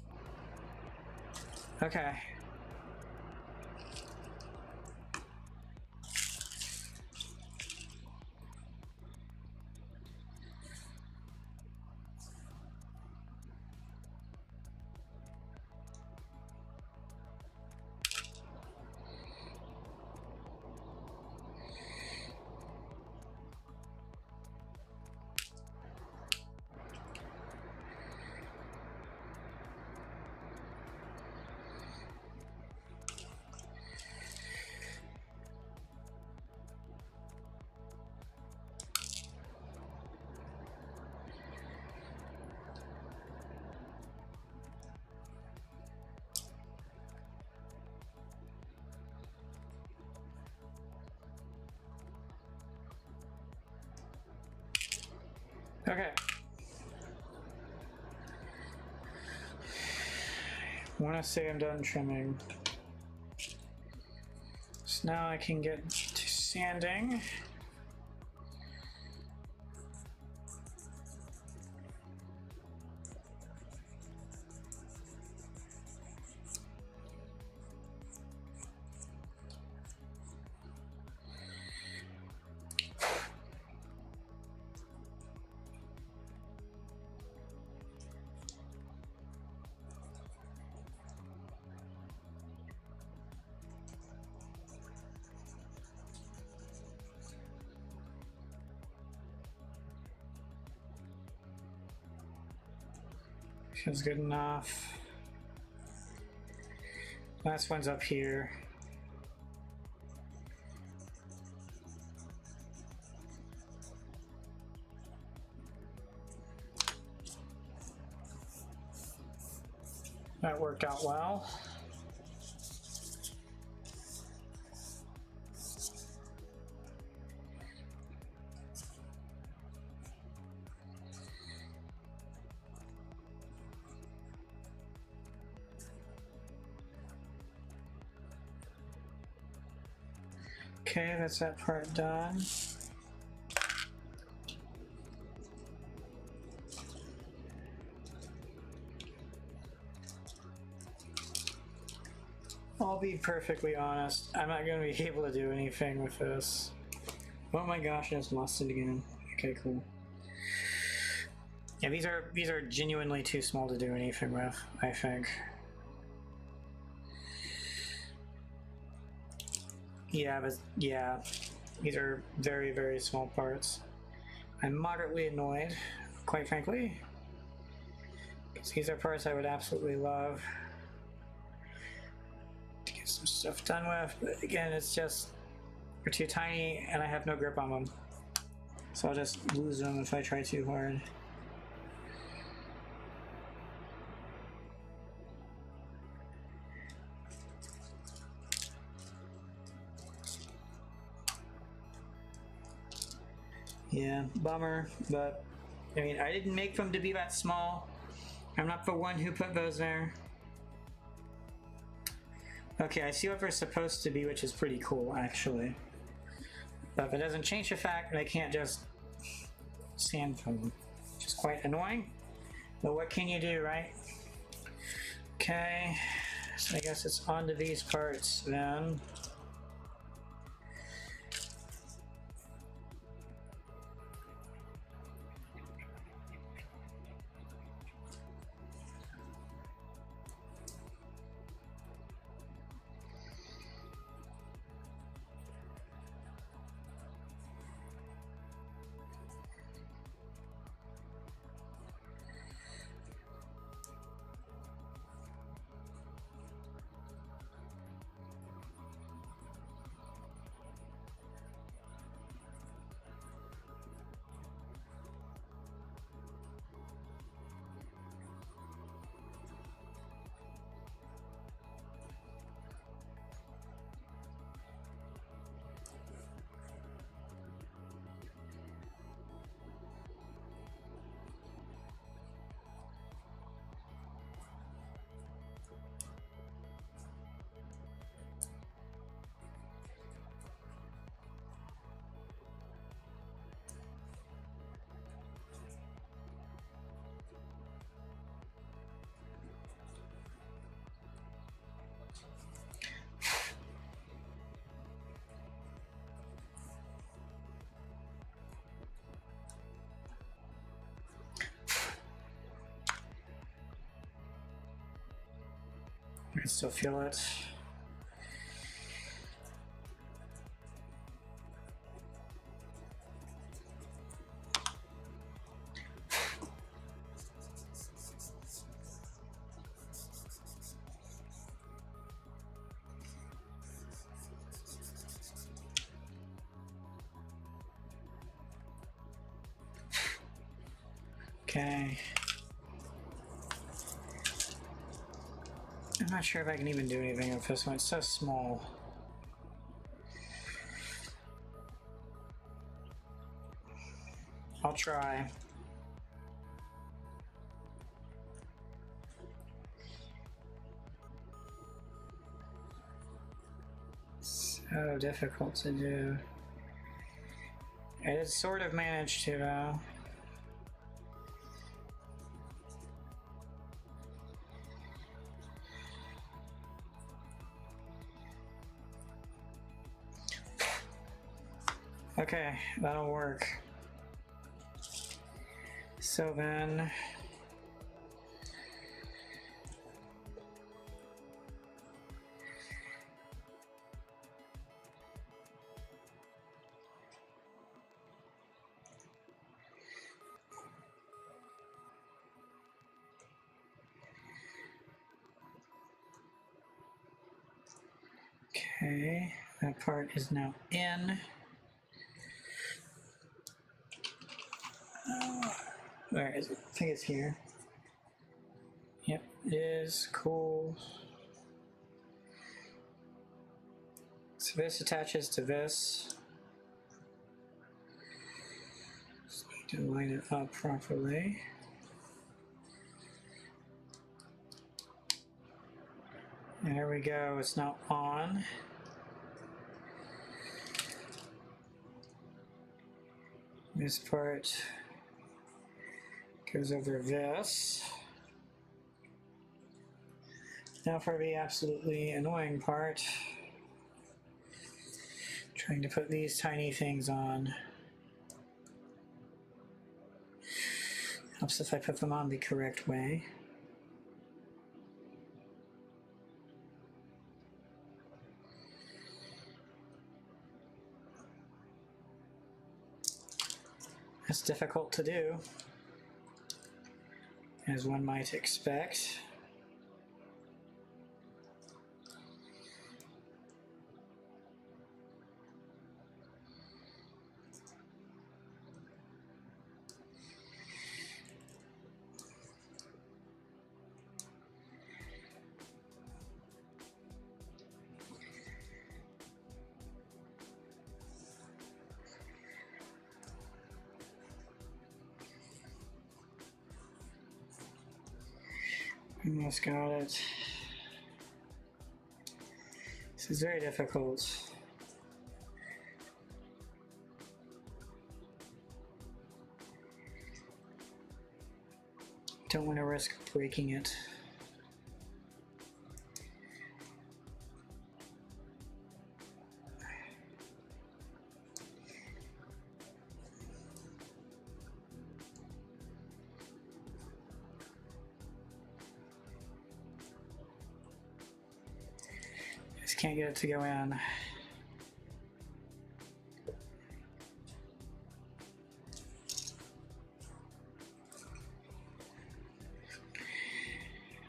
Okay. Okay. Want to say I'm done trimming. So now I can get to sanding. Feels good enough. Last one's up here. That worked out well. Okay, that's that part done. I'll be perfectly honest, I'm not going to be able to do anything with this. Oh my gosh, I just lost it again. Okay, cool. Yeah, these are genuinely too small to do anything with, I think. Yeah, but yeah, these are very, very small parts. I'm moderately annoyed, quite frankly, because these are parts I would absolutely love to get some stuff done with, but again, it's just, they're too tiny and I have no grip on them. So I'll just lose them if I try too hard. Yeah, bummer, but I mean, I didn't make them to be that small. I'm not the one who put those there. Okay, I see what they're supposed to be, which is pretty cool, actually. But if it doesn't change the fact that I can't just sand them, which is quite annoying. But what can you do, right? Okay, so I guess it's onto these parts then. I can still feel it. Okay. I'm not sure if I can even do anything with this one. It's so small. I'll try. so difficult to do. I did sort of manage to, though. Okay, that'll work. So then... Okay, that part is now in. Where is it? I think it's here. Yep, it is. Cool. So this attaches to this. Just need to line it up properly. There we go, it's now on. This part goes over this. Now for the absolutely annoying part. Trying to put these tiny things on. Helps if I put them on the correct way. It's difficult to do, as one might expect. Almost got it. This is very difficult. Don't want to risk breaking it. Just can't get it to go in.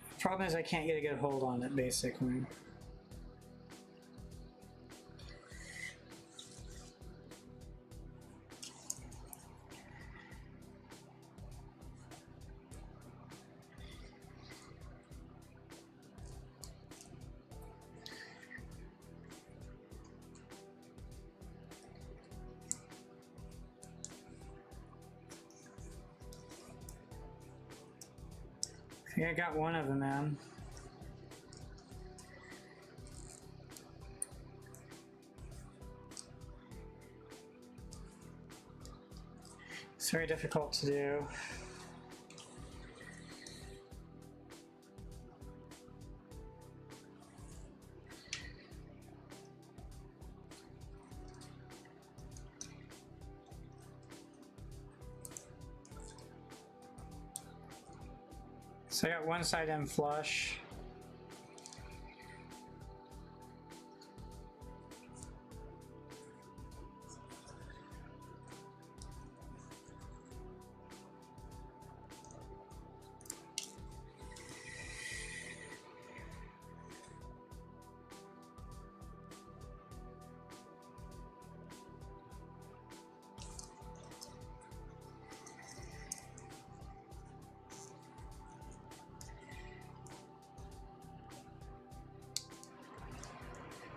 The problem is I can't get a good hold on it, basically. I think I got one of them in. It's very difficult to do. So I got one side in flush.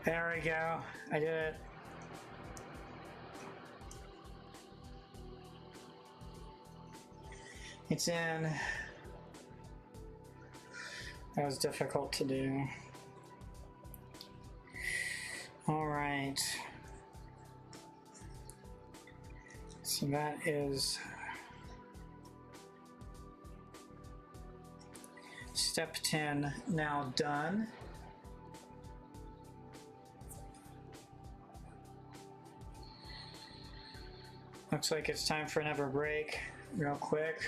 There we go. I did it. It's in. That was difficult to do. All right. So that is step 10 now done. Looks like it's time for another break real quick.